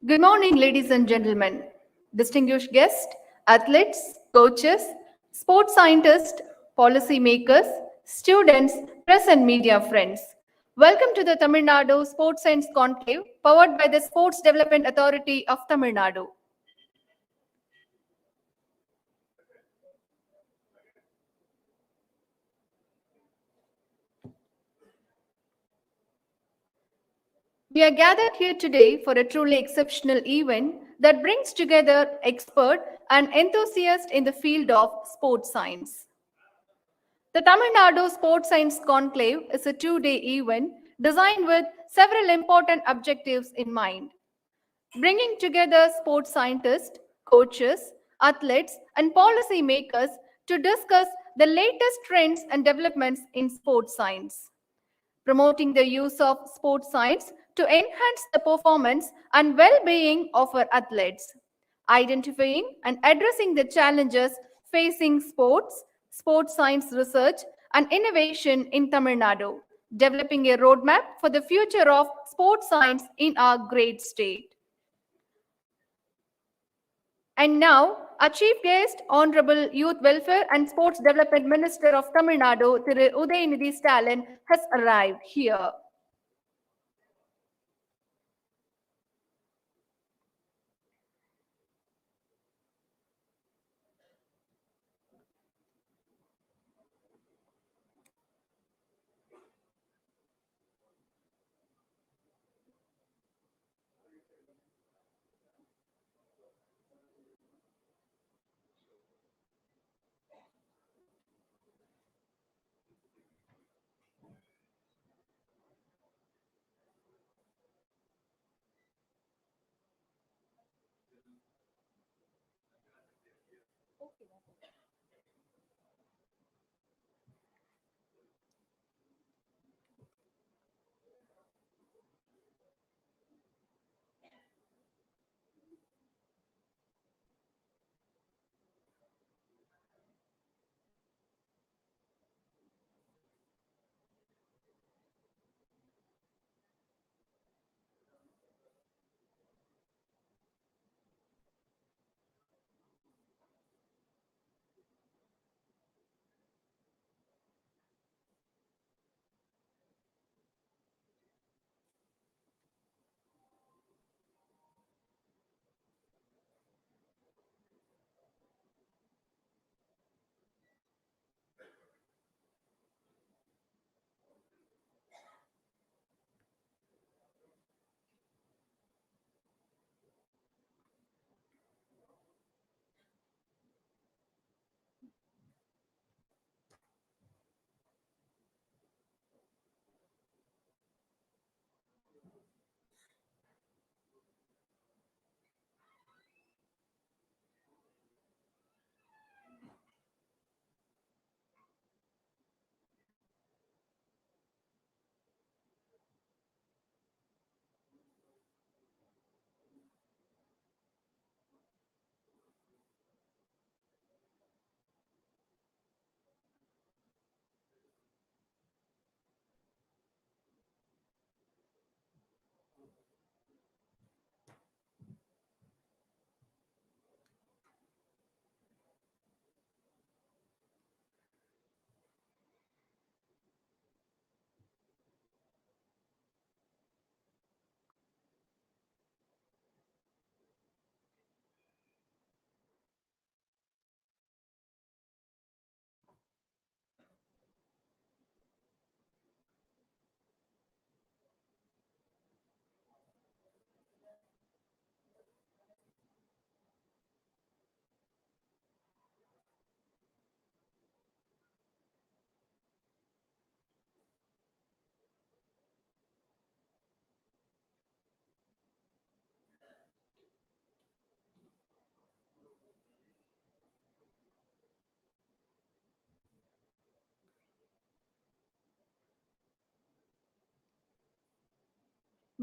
Good morning, ladies and gentlemen, distinguished guests, athletes, coaches, sports scientists, policymakers, students, press and media friends. Welcome to the Tamil Nadu Sports Science Conclave, powered by the Sports Development Authority of Tamil Nadu. We are gathered here today for a truly exceptional event that brings together expert and enthusiasts in the field of sports science. The Tamil Nadu Sports Science Conclave is a two-day event designed with several important objectives in mind. Bringing together sports scientists, coaches, athletes, and policymakers to discuss the latest trends and developments in sports science. Promoting the use of sports science to enhance the performance and well-being of our athletes, identifying and addressing the challenges facing sports, sports science research, and innovation in Tamil Nadu, developing a roadmap for the future of sports science in our great state. And now, our chief guest, Honorable Youth Welfare and Sports Development Minister of Tamil Nadu, Thiru Udayanidhi Stalin, has arrived here.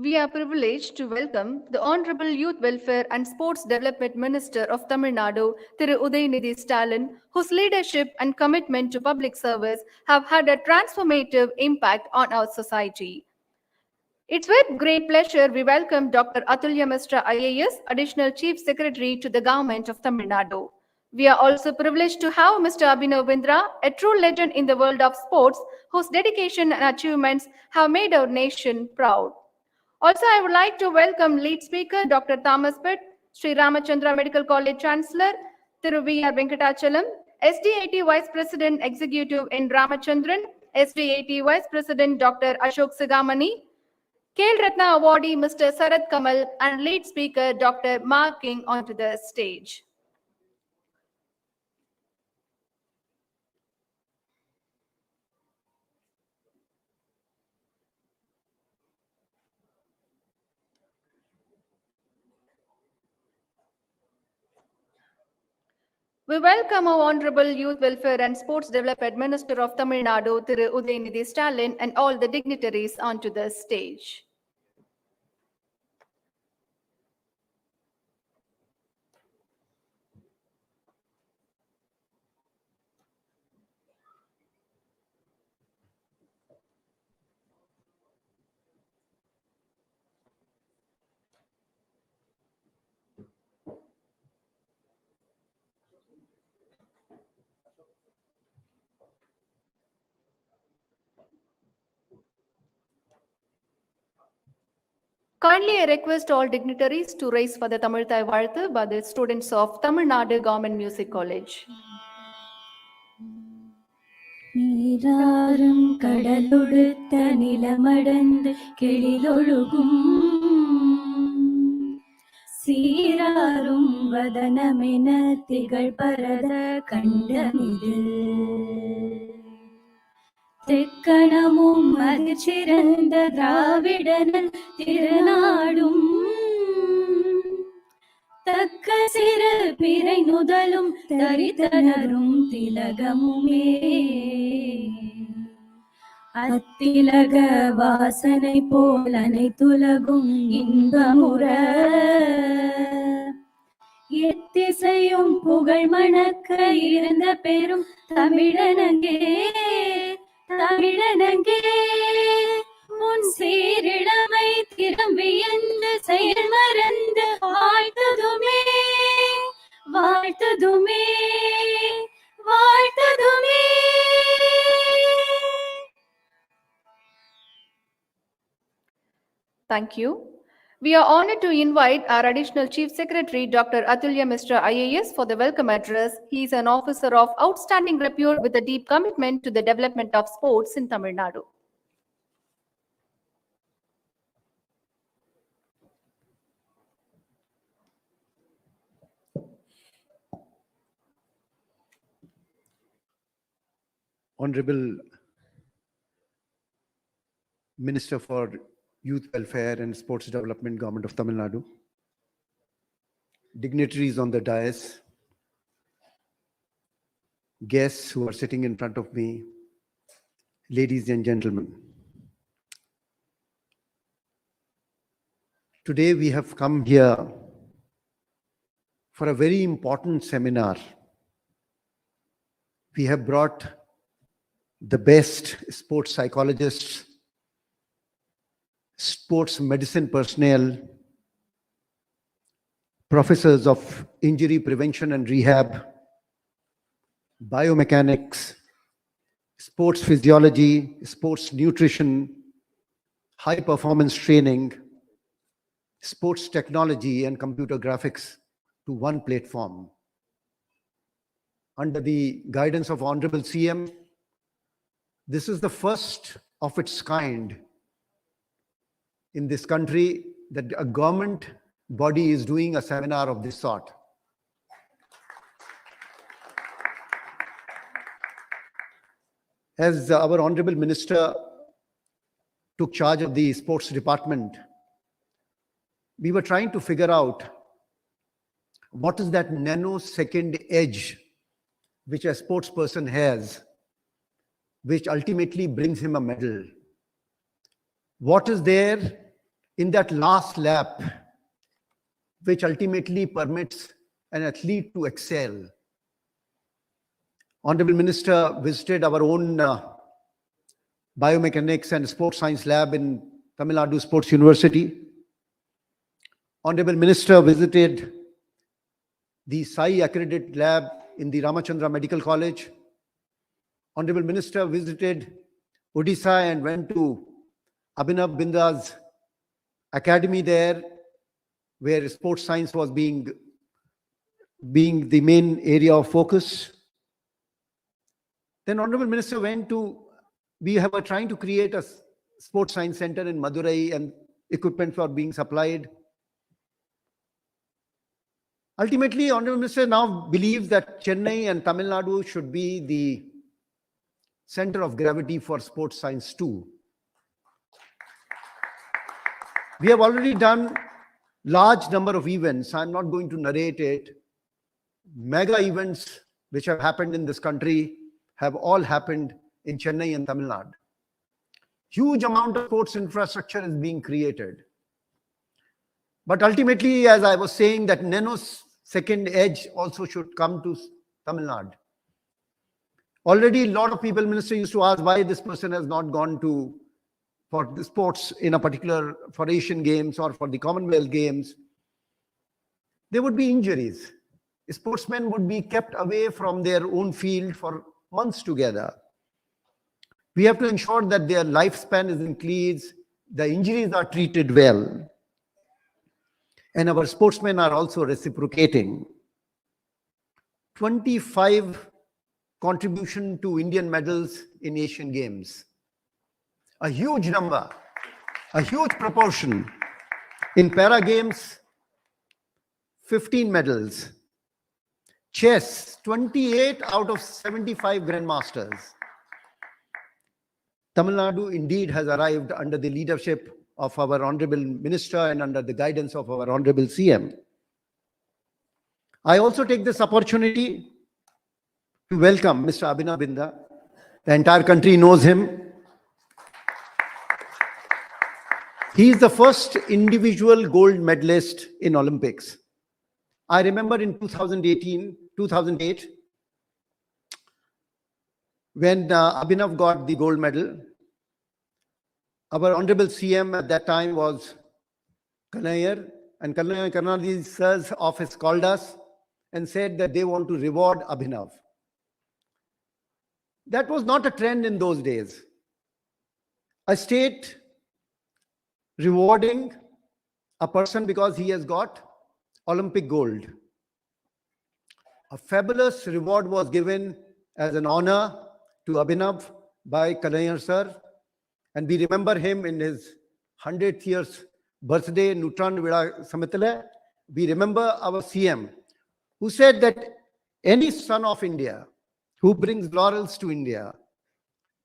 We are privileged to welcome the Honorable Youth Welfare and Sports Development Minister of Tamil Nadu, Thiru Udayanidhi Stalin, whose leadership and commitment to public service have had a transformative impact on our society. It's with great pleasure we welcome Dr. Atulya Mishra IAS, Additional Chief Secretary to the Government of Tamil Nadu. We are also privileged to have Mr. Abhinav Bindra, a true legend in the world of sports, whose dedication and achievements have made our nation proud. Also, I would like to welcome lead speaker Dr. Thomas Pitt, Sri Ramachandra Medical College Chancellor, Thiru V.R. Venkatachalam, SDAT Vice President Executive in Ramachandran, SDAT Vice President Dr. Ashok Sigamani, Khel Ratna awardee Mr. Sarath Kamal, and lead speaker Dr. Mark King onto the stage. We welcome our Honorable Youth Welfare and Sports Development Minister of Tamil Nadu, Thiru Udayanidhi Stalin, and all the dignitaries onto the stage. Kindly I request all dignitaries to raise for the Tamil Thai Varthu by the students of Tamil Nadu Government Music College. நீராறும் கடலொடுத்த நிலமடந்து கெளிலொழுகும் சீராரும் வதனமென திகழ் பரத கண்டமிது தெக்கணமும் மதிச்சிறந்த திராவிடனல் திருநாடும் தக்க சிறு பிறை நுதலும் தரித்தனரும் திலகமுமே அத்திலக வாசனை போல் அனைத்துலகும் இன்பமுற எத்திசையும் புகழ் மணக்க இருந்த பெரும் தமிழனங்கே தமிழனங்கே உன் சீரிழமை திரும்பி என்று செயல் மறந்து வாழ்த்ததுமே வாழ்த்ததுமே வாழ்த்ததுமே. Thank you. We are honored to invite our Additional Chief Secretary, Dr. Atulya Mishra IAS, for the welcome address. He is an officer of outstanding repute with a deep commitment to the development of sports in Tamil Nadu. Honorable Minister for Youth Welfare and Sports Development, Government of Tamil Nadu, dignitaries on the dais, guests who are sitting in front of me, ladies and gentlemen. Today we have come here for a very important seminar. We have brought the best sports psychologists, sports medicine personnel, professors of injury prevention and rehab, biomechanics, sports physiology, sports nutrition, high performance training, sports technology and computer graphics to one platform. Under the guidance of Honorable CM, this is the first of its kind in this country that a government body is doing a seminar of this sort. As our Honorable Minister took charge of the sports department, we were trying to figure out what is that nanosecond edge which a sports person has, which ultimately brings him a medal. What is there in that last lap which ultimately permits an athlete to excel? Honorable Minister visited our own biomechanics and sports science lab in Tamil Nadu Sports University. Honorable Minister visited the SAI accredited lab in the Ramachandra Medical College. Honorable Minister visited Odisha and went to Abhinav Binda's academy there, where sports science was being the main area of focus. Then Honorable Minister we were trying to create a sports science center in Madurai, and equipment were being supplied. Ultimately, Honorable Minister now believes that Chennai and Tamil Nadu should be the center of gravity for sports science too. We have already done large number of events. I'm not going to narrate it. Mega events which have happened in this country have all happened in Chennai and Tamil Nadu. Huge amount of sports infrastructure is being created. But ultimately, as I was saying, that nanosecond edge also should come to Tamil Nadu. Already a lot of people, Minister, used to ask why this person has not gone for the sports in a particular, for Asian Games or for the Commonwealth Games. There would be injuries. Sportsmen would be kept away from their own field for months together. We have to ensure that their lifespan is increased, the injuries are treated well, and our sportsmen are also reciprocating. 25 contribution to Indian medals in Asian Games. A huge number, a huge proportion. In para games, 15 medals. Chess, 28 out of 75 grandmasters. Tamil Nadu indeed has arrived under the leadership of our Honorable Minister and under the guidance of our Honorable CM. I also take this opportunity to welcome Mr. Abhinav Binda. The entire country knows him. He is the first individual gold medalist in Olympics. I remember in 2008, when Abhinav got the gold medal, our Honorable CM at that time was Kanayar, and Karnataka sir's office called us and said that they want to reward Abhinav. That was not a trend in those days. A state rewarding a person because he has got Olympic gold. A fabulous reward was given as an honor to Abhinav by Kanayar sir, and we remember him in his 100th year's birthday, Nutran Vida Samitale. We remember our CM, who said that any son of India who brings laurels to India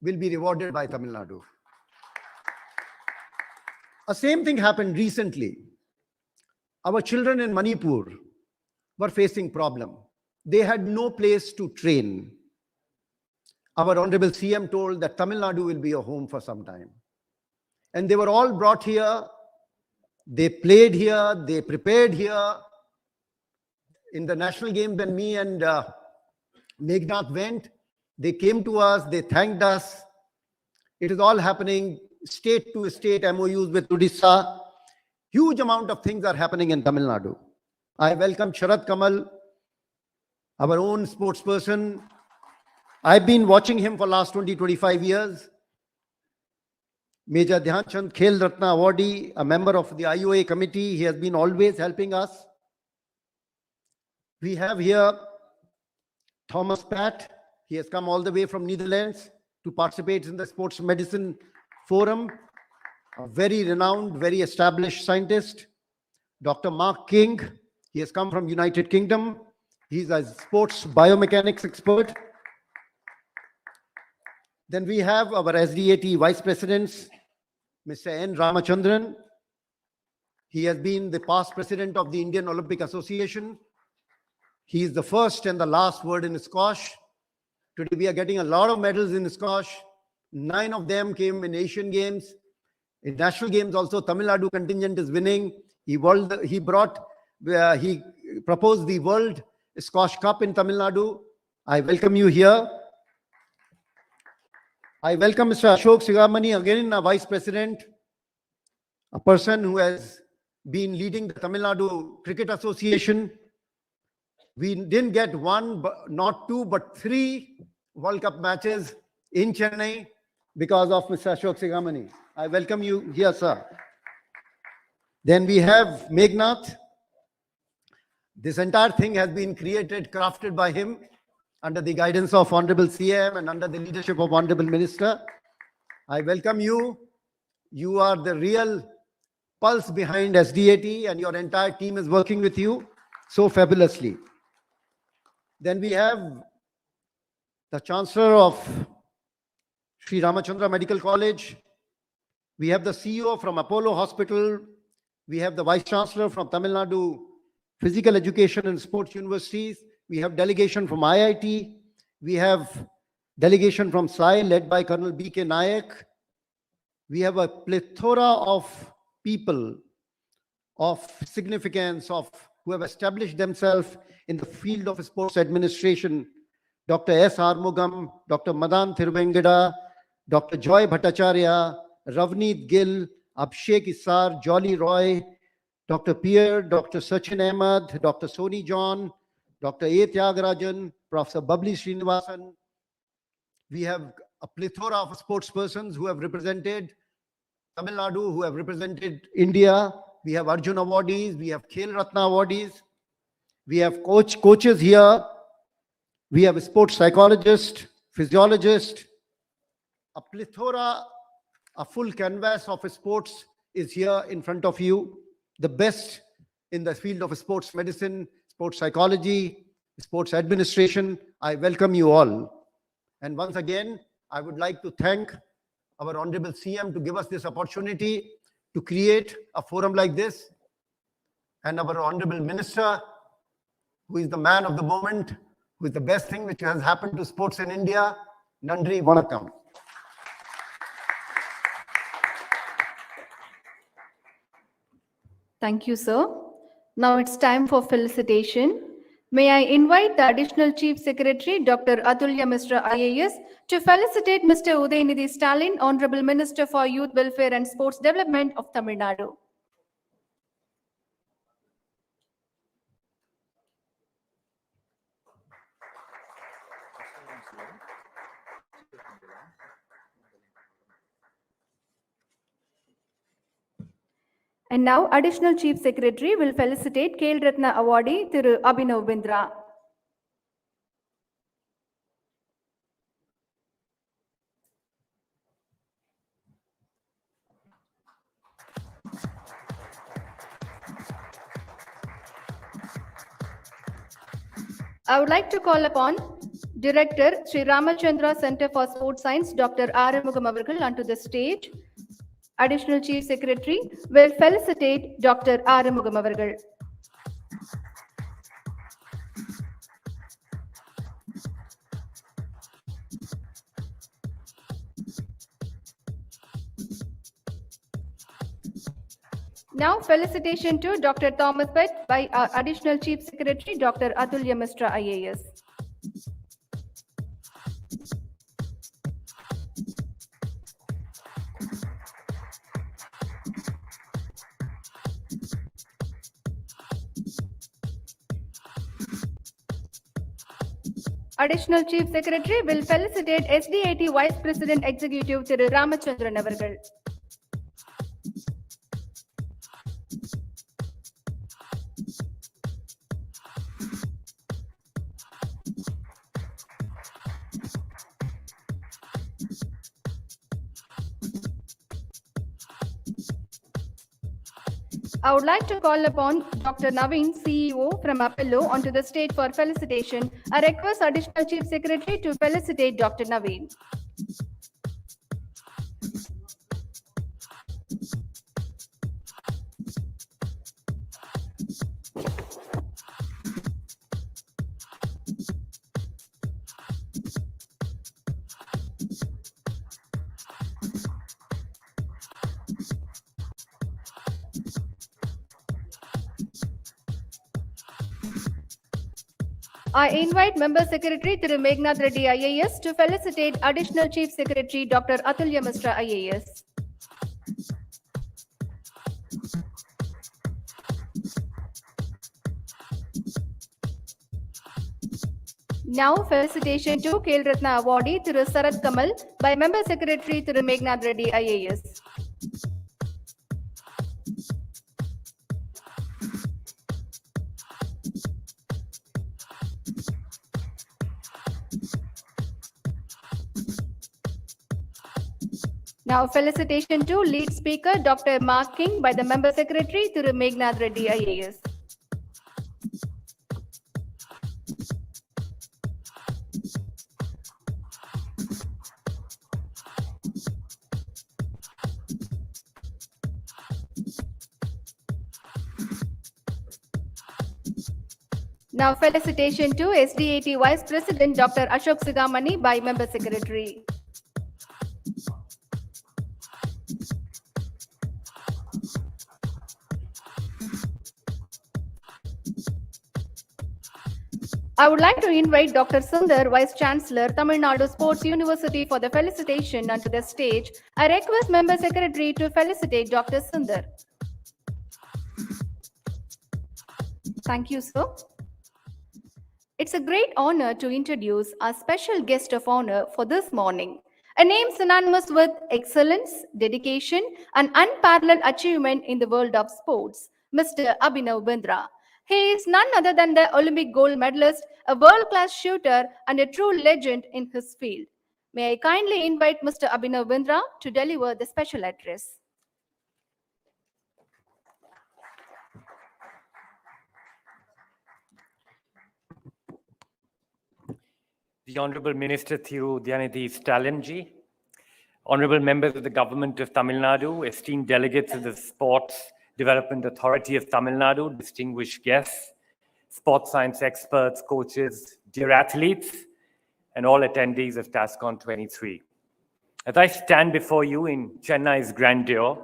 will be rewarded by Tamil Nadu. The same thing happened recently. Our children in Manipur were facing problem. They had no place to train. Our Honorable CM told that Tamil Nadu will be a home for some time. And they were all brought here. They played here. They prepared here. In the national game, when me and Megnath went, they came to us. They thanked us. It is all happening state to state MOUs with Odisha. Huge amount of things are happening in Tamil Nadu. I welcome Sharad Kamal, our own sportsperson. I've been watching him for last 20-25 years. Major Dhyan Chand Khel Ratna awardee, a member of the IOA committee. He has been always helping us. We have here Thomas Pat. He has come all the way from Netherlands to participate in the Sports Medicine Forum. A very renowned, very established scientist. Dr. Mark King. He has come from United Kingdom. He's a sports biomechanics expert. Then we have our SDAT Vice Presidents, Mr. N. Ramachandran. He has been the past president of the Indian Olympic Association. He is the first and the last word in squash. Today we are getting a lot of medals in squash. 9 of them came in Asian Games. In national games also, Tamil Nadu contingent is winning. He proposed the World Squash Cup in Tamil Nadu. I welcome you here. I welcome Mr. Ashok Sigamani, again a Vice President. a person who has been leading the Tamil Nadu Cricket Association. We didn't get one, not two, but 3 World Cup matches in Chennai because of Mr. Ashok Sigamani. I welcome you here, sir. Then we have Meghnath. This entire thing has been created, crafted by him under the guidance of Honorable CM and under the leadership of Honorable Minister. I welcome you. You are the real pulse behind SDAT, and your entire team is working with you so fabulously. Then we have the Chancellor of Sri Ramachandra Medical College. We have the CEO from Apollo Hospital. We have the Vice Chancellor from Tamil Nadu Physical Education and Sports Universities. We have delegation from IIT. We have delegation from SAI led by Colonel B.K. Nayak. We have a plethora of people of significance, who have established themselves in the field of sports administration. Dr. S. Armugam, Dr. Madan Thiruvengada, Dr. Joy Bhattacharya, Ravneet Gill, Abhishek Isar, Jolly Roy, Dr. Pierre, Dr. Sachin Ahmed, Dr. Soni John, Dr. A. Tyagarajan, Professor Babli Srinivasan. We have a plethora of sportspersons who have represented Tamil Nadu, who have represented India. We have Arjun awardees, we have Khel Ratna awardees, we have coaches here, we have a sports psychologist, physiologist, a plethora, a full canvas of sports is here in front of you. The best in the field of sports medicine, sports psychology, sports administration. I welcome you all. And once again, I would like to thank our Honorable CM to give us this opportunity to create a forum like this, and our Honorable Minister, who is the man of the moment, who is the best thing which has happened to sports in India. Nandri Vanakkam. Thank you, sir. Now it's time for felicitation. May I invite the Additional Chief Secretary, Dr. Atulya Mishra IAS, to felicitate Mr. Udayanidhi Stalin, Honorable Minister for Youth Welfare and Sports Development of Tamil Nadu. And now, Additional Chief Secretary will felicitate Khel Ratna awardee Thiru Abhinav Bindra. I would like to call upon Director Sri Ramachandra Center for Sports Science, Dr. Arumugam avargal onto the stage. Additional Chief Secretary will felicitate Dr. Arumugam avargal. Now, felicitation to Dr. Thomas Pett by our Additional Chief Secretary, Dr. Atulya Mishra IAS. Additional Chief Secretary will felicitate SDAT Vice President Executive Thiru Ramachandran avargal. I would like to call upon Dr. Naveen, CEO from Apollo, onto the stage for felicitation. I request Additional Chief Secretary to felicitate Dr. Naveen. I invite Member Secretary Thiru Meghnath Reddy IAS to felicitate Additional Chief Secretary Dr. Atulya Mishra IAS. Now, felicitation to Khel Ratna awardee Thiru Sarath Kamal by Member Secretary Thiru Meghnad Reddy IAS. Now, felicitation to lead speaker Dr. Mark King by the Member Secretary Thiru Meghnad Reddy IAS. Now, felicitation to SDAT Vice President Dr. Ashok Sigamani by Member Secretary. I would like to invite Dr. Sundar, Vice Chancellor, Tamil Nadu Sports University for the felicitation onto the stage. I request Member Secretary to felicitate Dr. Sundar. Thank you, sir. It's a great honor to introduce our special guest of honor for this morning. A name synonymous with excellence, dedication, and unparalleled achievement in the world of sports, Mr. Abhinav Bindra. He is none other than the Olympic gold medalist, a world-class shooter, and a true legend in his field. May I kindly invite Mr. Abhinav Bindra to deliver the special address. The Honorable Minister Thiru Udyanidhi Stalinji, Honorable Members of the Government of Tamil Nadu, esteemed delegates of the Sports Development Authority of Tamil Nadu, distinguished guests, sports science experts, coaches, dear athletes, and all attendees of TASCon 23. As I stand before you in Chennai's grandeur,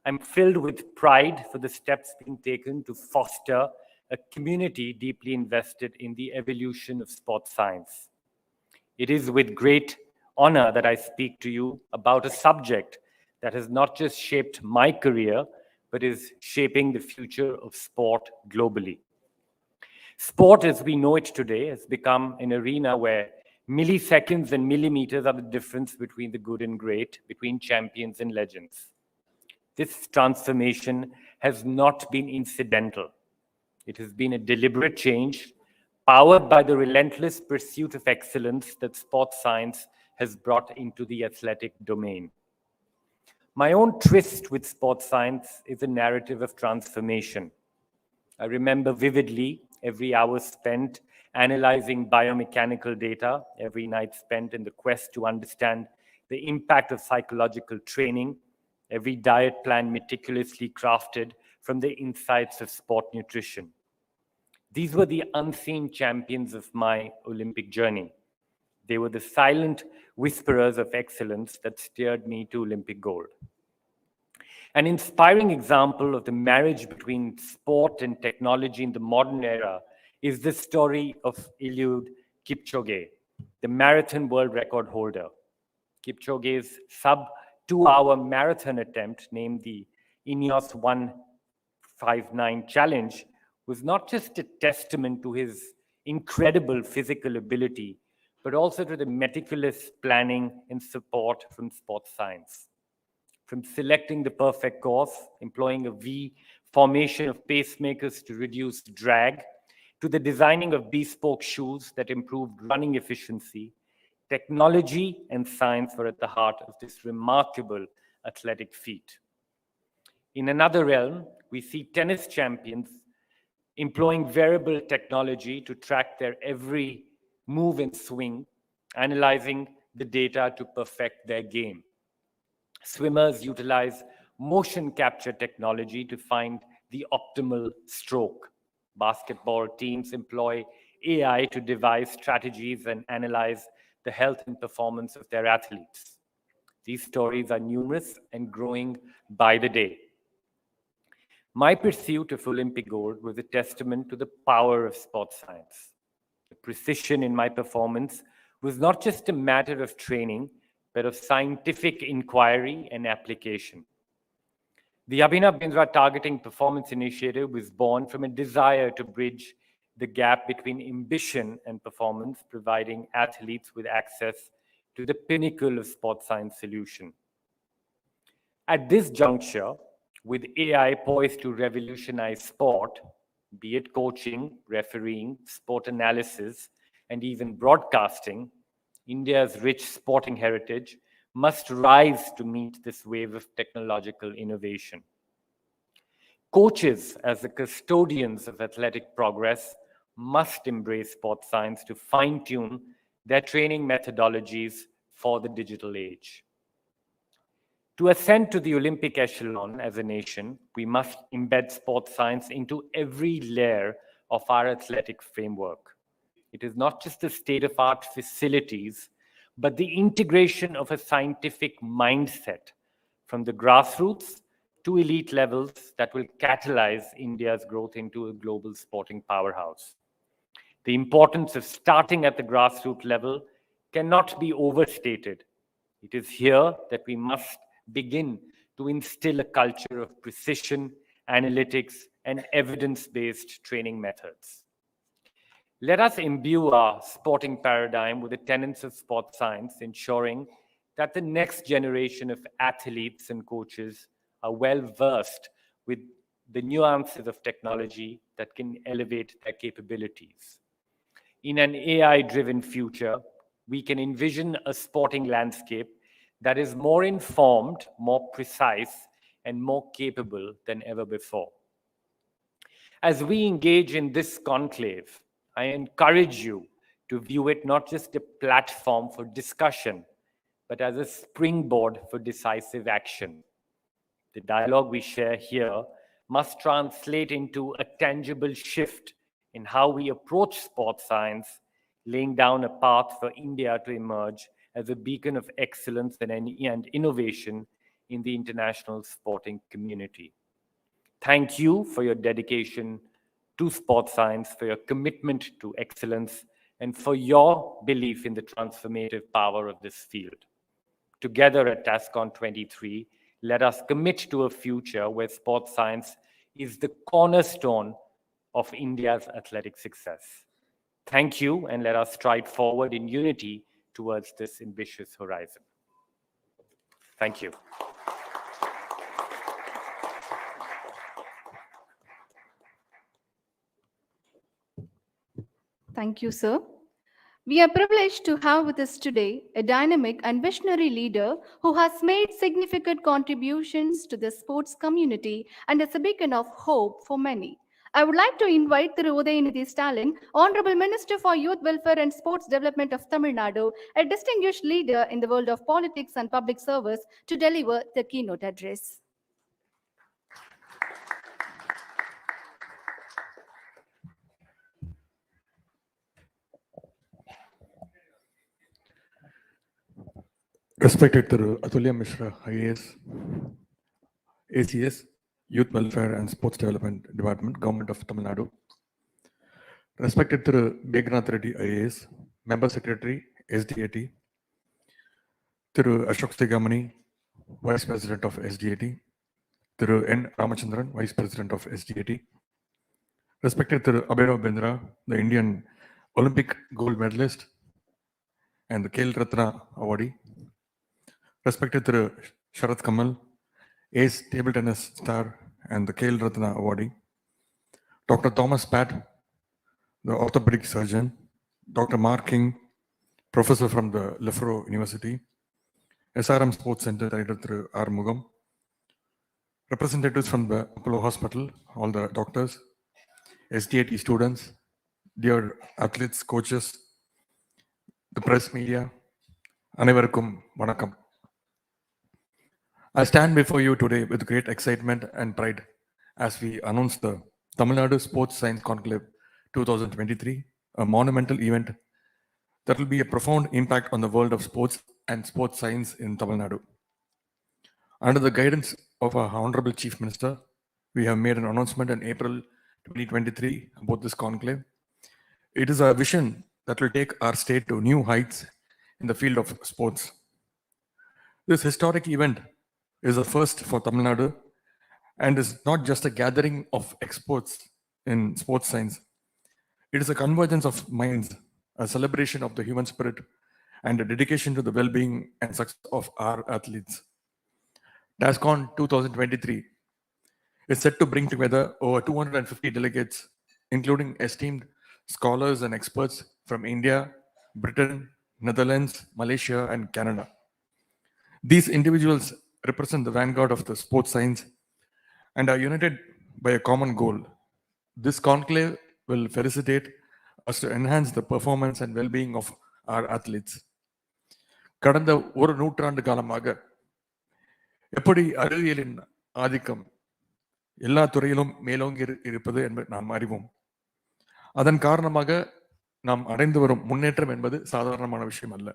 I'm filled with pride for the steps being taken to foster a community deeply invested in the evolution of sports science. It is with great honor that I speak to you about a subject that has not just shaped my career, but is shaping the future of sport globally. Sport as we know it today has become an arena where milliseconds and millimeters are the difference between the good and great, between champions and legends. This transformation has not been incidental. It has been a deliberate change, powered by the relentless pursuit of excellence that sports science has brought into the athletic domain. My own tryst with sports science is a narrative of transformation. I remember vividly every hour spent analyzing biomechanical data, every night spent in the quest to understand the impact of psychological training, every diet plan meticulously crafted from the insights of sport nutrition. These were the unseen champions of my Olympic journey. They were the silent whisperers of excellence that steered me to Olympic gold. An inspiring example of the marriage between sport and technology in the modern era is the story of Eliud Kipchoge, the marathon world record holder. Kipchoge's sub-2-hour marathon attempt, named the Ineos 159 Challenge, was not just a testament to his incredible physical ability, but also to the meticulous planning and support from sports science. From selecting the perfect course, employing a V formation of pacemakers to reduce drag, to the designing of bespoke shoes that improved running efficiency, technology and science were at the heart of this remarkable athletic feat. In another realm, we see tennis champions employing wearable technology to track their every move and swing, analyzing the data to perfect their game. Swimmers utilize motion capture technology to find the optimal stroke. Basketball teams employ AI to devise strategies and analyze the health and performance of their athletes. These stories are numerous and growing by the day. My pursuit of Olympic gold was a testament to the power of sports science. The precision in my performance was not just a matter of training, but of scientific inquiry and application. The Abhinav Bindra Targeting Performance Initiative was born from a desire to bridge the gap between ambition and performance, providing athletes with access to the pinnacle of sports science solution. At this juncture, with AI poised to revolutionize sport, be it coaching, refereeing, sport analysis, and even broadcasting, India's rich sporting heritage must rise to meet this wave of technological innovation. Coaches, as the custodians of athletic progress, must embrace sports science to fine-tune their training methodologies for the digital age. To ascend to the Olympic echelon as a nation, we must embed sports science into every layer of our athletic framework. It is not just the state-of-art facilities, but the integration of a scientific mindset from the grassroots to elite levels that will catalyze India's growth into a global sporting powerhouse. The importance of starting at the grassroots level cannot be overstated. It is here that we must begin to instill a culture of precision, analytics, and evidence-based training methods. Let us imbue our sporting paradigm with the tenets of sports science, ensuring that the next generation of athletes and coaches are well versed with the nuances of technology that can elevate their capabilities. In an AI-driven future, we can envision a sporting landscape that is more informed, more precise, and more capable than ever before. As we engage in this conclave, I encourage you to view it not just a platform for discussion, but as a springboard for decisive action. The dialogue we share here must translate into a tangible shift in how we approach sports science, laying down a path for India to emerge as a beacon of excellence and innovation in the international sporting community. Thank you for your dedication to sports science, for your commitment to excellence, and for your belief in the transformative power of this field. Together at TASCon 23, let us commit to a future where sports science is the cornerstone of India's athletic success. Thank you, and let us stride forward in unity towards this ambitious horizon. Thank you. Thank you, sir. We are privileged to have with us today a dynamic and visionary leader who has made significant contributions to the sports community and is a beacon of hope for many. I would like to invite Thiru Udayanidhi Stalin, Honorable Minister for Youth Welfare and Sports Development of Tamil Nadu, a distinguished leader in the world of politics and public service, to deliver the keynote address. Respected Thiru Atulya Mishra, IAS, ACS, Youth Welfare and Sports Development Department, Government of Tamil Nadu. Respected Thiru Meganath Reddy, IAS, Member Secretary, SDAT. Thiru Ashok Segamani, Vice President of SDAT. Thiru N. Ramachandran, Vice President of SDAT. Respected Thiru Abhirav Bindra, the Indian Olympic gold medalist and the Khel Ratna awardee. Respected Thiru Sharath Kamal, ace table tennis star and the Khel Ratna awardee. Dr. Thomas Pat, the orthopedic surgeon. Dr. Mark King, professor from the Lefroy University. SRM Sports Center Director Thiru R. Mugam. Representatives from the Apollo Hospital, all the doctors, SDAT students, dear athletes, coaches, the press media, Anevarkum Vanakkam. I stand before you today with great excitement and pride as we announce the Tamil Nadu Sports Science Conclave 2023, a monumental event that will be a profound impact on the world of sports and sports science in Tamil Nadu. Under the guidance of our Honorable Chief Minister, we have made an announcement in April 2023 about this conclave. It is our vision that will take our state to new heights in the field of sports. This historic event is a first for Tamil Nadu and is not just a gathering of experts in sports science. It is a convergence of minds, a celebration of the human spirit, and a dedication to the well-being and success of our athletes. TASCon 2023 is set to bring together over 250 delegates, including esteemed scholars and experts from India, Britain, Netherlands, Malaysia, and Canada. These individuals represent the vanguard of the sports science and are united by a common goal. This conclave will facilitate us to enhance the performance and well-being of our athletes. கடந்த ஒரு நூற்றாண்டு காலமாக எப்படி அறிவியலின் ஆதிக்கம் எல்லா துறையிலும் மேலோங்கி இருப்பது என்பது நாம் அறிவோம். அதன் காரணமாக நாம் அடைந்து வரும் முன்னேற்றம் என்பது சாதாரணமான விஷயம் அல்ல.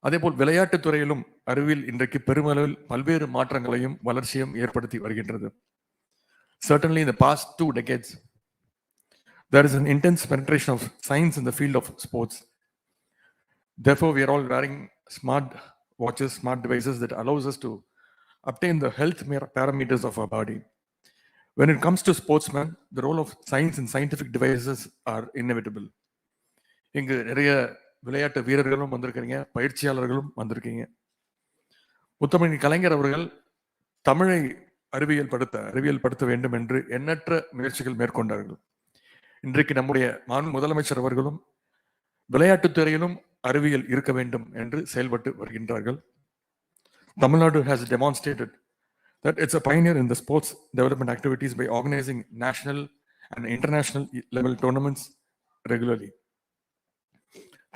அதேபோல் விளையாட்டுத் துறையிலும் அறிவியல் இன்றைக்கு பெருமளவில் பல்வேறு மாற்றங்களையும் வளர்ச்சியும் ஏற்படுத்தி வருகின்றது. Certainly in the past 2 decades, there is an intense penetration of science in the field of sports. Therefore, we are all wearing smart watches, smart devices that allows us to obtain the health parameters of our body. When it comes to sportsmen, the role of science and scientific devices are inevitable. இங்கு நிறைய விளையாட்டு வீரர்களும் வந்திருக்கிறீங்க, பயிற்சியாளர்களும் வந்திருக்கீங்க. முத்தமிழ் கலைஞர் அவர்கள் தமிழை அறிவியல் படுத்த வேண்டும் என்று எண்ணற்ற முயற்சிகள் மேற்கொண்டார்கள். இன்றைக்கு நம்முடைய முதலமைச்சர் அவர்களும் விளையாட்டுத் துறையிலும் அறிவியல் இருக்க வேண்டும் என்று செயல்பட்டு வருகின்றார்கள். Tamil Nadu has demonstrated that it's a pioneer in the sports development activities by organizing national and international level tournaments regularly.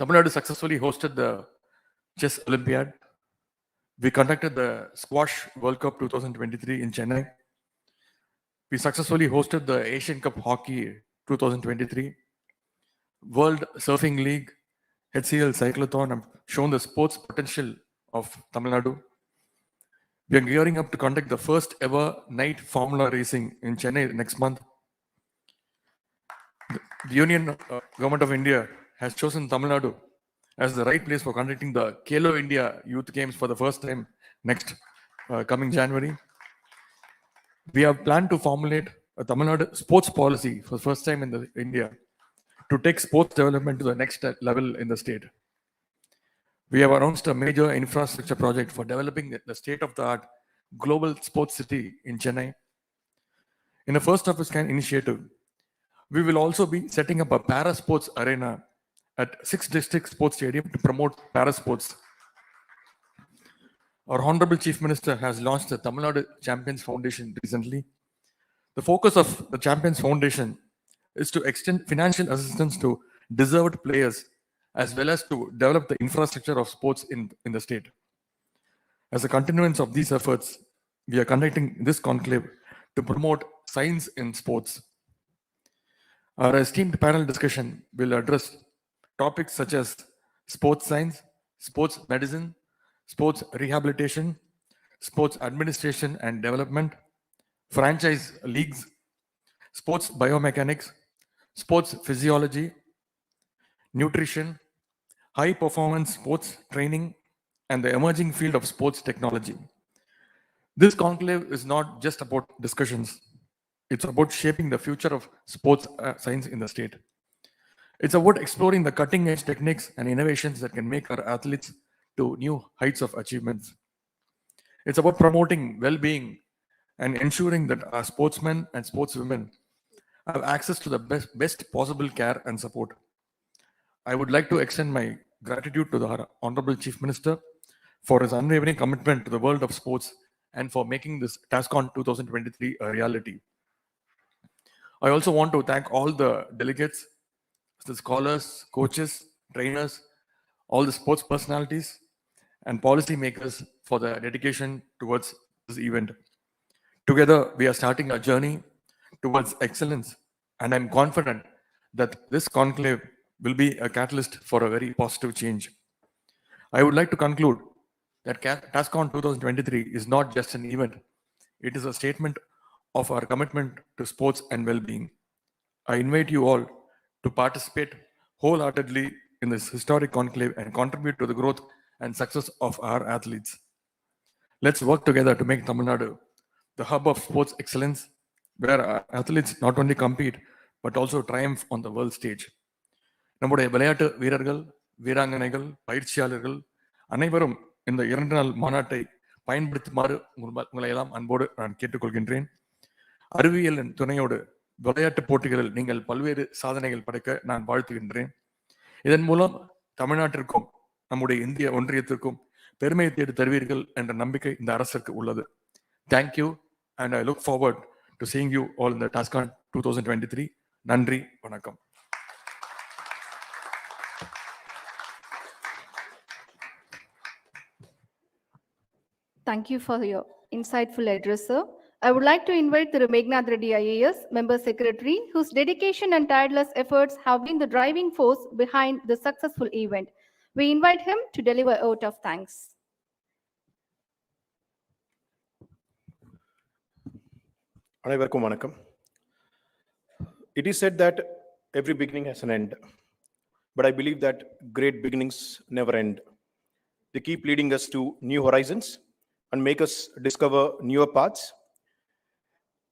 Tamil Nadu successfully hosted the Chess Olympiad. We conducted the Squash World Cup 2023 in Chennai. We successfully hosted the Asian Cup Hockey 2023. World Surfing League, HCL Cyclothon have shown the sports potential of Tamil Nadu. We are gearing up to conduct the first ever night Formula racing in Chennai next month. The Union Government of India has chosen Tamil Nadu as the right place for conducting the Khelo India Youth Games for the first time next coming January. We have planned to formulate a Tamil Nadu sports policy for the first time in India to take sports development to the next level in the state. We have announced a major infrastructure project for developing the state-of-the-art global sports city in Chennai. In a first-of-its-kind initiative, we will also be setting up a para-sports arena at 6 district sports stadium to promote para-sports. Our Honorable Chief Minister has launched the Tamil Nadu Champions Foundation recently. The focus of the Champions Foundation is to extend financial assistance to deserved players as well as to develop the infrastructure of sports in the state. As a continuance of these efforts, we are conducting this conclave to promote science in sports. Our esteemed panel discussion will address topics such as sports science, sports medicine, sports rehabilitation, sports administration and development, franchise leagues, sports biomechanics, sports physiology, nutrition, high performance sports training, and the emerging field of sports technology. This conclave is not just about discussions. It's about shaping the future of sports science in the state. It's about exploring the cutting edge techniques and innovations that can make our athletes to new heights of achievements. It's about promoting well-being and ensuring that our sportsmen and sportswomen have access to the best possible care and support. I would like to extend my gratitude to the Honorable Chief Minister for his unwavering commitment to the world of sports and for making this TASCon 2023 a reality. I also want to thank all the delegates, the scholars, coaches, trainers, all the sports personalities and policy makers for their dedication towards this event. Together, we are starting a journey towards excellence, and I'm confident that this conclave will be a catalyst for a very positive change. I would like to conclude that TASCon 2023 is not just an event. It is a statement of our commitment to sports and well-being. I invite you all to participate wholeheartedly in this historic conclave and contribute to the growth and success of our athletes. Let's work together to make Tamil Nadu the hub of sports excellence, where our athletes not only compete, but also triumph on the world stage. நம்முடைய விளையாட்டு வீரர்கள், வீராங்கனைகள், பயிற்சியாளர்கள் அனைவரும் இந்த 2 நாள் மாநாட்டை பயன்படுத்துமாறு உங்களை எல்லாம் அன்போடு நான் கேட்டுக்கொள்கின்றேன். அறிவியலின் துணையோடு விளையாட்டு போட்டிகளில் நீங்கள் பல்வேறு சாதனைகள் படைக்க நான் வாழ்த்துகின்றேன். இதன் மூலம் தமிழ்நாட்டிற்கும் நம்முடைய இந்திய ஒன்றியத்திற்கும் பெருமையை தேடி தருவீர்கள் என்ற நம்பிக்கை இந்த அரசுக்கு உள்ளது. Thank you and I look forward to seeing you all in the TASCon 2023. நன்றி, வணக்கம். Thank you for your insightful address, sir. I would like to invite the Meghnad Reddy IAS, Member Secretary, whose dedication and tireless efforts have been the driving force behind the successful event. We invite him to deliver a vote of thanks. அனைவருக்கும் வணக்கம். It is said that every beginning has an end, but I believe that great beginnings never end. They keep leading us to new horizons and make us discover newer paths.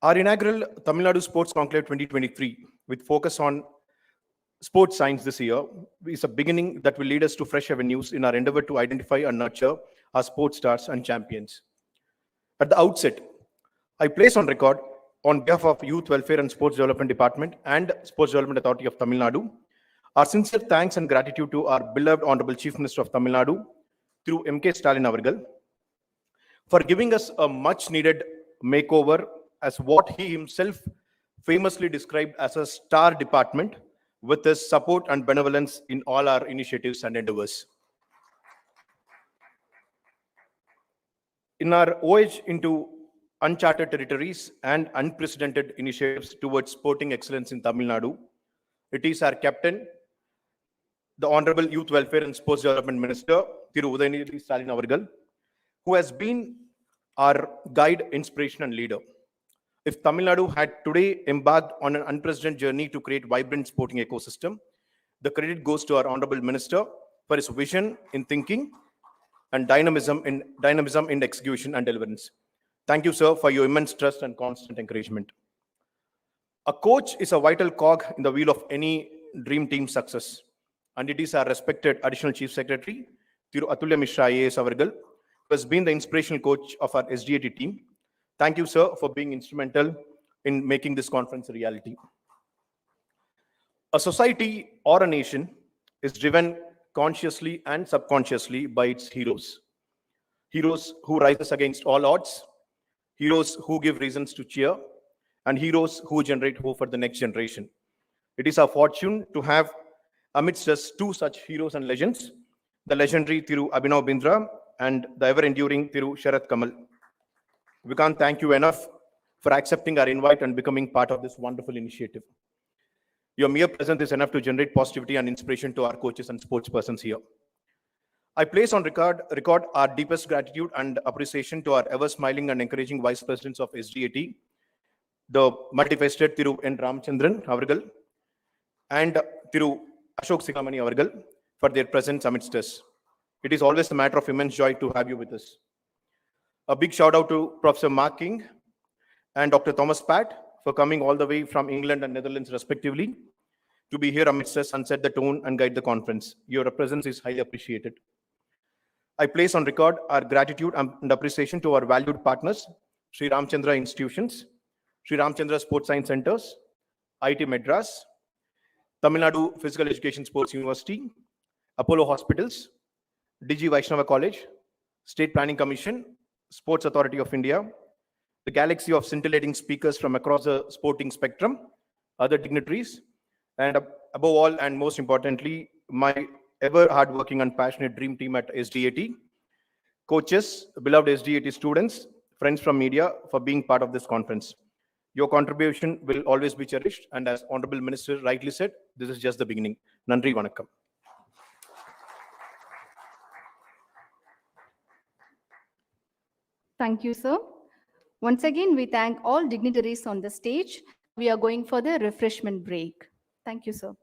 Our inaugural Tamil Nadu Sports Conclave 2023, with focus on sports science this year, is a beginning that will lead us to fresh avenues in our endeavor to identify and nurture our sports stars and champions. At the outset, I place on record, on behalf of Youth Welfare and Sports Development Department and Sports Development Authority of Tamil Nadu, our sincere thanks and gratitude to our beloved Honorable Chief Minister of Tamil Nadu, through M.K. Stalin Avargal, for giving us a much needed makeover as what he himself famously described as a star department, with his support and benevolence in all our initiatives and endeavors. In our voyage into uncharted territories and unprecedented initiatives towards sporting excellence in Tamil Nadu, it is our captain, the Honorable Youth Welfare and Sports Development Minister, Thiru Udayanidhi Stalin Avargal, who has been our guide, inspiration, and leader. If Tamil Nadu had today embarked on an unprecedented journey to create vibrant sporting ecosystem, the credit goes to our Honorable Minister for his vision in thinking and dynamism in execution and deliverance. Thank you, sir, for your immense trust and constant encouragement. A coach is a vital cog in the wheel of any dream team success, and it is our respected Additional Chief Secretary, Thiru Atulya Mishra IAS Avargal, who has been the inspirational coach of our SDAT team. Thank you, sir, for being instrumental in making this conference a reality. A society or a nation is driven consciously and subconsciously by its heroes. Heroes who rises against all odds, heroes who give reasons to cheer, and heroes who generate hope for the next generation. It is our fortune to have amidst us two such heroes and legends, the legendary Thiru Abhinav Bindra and the ever-enduring Thiru Sharath Kamal. We can't thank you enough for accepting our invite and becoming part of this wonderful initiative. Your mere presence is enough to generate positivity and inspiration to our coaches and sports persons here. I place on record our deepest gratitude and appreciation to our ever-smiling and encouraging Vice Presidents of SDAT, the multifaceted Thiru N. Ramchandran Avargal and Thiru Ashok Sikamani Avargal, for their presence amidst us. It is always a matter of immense joy to have you with us. A big shout out to Professor Mark King and Dr. Thomas Pat for coming all the way from England and Netherlands respectively to be here amidst us and set the tone and guide the conference. Your presence is highly appreciated. I place on record our gratitude and appreciation to our valued partners, Sri Ramchandra Institutions, Sri Ramchandra Sports Science Centers, IIT Madras, Tamil Nadu Physical Education Sports University, Apollo Hospitals, DG Vaishnava College, State Planning Commission, Sports Authority of India, the galaxy of scintillating speakers from across the sporting spectrum, other dignitaries, and above all and most importantly, my ever hardworking and passionate dream team at SDAT, coaches, beloved SDAT students, friends from media, for being part of this conference. Your contribution will always be cherished, and as Honorable Minister rightly said, this is just the beginning. Nandri Vanakkam. Thank you, sir. Once again, we thank all dignitaries on the stage. We are going for the refreshment break. Thank you, sir.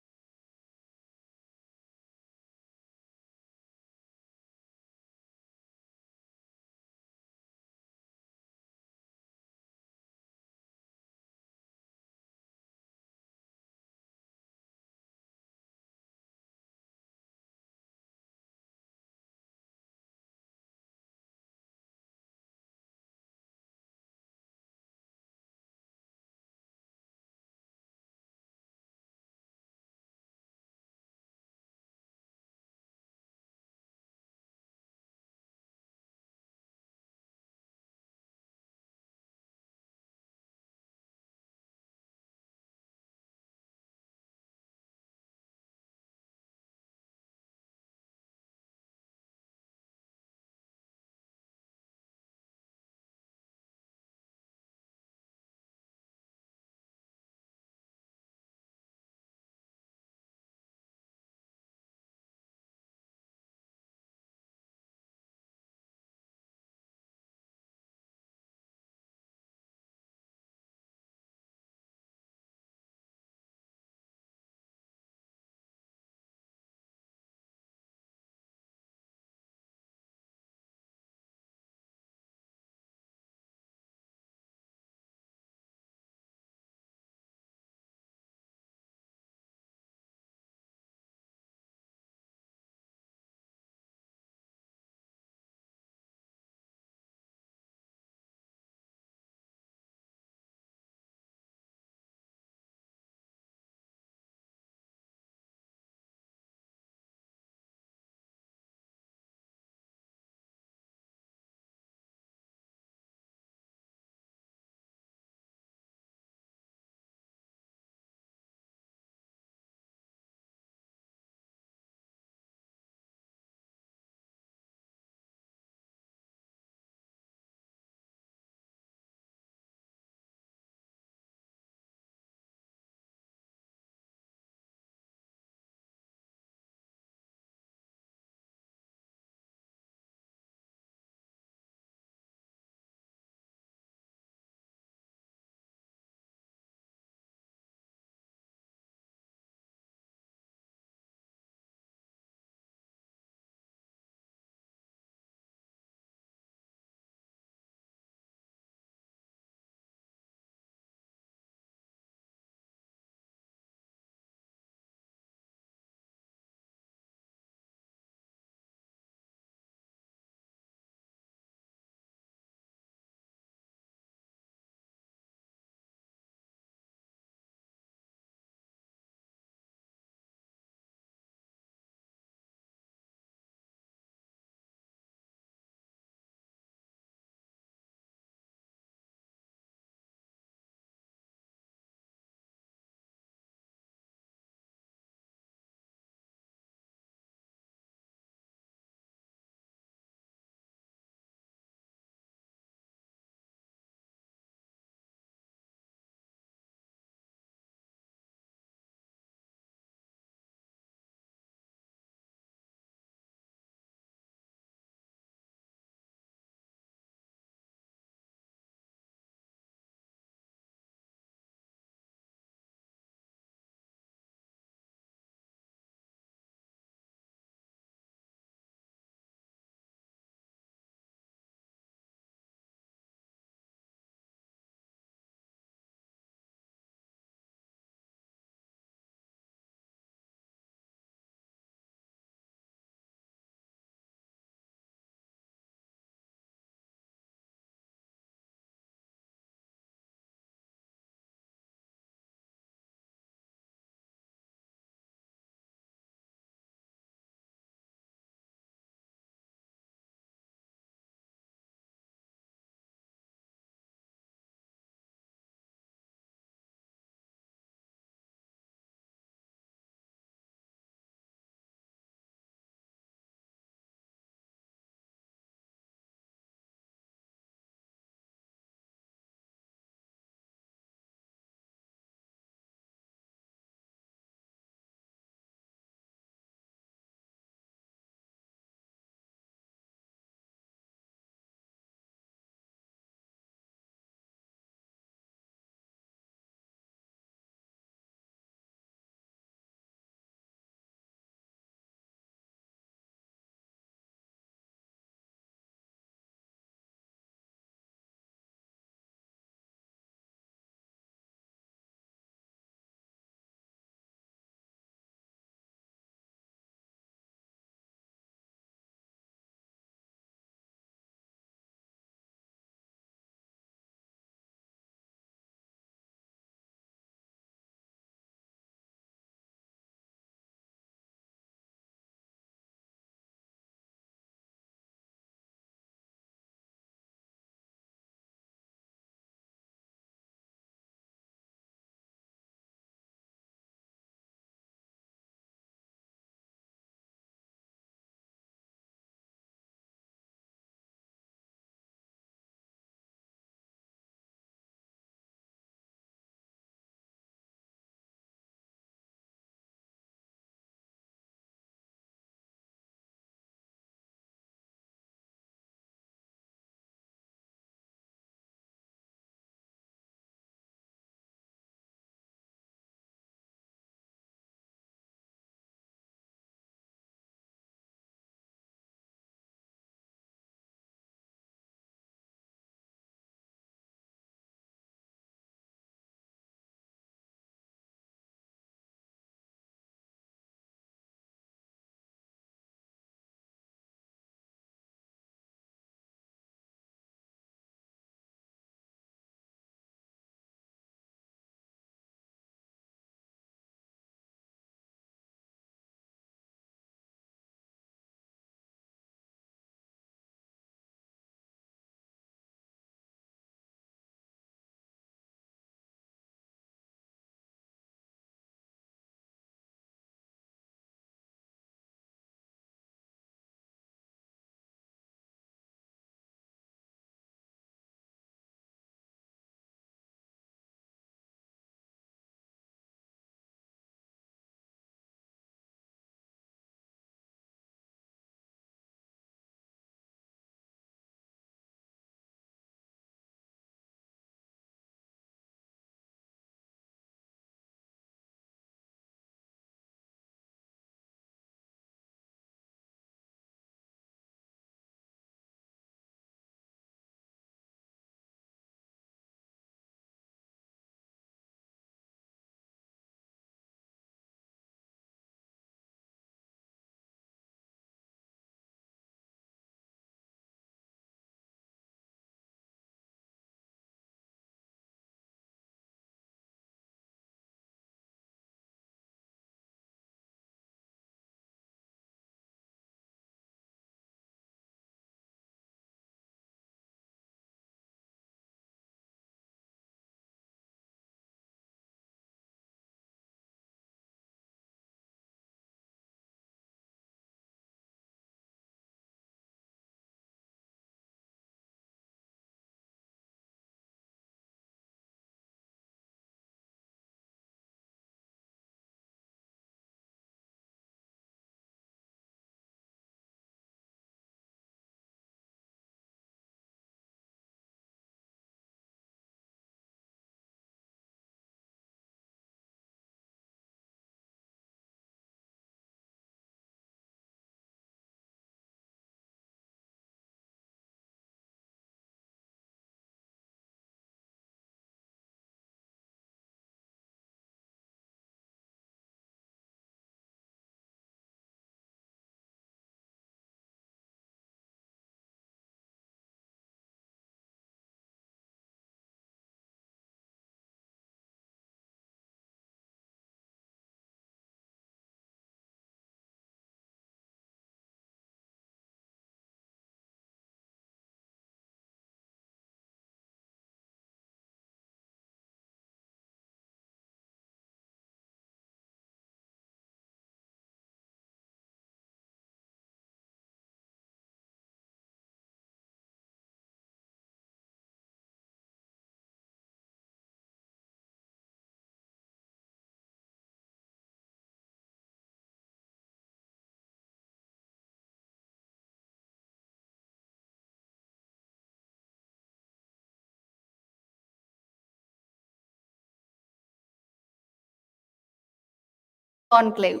Conclave.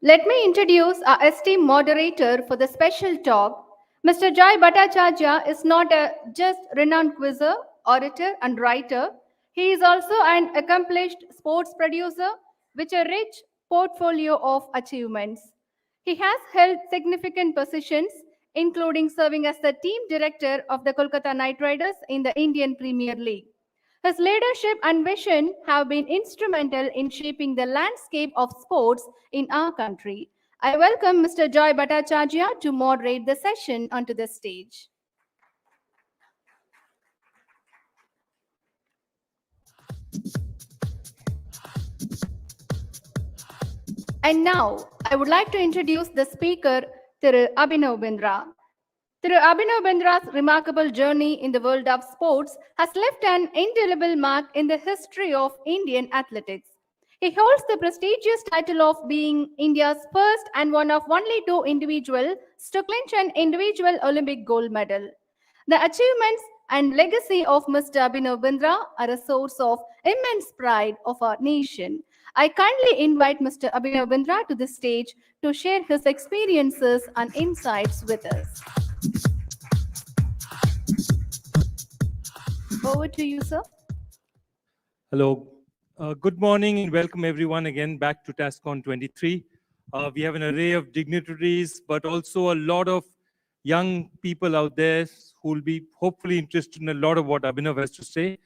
Let me introduce our esteemed moderator for the special talk. Mr. Joy Bhattacharya is not a just renowned quizzer, orator, and writer. He is also an accomplished sports producer with a rich portfolio of achievements. He has held significant positions, including serving as the team director of the Kolkata Knight Riders in the Indian Premier League. His leadership and vision have been instrumental in shaping the landscape of sports in our country. I welcome Mr. Joy Bhattacharya to moderate the session onto the stage. And now, I would like to introduce the speaker, Thiru Abhinav Bindra. Thiru Abhinav Bindra's remarkable journey in the world of sports has left an indelible mark in the history of Indian athletics. He holds the prestigious title of being India's first and one of only two individuals to clinch an individual Olympic gold medal. The achievements and legacy of Mr. Abhinav Bindra are a source of immense pride of our nation. I kindly invite Mr. Abhinav Bindra to the stage to share his experiences and insights with us. Over to you, sir. Hello. Good morning and welcome everyone again back to TASCon 23. We have an array of dignitaries, but also a lot of young people out there who will be hopefully interested in a lot of what Abhinav has to say.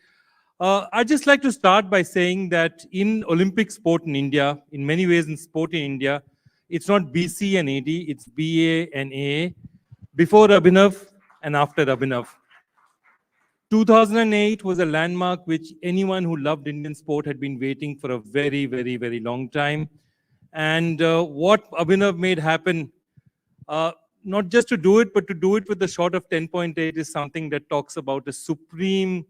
I'd just like to start by saying that in Olympic sport in India, in many ways in sport in India, it's not BC and AD, it's BA and AA, before Abhinav and after Abhinav. 2008 was a landmark which anyone who loved Indian sport had been waiting for a very, very, very long time. And what Abhinav made happen, not just to do it, but to do it with a shot of 10.8 is something that talks about a supreme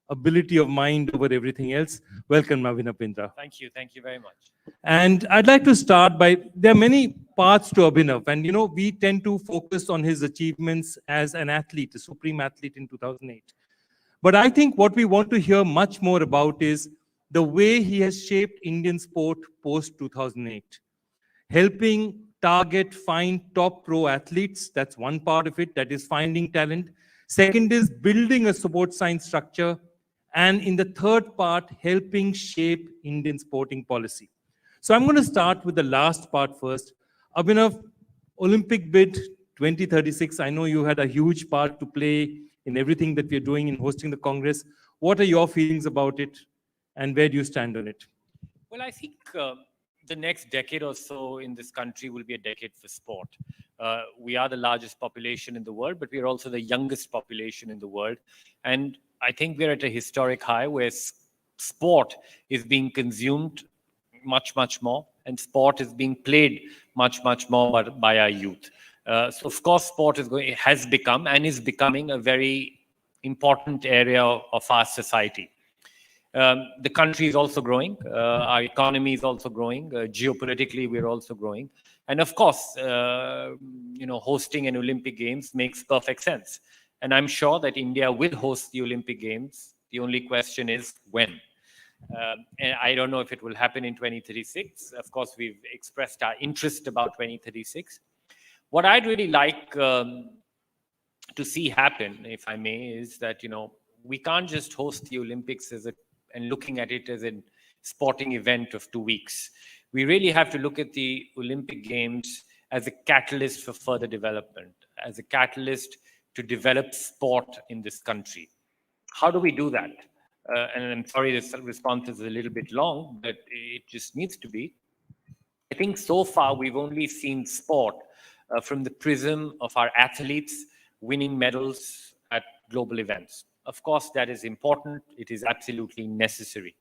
ability of mind over everything else. Welcome, Abhinav Bindra. Thank you very much. And I'd like to start by, there are many parts to Abhinav, and you know, we tend to focus on his achievements as an athlete, a supreme athlete in 2008. But I think what we want to hear much more about is the way he has shaped Indian sport post 2008, helping target, find top pro athletes. That's one part of it, that is finding talent. Second is building a sports science structure. And in the third part, helping shape Indian sporting policy. So I'm going to start with the last part first. Abhinav, Olympic bid 2036. I know you had a huge part to play in everything that we're doing in hosting the Congress. What are your feelings about it and where do you stand on it? Well, I think the next decade or so in this country will be a decade for sport. We are the largest population in the world, but we are also the youngest population in the world. And I think we're at a historic high where sport is being consumed much, much more, and sport is being played much, much more by our youth. So of course, sport has become and is becoming a very important area of our society. The country is also growing. Our economy is also growing. Geopolitically, we're also growing. And of course, hosting an Olympic Games makes perfect sense. And I'm sure that India will host the Olympic Games. The only question is when. And I don't know if it will happen in 2036. Of course, we've expressed our interest about 2036. What I'd really like to see happen, if I may, is that, we can't just host the Olympics and looking at it as a sporting event of 2 weeks. We really have to look at the Olympic Games as a catalyst for further development, as a catalyst to develop sport in this country. How do we do that? And I'm sorry this response is a little bit long, but it just needs to be. I think so far we've only seen sport from the prism of our athletes winning medals at global events. Of course, that is important. It is absolutely necessary.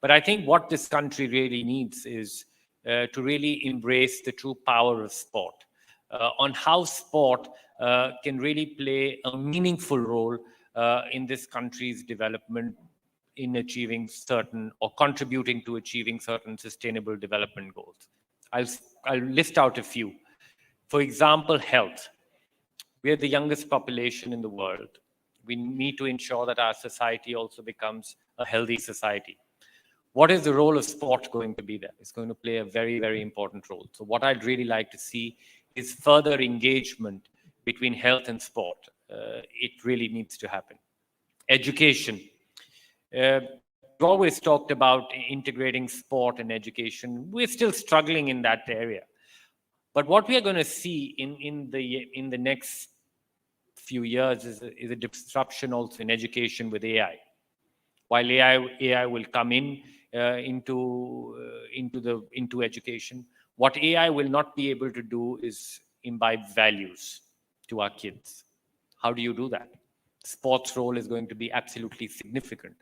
But I think what this country really needs is to really embrace the true power of sport, on how sport can really play a meaningful role in this country's development in achieving certain or contributing to achieving certain sustainable development goals. I'll list out a few. For example, health. We are the youngest population in the world. We need to ensure that our society also becomes a healthy society. What is the role of sport going to be there? It's going to play a very, very important role. So what I'd really like to see is further engagement between health and sport. It really needs to happen. Education. We've always talked about integrating sport and education. We're still struggling in that area. But what we are going to see in the next few years is a disruption also in education with AI. While AI will come into education, what AI will not be able to do is imbibe values to our kids. How do you do that? Sports role is going to be absolutely significant.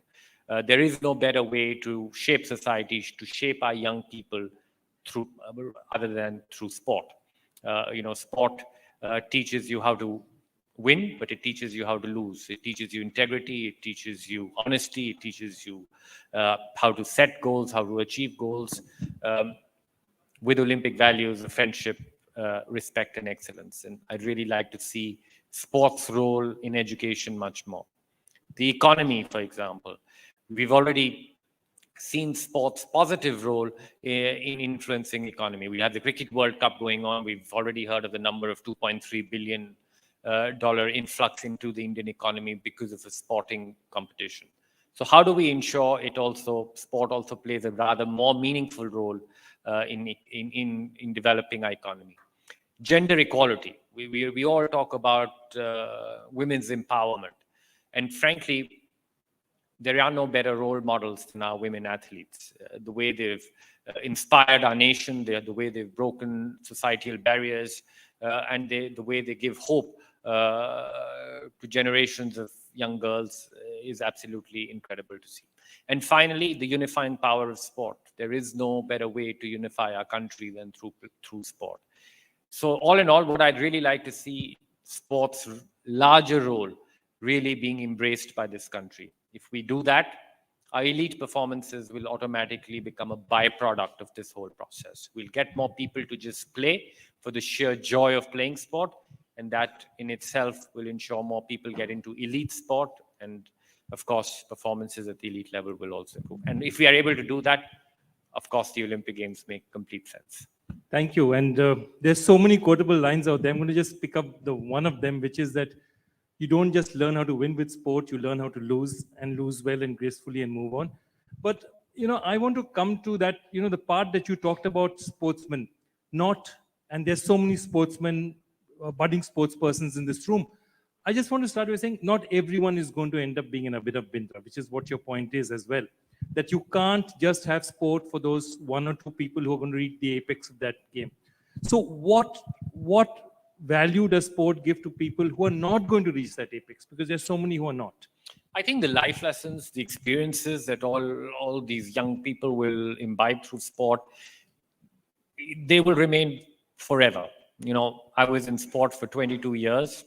There is no better way to shape society, to shape our young people through other than through sport. Sport teaches you how to win, but it teaches you how to lose. It teaches you integrity. It teaches you honesty. It teaches you how to set goals, how to achieve goals with Olympic values of friendship, respect, and excellence. And I'd really like to see sports' role in education much more. The economy, for example, we've already seen sports' positive role in influencing the economy. We have the Cricket World Cup going on. We've already heard of the number of $2.3 billion influx into the Indian economy because of a sporting competition. So how do we ensure sport also plays a rather more meaningful role in developing our economy? Gender equality. We all talk about women's empowerment. And frankly, there are no better role models than our women athletes. The way they've inspired our nation, the way they've broken societal barriers, and the way they give hope to generations of young girls is absolutely incredible to see. And finally, the unifying power of sport. There is no better way to unify our country than through sport. So all in all, what I'd really like to see sports' larger role really being embraced by this country. If we do that, our elite performances will automatically become a byproduct of this whole process. We'll get more people to just play for the sheer joy of playing sport, and that in itself will ensure more people get into elite sport, and of course, performances at the elite level will also improve. And if we are able to do that, of course, the Olympic Games make complete sense. Thank you. And there's so many quotable lines out there. I'm going to just pick up the one of them, which is that you don't just learn how to win with sport, you learn how to lose, and lose well and gracefully and move on. But, I want to come to that, the part that you talked about sportsmen, and there's so many sportsmen, budding sports persons in this room. I just want to start by saying not everyone is going to end up being in a bit of Bindra, which is what your point is as well. That you can't just have sport for those one or two people who are going to reach the apex of that game. So what value does sport give to people who are not going to reach that apex? Because there's so many who are not. I think the life lessons, the experiences that all these young people will imbibe through sport, they will remain forever. I was in sport for 22 years.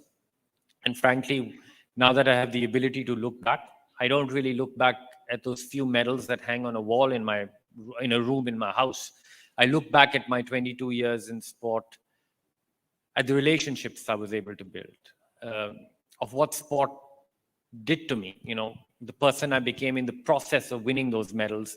And frankly, now that I have the ability to look back, I don't really look back at those few medals that hang on a wall in a room in my house. I look back at my 22 years in sport, at the relationships I was able to build, of what sport did to me. The person I became in the process of winning those medals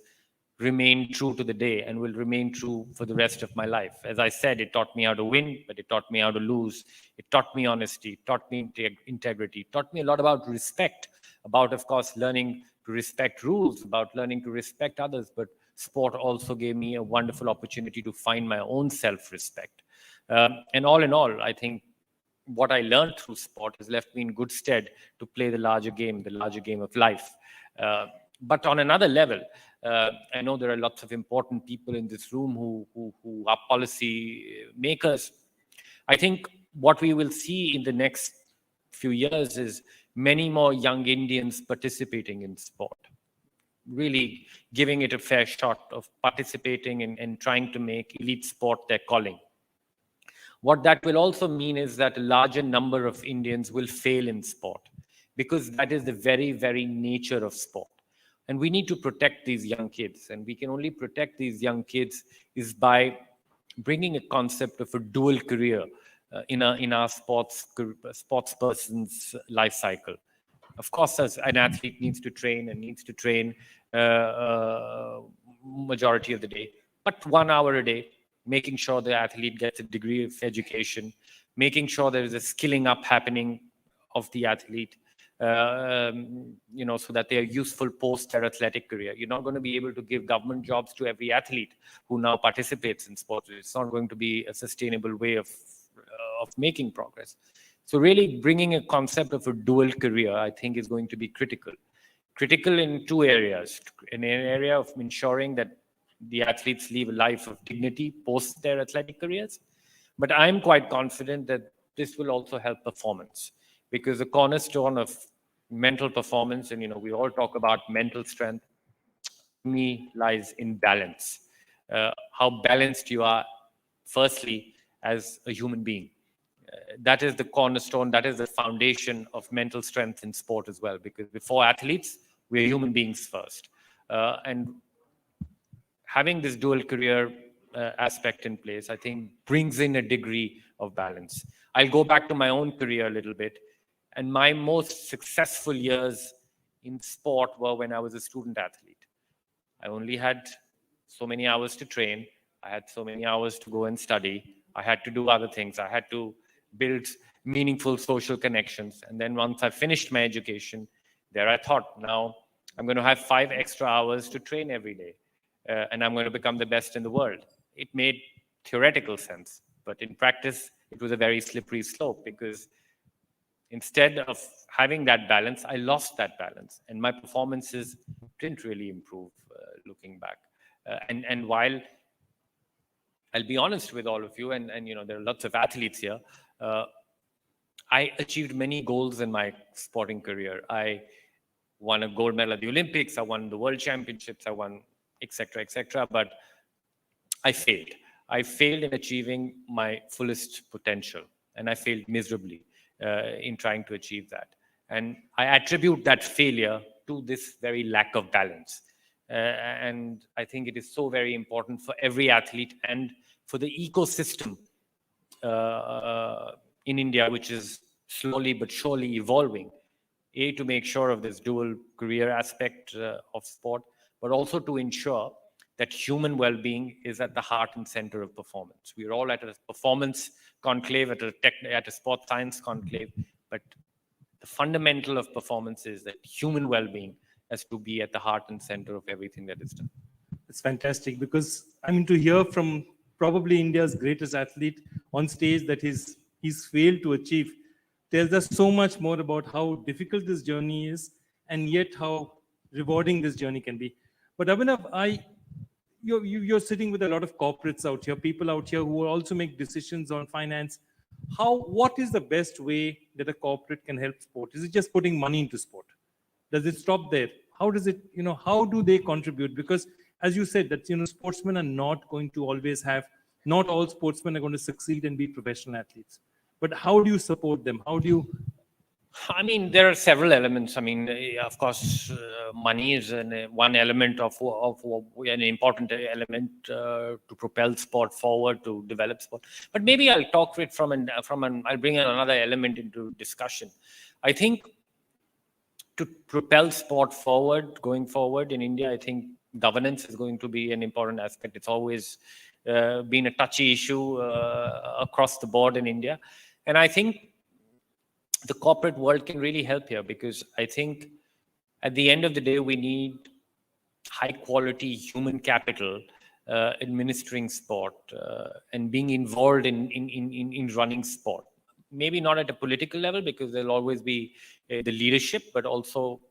remained true to the day and will remain true for the rest of my life. As I said, it taught me how to win, but it taught me how to lose. It taught me honesty, it taught me integrity, it taught me a lot about respect, about, of course, learning to respect rules, about learning to respect others. But sport also gave me a wonderful opportunity to find my own self-respect. And all in all, I think what I learned through sport has left me in good stead to play the larger game of life. But on another level, I know there are lots of important people in this room who are policy makers. I think what we will see in the next few years is many more young Indians participating in sport, really giving it a fair shot of participating and trying to make elite sport their calling. What that will also mean is that a larger number of Indians will fail in sport, because that is the very, very nature of sport. And we need to protect these young kids. And we can only protect these young kids is by bringing a concept of a dual career in our sports person's life cycle. Of course, as an athlete needs to train majority of the day, but 1 hour a day, making sure the athlete gets a degree of education, making sure there is a skilling up happening of the athlete, so that they are useful post their athletic career. You're not going to be able to give government jobs to every athlete who now participates in sports. It's not going to be a sustainable way of making progress. So really bringing a concept of a dual career, I think, is going to be critical. Critical in two areas. In an area of ensuring that the athletes live a life of dignity post their athletic careers. But I'm quite confident that this will also help performance, because the cornerstone of mental performance, and we all talk about mental strength, to me lies in balance. How balanced you are, firstly, as a human being. That is the cornerstone, that is the foundation of mental strength in sport as well, because before athletes, we're human beings first. And having this dual career aspect in place, I think, brings in a degree of balance. I'll go back to my own career a little bit. And my most successful years in sport were when I was a student athlete. I only had so many hours to train. I had so many hours to go and study. I had to do other things. I had to build meaningful social connections. And then once I finished my education, there I thought, now I'm going to have 5 extra hours to train every day. And I'm going to become the best in the world. It made theoretical sense, but in practice, it was a very slippery slope, because instead of having that balance, I lost that balance, and my performances didn't really improve looking back. And while I'll be honest with all of you, and there are lots of athletes here, I achieved many goals in my sporting career. I won a gold medal at the Olympics, I won the World Championships, I won etc. But I failed. I failed in achieving my fullest potential, and I failed miserably in trying to achieve that. And I attribute that failure to this very lack of balance. And I think it is so very important for every athlete and for the ecosystem in India, which is slowly but surely evolving, to make sure of this dual career aspect of sport, but also to ensure that human well-being is at the heart and center of performance. We're all at a performance conclave, at a sports science conclave, but the fundamental of performance is that human well-being has to be at the heart and center of everything that is done. It's fantastic, because to hear from probably India's greatest athlete on stage that he's failed to achieve tells us so much more about how difficult this journey is, and yet how rewarding this journey can be. But Abhinav, you're sitting with a lot of corporates out here, people out here who also make decisions on finance. What is the best way that a corporate can help sport? Is it just putting money into sport? Does it stop there? How does it, how do they contribute? Because as you said, that, sportsmen are not going to always have, not all sportsmen are going to succeed and be professional athletes. But how do you support them? How do you? There are several elements. Of course, money is one element of an important element to propel sport forward, to develop sport. But maybe I'll talk it I'll bring another element into discussion. I think to propel sport forward, going forward in India, I think governance is going to be an important aspect. It's always been a touchy issue across the board in India. And I think the corporate world can really help here, because I think at the end of the day, we need high quality human capital administering sport and being involved in running sport. Maybe not at a political level, because there'll always be the leadership, but also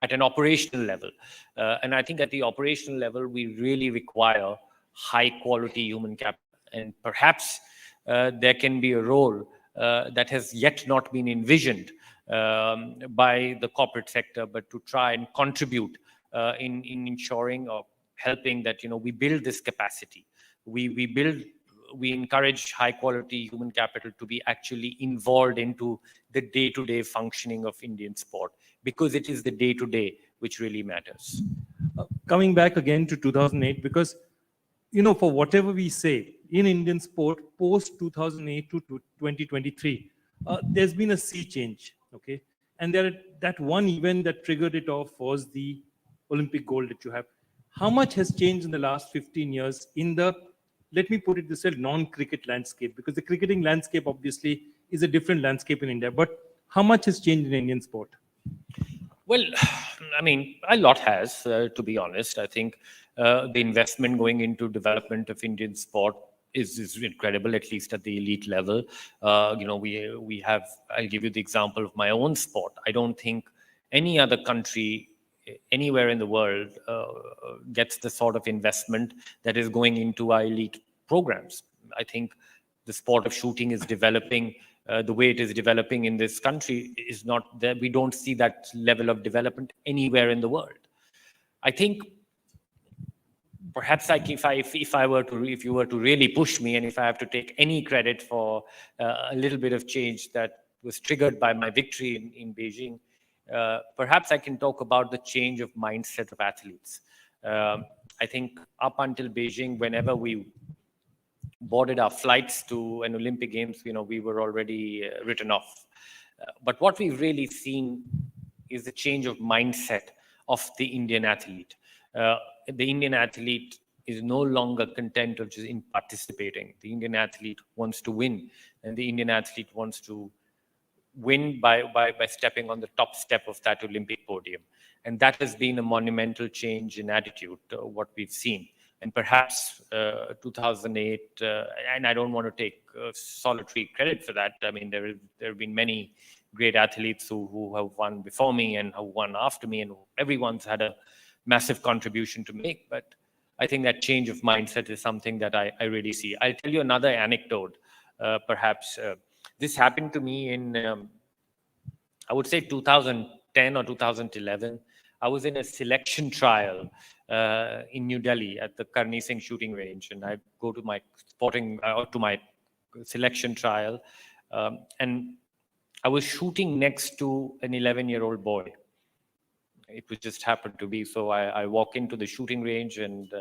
at an operational level. And I think at the operational level, we really require high quality human capital. And perhaps there can be a role that has yet not been envisioned by the corporate sector, but to try and contribute in ensuring or helping that we build this capacity. We encourage high quality human capital to be actually involved into the day-to-day functioning of Indian sport, because it is the day-to-day which really matters. Coming back again to 2008, because for whatever we say in Indian sport post 2008 to 2023, there's been a sea change. Okay, and that one event that triggered it off was the Olympic gold that you have. How much has changed in the last 15 years in the, let me put it this way, non-cricket landscape? Because the cricketing landscape obviously is a different landscape in India, but how much has changed in Indian sport? Well, I mean, a lot has, to be honest. I think the investment going into development of Indian sport is incredible, at least at the elite level. We have, I'll give you the example of my own sport. I don't think any other country anywhere in the world gets the sort of investment that is going into our elite programs. I think the sport of shooting is developing the way it is developing in this country is not there. We don't see that level of development anywhere in the world. I think perhaps if you were to really push me, and if I have to take any credit for a little bit of change that was triggered by my victory in Beijing, perhaps I can talk about the change of mindset of athletes. I think up until Beijing, whenever we boarded our flights to an Olympic Games, we were already written off. But what we've really seen is the change of mindset of the Indian athlete. The Indian athlete is no longer content of just in participating. The Indian athlete wants to win, and the Indian athlete wants to win by stepping on the top step of that Olympic podium. And that has been a monumental change in attitude, what we've seen. And perhaps 2008, and I don't want to take solitary credit for that. I mean, there have been many great athletes who have won before me and who won after me, and everyone's had a massive contribution to make. But I think that change of mindset is something that I really see. I'll tell you another anecdote, perhaps. This happened to me in, I would say 2010 or 2011. I was in a selection trial in New Delhi at the Karni Singh shooting range, and I go to my selection trial, and I was shooting next to an 11-year-old boy. It was just happened to be. So I walk into the shooting range and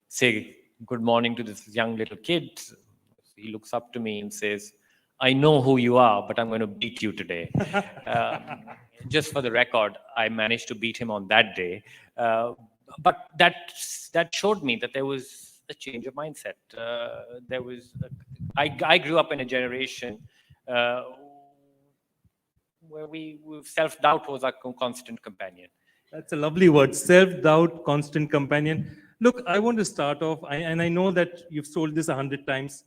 say good morning to this young little kid. He looks up to me and says, "I know who you are, but I'm going to beat you today." Just for the record, I managed to beat him on that day. But that showed me that there was a change of mindset. I grew up in a generation where self-doubt was our constant companion. That's a lovely word, self-doubt, constant companion. Look, I want to start off, and I know that you've told this 100 times,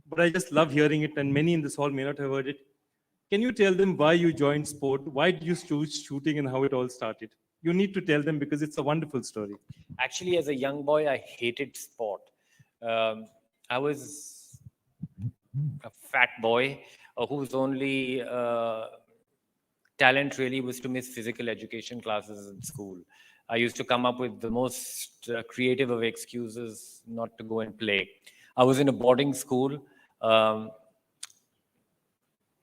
but I just love hearing it, and many in this hall may not have heard it. Can you tell them why you joined sport? Why did you choose shooting and how it all started? You need to tell them because it's a wonderful story. Actually, as a young boy, I hated sport. I was a fat boy whose only talent really was to miss physical education classes in school. I used to come up with the most creative of excuses not to go and play. I was in a boarding school, and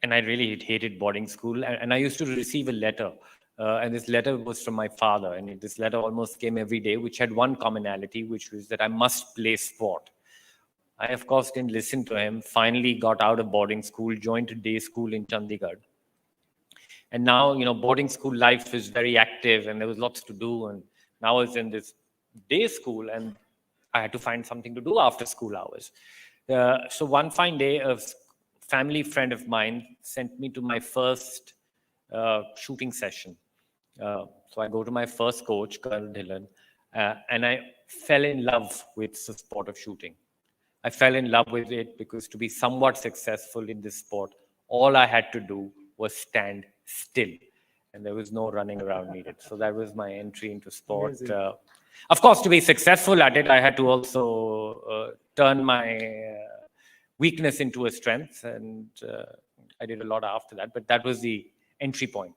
I really hated boarding school. And I used to receive a letter, and this letter was from my father. And this letter almost came every day, which had one commonality, which was that I must play sport. I, of course, didn't listen to him, finally got out of boarding school, joined a day school in Chandigarh. And now, boarding school life is very active and there was lots to do. And now I was in this day school and I had to find something to do after school hours. So one fine day, a family friend of mine sent me to my first shooting session. So I go to my first coach, Colonel Dhillon, and I fell in love with the sport of shooting. I fell in love with it because to be somewhat successful in this sport, all I had to do was stand still, and there was no running around needed. So that was my entry into sport. Of course, to be successful at it, I had to also turn my weakness into a strength, and I did a lot after that, but that was the entry point.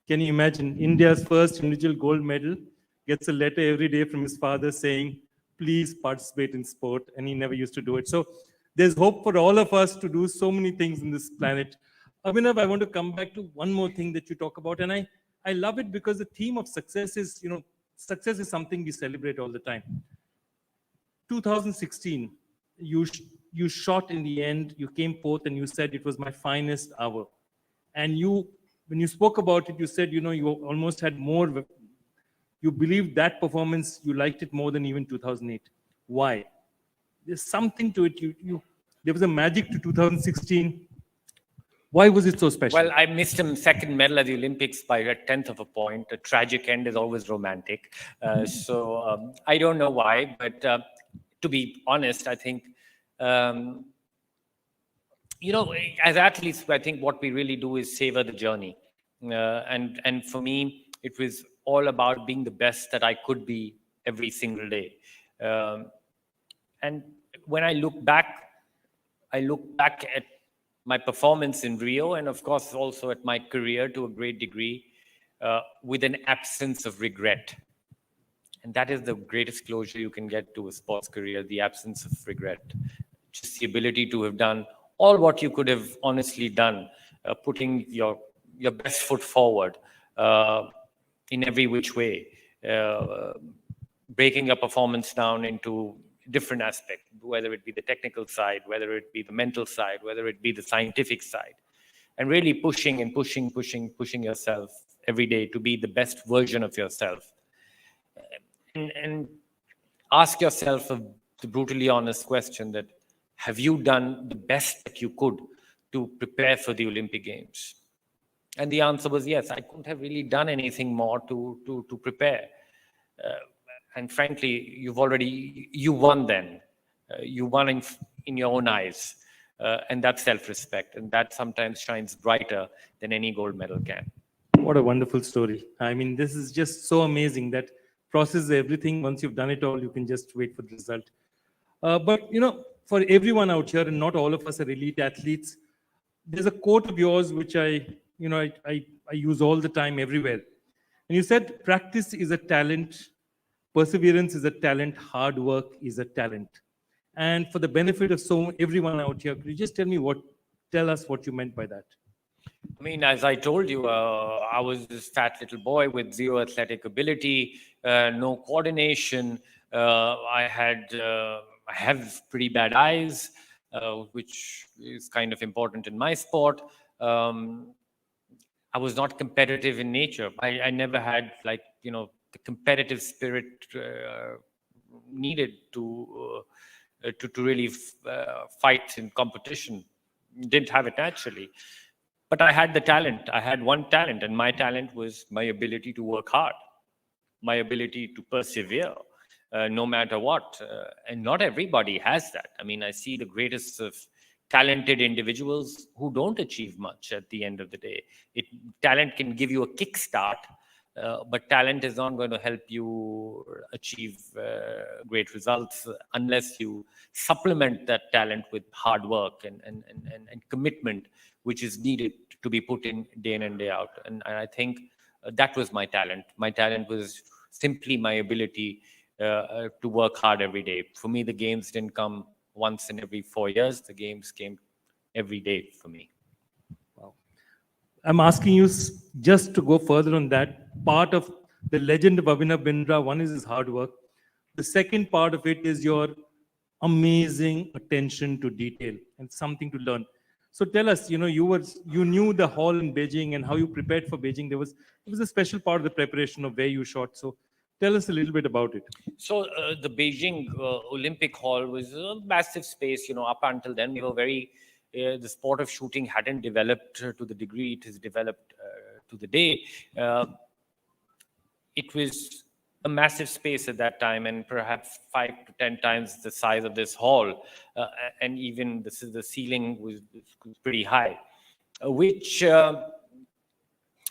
Can you imagine India's first individual gold medal gets a letter every day from his father saying, please participate in sport, and he never used to do it. So there's hope for all of us to do so many things in this planet. Abhinav, I want to come back to one more thing that you talk about, and I love it because the theme of success is, success is something we celebrate all the time. 2016, you shot in the end, you came forth and you said it was my finest hour. And when you spoke about it, you said, you almost had more you believed that performance, you liked it more than even 2008. Why? There's something to it. There was a magic to 2016. Why was it so special? Well, I missed him second medal at the Olympics by a tenth of a point. A tragic end is always romantic. I don't know why, but to be honest, I think, as athletes, I think what we really do is savor the journey. And for me, it was all about being the best that I could be every single day. And when I look back at my performance in Rio, and of course also at my career to a great degree, with an absence of regret. And that is the greatest closure you can get to a sports career, the absence of regret. Just the ability to have done all what you could have honestly done, putting your best foot forward in every which way, breaking your performance down into different aspect, whether it be the technical side, whether it be the mental side, whether it be the scientific side, and really pushing yourself every day to be the best version of yourself. And ask yourself the brutally honest question that, have you done the best that you could to prepare for the Olympic Games? And the answer was yes. I couldn't have really done anything more to prepare. And frankly, you won then. You won in your own eyes. And that's self-respect. And that sometimes shines brighter than any gold medal can. What a wonderful story. I mean, this is just so amazing that process everything. Once you've done it all, you can just wait for the result. But, for everyone out here, and not all of us are elite athletes, there's a quote of yours which I use all the time everywhere. And you said, practice is a talent, perseverance is a talent, hard work is a talent. And for the benefit of everyone out here, could you just tell us what you meant by that? I mean, as I told you, I was this fat little boy with zero athletic ability, no coordination. I have pretty bad eyes, which is kind of important in my sport. I was not competitive in nature. I never had the competitive spirit needed to really fight in competition. Didn't have it naturally. But I had the talent. I had one talent, and my talent was my ability to work hard, my ability to persevere, no matter what. And not everybody has that. I mean, I see the greatest of talented individuals who don't achieve much at the end of the day. Talent can give you a kickstart, but talent is not going to help you achieve great results unless you supplement that talent with hard work and commitment, which is needed to be put in day in and day out. And I think that was my talent. My talent was simply my ability to work hard every day. For me, the games didn't come once in every 4 years. The games came every day for me. Wow. I'm asking you just to go further on that part of the legend of Abhinav Bindra. One is his hard work. The second part of it is your amazing attention to detail and something to learn. So tell us, you knew the hall in Beijing and how you prepared for Beijing. There was a special part of the preparation of where you shot. So tell us a little bit about it. So the Beijing Olympic Hall was a massive space. Up until then, we were the sport of shooting hadn't developed to the degree it has developed to the day. It was a massive space at that time, and perhaps 5 to 10 times the size of this hall. And even the ceiling was pretty high, which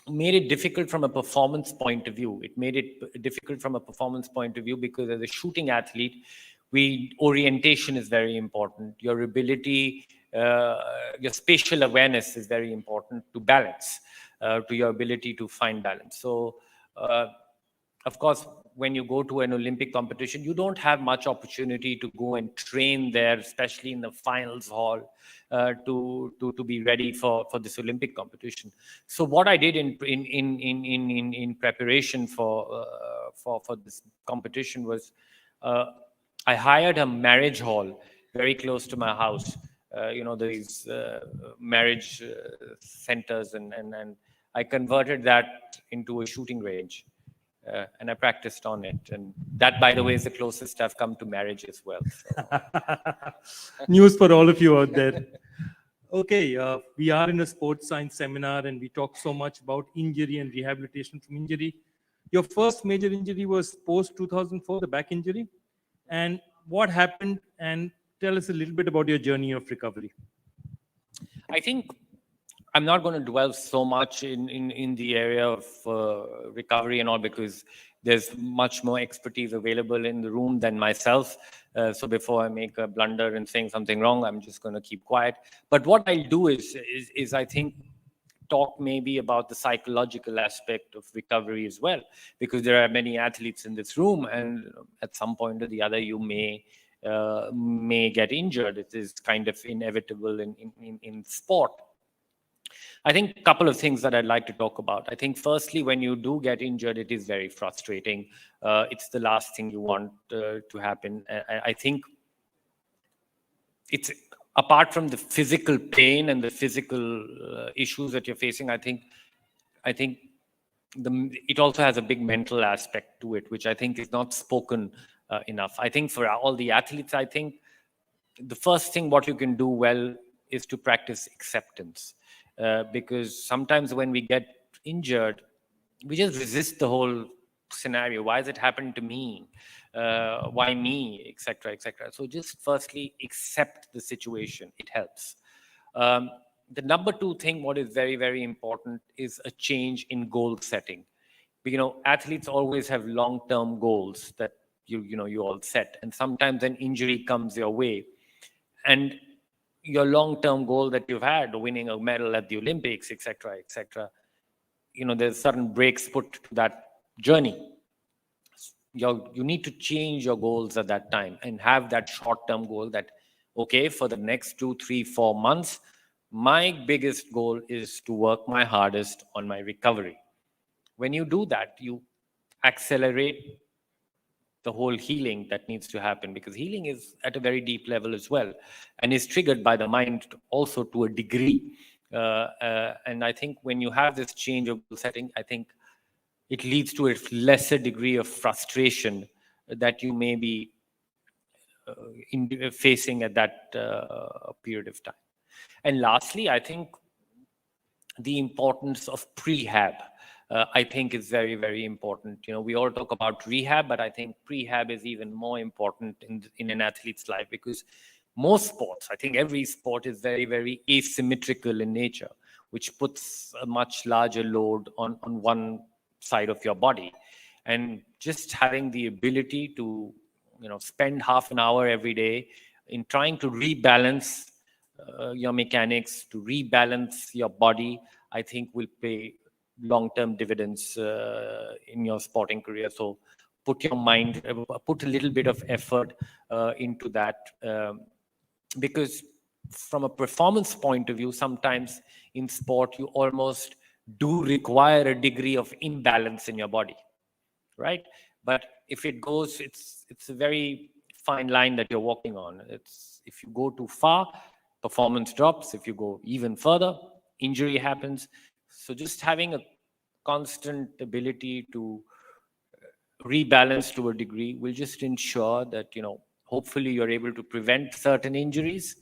made it difficult from a performance point of view. It made it difficult from a performance point of view because as a shooting athlete, orientation is very important. Your ability, your spatial awareness is very important to balance, to your ability to find balance. So, of course, when you go to an Olympic competition, you don't have much opportunity to go and train there, especially in the finals hall, to be ready for this Olympic competition. So what I did in preparation for this competition was I hired a marriage hall very close to my house. These marriage centers, and I converted that into a shooting range. and I practiced on it. And that, by the way, is the closest I've come to marriage as well. So. News for all of you out there. Okay, we are in a sports science seminar and we talk so much about injury and rehabilitation from injury. Your first major injury was post 2004, the back injury. And what happened? And tell us a little bit about your journey of recovery. I think I'm not going to dwell so much in the area of recovery and all, because there's much more expertise available in the room than myself. So before I make a blunder and saying something wrong, I'm just going to keep quiet. But what I'll do is I think talk maybe about the psychological aspect of recovery as well, because there are many athletes in this room, and at some point or the other, you may get injured. It is kind of inevitable in sport. I think a couple of things that I'd like to talk about. I think firstly, when you do get injured, it is very frustrating. It's the last thing you want to happen. I think it's apart from the physical pain and the physical issues that you're facing, I think it also has a big mental aspect to it, which I think is not spoken enough. I think for all the athletes, I think the first thing what you can do well is to practice acceptance. Because sometimes when we get injured, we just resist the whole scenario. Why has it happened to me? Why me? Etc. etc. So just firstly, accept the situation. It helps. The number two thing, what is very, very important, is a change in goal setting. Athletes always have long-term goals that you all set, and sometimes an injury comes your way, and your long-term goal that you've had, winning a medal at the Olympics, etc., there's certain breaks put to that journey. You need to change your goals at that time and have that short-term goal that, okay, for the next 2, 3, 4 months, my biggest goal is to work my hardest on my recovery. When you do that, you accelerate the whole healing that needs to happen, because healing is at a very deep level as well and is triggered by the mind also to a degree. And I think when you have this change of setting, I think it leads to a lesser degree of frustration that you may be facing at that period of time. And lastly, I think the importance of prehab. I think is very, very important. We all talk about rehab, but I think prehab is even more important in an athlete's life, because most sports, I think every sport is very, very asymmetrical in nature, which puts a much larger load on one side of your body. And just having the ability to, spend half an hour every day in trying to rebalance your mechanics, to rebalance your body, I think will pay long-term dividends in your sporting career. So put your mind, put a little bit of effort into that, because from a performance point of view, sometimes in sport, you almost do require a degree of imbalance in your body, right? But if it goes, it's a very fine line that you're walking on. If you go too far, performance drops. If you go even further, injury happens. So just having a constant ability to rebalance to a degree will just ensure that, hopefully you're able to prevent certain injuries.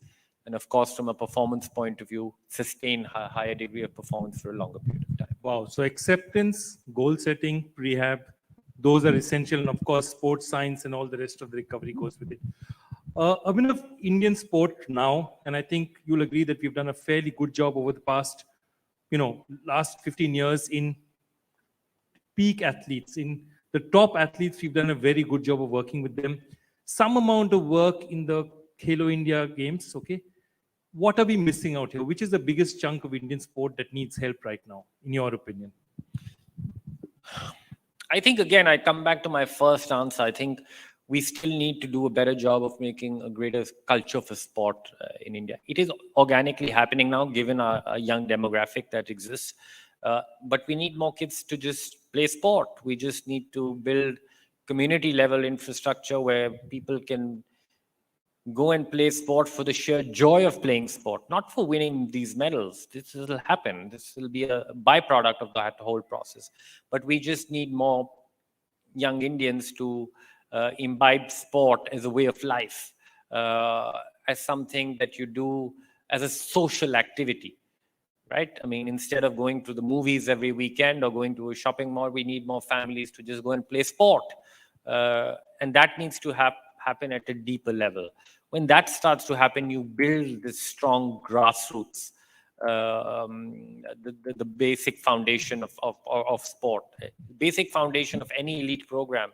And of course, from a performance point of view, sustain a higher degree of performance for a longer period of time. Wow. So acceptance, goal setting, prehab, those are essential. And of course, sports science and all the rest of the recovery goes with it. Abhinav, Indian sport now, and I think you'll agree that we've done a fairly good job over the past, last 15 years in peak athletes, in the top athletes. We've done a very good job of working with them. Some amount of work in the Khelo India games, okay? What are we missing out here? Which is the biggest chunk of Indian sport that needs help right now, in your opinion? I think, again, I come back to my first answer. I think we still need to do a better job of making a greater culture for sport in India. It is organically happening now, given our young demographic that exists. But we need more kids to just play sport. We just need to build community level infrastructure where people can go and play sport for the sheer joy of playing sport, not for winning these medals. This will happen. This will be a byproduct of that whole process. But we just need more young Indians to imbibe sport as a way of life, as something that you do as a social activity, right? I mean, instead of going to the movies every weekend or going to a shopping mall, we need more families to just go and play sport. And that needs to happen at a deeper level. When that starts to happen, you build this strong grassroots, the basic foundation of sport. Basic foundation of any elite program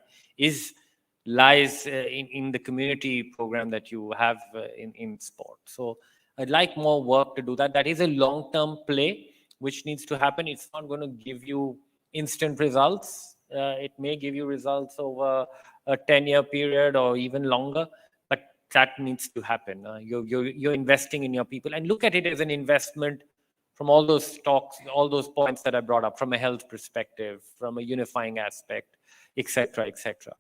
lies in the community program that you have in sport. So I'd like more work to do that. That is a long-term play which needs to happen. It's not going to give you instant results. It may give you results over a 10-year period or even longer, but that needs to happen. You're investing in your people, and look at it as an investment from all those talks, all those points that I brought up, from a health perspective, from a unifying aspect, etc., etc.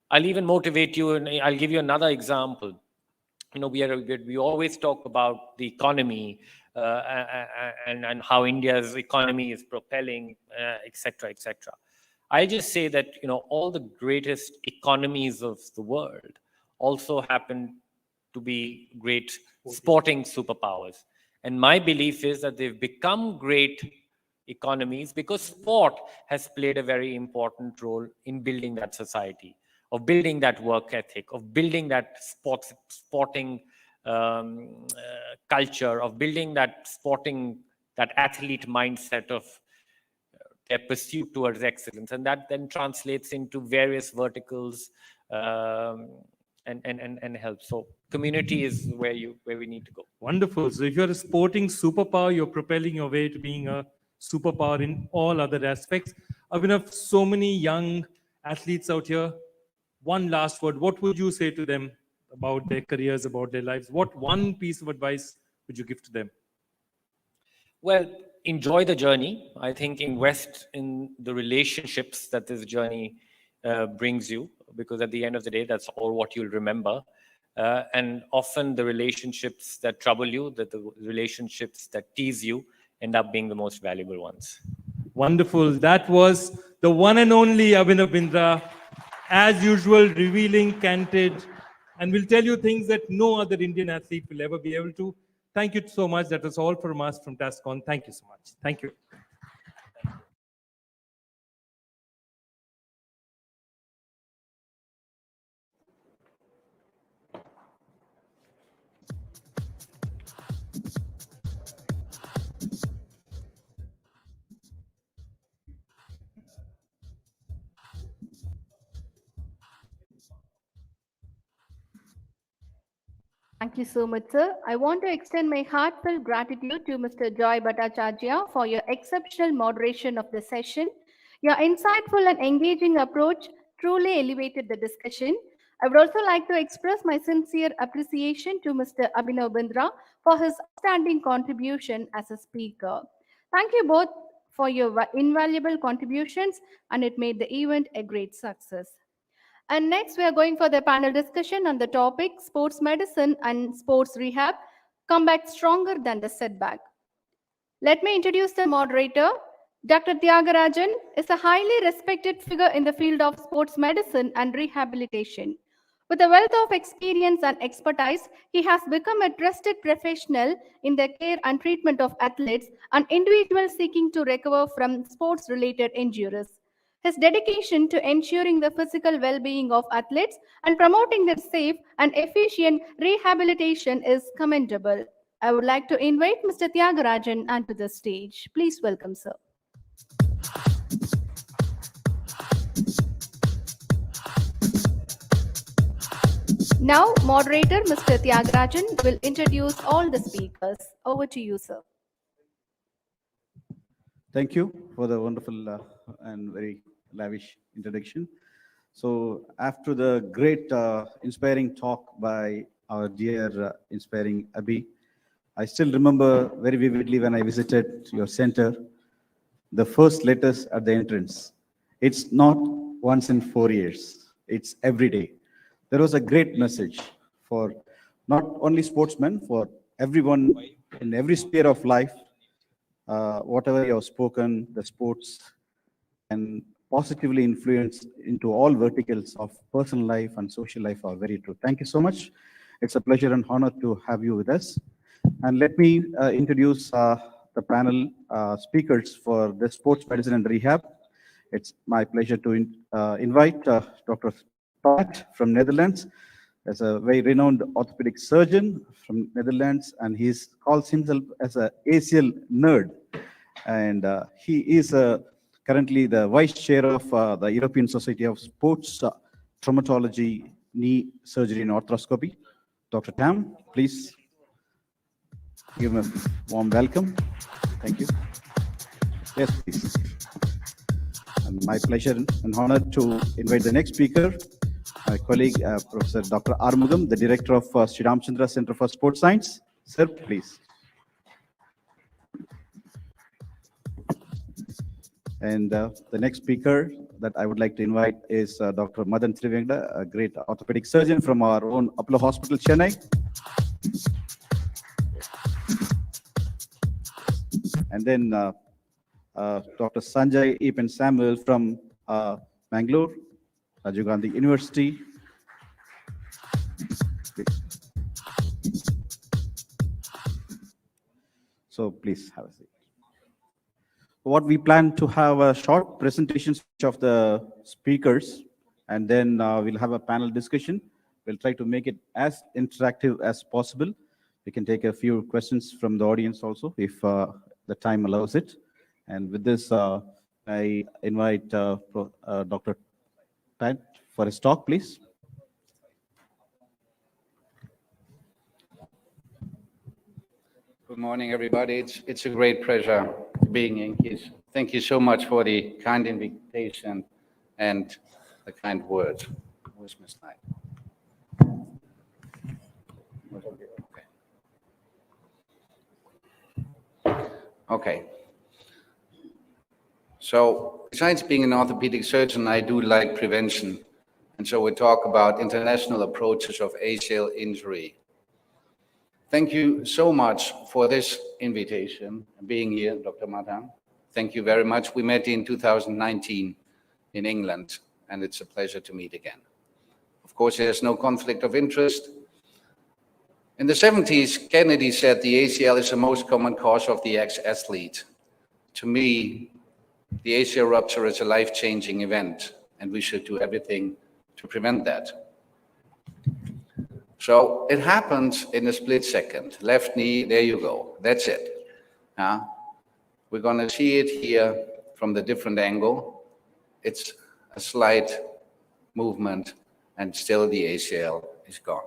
I'll even motivate you, and I'll give you another example. You know, we always talk about the economy and how India's economy is propelling, etc., etc. I just say that, you know, all the greatest economies of the world also happen to be great sporting superpowers. And my belief is that they've become great economies because sport has played a very important role in building that society, of building that work ethic, of building that sporting culture, of building that athlete mindset of their pursuit towards excellence. And that then translates into various verticals and help. So community is where we need to go. Wonderful. So if you're a sporting superpower, you're propelling your way to being a superpower in all other aspects. Abhinav, so many young athletes out here. One last word. What would you say to them about their careers, about their lives? What one piece of advice would you give to them? Well, enjoy the journey. I think invest in the relationships that this journey brings you, because at the end of the day, that's all what you'll remember. And often the relationships that trouble you, the relationships that tease you, end up being the most valuable ones. Wonderful. That was the one and only Abhinav Bindra, as usual, revealing, candid, and will tell you things that no other Indian athlete will ever be able to. Thank you so much. That was all from us from TASCon. Thank you so much. Thank you. Thank you so much, sir. I want to extend my heartfelt gratitude to Mr. Joy Bhattacharya for your exceptional moderation of the session. Your insightful and engaging approach truly elevated the discussion. I would also like to express my sincere appreciation to Mr. Abhinav Bindra for his outstanding contribution as a speaker. Thank you both for your invaluable contributions, and it made the event a great success. And next, we are going for the panel discussion on the topic sports medicine and sports rehab, come back stronger than the setback. Let me introduce the moderator. Dr. Tyagarajan is a highly respected figure in the field of sports medicine and rehabilitation. With a wealth of experience and expertise, he has become a trusted professional in the care and treatment of athletes and individuals seeking to recover from sports-related injuries. His dedication to ensuring the physical well-being of athletes and promoting their safe and efficient rehabilitation is commendable. I would like to invite Mr. Tyagarajan onto the stage. Please welcome, sir. Now, moderator Mr. Tyagarajan will introduce all the speakers. Over to you, sir. Thank you for the wonderful and very lavish introduction. So after the great inspiring talk by our dear inspiring Abhi, I still remember very vividly when I visited your center, the first letters at the entrance. It's not once in 4 years, it's every day. There was a great message for not only sportsmen, for everyone in every sphere of life. Whatever you have spoken, the sports and positively influence into all verticals of personal life and social life are very true. Thank you so much. It's a pleasure and honor to have you with us. And let me introduce the panel speakers for the sports medicine and rehab. It's my pleasure to invite Dr. Pat from Netherlands. As a very renowned orthopedic surgeon from Netherlands, and he calls himself as a ACL nerd. And he is currently the vice chair of the European Society of Sports Traumatology, Knee Surgery and Arthroscopy. Dr. Tam, please give him a warm welcome. Thank you. Yes, please. And my pleasure and honor to invite the next speaker, my colleague, Professor Dr. Armugam, the director of Sri Ramchandra Center for Sports Science. Sir, please. And the next speaker that I would like to invite is Dr. Madan Trivengda, a great orthopedic surgeon from our own Apollo Hospital, Chennai. And then Dr. Sanjay Epen Samuel from Bangalore, Rajiv Gandhi University. So please have a seat. What we plan to have a short presentation of the speakers, and then we'll have a panel discussion. We'll try to make it as interactive as possible. We can take a few questions from the audience also, if the time allows it. And with this, I invite Dr. Pat for his talk, please. Good morning, everybody. It's a great pleasure being in here. Thank you so much for the kind invitation and the kind words. Where's my slide? Okay. So besides being an orthopedic surgeon, I do like prevention. And so we talk about international approaches of ACL injury. Thank you so much for this invitation, being here, Dr. Madan. Thank you very much. We met in 2019 in England, and it's a pleasure to meet again. Of course, there's no conflict of interest. In the 70s, Kennedy said the ACL is the most common cause of the ex-athlete. To me, the ACL rupture is a life-changing event, and we should do everything to prevent that. So it happens in a split second. Left knee, there you go. That's it. We're going to see it here from the different angle. It's a slight movement, and still the ACL is gone.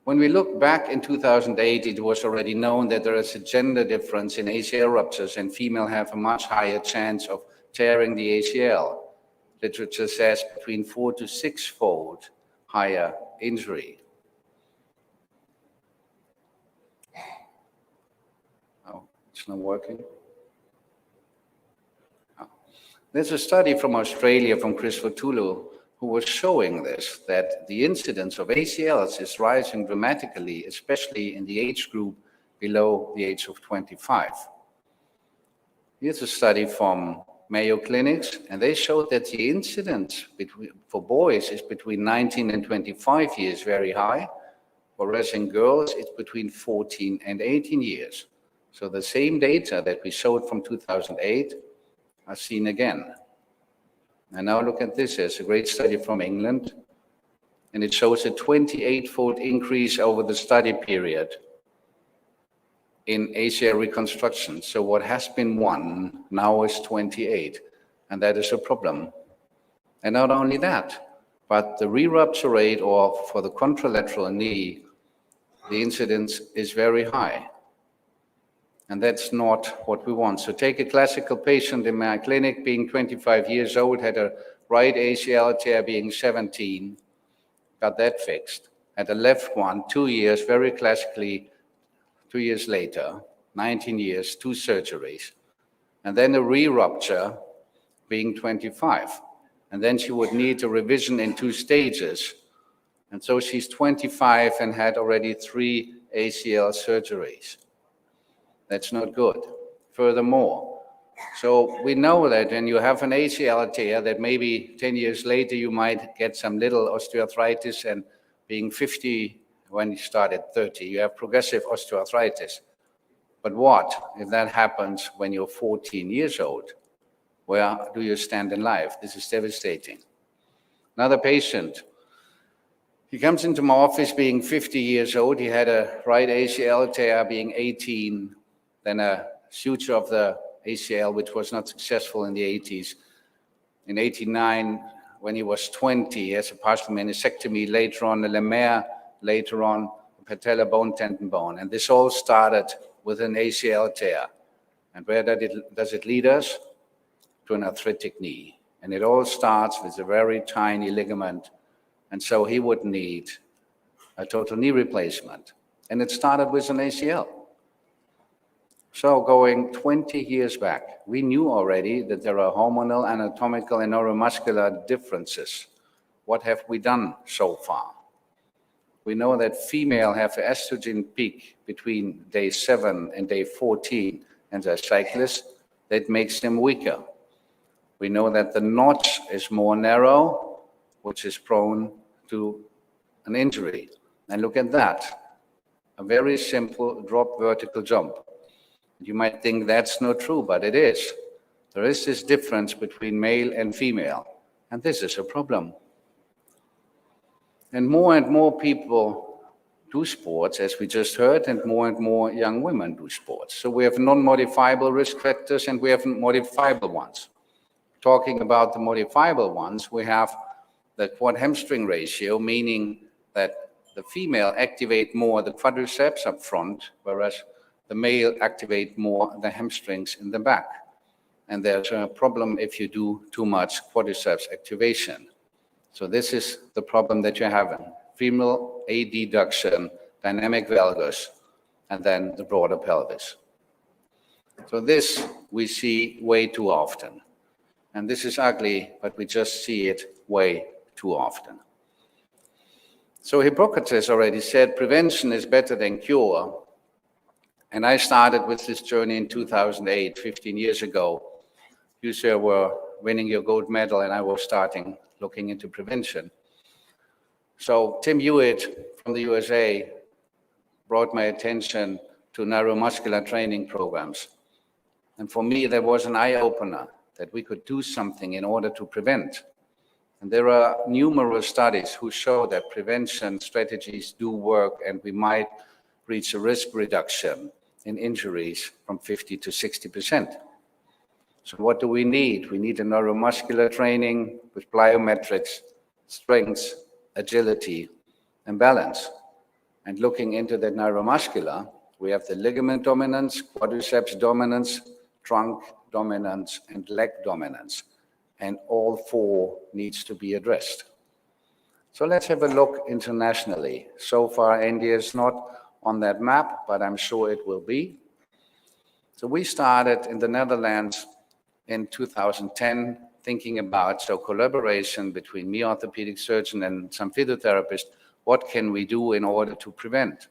When we look back in 2008, it was already known that there is a gender difference in ACL ruptures, and females have a much higher chance of tearing the ACL. Literature says between 4 to 6-fold higher injury. Oh, it's not working. Oh. There's a study from Australia from Chris Tulu who was showing this, that the incidence of ACLs is rising dramatically, especially in the age group below the age of 25. Here's a study from Mayo Clinics, and they showed that the incidence for boys is between 19 and 25 years, very high, whereas in girls it's between 14 and 18 years. So the same data that we showed from 2008 are seen again. And now look at this, it's a great study from England, and it shows a 28-fold increase over the study period in ACL reconstruction. So what has been 1 now is 28, and that is a problem. And not only that, but the re-rupture rate, or for the contralateral knee, the incidence is very high. And that's not what we want. So take a classical patient in my clinic being 25 years old, had a right ACL tear being 17, got that fixed. Had a left one, 2 years, very classically, 2 years later, 19 years, 2 surgeries. And then a re-rupture being 25. And then she would need a revision in 2 stages. And so she's 25 and had already 3 ACL surgeries. That's not good. Furthermore, So we know that when you have an ACL tear, that maybe 10 years later you might get some little osteoarthritis, and being 50 when you start at 30, you have progressive osteoarthritis. But what if that happens when you're 14 years old? Where do you stand in life? This is devastating. Another patient, he comes into my office being 50 years old. He had a right ACL tear being 18, then a suture of the ACL, which was not successful in the 80s. In 89, when he was 20, he has a partial meniscectomy, later on a lemma, later on a patella bone, tendon bone. And this all started with an ACL tear. And where does it lead us? To an arthritic knee. And it all starts with a very tiny ligament. And so he would need a total knee replacement. And it started with an ACL. So going 20 years back, we knew already that there are hormonal, anatomical, and neuromuscular differences. What have we done so far? We know that female have an estrogen peak between day 7 and day 14, and they're cyclists. That makes them weaker. We know that the notch is more narrow, which is prone to an injury. And look at that, a very simple drop vertical jump. You might think that's not true, but it is. There is this difference between male and female, and this is a problem. And more people do sports, as we just heard, and more young women do sports. So we have non-modifiable risk factors and we have modifiable ones. Talking about the modifiable ones, we have the quad hamstring ratio, meaning that the female activate more the quadriceps up front, whereas the male activate more the hamstrings in the back. And there's a problem if you do too much quadriceps activation. So this is the problem that you're having. Female adduction, dynamic valgus, and then the broader pelvis. So this we see way too often. And this is ugly, but we just see it way too often. So Hippocrates already said prevention is better than cure. And I started with this journey in 2008, 15 years ago. You, sir, were winning your gold medal, and I was starting looking into prevention. So Tim Hewitt from the USA brought my attention to neuromuscular training programs. And for me, there was an eye-opener that we could do something in order to prevent. And there are numerous studies who show that prevention strategies do work, and we might reach a risk reduction in injuries from 50 to 60%. So what do we need? We need a neuromuscular training with plyometrics, strength, agility, and balance. And looking into that neuromuscular, we have the ligament dominance, quadriceps dominance, trunk dominance, and leg dominance. And all four needs to be addressed. So let's have a look internationally. So far, India is not on that map, but I'm sure it will be. So we started in the Netherlands in 2010, thinking about collaboration between me, orthopedic surgeon, and some physiotherapists. What can we do in order to prevent?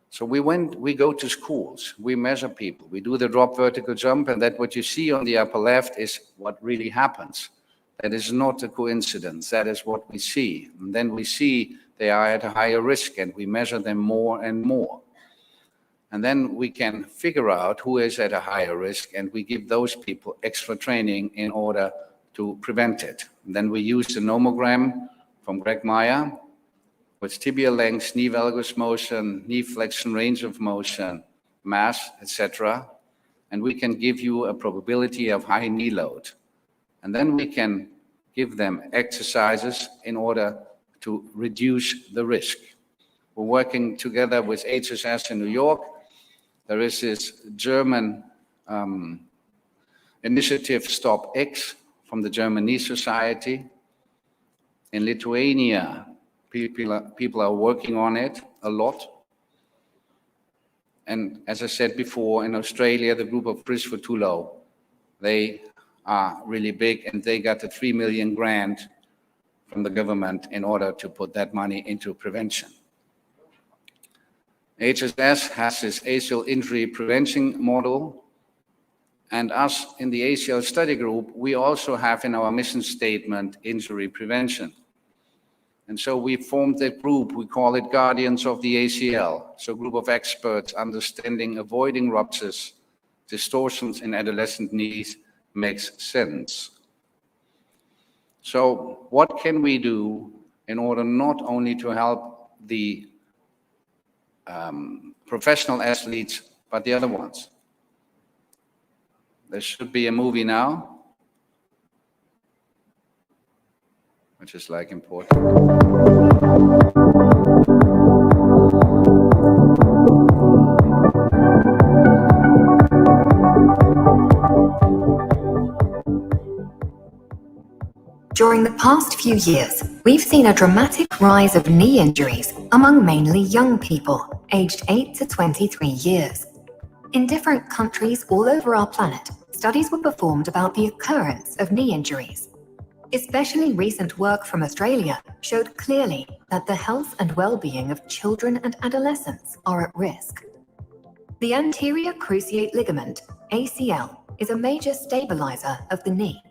So we go to schools, we measure people, we do the drop vertical jump, and that what you see on the upper left is what really happens. That is not a coincidence, that is what we see. And then we see they are at a higher risk, and we measure them more and more. And then we can figure out who is at a higher risk, and we give those people extra training in order to prevent it. And then we use the nomogram from Greg Meyer with tibial length, knee valgus motion, knee flexion, range of motion, mass, etc. And we can give you a probability of high knee load. And then we can give them exercises in order to reduce the risk. We're working together with HSS in New York. There is this German initiative, Stop X, from the German Knee Society. In Lithuania, people are working on it a lot. And as I said before, in Australia, the group of Chris Fortulo, they are really big, and they got a 3 million grant from the government in order to put that money into prevention. HSS has this ACL injury prevention model, And us in the ACL study group, we also have in our mission statement injury prevention. And so we formed a group, we call it Guardians of the ACL. So a group of experts understanding avoiding ruptures, distortions in adolescent knees makes sense. So what can we do in order not only to help the professional athletes, but the other ones? There should be a movie now, which is like important. During the past few years, we've seen a dramatic rise of knee injuries among mainly young people, aged 8 to 23 years. In different countries all over our planet, studies were performed about the occurrence of knee injuries. Especially recent work from Australia showed clearly that the health and well-being of children and adolescents are at risk. The anterior cruciate ligament, ACL, is a major stabilizer of the knee.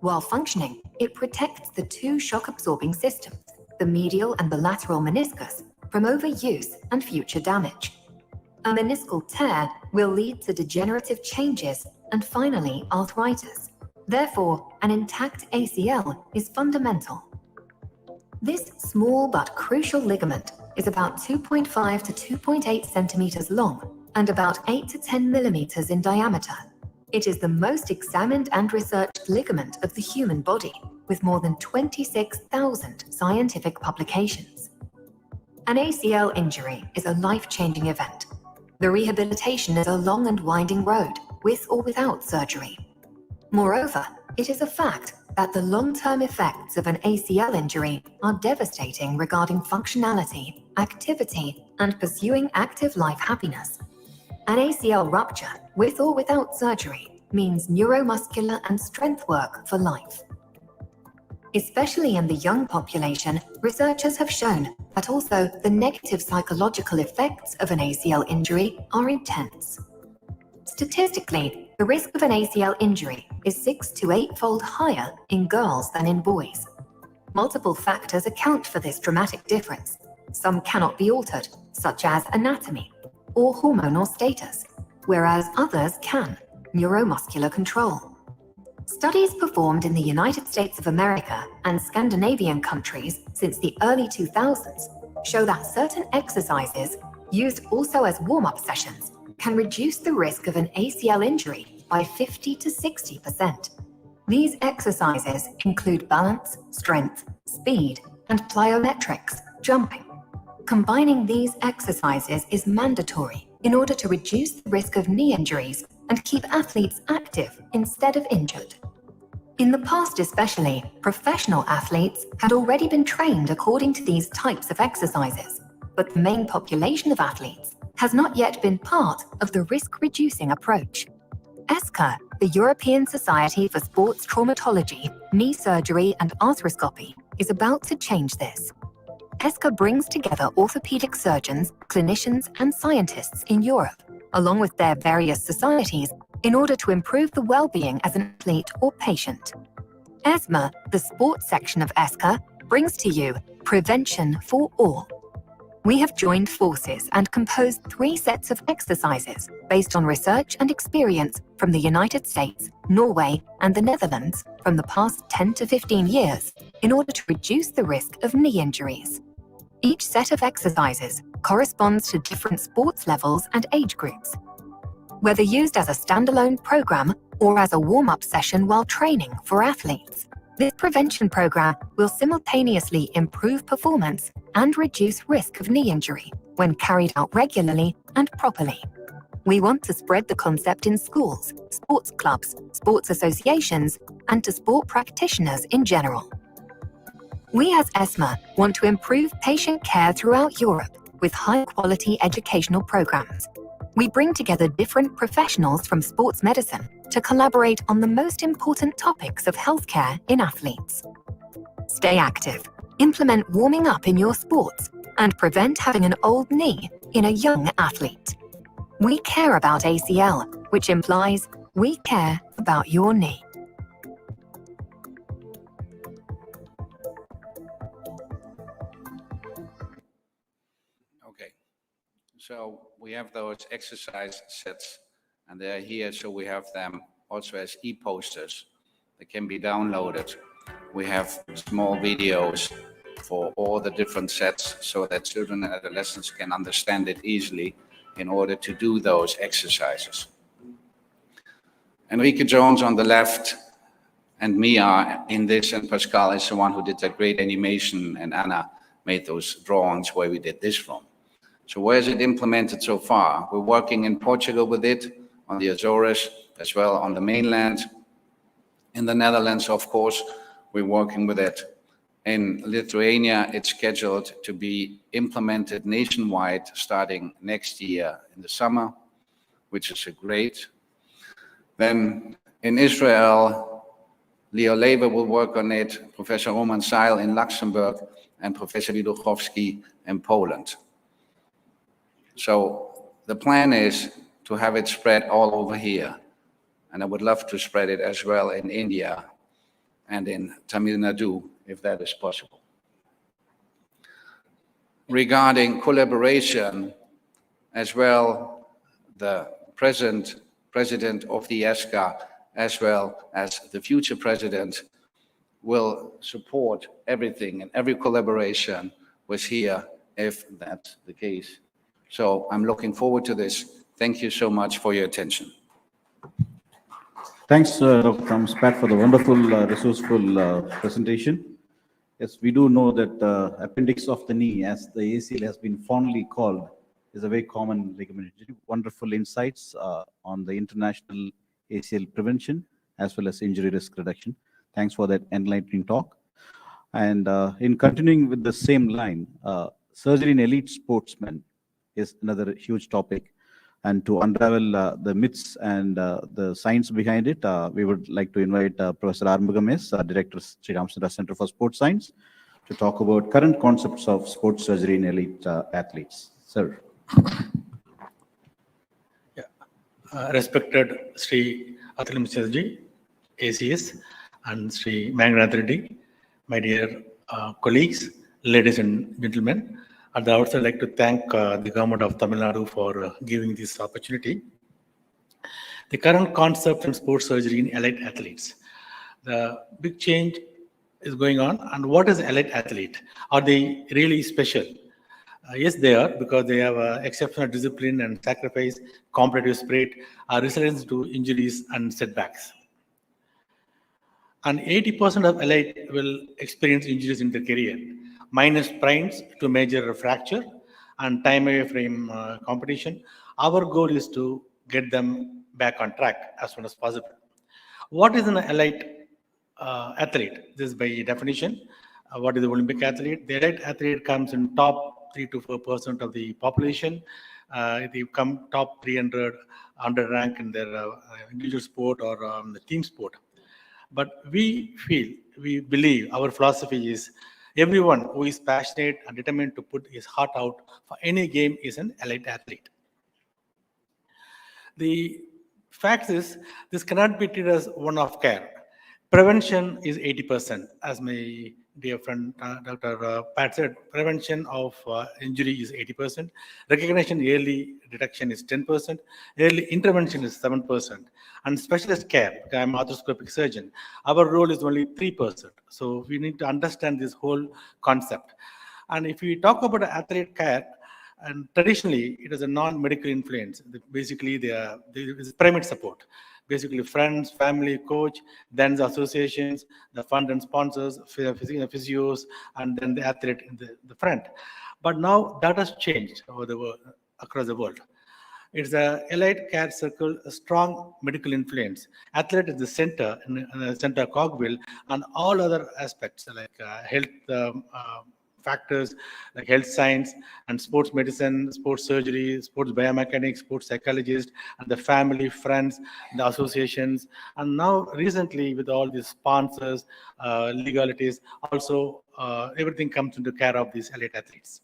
While functioning, it protects the two shock-absorbing systems, the medial and the lateral meniscus, from overuse and future damage. A meniscal tear will lead to degenerative changes and finally arthritis. Therefore, an intact ACL is fundamental. This small but crucial ligament is about 2.5 to 2.8 centimeters long and about 8 to 10 millimeters in diameter. It is the most examined and researched ligament of the human body, with more than 26,000 scientific publications. An ACL injury is a life-changing event. The rehabilitation is a long and winding road, with or without surgery. Moreover, it is a fact that the long-term effects of an ACL injury are devastating regarding functionality, activity, and pursuing active life happiness. An ACL rupture, with or without surgery, means neuromuscular and strength work for life. Especially in the young population, researchers have shown that also the negative psychological effects of an ACL injury are intense. Statistically, the risk of an ACL injury is 6 to 8-fold higher in girls than in boys. Multiple factors account for this dramatic difference. Some cannot be altered, such as anatomy or hormonal status, whereas others can, neuromuscular control. Studies performed in the United States of America and Scandinavian countries since the early 2000s show that certain exercises, used also as warm-up sessions, can reduce the risk of an ACL injury by 50 to 60%. These exercises include balance, strength, speed, and plyometrics, jumping. Combining these exercises is mandatory in order to reduce the risk of knee injuries and keep athletes active instead of injured. In the past especially, professional athletes had already been trained according to these types of exercises, but the main population of athletes has not yet been part of the risk-reducing approach. ESCA, the European Society for Sports Traumatology, Knee Surgery and Arthroscopy, is about to change this. ESCA brings together orthopedic surgeons, clinicians and scientists in Europe, along with their various societies, in order to improve the well-being as an athlete or patient. ESMA, the sports section of ESCA, brings to you Prevention for All. We have joined forces and composed 3 sets of exercises based on research and experience from the United States, Norway, and the Netherlands from the past 10 to 15 years in order to reduce the risk of knee injuries. Each set of exercises corresponds to different sports levels and age groups. Whether used as a standalone program or as a warm-up session while training for athletes, this prevention program will simultaneously improve performance and reduce risk of knee injury when carried out regularly and properly. We want to spread the concept in schools, sports clubs, sports associations, and to sport practitioners in general. We as ESMA want to improve patient care throughout Europe with high-quality educational programs. We bring together different professionals from sports medicine to collaborate on the most important topics of healthcare in athletes. Stay active, implement warming up in your sports, and prevent having an old knee in a young athlete. We care about ACL, which implies We care about your knee. Okay, so we have those exercise sets, and they're here, so we have them also as e-posters. They can be downloaded. We have small videos for all the different sets so that children and adolescents can understand it easily in order to do those exercises. Enrique Jones on the left and Mia in this, and Pascal is the one who did that great animation, and Anna made those drawings where we did this from. So where is it implemented so far? We're working in Portugal with it, on the Azores, as well on the mainland. In the Netherlands, of course, we're working with it. In Lithuania, it's scheduled to be implemented nationwide starting next year in the summer, which is great. Then in Israel, Leo Leber will work on it, Professor Roman Seil in Luxembourg, and Professor Widochrowski in Poland. So the plan is to have it spread all over here. And I would love to spread it as well in India and in Tamil Nadu, if that is possible. Regarding collaboration, as well, the present president of the ESCA, as well as the future president, will support everything and every collaboration with here, if that's the case. So I'm looking forward to this. Thank you so much for your attention. Thanks, Dr. Thomas Pat, for the wonderful, resourceful presentation. Yes, we do know that appendix of the knee, as the ACL has been fondly called, is a very common ligament injury. Wonderful insights on the international ACL prevention as well as injury risk reduction. Thanks for that enlightening talk. And in continuing with the same line, surgery in elite sportsmen is another huge topic. And to unravel the myths and the science behind it, we would like to invite Professor Armugam S., Director, Sri Ramachandra Center for Sports Science, to talk about current concepts of sports surgery in elite athletes. Sir. Respected Sri Atul Mukherjee, ACS, and Sri Manganatha Reddy, my dear colleagues, ladies and gentlemen, I'd also like to thank the government of Tamil Nadu for giving this opportunity. The current concept in sports surgery in elite athletes. The big change is going on. And what is elite athlete? Are they really special? Yes, they are, because they have exceptional discipline and sacrifice, competitive spirit, resilience to injuries and setbacks. And 80% of elite will experience injuries in their career, minus sprains to major fracture and time away from competition. Our goal is to get them back on track as soon as possible. What is an elite athlete? This is by definition. What is the Olympic athlete? The elite athlete comes in top 3 to 4% of the population. They come top 300 under rank in their individual sport or the team sport. But we believe, our philosophy is everyone who is passionate and determined to put his heart out for any game is an elite athlete. The fact is, this cannot be treated as one-off care. Prevention is 80%, as my dear friend Dr. Pat said. Prevention of injury is 80%. Recognition, early detection is 10%. Early intervention is 7%. And specialist care, I'm an arthroscopic surgeon, our role is only 3%. So we need to understand this whole concept. And if we talk about athlete care, and traditionally it is a non-medical influence. Basically, there is pyramid support. Basically, friends, family, coach, then the associations, the fund and sponsors, physios, and then the athlete in the front. But now that has changed over the world, across the world. It's a elite care circle, a strong medical influence. Athlete is the center, in the center cogwheel, and all other aspects like health factors like health science and sports medicine, sports surgery, sports biomechanics, sports psychologist, and the family, friends, the associations. And now recently with all these sponsors, legalities, also everything comes into care of these elite athletes.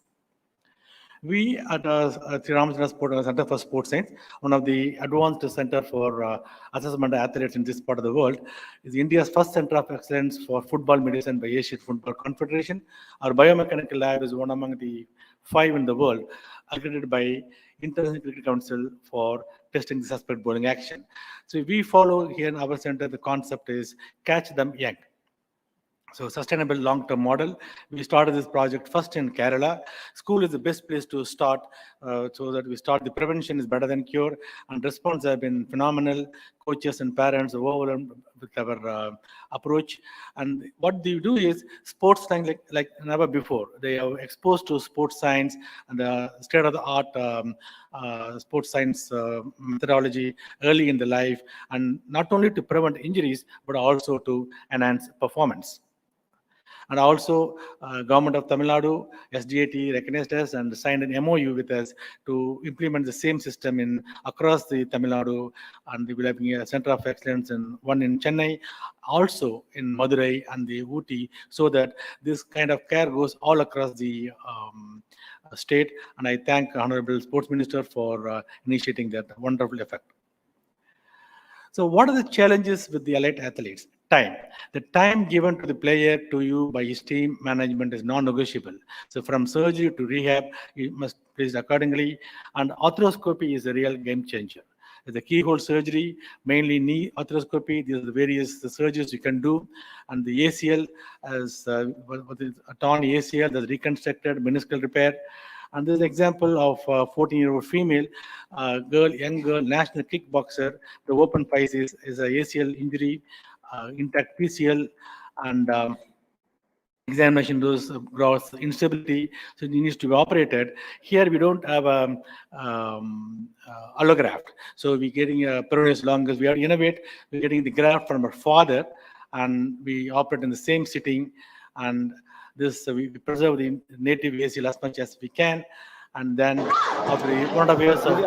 We at Sri Ramachandra Sport Center for Sports Science, one of the advanced center for assessment of athletes in this part of the world, is India's first center of excellence for football medicine by Asian Football Confederation. Our biomechanical lab is one among the 5 in the world, accredited by International Cricket Council for testing the suspect bowling action. So we follow here in our center, the concept is catch them young. So sustainable long-term model. We started this project first in Kerala. School is the best place to start, so that we start. The prevention is better than cure, and response have been phenomenal. Coaches and parents are overwhelmed with our approach. And what they do is sports science like never before. They are exposed to sports science and the state-of-the-art sports science methodology early in the life, and not only to prevent injuries, but also to enhance performance. And also, Government of Tamil Nadu, SDAT recognized us and signed an MOU with us to implement the same system across the Tamil Nadu, and we will have a center of excellence one in Chennai, also in Madurai and the Ooty, so that this kind of care goes all across the state. And I thank Honorable Sports Minister for initiating that wonderful effect. So what are the challenges with the elite athletes? Time. The time given to the player to you by his team management is non-negotiable. So from surgery to rehab, you must place accordingly. And arthroscopy is a real game changer. The keyhole surgery, mainly knee arthroscopy, these are the various surgeries you can do. And the ACL, as what is a torn ACL, that's reconstructed, meniscal repair. And there's an example of a 14-year-old female young girl, national kickboxer. The open fight is a ACL injury, intact PCL, and examination shows gross instability, so it needs to be operated. Here we don't have allograft, so we're getting a peroneus longus. We are innovate. We're getting the graft from our father, and we operate in the same sitting. And this we preserve the native ACL as much as we can. And then after 1.5 years of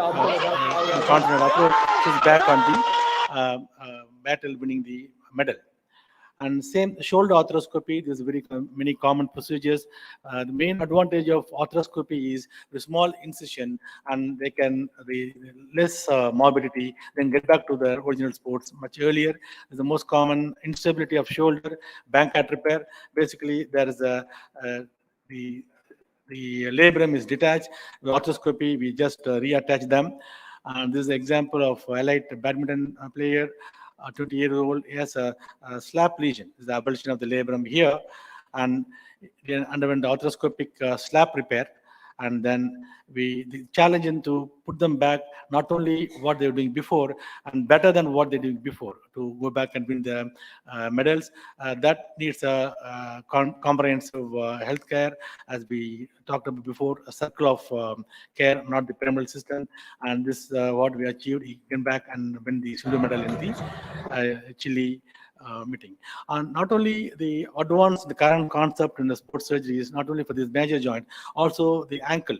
continental approach, she's back on the battle, winning the medal. And same shoulder arthroscopy, there's very many common procedures. The main advantage of arthroscopy is the small incision, and they can the less morbidity, then get back to the original sports much earlier. The most common instability of shoulder, Bankart repair. Basically, there is the labrum is detached. With arthroscopy, we just reattach them. And this is an example of elite badminton player. 20-year-old has a slap lesion. This is the abolition of the labrum here, and they underwent arthroscopic slap repair. And then the challenge in to put them back, not only what they were doing before, and better than what they did before, to go back and win the medals. That needs a comprehensive healthcare, as we talked about before, a circle of care, not the pyramidal system. And this is what we achieved. He came back and win the silver medal in the Chile meeting. And not only the current concept in the sports surgery is not only for this major joint, also the ankle.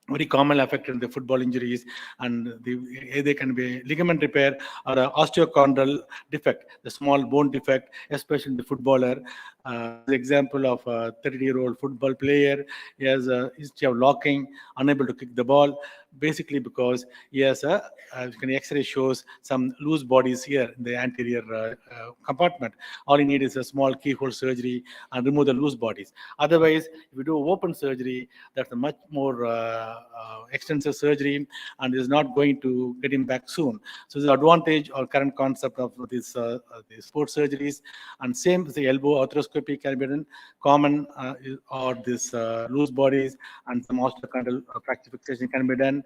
Very common affected in the football injuries, and they can be ligament repair or osteochondral defect, the small bone defect, especially in the footballer. The example of a 30-year-old football player, he has a history of locking, unable to kick the ball, basically because he has X-ray shows some loose bodies here in the anterior compartment. All you need is a small keyhole surgery and remove the loose bodies. Otherwise, if you do open surgery, that's a much more extensive surgery, and is not going to get him back soon. So the advantage or current concept of these sports surgeries, and same as the elbow arthroscopy can be done. Common or this loose bodies and some osteochondral fracture fixation can be done.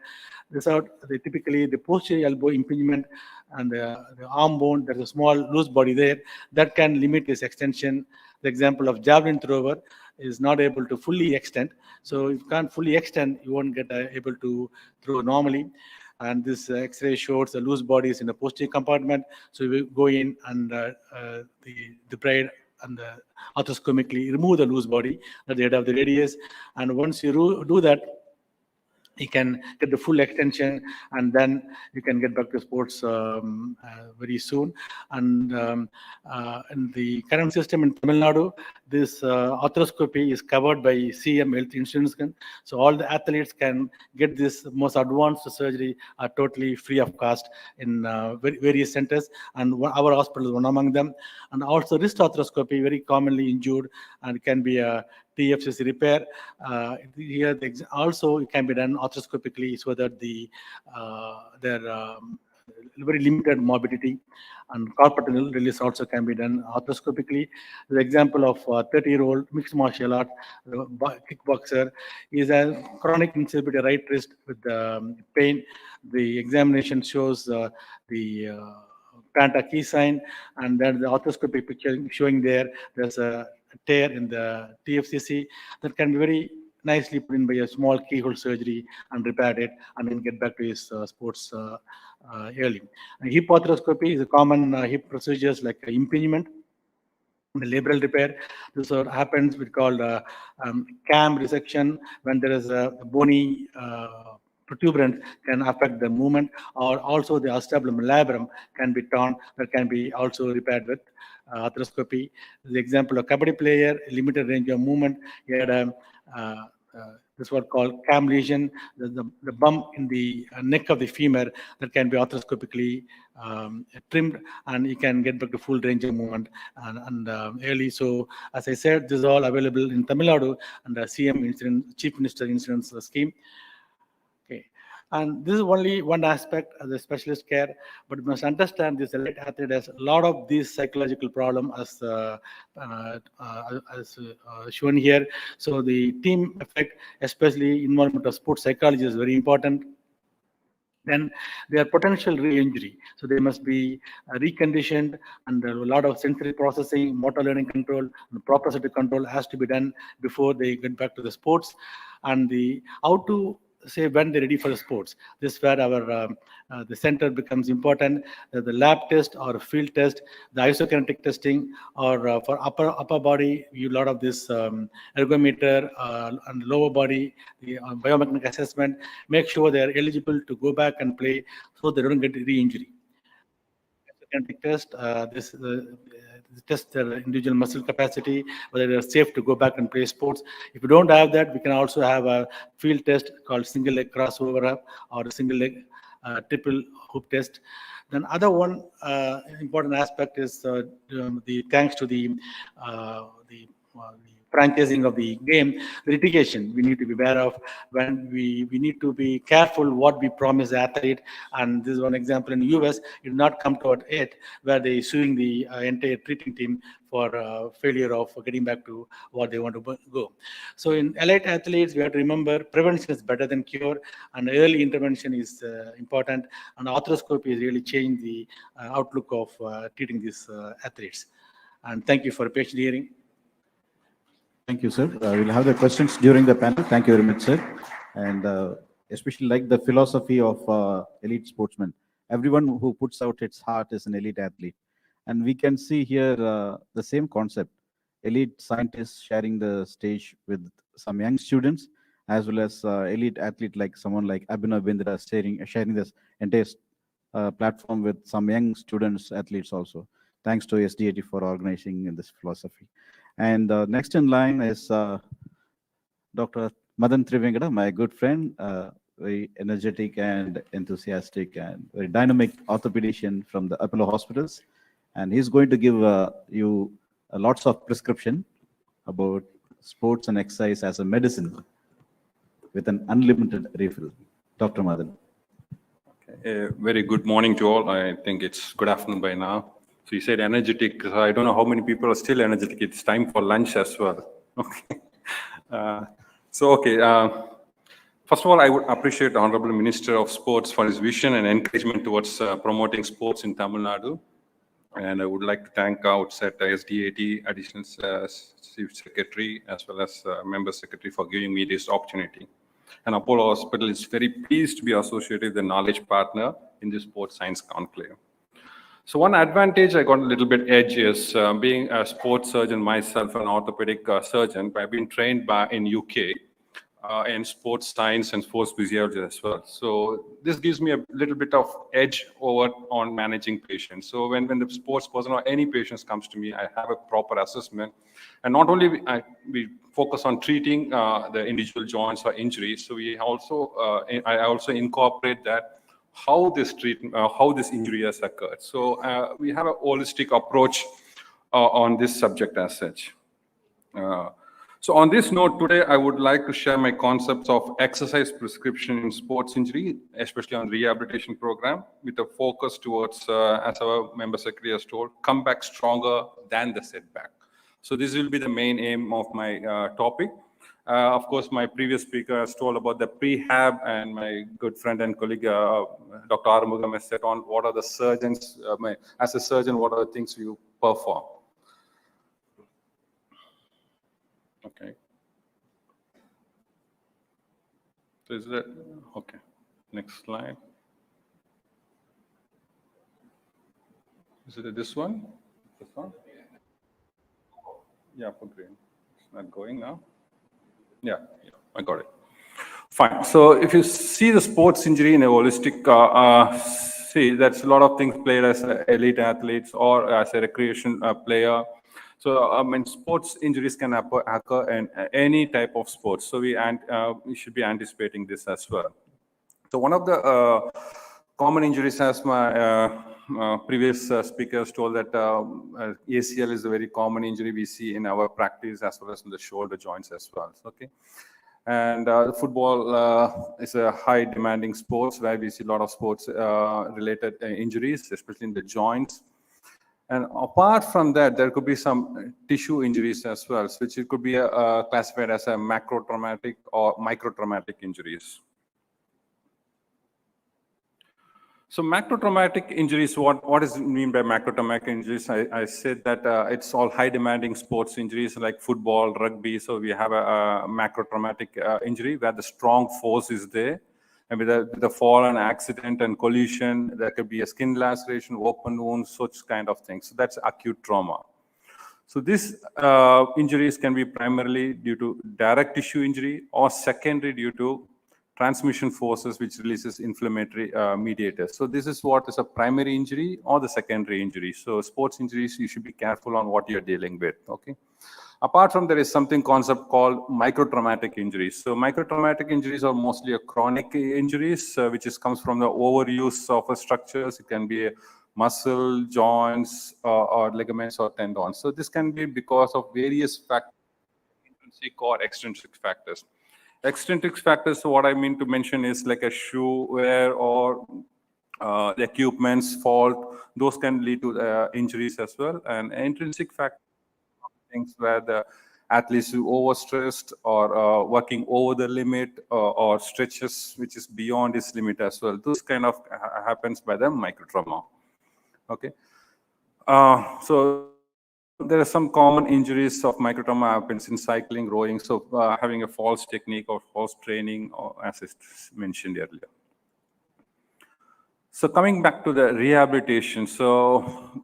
Typically the posterior elbow impingement and the arm bone, there's a small loose body there that can limit this extension. The example of javelin thrower is not able to fully extend. So if you can't fully extend, you won't get able to throw normally. And this X-ray shows the loose bodies in the posterior compartment. So we go in and the braid and arthroscopically remove the loose body at the head of the radius. And once you do that, you can get the full extension, and then you can get back to sports very soon. And in the current system in Tamil Nadu, this arthroscopy is covered by CM Health Insurance. So all the athletes can get this most advanced surgery totally free of cost in various centers, and our hospital is one among them. And also wrist arthroscopy, very commonly injured, and can be a TFCC repair. Here also it can be done arthroscopically, so that their very limited mobility and carpal release also can be done arthroscopically. The example of a 30-year-old mixed martial art kickboxer is a chronic instability right wrist with pain. The examination shows the Panta key sign, and then the arthroscopic picture showing there's a tear in the TFCC that can be very nicely put in by a small keyhole surgery and repaired it, and then get back to his sports early. And hip arthroscopy is a common hip procedures like impingement, the labral repair. This happens with called cam resection, when there is a bony protuberance can affect the movement, or also the acetabulum labrum can be torn, that can be also repaired with arthroscopy. The example of kabaddi player, limited range of movement, he had a this is what called cam lesion, the bump in the neck of the femur, that can be arthroscopically trimmed, and you can get back to full range of movement and early. So as I said, this is all available in Tamil Nadu under CM Insurance, Chief Minister Insurance Scheme. Okay. And this is only one aspect of the specialist care, but you must understand this elite athlete has a lot of these psychological problems as shown here. So the team effect, especially involvement of sports psychology, is very important. Then their potential re-injury. So they must be reconditioned, and a lot of sensory processing, motor learning control, and proprioceptive control has to be done before they get back to the sports. And how to say when they're ready for the sports. This is where our the center becomes important. The lab test or field test, the isokinetic testing, or for upper body, a lot of this ergometer and lower body, the biomechanical assessment. Make sure they are eligible to go back and play, so they don't get re-injury. Isokinetic test, test their individual muscle capacity, whether they're safe to go back and play sports. If you don't have that, we can also have a field test called single leg crossover up, or a single leg triple hoop test. Then other one important aspect is thanks to the franchising of the game, the litigation we need to be aware of. When we need to be careful what we promise the athlete. And this is one example in the US. It did not come to it, where they suing the entire treating team for failure of getting back to what they want to go. So in elite athletes, we have to remember prevention is better than cure, and early intervention is important. And arthroscopy has really changed the outlook of treating these athletes. And thank you for patient hearing. Thank you, sir. We'll have the questions during the panel. Thank you very much, sir. And especially like the philosophy of elite sportsmen. Everyone who puts out its heart is an elite athlete. And we can see here the same concept. Elite scientists sharing the stage with some young students, as well as elite athlete like someone like Abhinav Bindra sharing this entire platform with some young students, athletes also. Thanks to SDAT for organizing this philosophy. And next in line is Dr. Madan Trivengada, my good friend, very energetic and enthusiastic and very dynamic orthopedician from the Apollo Hospitals. And he's going to give you lots of prescription about sports and exercise as a medicine with an unlimited refill. Dr. Madan. Very good morning to all. I think it's good afternoon by now. So you said energetic. I don't know how many people are still energetic. It's time for lunch as well. Okay. First of all, I would appreciate the Honorable Minister of Sports for his vision and encouragement towards promoting sports in Tamil Nadu. And I would like to thank outset SDAT, Additional Chief Secretary, as well as Member Secretary for giving me this opportunity. And Apollo Hospital is very pleased to be associated with the knowledge partner in the Sports Science Conclave. So one advantage I got a little bit edge is being a sports surgeon myself, an orthopedic surgeon. I've been trained in UK. in sports science and sports physiology as well. So this gives me a little bit of edge over on managing patients. So when the sports person or any patients comes to me, I have a proper assessment. And not only we focus on treating the individual joints or injuries, so we also, I also incorporate that how this treatment, how this injury has occurred. So we have a holistic approach on this subject as such. So on this note, today I would like to share my concepts of exercise prescription in sports injury, especially on rehabilitation program, with a focus towards, as our member secretary has told, come back stronger than the setback. So this will be the main aim of my topic. Of course, my previous speaker has told about the prehab, and my good friend and colleague, Dr. Arumugam, has said on what are the surgeons, as a surgeon, what are the things you perform. Okay. So is that, okay, next slide. Is it this one? This one? Yeah, for green. It's not going now. Yeah, I got it. Fine. So if you see the sports injury in a holistic, see, that's a lot of things played as elite athletes or as a recreation player. So I mean, sports injuries can occur in any type of sports. So we should be anticipating this as well. So one of the common injuries, as my previous speakers told, that ACL is a very common injury we see in our practice, as well as in the shoulder joints as well. Okay. And football is a high demanding sports where we see a lot of sports related injuries, especially in the joints. And apart from that, there could be some tissue injuries as well, which it could be classified as a macrotraumatic or microtraumatic injuries. So macrotraumatic injuries, what does it mean by macrotraumatic injuries? I said that it's all high demanding sports injuries like football, rugby. So we have a macrotraumatic injury where the strong force is there. And with the fall and accident and collision, there could be a skin laceration, open wounds, such kind of things. So that's acute trauma. So these injuries can be primarily due to direct tissue injury or secondary due to transmission forces, which releases inflammatory mediators. So this is what is a primary injury or the secondary injury. So sports injuries, you should be careful on what you're dealing with, okay? Apart from, there is something concept called microtraumatic injuries. So microtraumatic injuries are mostly a chronic injuries, which comes from the overuse of structures. It can be muscle, joints, or ligaments or tendons. So this can be because of various factors, intrinsic or extrinsic factors. Extrinsic factors, so what I mean to mention is like a shoe wear or the equipment's fault. Those can lead to injuries as well. And intrinsic factors, things where the athletes are overstressed or working over the limit or stretches which is beyond his limit as well. Those kind of happens by the microtrauma. Okay. So there are some common injuries of microtrauma happens in cycling, rowing. So having a false technique or false training, or as I mentioned earlier. So coming back to the rehabilitation, so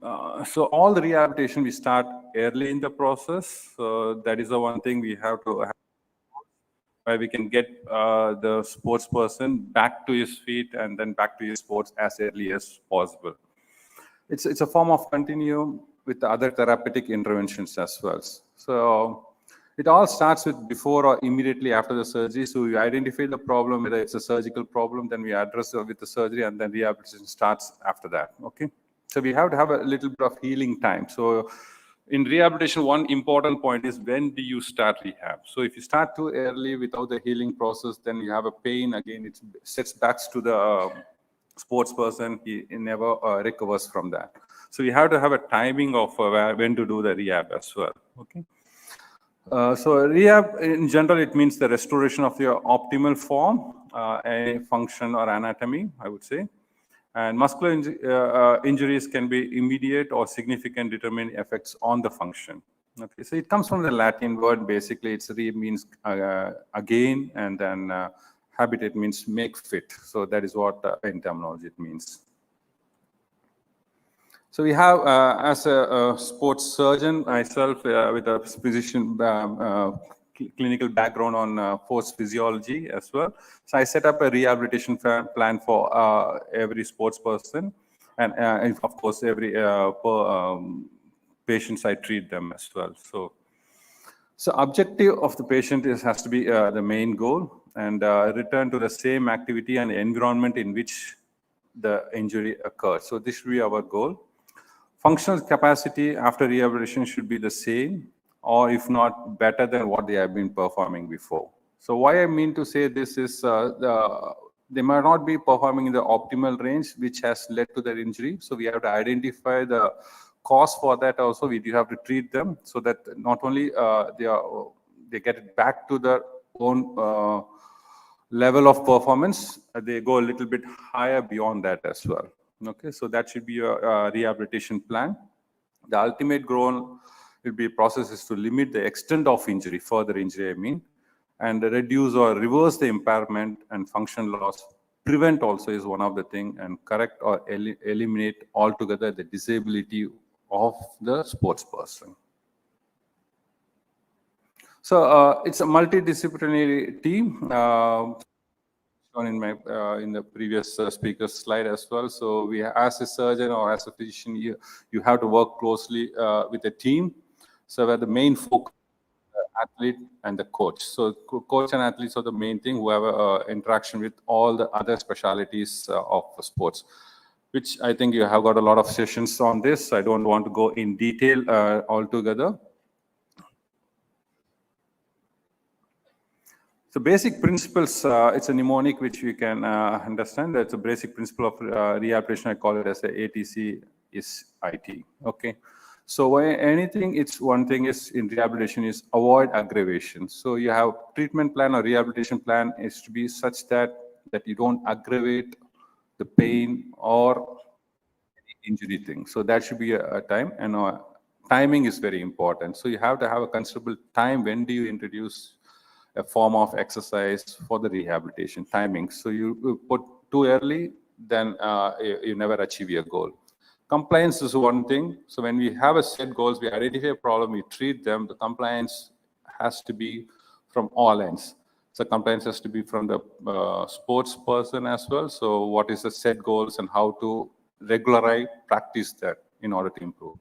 all the rehabilitation we start early in the process. So that is the one thing we have to have, where we can get the sports person back to his feet and then back to his sports as early as possible. It's a form of continuum with the other therapeutic interventions as well. So it all starts with before or immediately after the surgery. So we identify the problem, whether it's a surgical problem, then we address it with the surgery, and then rehabilitation starts after that, okay? So we have to have a little bit of healing time. So in rehabilitation, one important point is when do you start rehab? So if you start too early without the healing process, then you have a pain. Again, it sets back to the sports person. He never recovers from that. So you have to have a timing of when to do the rehab as well, okay? So rehab, in general, it means the restoration of your optimal form, any function or anatomy, I would say. And muscular injuries can be immediate or significant determining effects on the function. Okay, so it comes from the Latin word. Basically, it's re means again, and then habitat means make fit. So that is what in terminology it means. So we have, as a sports surgeon myself, with a physician clinical background on force physiology as well. So I set up a rehabilitation plan for every sports person, and of course every patients I treat them as well. So objective of the patient has to be the main goal, and return to the same activity and environment in which the injury occurred. So this should be our goal. Functional capacity after rehabilitation should be the same, or if not better than what they have been performing before. So why I mean to say this is they might not be performing in the optimal range, which has led to their injury. So we have to identify the cause for that also. We do have to treat them so that not only they get it back to their own level of performance, they go a little bit higher beyond that as well. Okay, so that should be a rehabilitation plan. The ultimate goal will be process is to limit the extent of injury, further injury, I mean, and reduce or reverse the impairment and function loss. Prevent also is one of the things, and correct or eliminate altogether the disability of the sports person. So it's a multidisciplinary team. Shown in my in the previous speaker's slide as well. So we, as a surgeon or as a physician, you have to work closely with a team. So where the main focus athlete and the coach. So coach and athletes are the main thing who have interaction with all the other specialities of sports, which I think you have got a lot of sessions on this. I don't want to go in detail altogether. So basic principles, it's a mnemonic which we can understand. That's a basic principle of rehabilitation. I call it as a ATC is IT. Okay. So anything, it's one thing is in rehabilitation is avoid aggravation. So you have treatment plan or rehabilitation plan is to be such that you don't aggravate the pain or injury thing. So that should be a time, and timing is very important. So you have to have a considerable time. When do you introduce a form of exercise for the rehabilitation timing? So you put too early, then you never achieve your goal. Compliance is one thing. So when we have a set goals, we identify a problem, we treat them. The compliance has to be from all ends. So compliance has to be from the sports person as well. So what is the set goals and how to regularize, practice that in order to improve.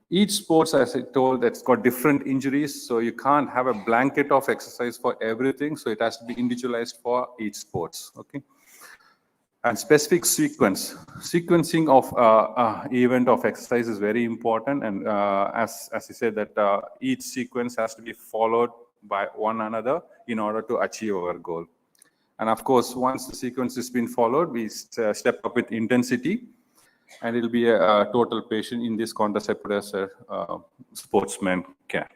Each sports, as I told, that's got different injuries. So you can't have a blanket of exercise for everything. So it has to be individualized for each sports. Okay. And specific sequencing of event of exercise is very important. And as I said, that each sequence has to be followed by one another in order to achieve our goal. And of course, once the sequence has been followed, we step up with intensity, and it'll be a total patient. In this context, I put as a sportsman care.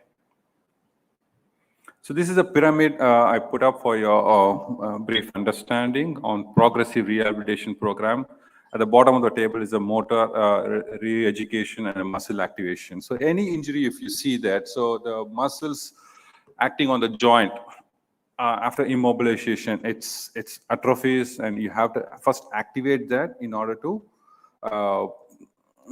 So this is a pyramid I put up for your brief understanding on progressive rehabilitation program. At the bottom of the table is a motor re-education and a muscle activation. So any injury, if you see that, so the muscles acting on the joint after immobilization, it's atrophies, and you have to first activate that in order to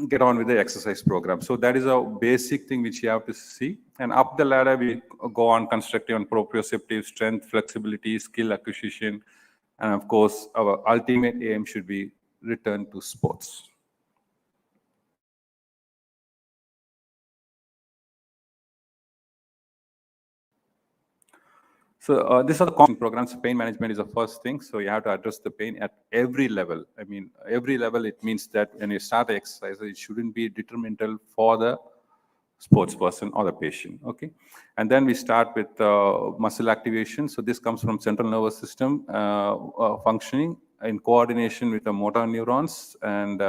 get on with the exercise program. So that is a basic thing which you have to see. And up the ladder, we go on constructive and proprioceptive, strength, flexibility, skill acquisition. And of course, our ultimate aim should be return to sports. So these are the common programs. Pain management is the first thing. So you have to address the pain at every level. I mean, every level, it means that when you start exercise, it shouldn't be detrimental for the sports person or the patient. Okay. And then we start with muscle activation. So this comes from central nervous system functioning in coordination with the motor neurons and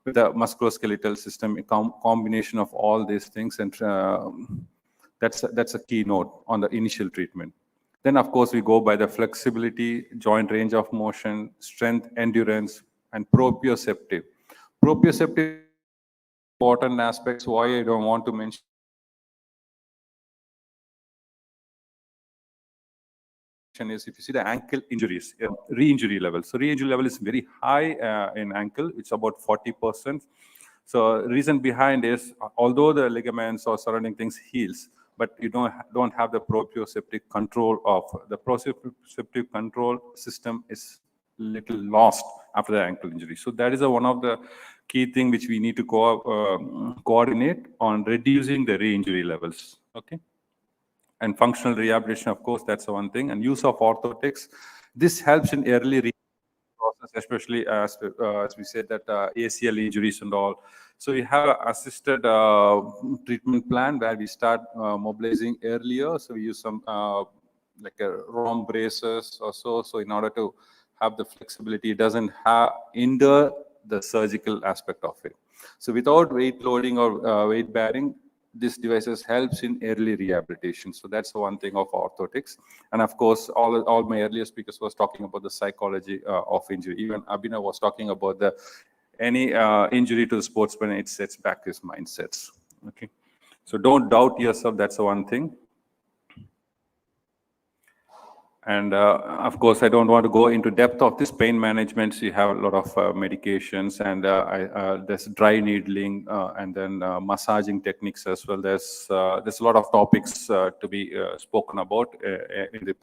with the musculoskeletal system, a combination of all these things. And that's a keynote on the initial treatment. Then, of course, we go by the flexibility, joint range of motion, strength, endurance, and proprioceptive. Proprioceptive important aspects. Why I don't want to mention is if you see the ankle injuries, re-injury level. So re-injury level is very high in ankle. It's about 40%. So reason behind is, although the ligaments or surrounding things heals, but you don't have the proprioceptive control of the proprioceptive control system is little lost after the ankle injury. So that is one of the key thing which we need to coordinate on reducing the re-injury levels. Okay. And functional rehabilitation, of course, that's the one thing. And use of orthotics. This helps in early process, especially as we said that ACL injuries and all. So we have an assisted treatment plan where we start mobilizing earlier. So we use some like a ROM braces or so. So in order to have the flexibility, it doesn't hinder the surgical aspect of it. So without weight loading or weight bearing, this devices helps in early rehabilitation. So that's the one thing of orthotics. And of course, all my earlier speakers was talking about the psychology of injury. Even Abhinav was talking about any injury to the sportsman, it sets back his mindsets. Okay. So don't doubt yourself. That's the one thing. And of course, I don't want to go into depth of this pain management. So you have a lot of medications, and there's dry needling, and then massaging techniques as well. There's a lot of topics to be spoken about in the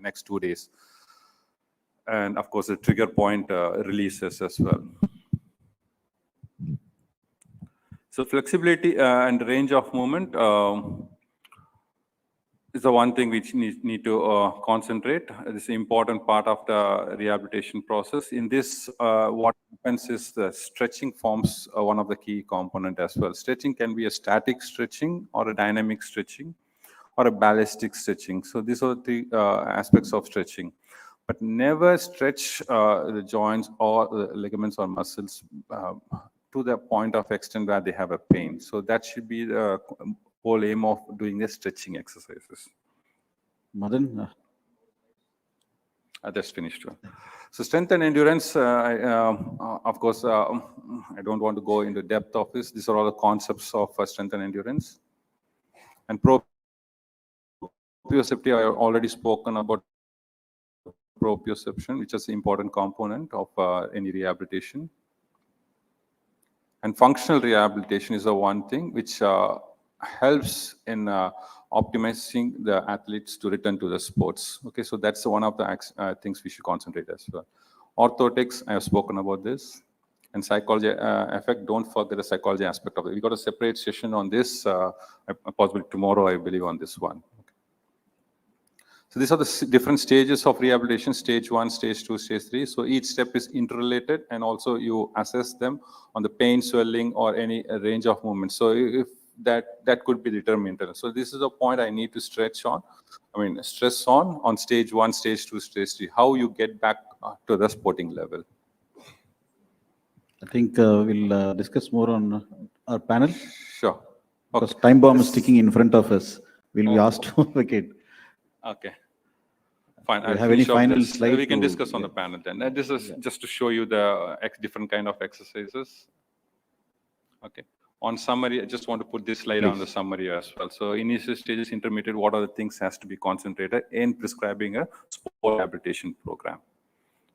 next 2 days. And of course, the trigger point releases as well. So flexibility and range of movement is the one thing which need to concentrate. This is an important part of the rehabilitation process. In this, what happens is the stretching forms one of the key component as well. Stretching can be a static stretching or a dynamic stretching or a ballistic stretching. So these are the aspects of stretching. But never stretch the joints or the ligaments or muscles to the point of extent where they have a pain. So that should be the whole aim of doing the stretching exercises. Madan? I just finished. So strength and endurance, of course, I don't want to go into depth of this. These are all the concepts of strength and endurance. And proprioception, I have already spoken about proprioception, which is an important component of any rehabilitation. And functional rehabilitation is the one thing which helps in optimizing the athletes to return to the sports. Okay, so that's one of the things we should concentrate as well. Orthotics, I have spoken about this. And psychology effect, don't forget the psychology aspect of it. We got a separate session on this, possibly tomorrow, I believe, on this one. Okay. So these are the different stages of rehabilitation, stage 1, stage 2, stage 3. So each step is interrelated, and also you assess them on the pain, swelling, or any range of movement. So if that could be determined. So this is a point I need to stress on stage 1, stage 2, stage 3, how you get back to the sporting level. I think we'll discuss more on our panel. Sure. Okay. Because time bomb is ticking in front of us. We'll be asked to vacate. Okay. Fine. Do you have any final slides? We can discuss on the panel then. And this is just to show you the different kind of exercises. Okay. On summary, I just want to put this slide on the summary as well. So initial stages, intermediate, what are the things has to be concentrated in prescribing a sport rehabilitation program.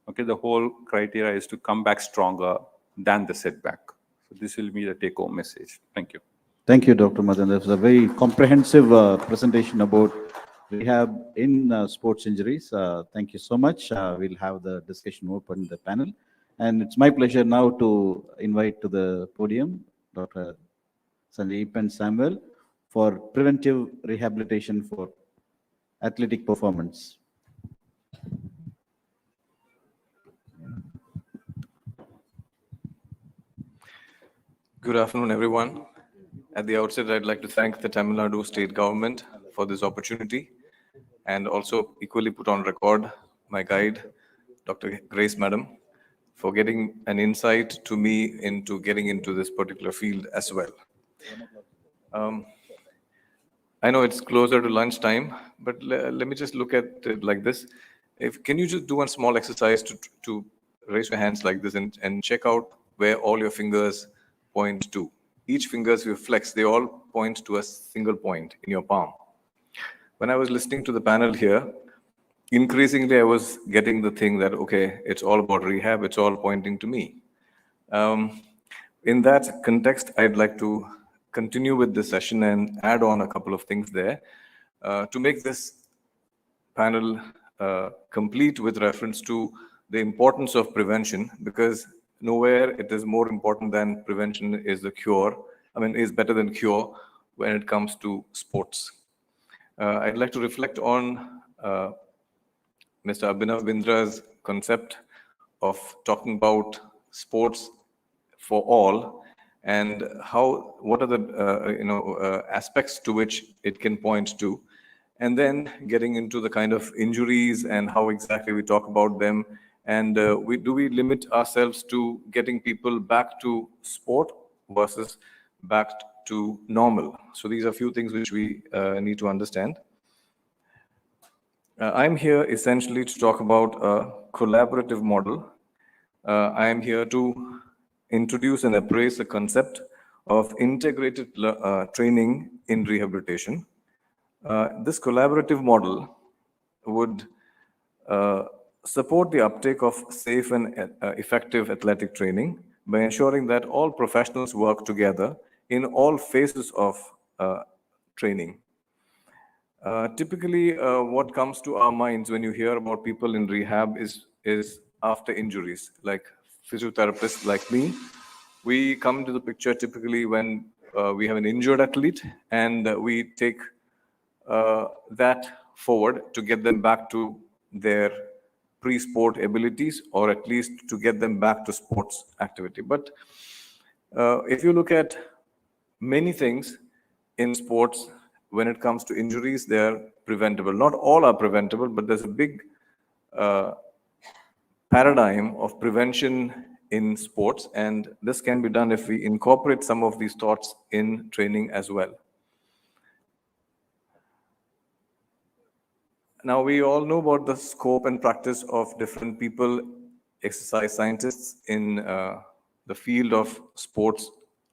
Okay, the whole criteria is to come back stronger than the setback. So this will be the take-home message. Thank you. Thank you, Dr. Madan. That was a very comprehensive presentation about rehab in sports injuries. Thank you so much. We'll have the discussion open in the panel. And it's my pleasure now to invite to the podium Dr. Sandeep and Samuel for preventive rehabilitation for athletic performance. Good afternoon, everyone. At the outset, I'd like to thank the Tamil Nadu state government for this opportunity, and also equally put on record my guide, Dr. Grace Madam, for getting an insight to me into getting into this particular field as well. I know it's closer to lunchtime, but let me just look at it like this. Can you just do one small exercise to raise your hands like this and check out where all your fingers point to. Each fingers you flex, they all point to a single point in your palm. When I was listening to the panel here, increasingly I was getting the thing that, okay, it's all about rehab, it's all pointing to me. In that context, I'd like to continue with this session and add on a couple of things there to make this panel complete with reference to the importance of prevention, because nowhere it is more important than prevention is the cure. I mean, is better than cure when it comes to sports. I'd like to reflect on Mr. Abhinav Bindra's concept of talking about sports for all and what are the aspects to which it can point to, and then getting into the kind of injuries and how exactly we talk about them, and do we limit ourselves to getting people back to sport versus back to normal. So these are a few things which we need to understand. I'm here essentially to talk about a collaborative model. I am here to introduce and appraise the concept of integrated training in rehabilitation. This collaborative model would support the uptake of safe and effective athletic training by ensuring that all professionals work together in all phases of training. Typically, what comes to our minds when you hear about people in rehab is after injuries, like physiotherapists like me. We come into the picture typically when we have an injured athlete, and we take that forward to get them back to their pre-sport abilities, or at least to get them back to sports activity. But if you look at many things in sports, when it comes to injuries, they are preventable. Not all are preventable, but there's a big paradigm of prevention in sports, and this can be done if we incorporate some of these thoughts in training as well. Now, we all know about the scope and practice of different people, exercise scientists in the field of sports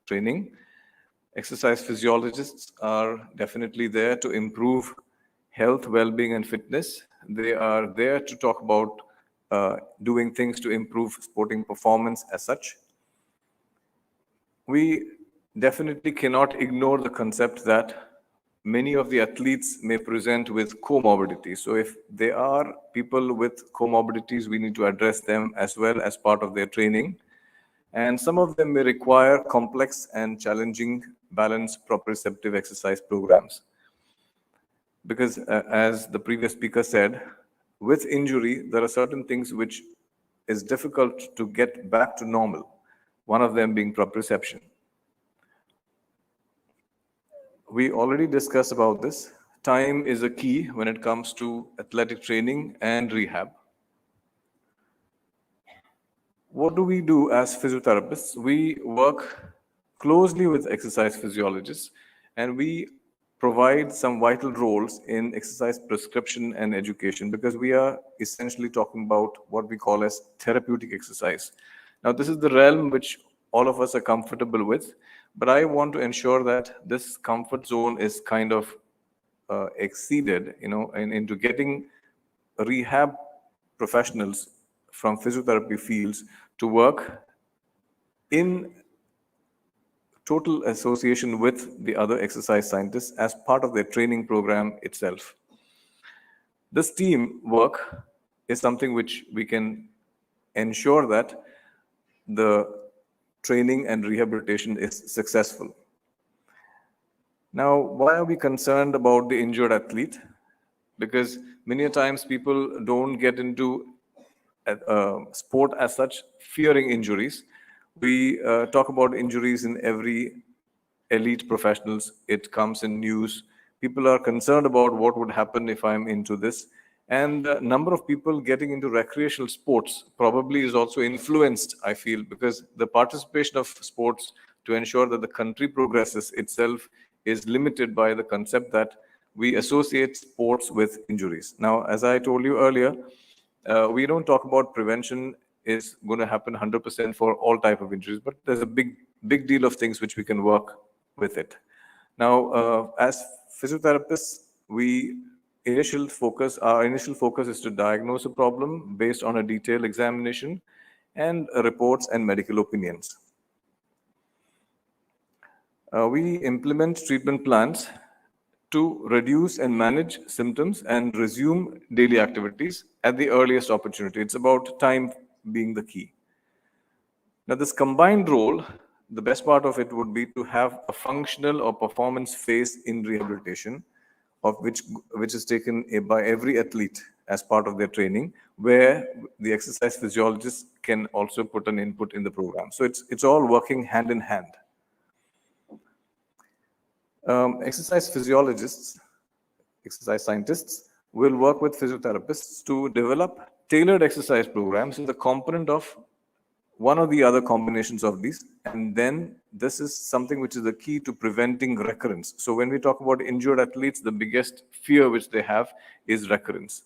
training. Exercise physiologists are definitely there to improve health, well-being, and fitness. They are there to talk about doing things to improve sporting performance as such. We definitely cannot ignore the concept that many of the athletes may present with comorbidities. So if there are people with comorbidities, we need to address them as well as part of their training. And some of them may require complex and challenging balanced proprioceptive exercise programs. Because as the previous speaker said, with injury, there are certain things which is difficult to get back to normal, one of them being proprioception. We already discussed about this. Time is a key when it comes to athletic training and rehab. What do we do as physiotherapists? We work closely with exercise physiologists, and we provide some vital roles in exercise prescription and education, because we are essentially talking about what we call as therapeutic exercise. Now, this is the realm which all of us are comfortable with, but I want to ensure that this comfort zone is kind of exceeded, into getting rehab professionals from physiotherapy fields to work in total association with the other exercise scientists as part of their training program itself. This team work is something which we can ensure that the training and rehabilitation is successful. Now, why are we concerned about the injured athlete? Because many times people don't get into sport as such, fearing injuries. We talk about injuries in every elite professionals. It comes in news. People are concerned about what would happen if I'm into this. And the number of people getting into recreational sports probably is also influenced, I feel, because the participation of sports to ensure that the country progresses itself is limited by the concept that we associate sports with injuries. Now, as I told you earlier, we don't talk about prevention is going to happen 100% for all type of injuries, but there's a big deal of things which we can work with it. Now, as physiotherapists, our initial focus is to diagnose a problem based on a detailed examination and reports and medical opinions. We implement treatment plans to reduce and manage symptoms and resume daily activities at the earliest opportunity. It's about time being the key. Now, this combined role, the best part of it would be to have a functional or performance phase in rehabilitation, of which is taken by every athlete as part of their training, where the exercise physiologist can also put an input in the program. So it's all working hand in hand. Exercise physiologists, exercise scientists will work with physiotherapists to develop tailored exercise programs as a component of one or the other combinations of these. And then this is something which is the key to preventing recurrence. So when we talk about injured athletes, the biggest fear which they have is recurrence.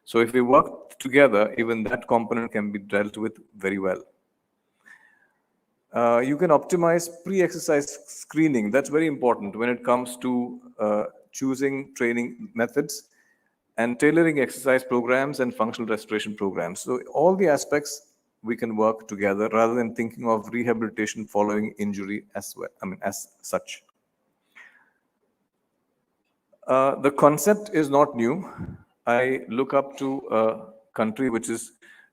So if we work together, even that component can be dealt with very well. You can optimize pre-exercise screening. That's very important when it comes to choosing training methods and tailoring exercise programs and functional restoration programs. So all the aspects we can work together rather than thinking of rehabilitation following injury as well. As such. The concept is not new. I look up to a country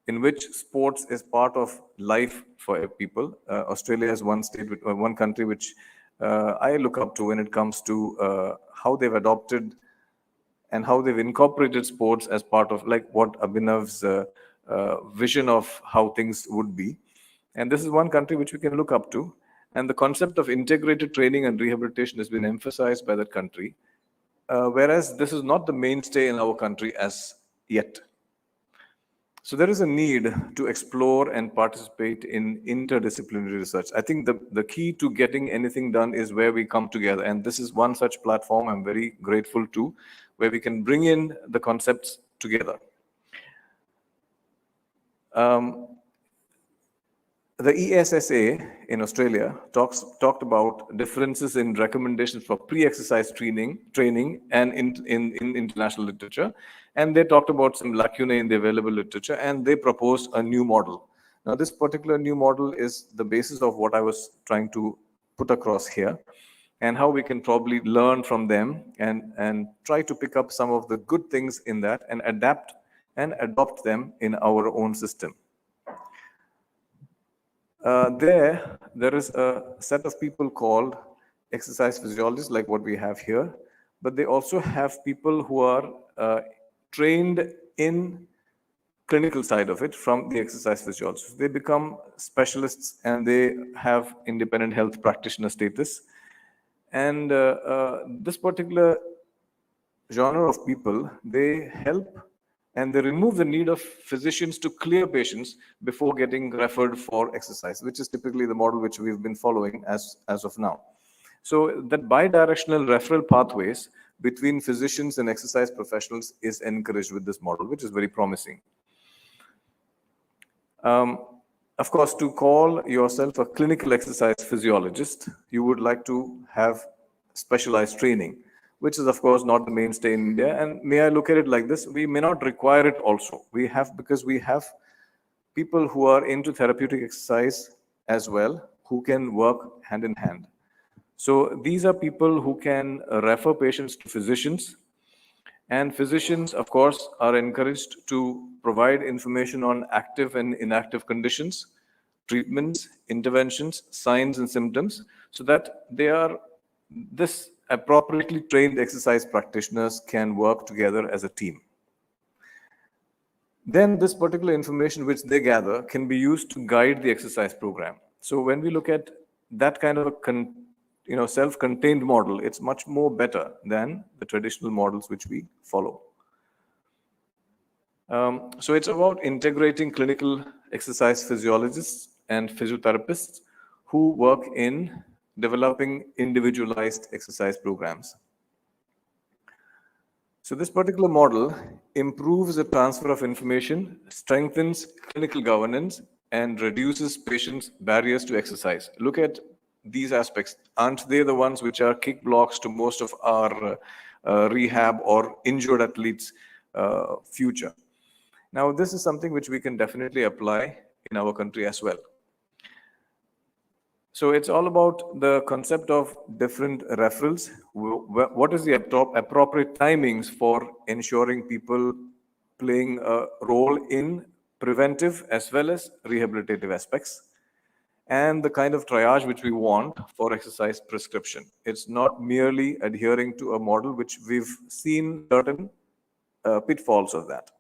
in which sports is part of life for people. Australia is one country which I look up to when it comes to how they've adopted and how they've incorporated sports as part of like what Abhinav's vision of how things would be. And this is one country which we can look up to. And the concept of integrated training and rehabilitation has been emphasized by that country. Whereas this is not the mainstay in our country as yet. So there is a need to explore and participate in interdisciplinary research. I think the key to getting anything done is where we come together. And this is one such platform I'm very grateful to, where we can bring in the concepts together. The ESSA in Australia talked about differences in recommendations for pre-exercise training and in international literature. And they talked about some lacunae in the available literature, and they proposed a new model. Now, this particular new model is the basis of what I was trying to put across here, and how we can probably learn from them and try to pick up some of the good things in that and adapt and adopt them in our own system. There is a set of people called exercise physiologists, like what we have here, but they also have people who are trained in clinical side of it from the exercise physiologists. They become specialists and they have independent health practitioner status. And this particular genre of people, they help and they remove the need of physicians to clear patients before getting referred for exercise, which is typically the model which we've been following as of now. So that bidirectional referral pathways between physicians and exercise professionals is encouraged with this model, which is very promising. Of course, to call yourself a clinical exercise physiologist, you would like to have specialized training, which is of course not the mainstay in India. And may I look at it like this? We may not require it also. Because we have people who are into therapeutic exercise as well, who can work hand in hand. So these are people who can refer patients to physicians. And physicians, of course, are encouraged to provide information on active and inactive conditions, treatments, interventions, signs and symptoms, so that this appropriately trained exercise practitioners can work together as a team. Then this particular information which they gather can be used to guide the exercise program. So when we look at that kind of a self-contained model, it's much more better than the traditional models which we follow. So it's about integrating clinical exercise physiologists and physiotherapists who work in developing individualized exercise programs. So this particular model improves the transfer of information, strengthens clinical governance, and reduces patients' barriers to exercise. Look at these aspects. Aren't they the ones which are kick blocks to most of our rehab or injured athletes' future? Now, this is something which we can definitely apply in our country as well. So it's all about the concept of different referrals. What is the appropriate timings for ensuring people playing a role in preventive as well as rehabilitative aspects, and the kind of triage which we want for exercise prescription. It's not merely adhering to a model which we've seen certain pitfalls of that.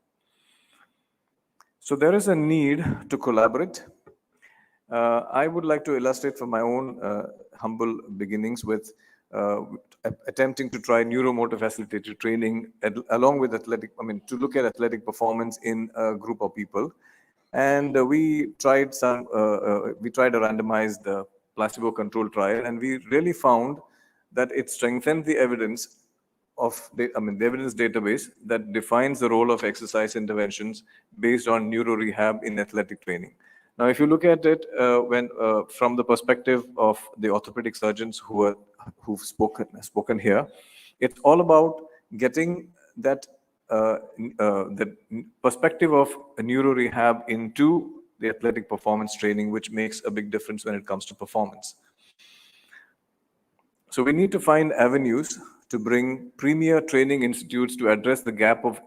So there is a need to collaborate. I would like to illustrate from my own humble beginnings with attempting to try neuromotor facilitated training along with to look at athletic performance in a group of people. And we tried a randomized placebo control trial, and we really found that it strengthened the evidence of the evidence database that defines the role of exercise interventions based on neuro rehab in athletic training. Now, if you look at it from the perspective of the orthopedic surgeons who've spoken here, it's all about getting that the perspective of a neuro rehab into the athletic performance training, which makes a big difference when it comes to performance. So we need to find avenues to bring premier training institutes to address the gap of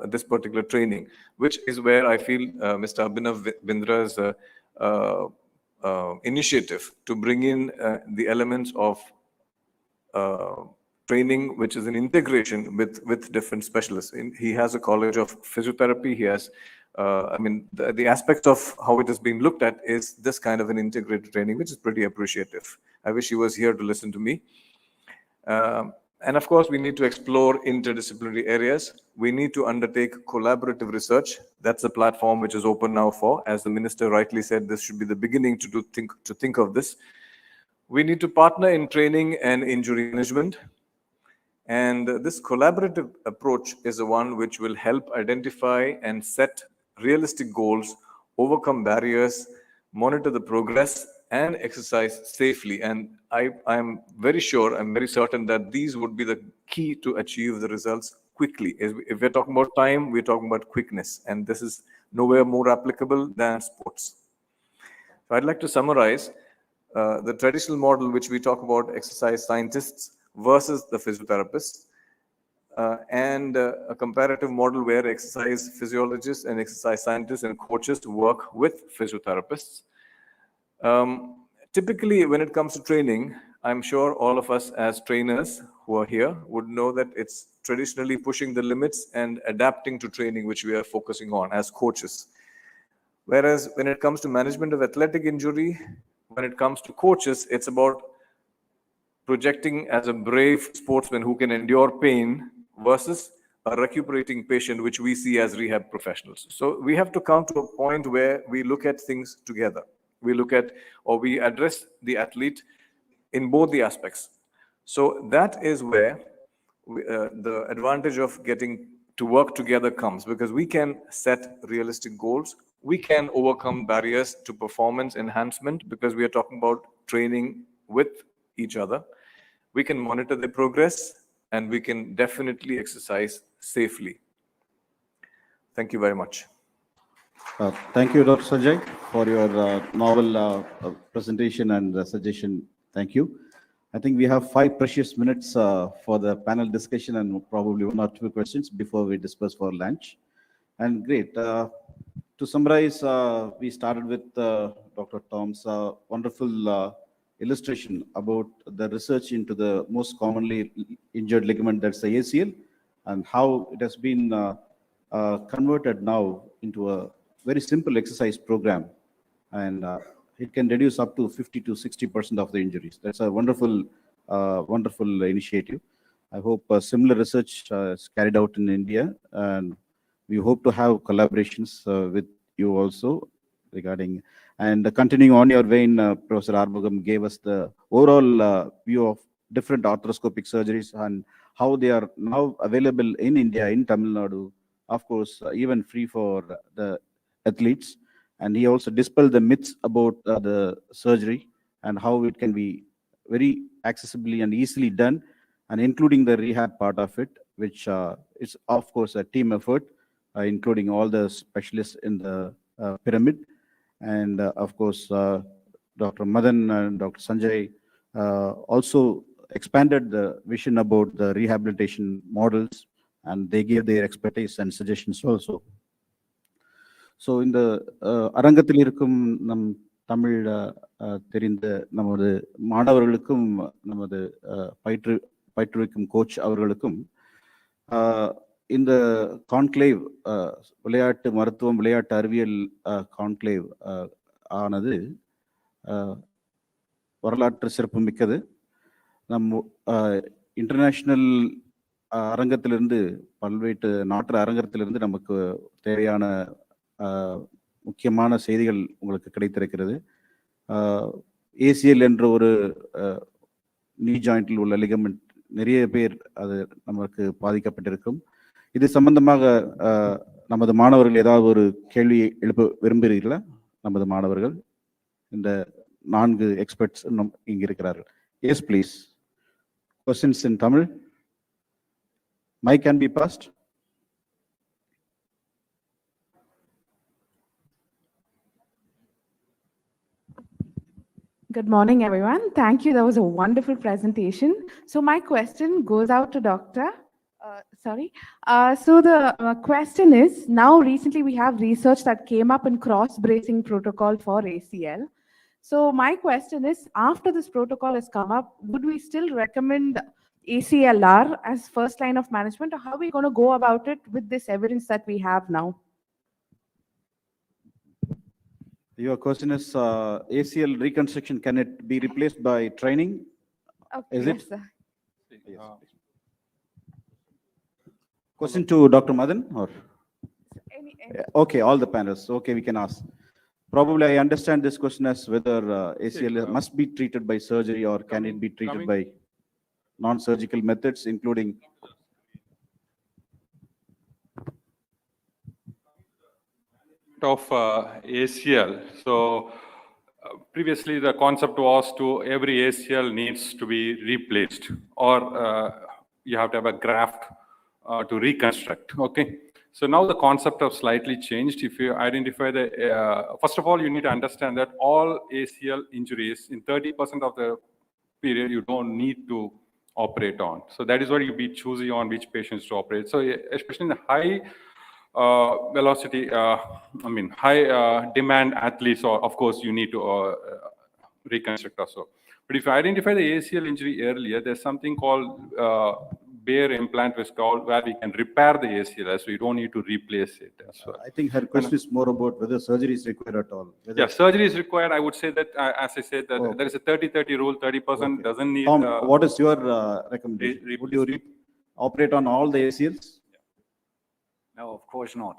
this particular training, which is where I feel Mr. Abhinav Bindra's initiative to bring in the elements of training, which is an integration with different specialists. He has a college of physiotherapy. He has, the aspect of how it is being looked at is this kind of an integrated training, which is pretty appreciative. I wish he was here to listen to me. And of course, we need to explore interdisciplinary areas. We need to undertake collaborative research. That's the platform which is open now for, as the minister rightly said, this should be the beginning to think of this. We need to partner in training and injury management. And this collaborative approach is the one which will help identify and set realistic goals, overcome barriers, monitor the progress, and exercise safely. And I'm very sure, I'm very certain that these would be the key to achieve the results quickly. If we're talking about time, we're talking about quickness. And this is nowhere more applicable than sports. So I'd like to summarize the traditional model, which we talk about exercise scientists versus the physiotherapists, and a comparative model where exercise physiologists and exercise scientists and coaches work with physiotherapists. Typically, when it comes to training, I'm sure all of us as trainers who are here would know that it's traditionally pushing the limits and adapting to training, which we are focusing on as coaches. Whereas when it comes to management of athletic injury, when it comes to coaches, it's about projecting as a brave sportsman who can endure pain versus a recuperating patient, which we see as rehab professionals. So we have to come to a point where we look at things together. We look at, or we address the athlete in both the aspects. So that is where the advantage of getting to work together comes, because we can set realistic goals. We can overcome barriers to performance enhancement because we are talking about training with each other. We can monitor the progress, and we can definitely exercise safely. Thank you very much. Thank you, Dr. Sajay, for your novel presentation and suggestion. Thank you. I think we have 5 precious minutes for the panel discussion and probably 1 or 2 questions before we disperse for lunch. And great. To summarize, we started with Dr. Tom's wonderful illustration about the research into the most commonly injured ligament, that's the ACL, and how it has been converted now into a very simple exercise program, and it can reduce up to 50 to 60% of the injuries. That's a wonderful, wonderful initiative. I hope similar research is carried out in India, and we hope to have collaborations with you also regarding. And continuing on your vein, Professor Armugam gave us the overall view of different arthroscopic surgeries and how they are now available in India, in Tamil Nadu, of course, even free for the athletes. And he also dispelled the myths about the surgery and how it can be very accessibly and easily done, and including the rehab part of it, which is, of course, a team effort, including all the specialists in the pyramid. And of course, Dr. Madan and Dr. Sanjay also expanded the vision about the rehabilitation models, and they gave their expertise and suggestions also. So இந்த அரங்கத்தில் இருக்கும் நம் தமிழ் தெரிந்த நமது மாணவர்களுக்கும் நமது பயிற்றுவிக்கும் coach அவர்களுக்கும் இந்த கான்க்ளேவ் விளையாட்டு மருத்துவம் விளையாட்டு அறிவியல் கான்க்ளேவ் ஆனது வரலாற்று சிறப்பு மிக்கது. நம் இன்டர்நேஷ்னல் அரங்கத்திலிருந்து பல்வேறு நாட்டு அரங்கத்திலிருந்து நமக்கு தேவையான முக்கியமான செய்திகள் உங்களுக்கு கிடைத்திருக்கிறது. ஏசிஎல் என்ற ஒரு நீ ஜாயிண்டில் உள்ள லிகமெண்ட் நிறைய பேர் அது நமக்கு பாதிக்கப்பட்டிருக்கும். இது சம்பந்தமாக நமது மாணவர்கள் ஏதாவது ஒரு கேள்வி எழுப்ப விரும்புகிறீர்களா? நமது மாணவர்கள் இந்த 4 எக்ஸ்பர்ட்ஸ் இங்கு இருக்கிறார்கள். Yes please. Questions in Tamil. Mic can be passed. Good morning, everyone. Thank you. That was a wonderful presentation. So my question goes out to Dr. So the question is, now recently we have research that came up in cross-bracing protocol for ACL. So my question is, after this protocol has come up, would we still recommend ACLR as first line of management, or how are we going to go about it with this evidence that we have now? Your question is ACL reconstruction, can it be replaced by training? Okay, is yes, it? sir. Yes. Question to Dr. Madan or? Okay, all the panelists. Okay, we can ask. Probably I understand this question as whether ACL must be treated by surgery or can it be treated by non-surgical methods, including of ACL. So previously the concept was to every ACL needs to be replaced, or you have to have a graft to reconstruct. Okay. So now the concept have slightly changed. If you identify the, first of all, you need to understand that all ACL injuries in 30% of the period you don't need to operate on. So that is why you be choosy on which patients to operate. So especially in the high velocity, high demand athletes, or of course you need to reconstruct also. But if you identify the ACL injury earlier, there's something called bare implant, where we can repair the ACL, so you don't need to replace it as well. I think her question is more about whether surgery is required at all. Yeah, surgery is required. I would say that, as I said, that there is a 30-30 rule. 30% doesn't need. Tom, what is your recommendation? Would you operate on all the ACLs? No, of course not.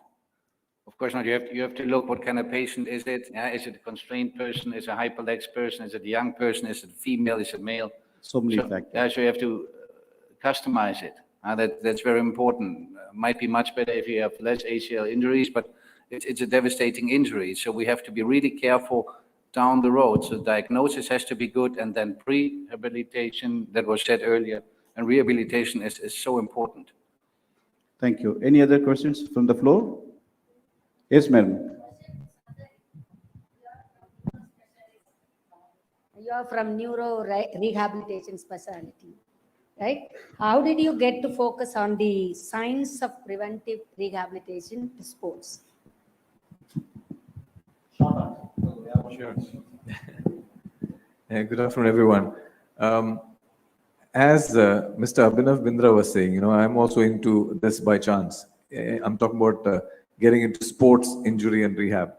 Of course not. You have to look what kind of patient is it. Is it a constrained person? Is it a hyperlex person? Is it a young person? Is it female? Is it male? So many factors. So you have to customize it. That's very important. Might be much better if you have less ACL injuries, but it's a devastating injury. So we have to be really careful down the road. So diagnosis has to be good, and then pre-rehabilitation, that was said earlier, and rehabilitation is so important. Thank you. Any other questions from the floor? Yes, madam. You are from neuro rehabilitation specialty, right? How did you get to focus on the science of preventive rehabilitation to sports? Sure. Good afternoon, everyone. As Mr. Abhinav Bindra was saying, I'm also into this by chance. I'm talking about getting into sports injury and rehab.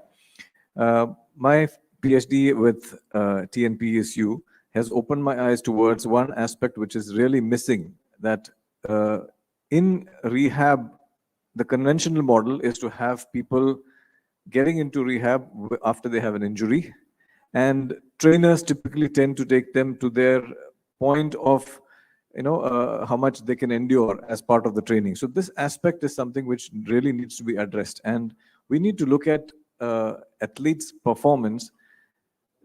My PhD with TNPSU has opened my eyes towards one aspect which is really missing, that in rehab, the conventional model is to have people getting into rehab after they have an injury, and trainers typically tend to take them to their point of how much they can endure as part of the training. So this aspect is something which really needs to be addressed, and we need to look at athletes' performance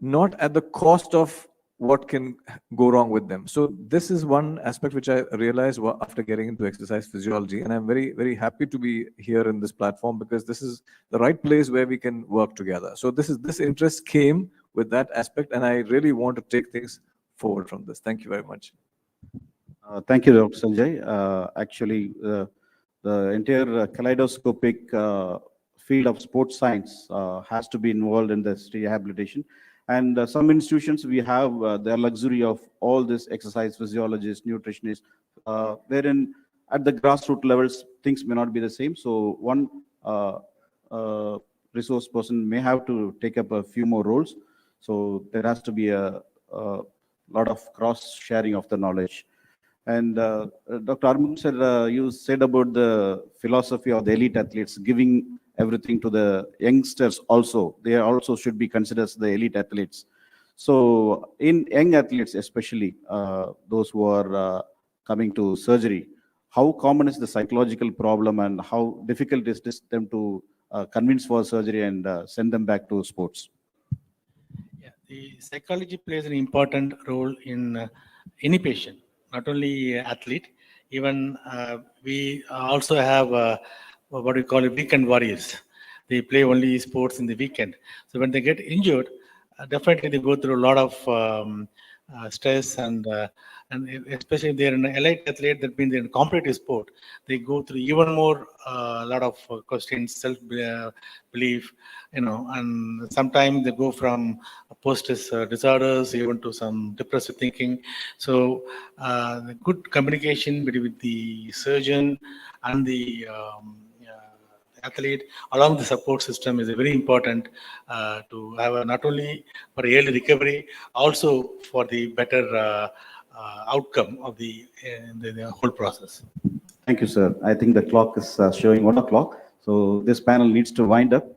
not at the cost of what can go wrong with them. So this is one aspect which I realized after getting into exercise physiology, and I'm very, very happy to be here in this platform, because this is the right place where we can work together. So this interest came with that aspect, and I really want to take things forward from this. Thank you very much. Thank you, Dr. Sanjay. Actually, the entire kaleidoscopic field of sports science has to be involved in this rehabilitation. And some institutions, we have the luxury of all this exercise physiologists, nutritionists, wherein at the grassroots levels, things may not be the same. So one resource person may have to take up a few more roles. So there has to be a lot of cross-sharing of the knowledge. And Dr. Armugam sir, you said about the philosophy of the elite athletes, giving everything to the youngsters also. They also should be considered as the elite athletes. So in young athletes, especially those who are coming to surgery, how common is the psychological problem and how difficult is this them to convince for surgery and send them back to sports? Yeah, the psychology plays an important role in any patient, not only athlete. Even we also have what we call weekend warriors. They play only sports in the weekend. So when they get injured, definitely they go through a lot of stress and especially if they're an elite athlete, that means they're in competitive sport, they go through even more lot of questions, self belief, and sometimes they go from post-stress disorders even to some depressive thinking. So the good communication between the surgeon and the athlete along the support system is very important to have not only for early recovery, also for the better outcome of the whole process. Thank you, sir. I think the clock is showing 1 o'clock. So this panel needs to wind up.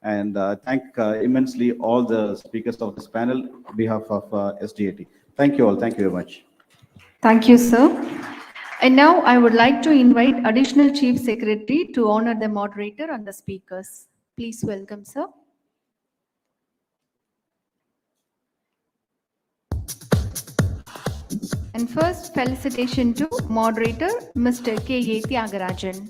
And thank immensely all the speakers of this panel on behalf of SDAT. Thank you all. Thank you very much. Thank you, sir. And now I would like to invite Additional Chief Secretary to honor the moderator and the speakers. Please welcome, sir. And first, felicitation to moderator, Mr. K.A. Tyagarajan.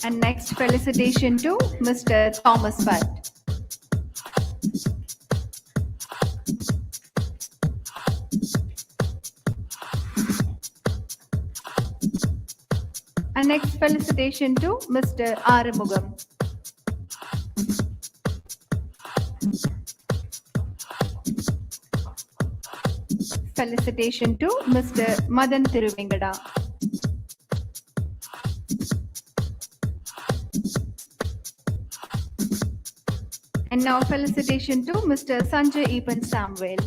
And next, felicitation to Mr. Thomas Butt. And next, felicitation to Mr. Arumugam. Felicitation to Mr. Madan Tiruvengada. And now felicitation to Mr. Sanjay Epan Samuel.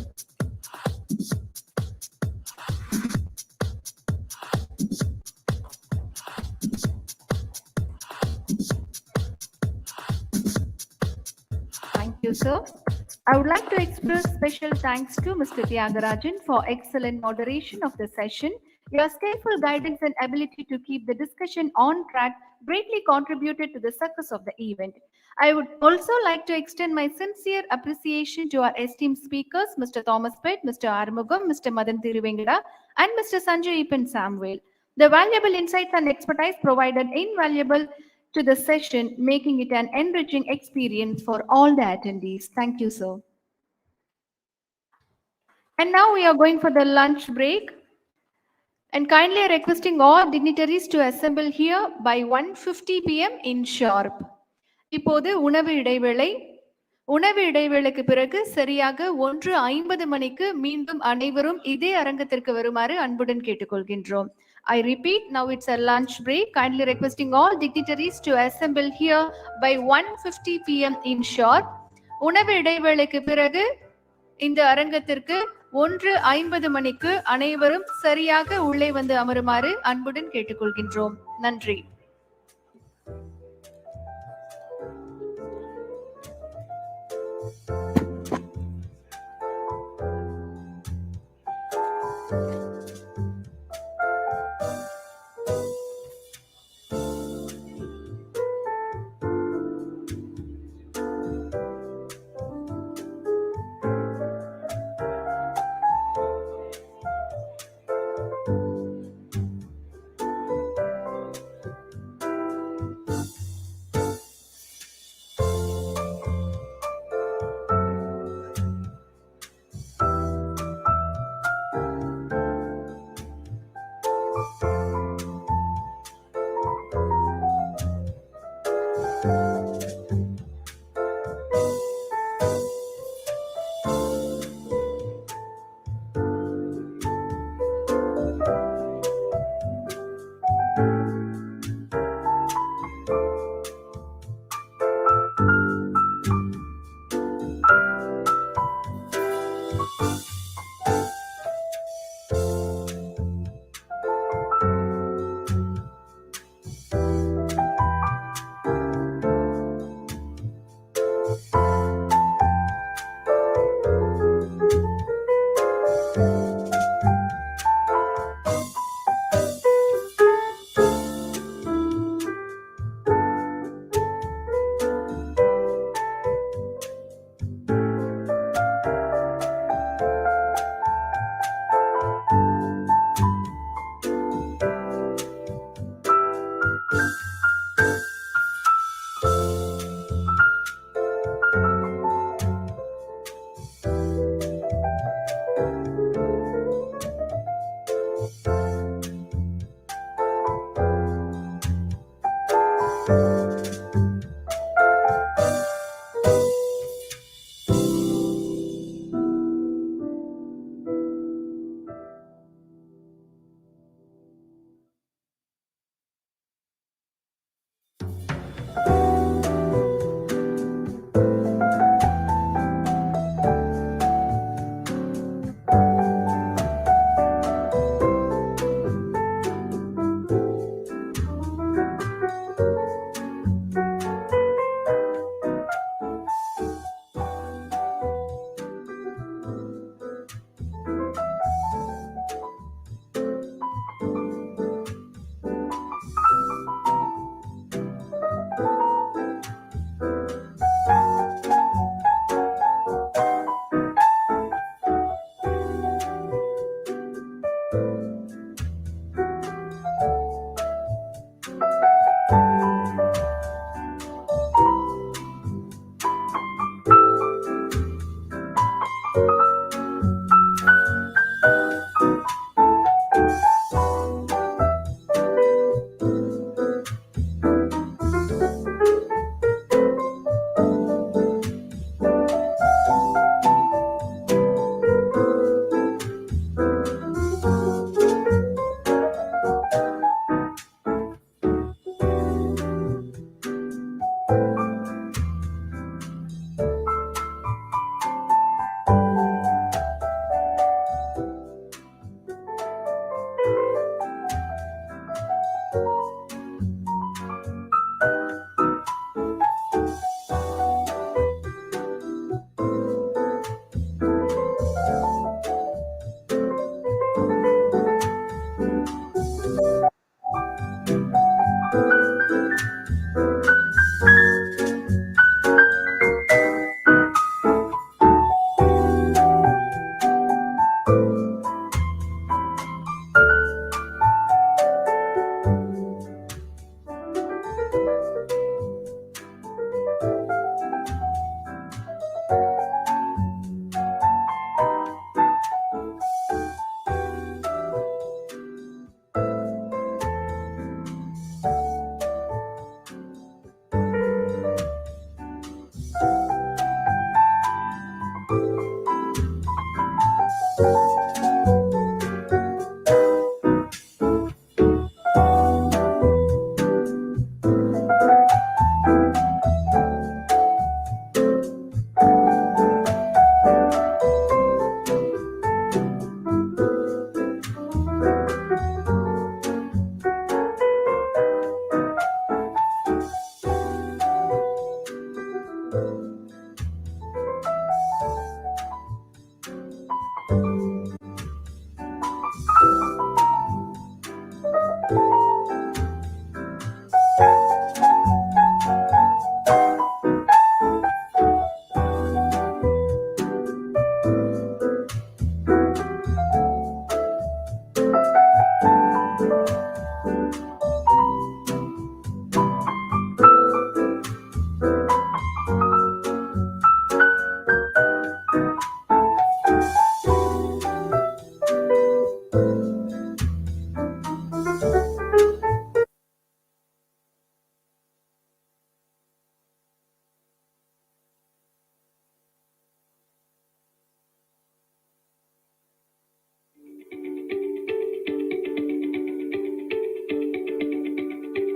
Thank you, sir. I would like to express special thanks to Mr. Tyagarajan for excellent moderation of the session. Your skillful guidance and ability to keep the discussion on track greatly contributed to the success of the event. I would also like to extend my sincere appreciation to our esteemed speakers, Mr. Thomas Pitt, Mr. Arumugam, Mr. Madan Tiruvengada, and Mr. Sanjay Epan Samuel. The valuable insights and expertise provided invaluable to the session, making it an enriching experience for all the attendees. Thank you, sir. And now we are going for the lunch break. And kindly requesting all dignitaries to assemble here by 1:50 p.m. in sharp. இப்போது உணவு இடைவேளைக்கு பிறகு சரியாக 1:50 மணிக்கு மீண்டும் அனைவரும் இதே அரங்கத்திற்கு வருமாறு அன்புடன் கேட்டுக்கொள்கின்றோம். I repeat, now it's a lunch break. Kindly requesting all dignitaries to assemble here by 1:50 p.m. in sharp. உணவு இடைவேளைக்கு பிறகு இந்த அரங்கத்திற்கு 1:50 மணிக்கு அனைவரும் சரியாக உள்ளே வந்து அமருமாறு அன்புடன் கேட்டுக்கொள்கின்றோம். நன்றி.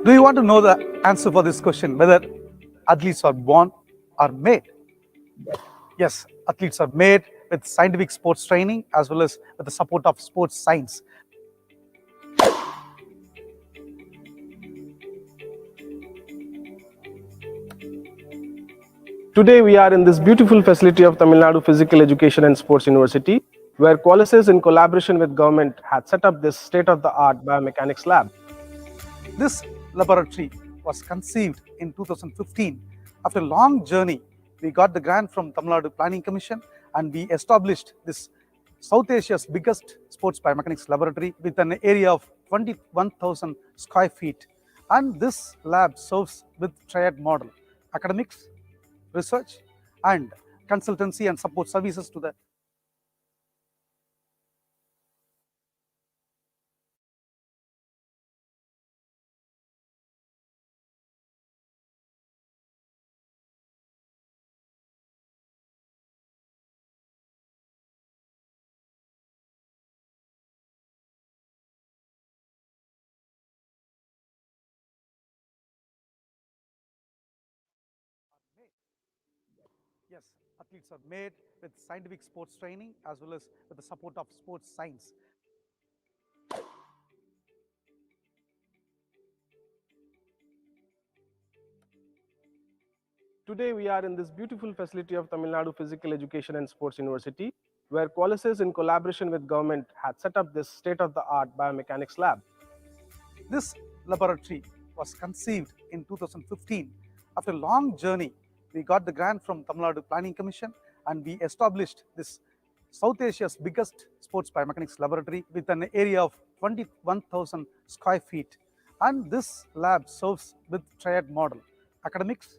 Do you want to know the answer for this question, whether athletes are born or made? Yes, athletes are made with scientific sports training as well as with the support of sports science. Today we are in this beautiful facility of Tamil Nadu Physical Education and Sports University, where Qualices in collaboration with government had set up this state-of-the-art biomechanics lab. This laboratory was conceived in 2015. After a long journey, we got the grant from Tamil Nadu Planning Commission and we established this South Asia's biggest sports biomechanics laboratory with an area of 21,000 square feet. And this lab serves with triad model: academics, research, and consultancy and support services to the Yes, athletes are made with scientific sports training as well as with the support of sports science. Today we are in this beautiful facility of Tamil Nadu Physical Education and Sports University, where Qualices in collaboration with government had set up this state-of-the-art biomechanics lab. This laboratory was conceived in 2015. After a long journey, we got the grant from Tamil Nadu Planning Commission and we established this South Asia's biggest sports biomechanics laboratory with an area of 21,000 square feet. And this lab serves with triad model: academics,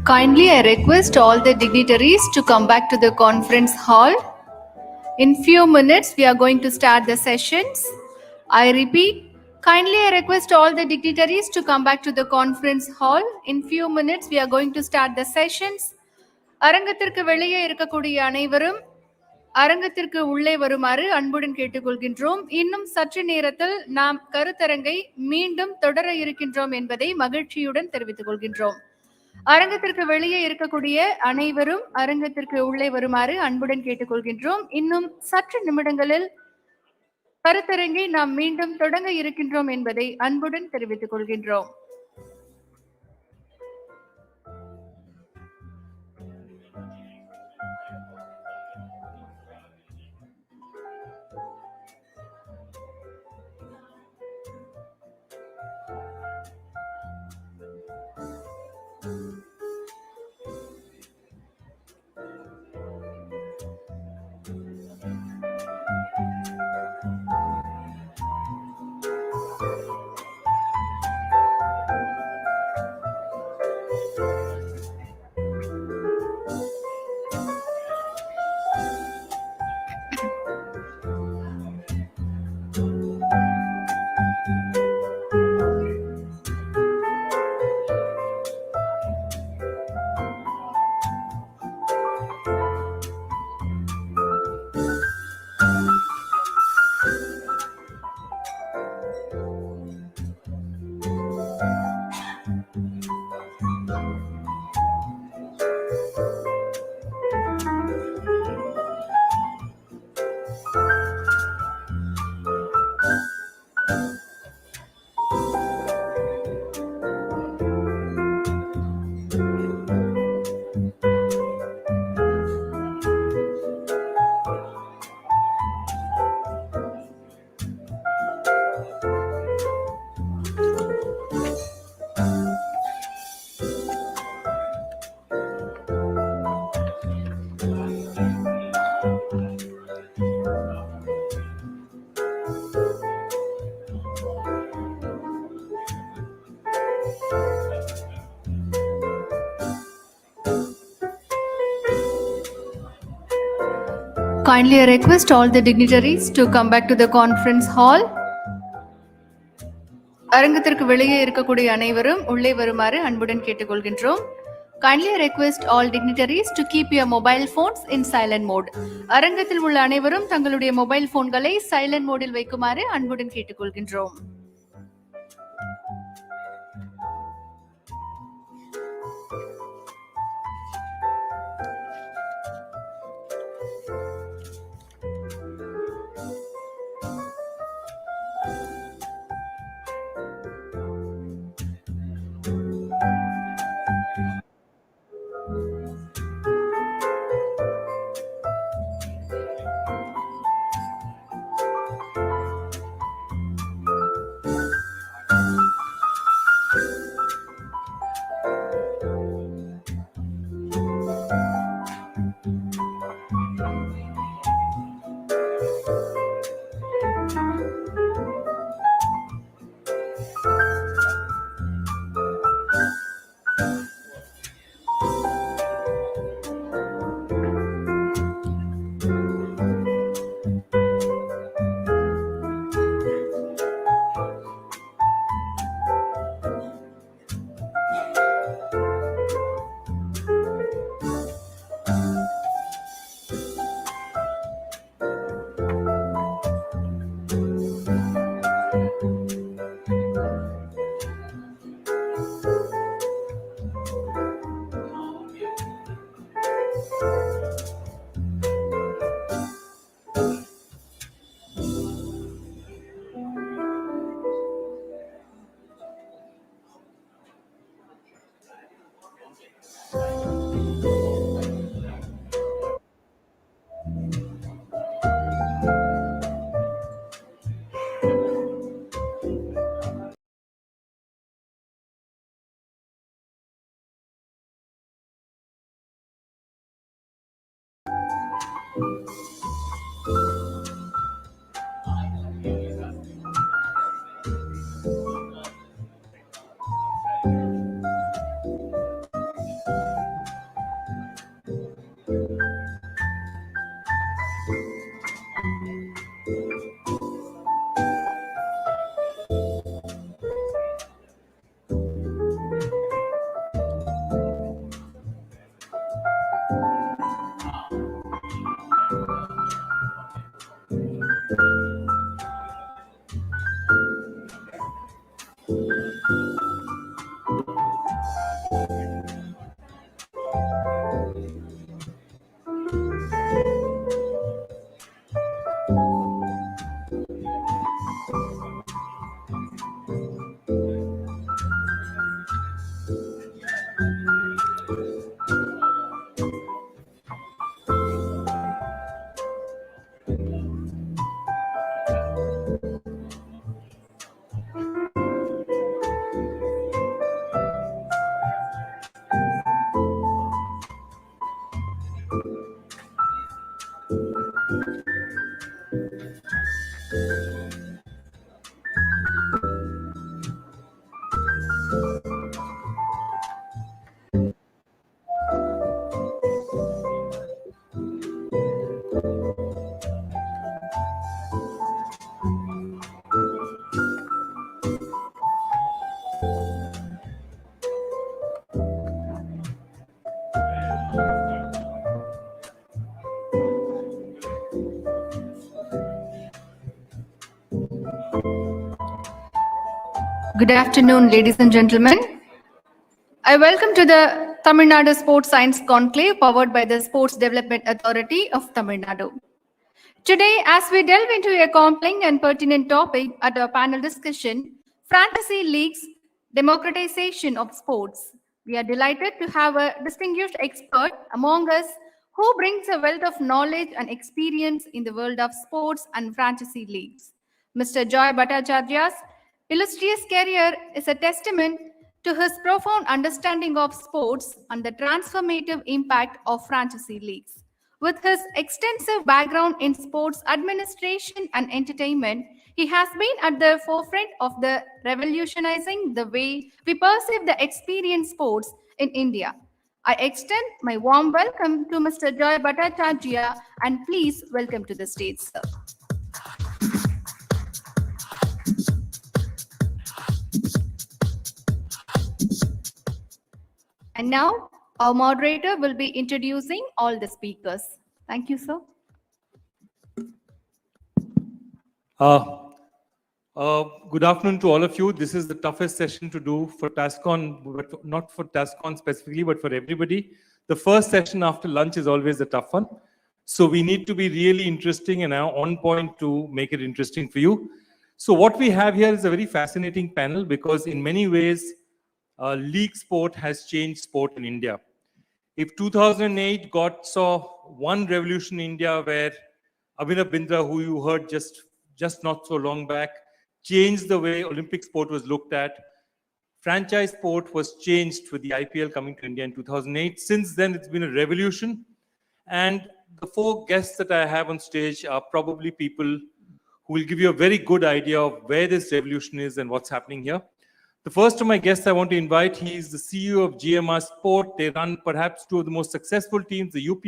Kindly, I request all the dignitaries to come back to the conference hall. In few minutes, we are going to start the sessions. I repeat, kindly, I request all the dignitaries to come back to the conference hall. In few minutes, we are going to start the sessions. அரங்கத்திற்கு வெளியே இருக்கக்கூடிய அனைவரும் அரங்கத்திற்கு உள்ளே வருமாறு அன்புடன் கேட்டுக்கொள்கின்றோம். இன்னும் சற்று நேரத்தில் நாம் கருத்தரங்கை மீண்டும் தொடர இருக்கின்றோம் என்பதை மகிழ்ச்சியுடன் தெரிவித்துக் கொள்கின்றோம். அரங்கத்திற்கு வெளியே இருக்கக்கூடிய அனைவரும் அரங்கத்திற்கு உள்ளே வருமாறு அன்புடன் கேட்டுக்கொள்கின்றோம். இன்னும் சற்று நிமிடங்களில் கருத்தரங்கை நாம் மீண்டும் தொடங்க இருக்கின்றோம் என்பதை அன்புடன் தெரிவித்துக் கொள்கின்றோம். Kindly, I request all the dignitaries to come back to the conference hall. அரங்கத்திற்கு வெளியே இருக்கக்கூடிய அனைவரும் உள்ளே வருமாறு அன்புடன் கேட்டுக்கொள்கின்றோம். Kindly, I request all dignitaries to keep your mobile phones in silent mode. அரங்கத்தில் உள்ள அனைவரும் தங்களுடைய மொபைல் போன்களை சைலண்ட் மோடில் வைக்குமாறு அன்புடன் கேட்டுக்கொள்கின்றோம். Good afternoon, ladies and gentlemen. I welcome to the Tamil Nadu Sports Science Conclave powered by the Sports Development Authority of Tamil Nadu. Today, as we delve into a compelling and pertinent topic at our panel discussion, Fantasy Leagues, Democratization of Sports, we are delighted to have a distinguished expert among us who brings a wealth of knowledge and experience in the world of sports and fantasy leagues. Mr. Joy Bhattacharya's illustrious career is a testament to his profound understanding of sports and the transformative impact of fantasy leagues. With his extensive background in sports administration and entertainment, he has been at the forefront of the revolutionizing the way we perceive the experience sports in India. I extend my warm welcome to Mr. Joy Bhattacharya and please welcome to the stage, sir. And now, our moderator will be introducing all the speakers. Thank you, sir. Good afternoon to all of you. This is the toughest session to do for TASCon, but not for TASCon specifically, but for everybody. The first session after lunch is always the tough one. So we need to be really interesting and on point to make it interesting for you. So what we have here is a very fascinating panel because in many ways, league sport has changed sport in India. If 2008 saw one revolution in India where Abhinav Bindra, who you heard just not so long back, changed the way Olympic sport was looked at. Franchise sport was changed with the IPL coming to India in 2008. Since then, it's been a revolution. And the four guests that I have on stage are probably people who will give you a very good idea of where this revolution is and what's happening here. The first of my guests I want to invite, he is the CEO of GMR Sport. They run perhaps two of the most successful teams, the UP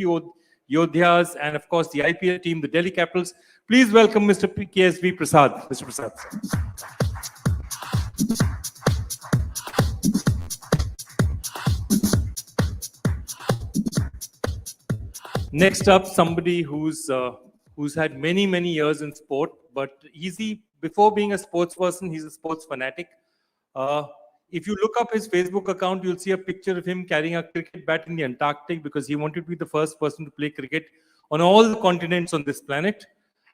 Yodhyas and of course the IPL team, the Delhi Capitals. Please welcome Mr. KSV Prasad. Mr. Prasad. Next up, somebody who's had many years in sport, but before being a sports person, he's a sports fanatic. If you look up his Facebook account, you'll see a picture of him carrying a cricket bat in the Antarctic because he wanted to be the first person to play cricket on all the continents on this planet.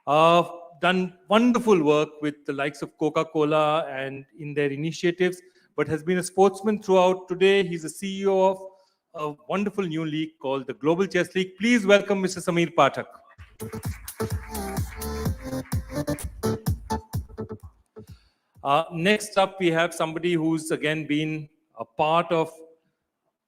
Done wonderful work with the likes of Coca-Cola and in their initiatives, but has been a sportsman throughout. Today, he's the CEO of a wonderful new league called the Global Chess League. Please welcome Mr. Sameer Pathak. Next up, we have somebody who's again been a part of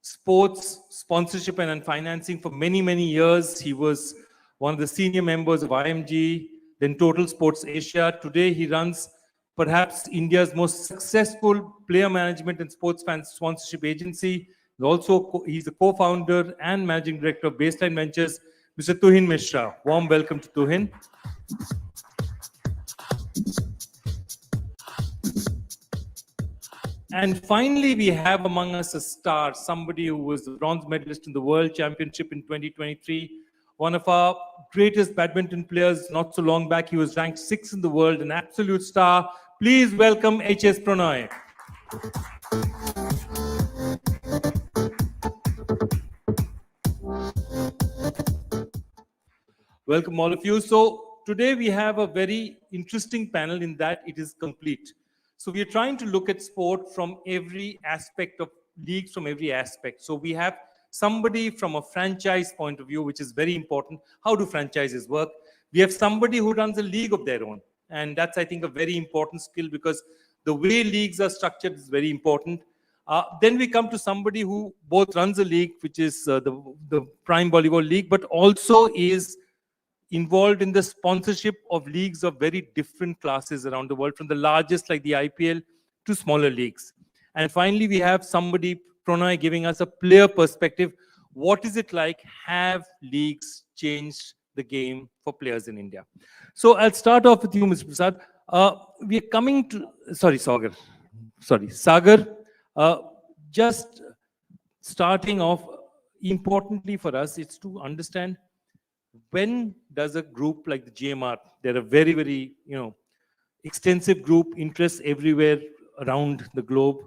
sports sponsorship and financing for many years. He was one of the senior members of IMG, then Total Sports Asia. Today, he runs perhaps India's most successful player management and sports fan sponsorship agency. He's the co-founder and managing director of Baseline Ventures, Mr. Tuhin Mishra. Warm welcome to Tuhin. And finally, we have among us a star, somebody who was the bronze medalist in the World Championship in 2023, one of our greatest badminton players. Not so long back, he was ranked 6th in the world, an absolute star. Please welcome H.S. Prannoy. Welcome all of you. So today we have a very interesting panel in that it is complete. So we are trying to look at sport from every aspect of leagues, from every aspect. So we have somebody from a franchise point of view, which is very important. How do franchises work? We have somebody who runs a league of their own. And that's, I think, a very important skill because the way leagues are structured is very important. Then we come to somebody who both runs a league, which is the Prime Volleyball League, but also is involved in the sponsorship of leagues of very different classes around the world, from the largest like the IPL to smaller leagues. And finally, we have somebody, Prannoy, giving us a player perspective. What is it like? Have leagues changed the game for players in India? So I'll start off with you, Mr. Prasad. We are coming to, Sagar. Just starting off, importantly for us, it's to understand when does a group like the GMR, they're a very extensive group interests everywhere around the globe.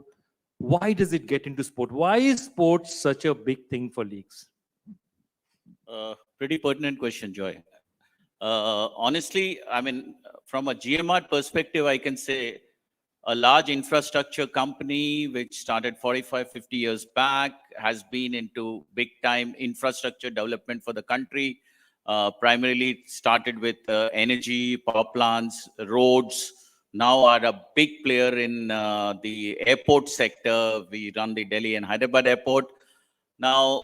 Why does it get into sport? Why is sports such a big thing for leagues? Pretty pertinent question, Joy. Honestly, I mean, from a GMR perspective, I can say a large infrastructure company which started 45, 50 years back has been into big time infrastructure development for the country. Primarily started with energy, power plants, roads. Now are a big player in the airport sector. We run the Delhi and Hyderabad airport. Now,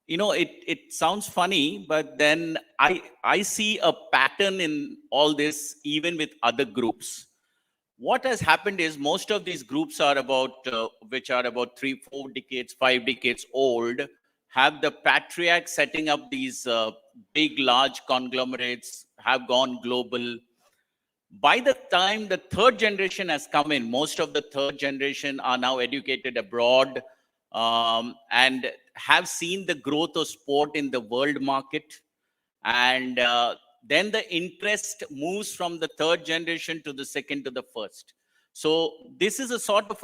it sounds funny, but then I see a pattern in all this, even with other groups. What has happened is most of these groups are which are about 3, 4 decades, 5 decades old, have the patriarchs setting up these big, large conglomerates, have gone global. By the time the third generation has come in, most of the third generation are now educated abroad and have seen the growth of sport in the world market. And then the interest moves from the third generation to the second to the first. So this is a sort of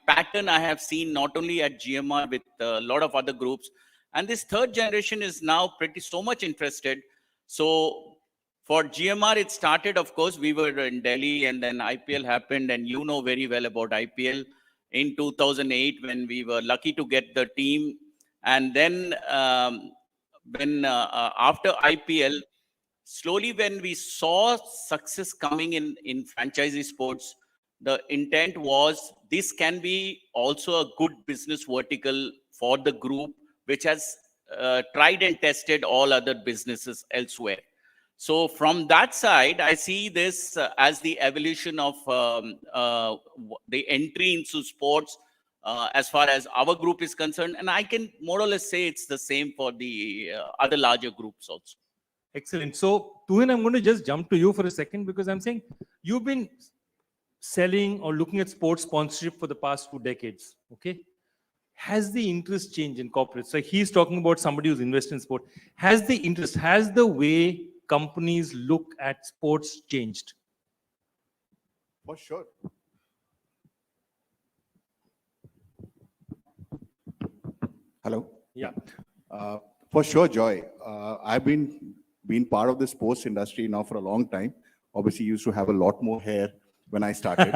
pattern I have seen not only at GMR with a lot of other groups. And this third generation is now so much interested. So for GMR, it started, of course, we were in Delhi and then IPL happened, and you know very well about IPL in 2008 when we were lucky to get the team. And then after IPL, slowly when we saw success coming in franchisee sports, the intent was this can be also a good business vertical for the group, which has tried and tested all other businesses elsewhere. So from that side, I see this as the evolution of the entry into sports as far as our group is concerned. And I can more or less say it's the same for the other larger groups also. Excellent. So, Tuhin, I'm going to just jump to you for a second because I'm saying you've been selling or looking at sports sponsorship for the past 2 decades. Okay. Has the interest changed in corporates? So he's talking about somebody who's invested in sport. Has the interest, has the way companies look at sports changed? For sure. Hello. Yeah. For sure, Joy. I've been part of the sports industry now for a long time. Obviously, used to have a lot more hair when I started.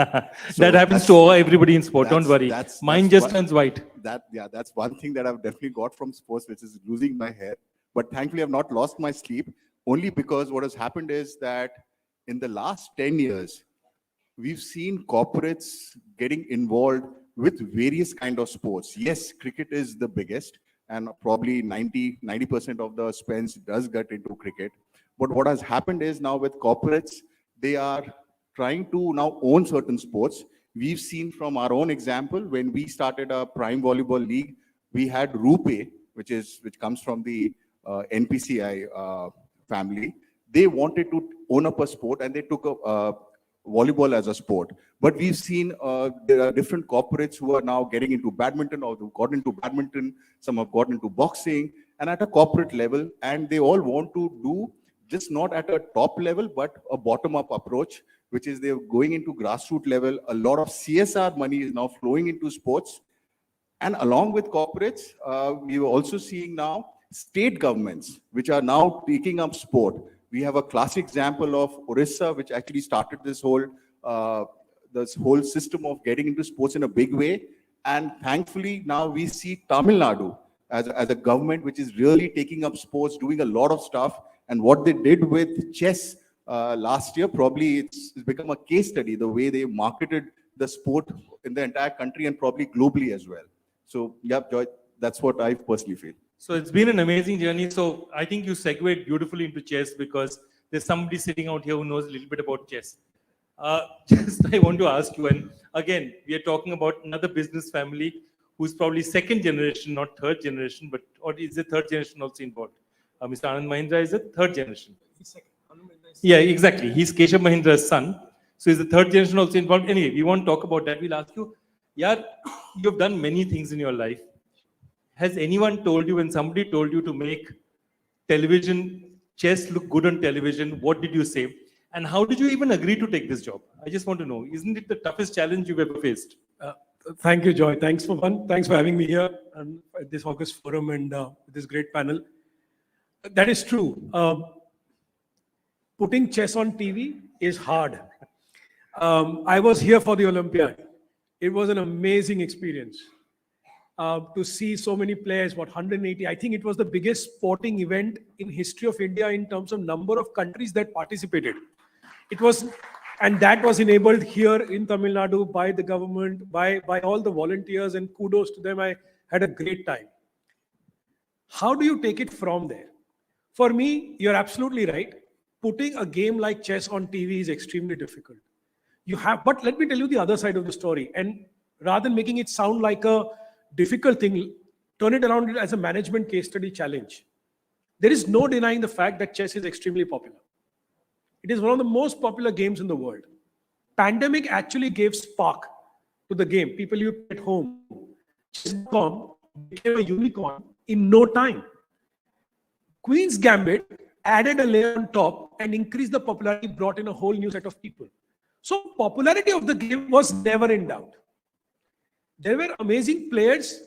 That happens to everybody in sport. Don't worry. Mine just turns white. That's one thing that I've definitely got from sports, which is losing my hair. But thankfully, I've not lost my sleep. Only because what has happened is that in the last 10 years, we've seen corporates getting involved with various kind of sports. Yes, cricket is the biggest, and probably 90% of the spends does get into cricket. But what has happened is now with corporates, they are trying to now own certain sports. We've seen from our own example, when we started a prime volleyball league, we had Rupe, which comes from the NPCI family. They wanted to own up a sport and they took volleyball as a sport. But we've seen there are different corporates who are now getting into badminton, or who got into badminton, some have got into boxing, and at a corporate level, and they all want to do just not at a top level, but a bottom-up approach, which is they're going into grassroots level. A lot of CSR money is now flowing into sports. And along with corporates, we are also seeing now state governments, which are now taking up sport. We have a classic example of Orissa, which actually started this whole system of getting into sports in a big way. And thankfully, now we see Tamil Nadu as a government, which is really taking up sports, doing a lot of stuff. And what they did with chess last year, probably it's become a case study, the way they marketed the sport in the entire country and probably globally as well. So, yeah, Joy, that's what I personally feel. So it's been an amazing journey. So I think you segued beautifully into chess because there's somebody sitting out here who knows a little bit about chess. Just I want to ask you, and again, we are talking about another business family who's probably second generation, not third generation, but or is the third generation also involved? Mr. Anand Mahindra is a third generation. Yeah, exactly. He's Keshav Mahindra's son. So is the third generation also involved? Anyway, we won't talk about that. We'll ask you, yeah, you've done many things in your life. Has anyone told you, when somebody told you to make television, chess look good on television, what did you say? And how did you even agree to take this job? I just want to know, isn't it the toughest challenge you've ever faced? Thank you, Joy. Thanks for having me here and at this August forum and this great panel. That is true. Putting chess on TV is hard. I was here for the Olympiad. It was an amazing experience to see so many players, 180. I think it was the biggest sporting event in history of India in terms of number of countries that participated. It was, and that was enabled here in Tamil Nadu by the government, by all the volunteers, and kudos to them. I had a great time. How do you take it from there? For me, you're absolutely right. Putting a game like chess on TV is extremely difficult. But let me tell you the other side of the story. And rather than making it sound like a difficult thing, turn it around as a management case study challenge. There is no denying the fact that chess is extremely popular. It is one of the most popular games in the world. Pandemic actually gave spark to the game. People you at home. Chess.com became a unicorn in no time. Queen's Gambit added a layer on top and increased the popularity, brought in a whole new set of people. So popularity of the game was never in doubt. There were amazing players,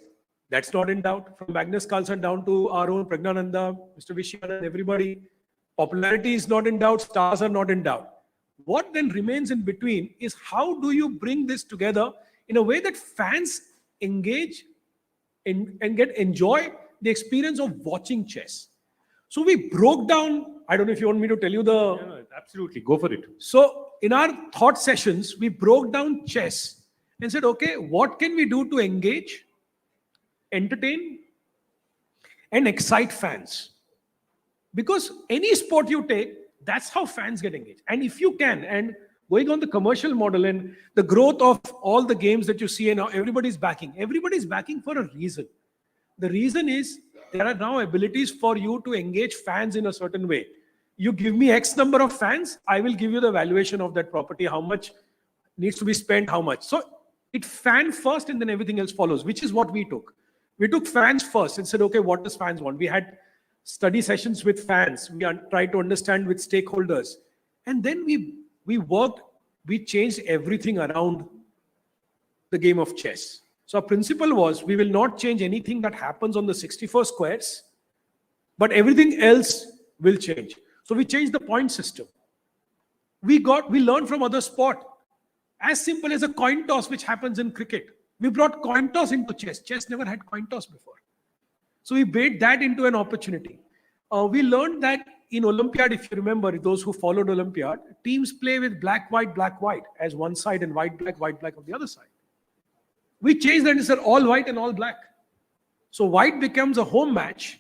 that's not in doubt, from Magnus Carlsen down to our own Pragnananda, Mr. Vishanan, everybody. Popularity is not in doubt, stars are not in doubt. What then remains in between is how do you bring this together in a way that fans engage and enjoy the experience of watching chess. So we broke down, I don't know if you want me to tell you the... Absolutely, go for it. So in our thought sessions, we broke down chess and said, okay, what can we do to engage, entertain, and excite fans? Because any sport you take, that's how fans get engaged. And if you can, and going on the commercial model and the growth of all the games that you see, and now everybody's backing for a reason. The reason is there are now abilities for you to engage fans in a certain way. You give me X number of fans, I will give you the valuation of that property, how much needs to be spent, how much. So it fan first and then everything else follows, which is what we took. We took fans first and said, okay, what does fans want? We had study sessions with fans. We tried to understand with stakeholders. And then we worked, we changed everything around the game of chess. So our principle was, we will not change anything that happens on the 64 squares, but everything else will change. So we changed the point system. We learned from other sport. As simple as a coin toss, which happens in cricket. We brought coin toss into chess. Chess never had coin toss before. So we made that into an opportunity. We learned that in Olympiad, if you remember, those who followed Olympiad, teams play with black, white as one side and white, black on the other side. We changed that and said all white and all black. So white becomes a home match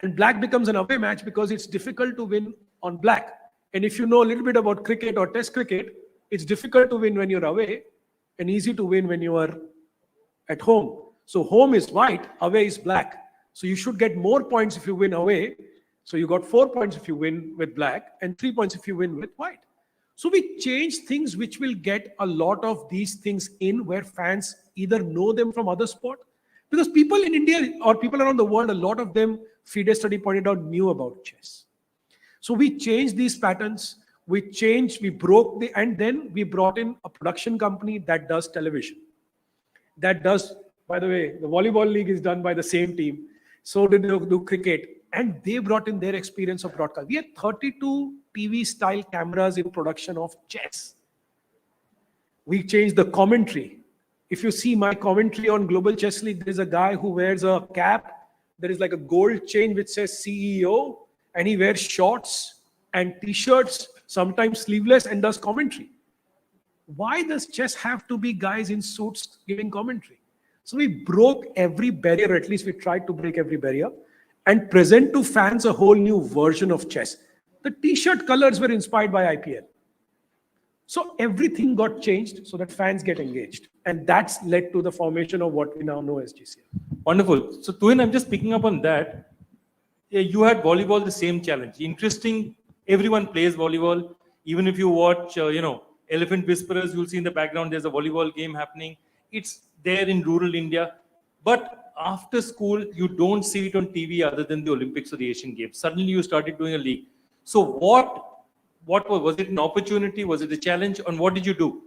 and black becomes an away match because it's difficult to win on black. And if you know a little bit about cricket or test cricket, it's difficult to win when you're away and easy to win when you are at home. So home is white, away is black. So you should get more points if you win away. So you got 4 points if you win with black and 3 points if you win with white. So we changed things which will get a lot of these things in where fans either know them from other sport. Because people in India or people around the world, a lot of them, FIDE study pointed out, knew about chess. So we changed these patterns. And then we brought in a production company that does television. That does, by the way, the volleyball league is done by the same team. So did they do cricket. And they brought in their experience of broadcast. We had 32 TV-style cameras in production of chess. We changed the commentary. If you see my commentary on Global Chess League, there's a guy who wears a cap. There is like a gold chain which says CEO. And he wears shorts and t-shirts, sometimes sleeveless, and does commentary. Why does chess have to be guys in suits giving commentary? So we broke every barrier, or at least we tried to break every barrier, and present to fans a whole new version of chess. The t-shirt colors were inspired by IPL. So everything got changed so that fans get engaged. And that's led to the formation of what we now know as GCL. Wonderful. So Tuhin, I'm just picking up on that. You had volleyball, the same challenge. Interesting, everyone plays volleyball. Even if you watch, Elephant Whisperers, you'll see in the background, there's a volleyball game happening. It's there in rural India. But after school, you don't see it on TV other than the Olympics or the Asian Games. Suddenly you started doing a league. So what what was it an opportunity? Was it a challenge? And what did you do?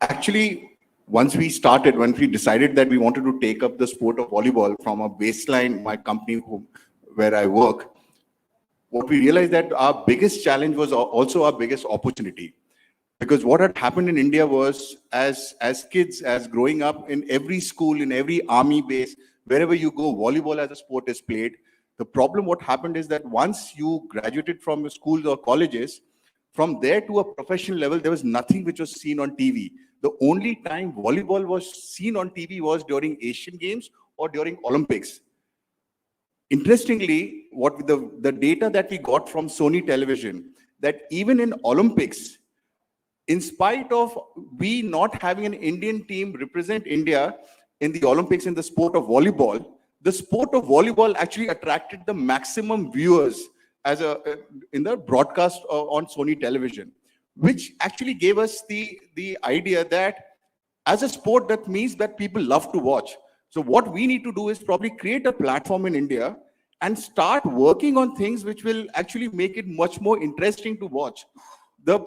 Actually, once we decided that we wanted to take up the sport of volleyball from a baseline, my company where I work, what we realized that our biggest challenge was also our biggest opportunity. Because what had happened in India was, as kids, as growing up in every school, in every army base, wherever you go, volleyball as a sport is played. The problem, what happened is that once you graduated from your schools or colleges, from there to a professional level, there was nothing which was seen on TV. The only time volleyball was seen on TV was during Asian Games or during Olympics. Interestingly, what the data that we got from Sony Television, that even in Olympics, in spite of we not having an Indian team represent India in the Olympics in the sport of volleyball, the sport of volleyball actually attracted the maximum viewers in the broadcast on Sony Television, which actually gave us the idea that as a sport, that means that people love to watch. So what we need to do is probably create a platform in India and start working on things which will actually make it much more interesting to watch. The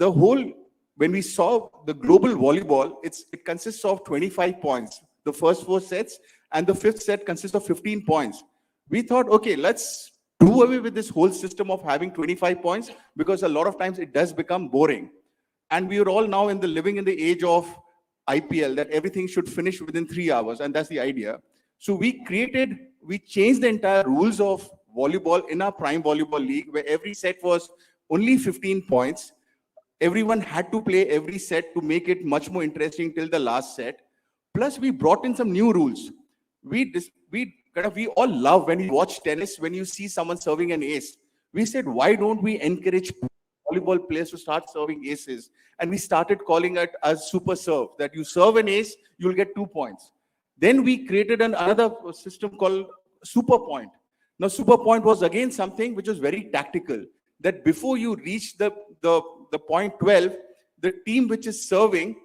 whole, when we saw the global volleyball, it consists of 25 points, the first 4 sets, and the 5th set consists of 15 points. We thought, okay, let's do away with this whole system of having 25 points, because a lot of times it does become boring. And we are all now living in the age of IPL, that everything should finish within 3 hours, and that's the idea. So we changed the entire rules of volleyball in our Prime Volleyball League, where every set was only 15 points. Everyone had to play every set to make it much more interesting till the last set. Plus, we brought in some new rules. We all love when we watch tennis, when you see someone serving an ace. We said, why don't we encourage volleyball players to start serving aces? And we started calling it as super serve, that you serve an ace, you'll get 2 points. Then we created another system called super point. Now, super point was again something which was very tactical, that before you reach the point 12, the team which is serving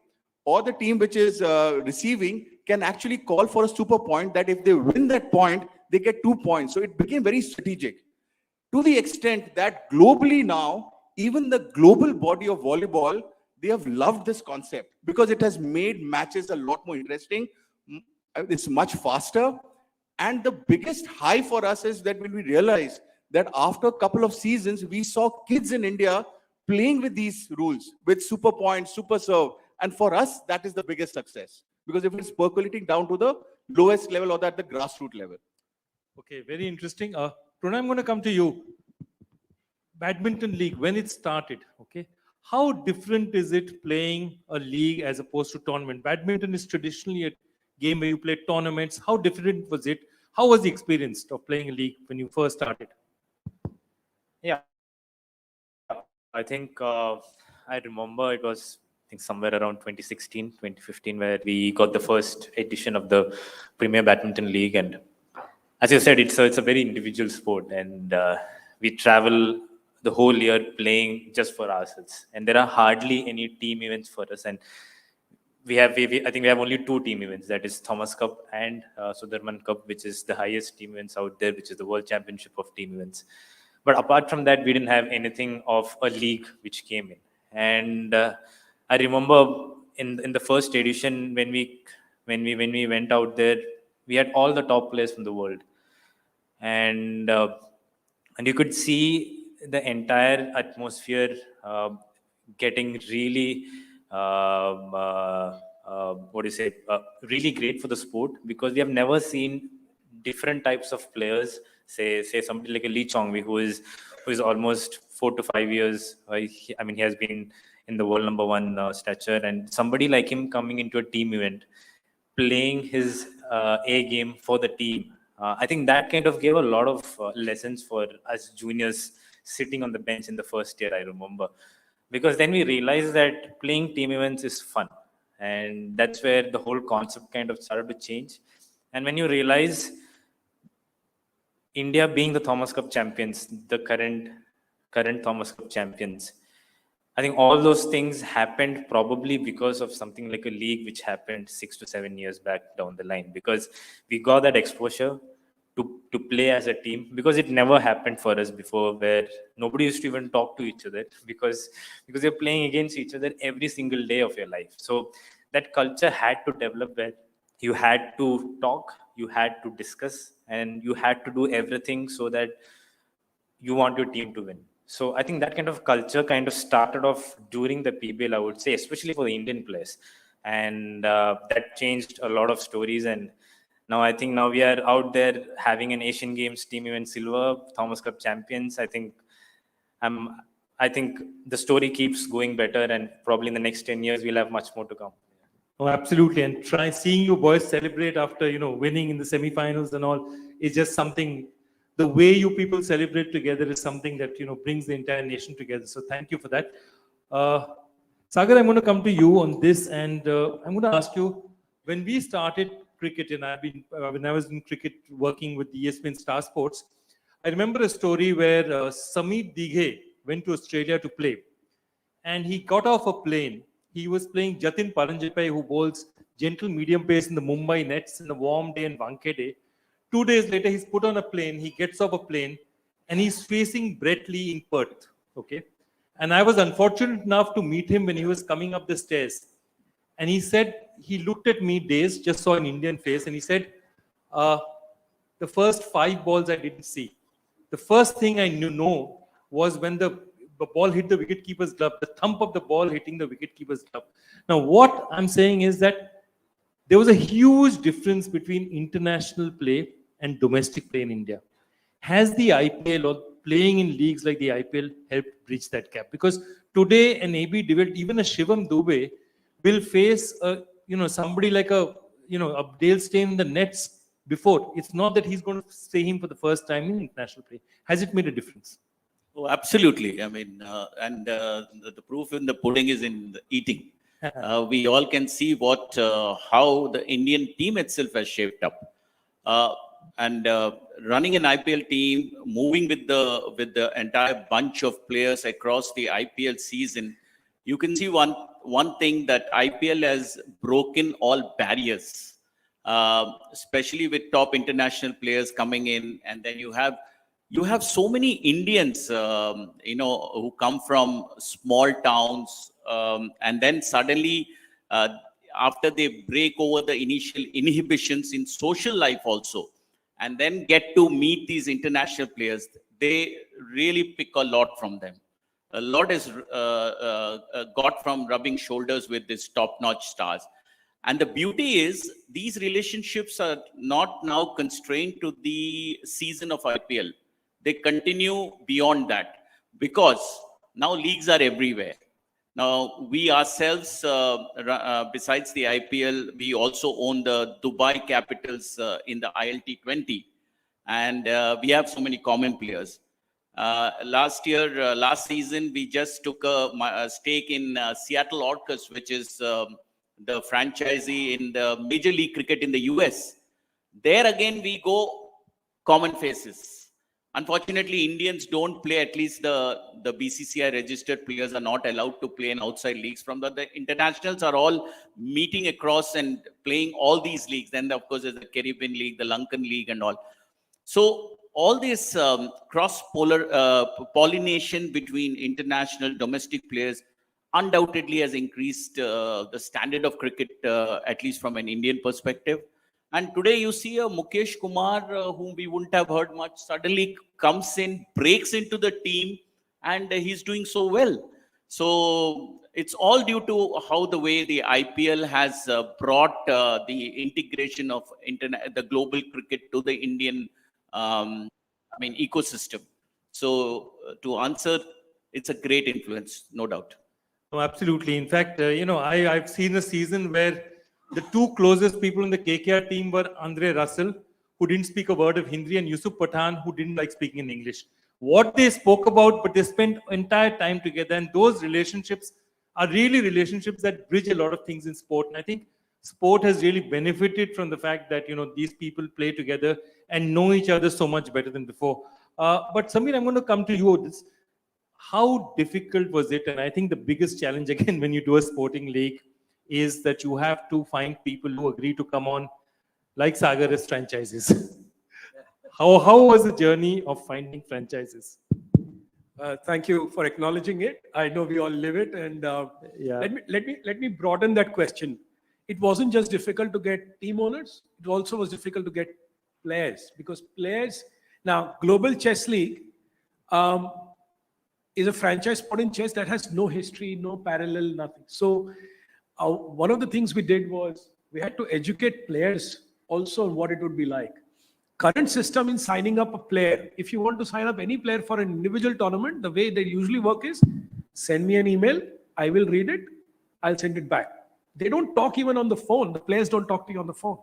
or the team which is receiving can actually call for a super point, that if they win that point, they get 2 points. So it became very strategic, to the extent that globally now, even the global body of volleyball, they have loved this concept because it has made matches a lot more interesting. It's much faster. And the biggest high for us is that when we realized that after a couple of seasons, we saw kids in India playing with these rules, with super point, super serve. And for us, that is the biggest success. Because if it's percolating down to the lowest level or at the grassroots level. Okay, very interesting. Pranay, I'm going to come to you. Badminton league, when it started, okay, how different is it playing a league as opposed to tournament? Badminton is traditionally a game where you play tournaments. How different was it? How was the experience of playing a league when you first started? Yeah, I think I remember it was somewhere around 2016, 2015, where we got the first edition of the Premier Badminton League. And as you said, it's a very individual sport, and we travel the whole year playing just for ourselves. And there are hardly any team events for us. And I think we have only 2 team events, that is Thomas Cup and Sudarman Cup, which is the highest team events out there, which is the World Championship of Team Events. But apart from that, we didn't have anything of a league which came in. And I remember in the first edition, when we went out there, we had all the top players from the world, and you could see the entire atmosphere getting really really great for the sport, because we have never seen different types of players. Say somebody like a Lee Chongwei, who is almost 4 to 5 years. He has been in the world #1 stature, and somebody like him coming into a team event, playing his A game for the team. I think that kind of gave a lot of lessons for us juniors sitting on the bench in the first year, I remember. Because then we realized that playing team events is fun. And that's where the whole concept kind of started to change. And when you realize India being the Thomas Cup champions, the current Thomas Cup champions, I think all those things happened probably because of something like a league which happened 6 to 7 years back down the line, because we got that exposure to play as a team, because it never happened for us before, where nobody used to even talk to each other because you're playing against each other every single day of your life. So that culture had to develop, where you had to talk, you had to discuss, and you had to do everything so that you want your team to win. So I think that kind of culture kind of started off during the PBL, I would say, especially for the Indian players. And that changed a lot of stories. And now I think now we are out there having an Asian Games team event silver, Thomas Cup champions. I think the story keeps going better, and probably in the next 10 years, we'll have much more to come. Oh, absolutely. And try seeing you boys celebrate after, winning in the semifinals and all is just something. The way you people celebrate together is something that, brings the entire nation together. So thank you for that. Sagar, I'm going to come to you on this, and I'm going to ask you, when we started cricket, and when I was in cricket working with ESPN Star Sports, I remember a story where Samit Dighe went to Australia to play, and he got off a plane. He was playing Jatin Paranjape, who bowls gentle medium pace in the Mumbai Nets in a warm day and Wankhede. 2 days later, he's put on a plane, he gets off a plane, and he's facing Brett Lee in Perth. Okay. And I was unfortunate enough to meet him when he was coming up the stairs. And he said, he looked at me dazed, just saw an Indian face, and he said, the first 5 balls I didn't see. The first thing I know was when the ball hit the wicketkeeper's glove, the thump of the ball hitting the wicketkeeper's glove. Now, what I'm saying is that there was a huge difference between international play and domestic play in India. Has the IPL or playing in leagues like the IPL helped bridge that gap? Because today an AB de Villiers, even a Shivam Dube, will face somebody like a Dale Steyn in the nets before. It's not that he's going to see him for the first time in international play. Has it made a difference? Oh, absolutely. I mean, the proof in the pudding is in the eating. We all can see how the Indian team itself has shaped up. Running an IPL team, moving with the entire bunch of players across the IPL season, you can see one thing, that IPL has broken all barriers, especially with top international players coming in, and then you have so many Indians, who come from small towns, and then suddenly, after they break over the initial inhibitions in social life also, and then get to meet these international players, they really pick a lot from them. A lot is got from rubbing shoulders with these top-notch stars. And the beauty is, these relationships are not now constrained to the season of IPL. They continue beyond that, because now leagues are everywhere. Now, we ourselves, besides the IPL, we also own the Dubai Capitals in the ILT20. And we have so many common players. Last season, we just took a stake in Seattle Orcas, which is the franchisee in the Major League Cricket in the US. There again, we go common faces. Unfortunately, Indians don't play, at least the BCCI registered players are not allowed to play in outside leagues. From the internationals are all meeting across and playing all these leagues. Then, of course, there's the Caribbean League, the Lankan League and all. So all this pollination between international, domestic players undoubtedly has increased the standard of cricket, at least from an Indian perspective. And today you see a Mukesh Kumar, whom we wouldn't have heard much, suddenly comes in, breaks into the team, and he's doing so well. So it's all due to how the way the IPL has brought the integration of the global cricket to the Indian ecosystem. So to answer, it's a great influence, no doubt. Oh, absolutely. In fact, I've seen a season where the 2 closest people in the KKR team were Andre Russell, who didn't speak a word of Hindi, and Yusuf Pathan, who didn't like speaking in English. What they spoke about, but they spent entire time together, and those relationships are really relationships that bridge a lot of things in sport. And I think sport has really benefited from the fact that these people play together and know each other so much better than before. But Samir, I'm going to come to you. How difficult was it? And I think the biggest challenge again when you do a sporting league is that you have to find people who agree to come on, like Sagar as franchises. How was the journey of finding franchises? Thank you for acknowledging it. I know we all live it, and Yeah. let me broaden that question. It wasn't just difficult to get team owners; it also was difficult to get players, because players now Global Chess League is a franchise sport in chess that has no history, no parallel, nothing. So one of the things we did was we had to educate players also on what it would be like. Current system in signing up a player, if you want to sign up any player for an individual tournament, the way they usually work is send me an email, I will read it, I'll send it back. They don't talk even on the phone. The players don't talk to you on the phone.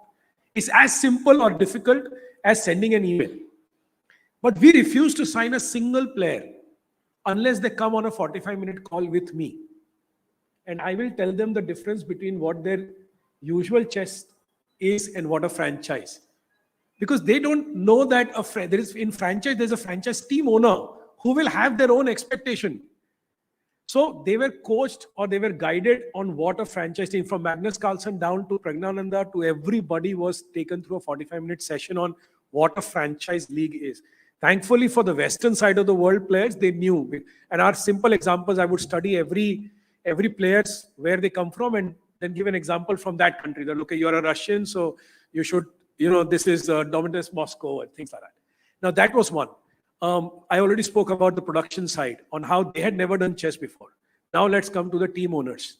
It's as simple or difficult as sending an email. But we refuse to sign a single player unless they come on a 45-minute call with me. And I will tell them the difference between what their usual chess is and what a franchise. Because they don't know that in franchise, there's a franchise team owner who will have their own expectation. So they were coached or they were guided on what a franchise team, from Magnus Carlsen down to Pragnananda to everybody, was taken through a 45-minute session on what a franchise league is. Thankfully for the Western side of the world players, they knew. And our simple examples, I would study every players, where they come from, and then give an example from that country. That, okay, you're a Russian, so you should, this is Dominus Moscow and things like that. Now that was one. I already spoke about the production side on how they had never done chess before. Now let's come to the team owners.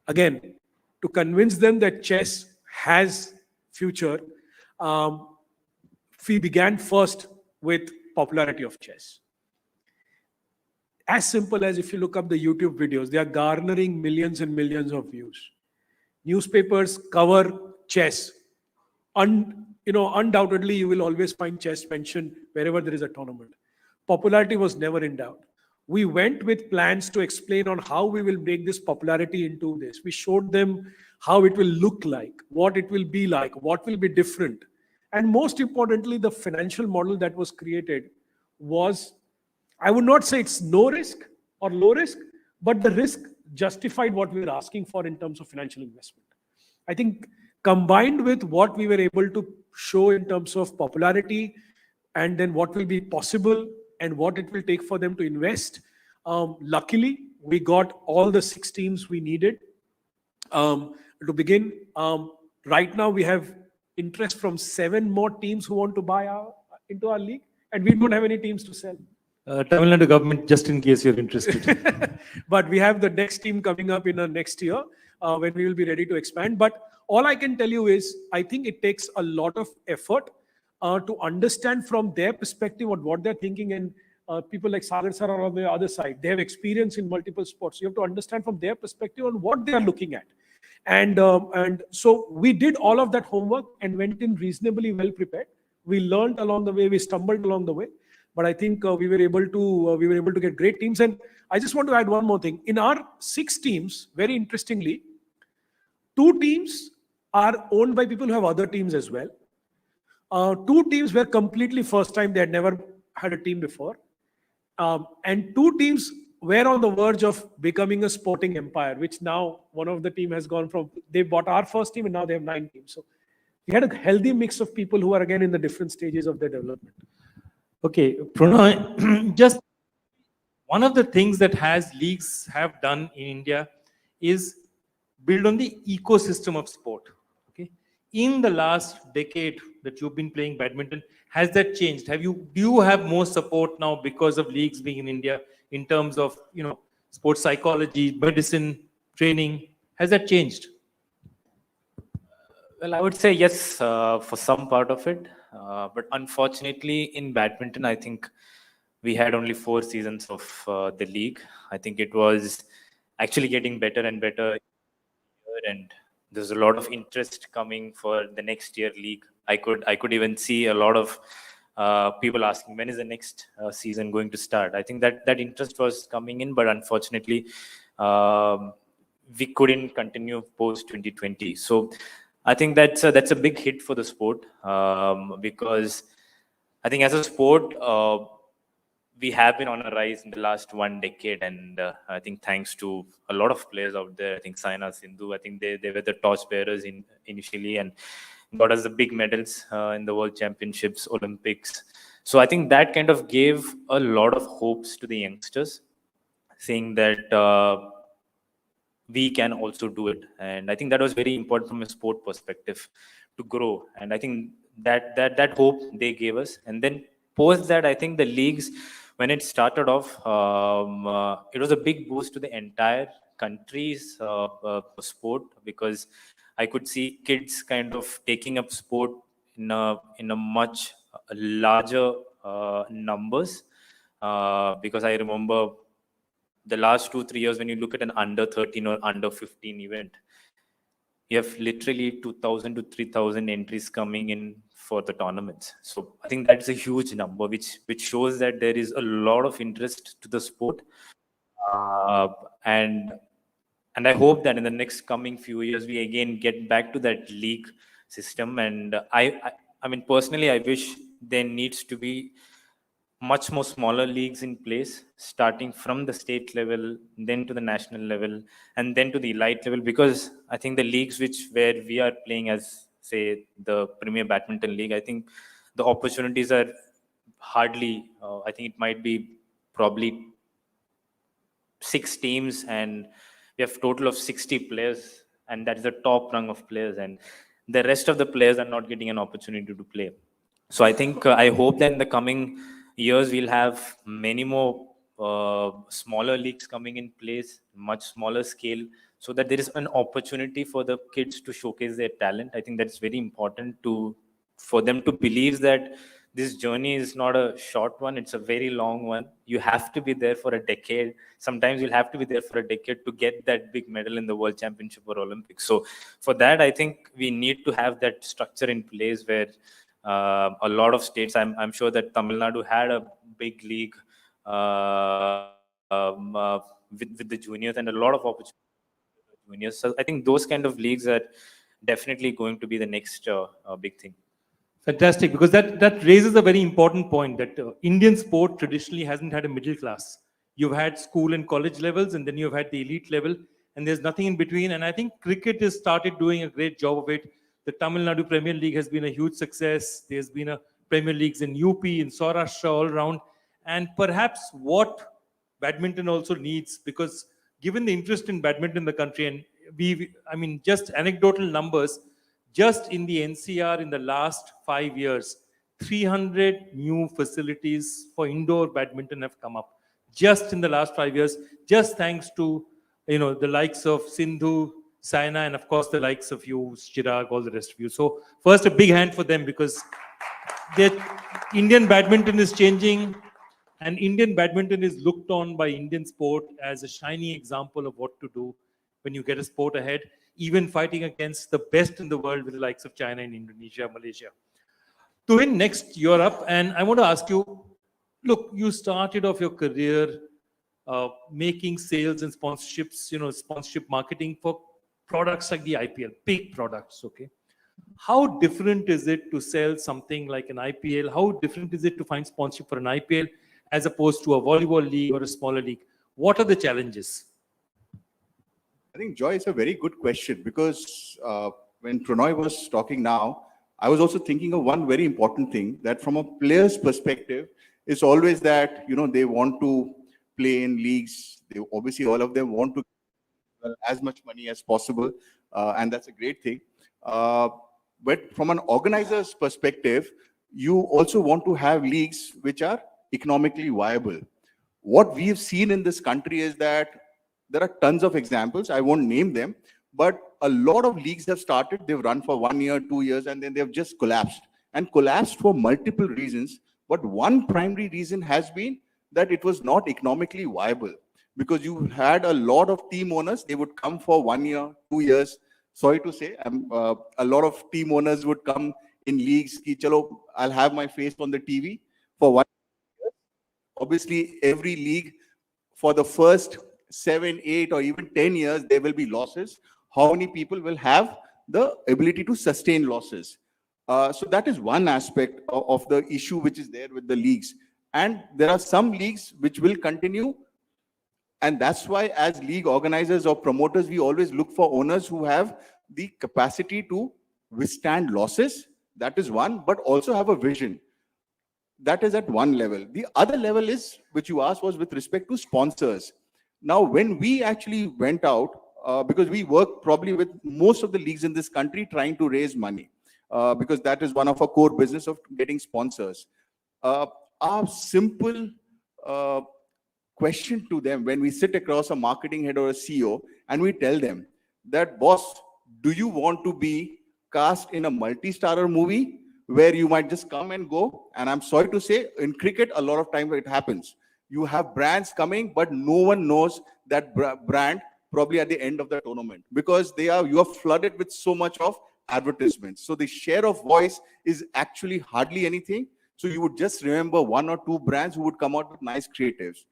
Again, to convince them that chess has future, we began first with popularity of chess. As simple as if you look up the YouTube videos, they are garnering millions and millions of views. Newspapers cover chess. Undoubtedly, you will always find chess mentioned wherever there is a tournament. Popularity was never in doubt. We went with plans to explain on how we will make this popularity into this. We showed them how it will look like, what it will be like, what will be different. And most importantly, the financial model that was created was, I would not say it's no risk or low risk, but the risk justified what we were asking for in terms of financial investment. I think combined with what we were able to show in terms of popularity, and then what will be possible and what it will take for them to invest, luckily, we got all the 6 teams we needed to begin. Right now, we have interest from 7 more teams who want to buy into our league, and we don't have any teams to sell. Tamil Nadu government, just in case you're interested. But we have the next team coming up in the next year when we will be ready to expand. But all I can tell you is, I think it takes a lot of effort to understand from their perspective what they're thinking. And people like Sagar sir are on the other side. They have experience in multiple sports. You have to understand from their perspective on what they are looking at. And so we did all of that homework and went in reasonably well prepared. We learned along the way. We stumbled along the way. But I think we were able to get great teams. And I just want to add one more thing. In our 6 teams, very interestingly, 2 teams are owned by people who have other teams as well. 2 teams were completely first time. They had never had a team before. And 2 teams were on the verge of becoming a sporting empire, which now one of the team has gone from, they bought our first team and now they have 9 teams. So we had a healthy mix of people who are again in the different stages of their development. Okay, Pranay, just one of the things that leagues have done in India is build on the ecosystem of sport. Okay, in the last decade that you've been playing badminton, has that changed? Do you have more support now because of leagues being in India in terms of sports psychology, medicine, training? Has that changed? Well, I would say yes for some part of it. But unfortunately, in badminton, I think we had only 4 seasons of the league. I think it was actually getting better and better. And there's a lot of interest coming for the next year league. I could even see a lot of people asking, when is the next season going to start? I think that interest was coming in, but unfortunately, we couldn't continue post 2020. So I think that's a big hit for the sport, because I think as a sport, we have been on a rise in the last 1 decade, and I think thanks to a lot of players out there. I think Saina, Sindhu, I think they were the torch bearers initially, and got us the big medals in the World Championships, Olympics. So I think that kind of gave a lot of hopes to the youngsters, saying that we can also do it. And I think that was very important from a sport perspective to grow. And I think that hope they gave us. And then post that, I think the leagues, when it started off, it was a big boost to the entire country's sport, because I could see kids kind of taking up sport in a much larger numbers. Because I remember the last 2-3 years, when you look at an under 13 or under 15 event, you have literally 2,000 to 3,000 entries coming in for the tournaments. So I think that's a huge number, which shows that there is a lot of interest to the sport. And I hope that in the next coming few years, we again get back to that league system. And I mean, personally, I wish there needs to be much more smaller leagues in place, starting from the state level, then to the national level, and then to the elite level. Because I think the leagues where we are playing as, say, the Premier Badminton League, I think the opportunities are hardly, I think it might be probably 6 teams, and we have total of 60 players, and that's the top rung of players, and the rest of the players are not getting an opportunity to play. So I think, I hope that in the coming years, we'll have many more smaller leagues coming in place, much smaller scale, so that there is an opportunity for the kids to showcase their talent. I think that's very important for them to believe that this journey is not a short one, it's a very long one. You have to be there for a decade. Sometimes you'll have to be there for a decade to get that big medal in the World Championship or Olympics. So for that, I think we need to have that structure in place where a lot of states, I'm sure that Tamil Nadu had a big league with the juniors, and a lot of opportunities for the juniors. So I think those kind of leagues are definitely going to be the next big thing. Fantastic, because that raises a very important point that Indian sport traditionally hasn't had a middle class. You've had school and college levels, and then you've had the elite level, and there's nothing in between. And I think cricket has started doing a great job of it. The Tamil Nadu Premier League has been a huge success. There's been a Premier Leagues in UP, in Saurashtra, all around. And perhaps what badminton also needs, because given the interest in badminton in the country, and I mean, just anecdotal numbers, just in the NCR in the last 5 years, 300 new facilities for indoor badminton have come up just in the last 5 years, just thanks to, the likes of Sindhu, Saina, and of course the likes of you, Chirag, all the rest of you. So first, a big hand for them, because Indian badminton is changing, and Indian badminton is looked on by Indian sport as a shining example of what to do when you get a sport ahead, even fighting against the best in the world with the likes of China and Indonesia, Malaysia. To win next, you're up, and I want to ask you, look, you started off your career making sales and sponsorships, sponsorship marketing for products like the IPL, big products, okay? How different is it to sell something like an IPL? How different is it to find sponsorship for an IPL as opposed to a volleyball league or a smaller league? What are the challenges? I think, Joy, it's a very good question, because when Pranoy was talking now, I was also thinking of one very important thing, that from a player's perspective, it's always that, they want to play in leagues. They obviously, all of them want to get as much money as possible, and that's a great thing. But from an organizer's perspective, you also want to have leagues which are economically viable. What we've seen in this country is that there are tons of examples. I won't name them, but a lot of leagues have started. They've run for 1 year, 2 years, and then they've just collapsed, and collapsed for multiple reasons. But one primary reason has been that it was not economically viable, because you had a lot of team owners. They would come for 1 year, 2 years. Sorry to say, a lot of team owners would come in leagues. Ki, chalo, I'll have my face on the TV for 1 year. Obviously, every league for the first 7, 8, or even 10 years, there will be losses. How many people will have the ability to sustain losses? So that is one aspect of the issue which is there with the leagues. And there are some leagues which will continue. And that's why, as league organizers or promoters, we always look for owners who have the capacity to withstand losses. That is one, but also have a vision. That is at one level. The other level is, which you asked, was with respect to sponsors. Now, when we actually went out, because we work probably with most of the leagues in this country trying to raise money, because that is one of our core business of getting sponsors. Our simple question to them when we sit across a marketing head or a CEO and we tell them that, boss, do you want to be cast in a multi-starrer movie where you might just come and go? And I'm sorry to say, in cricket, a lot of times it happens. You have brands coming, but no one knows that brand probably at the end of the tournament, because you are flooded with so much of advertisements. So the share of voice is actually hardly anything. So you would just remember one or two brands who would come out with nice creatives.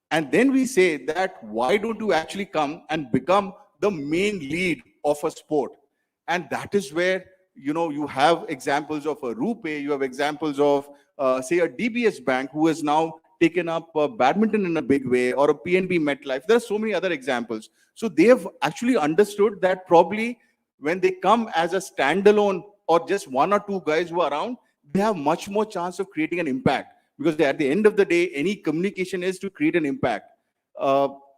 And then we say that, why don't you actually come and become the main lead of a sport? And that is where, you have examples of a RuPay, you have examples of, say, a DBS Bank who has now taken up badminton in a big way, or a PNB MetLife. There are so many other examples. So they have actually understood that probably when they come as a standalone or just one or two guys who are around, they have much more chance of creating an impact, because at the end of the day, any communication is to create an impact.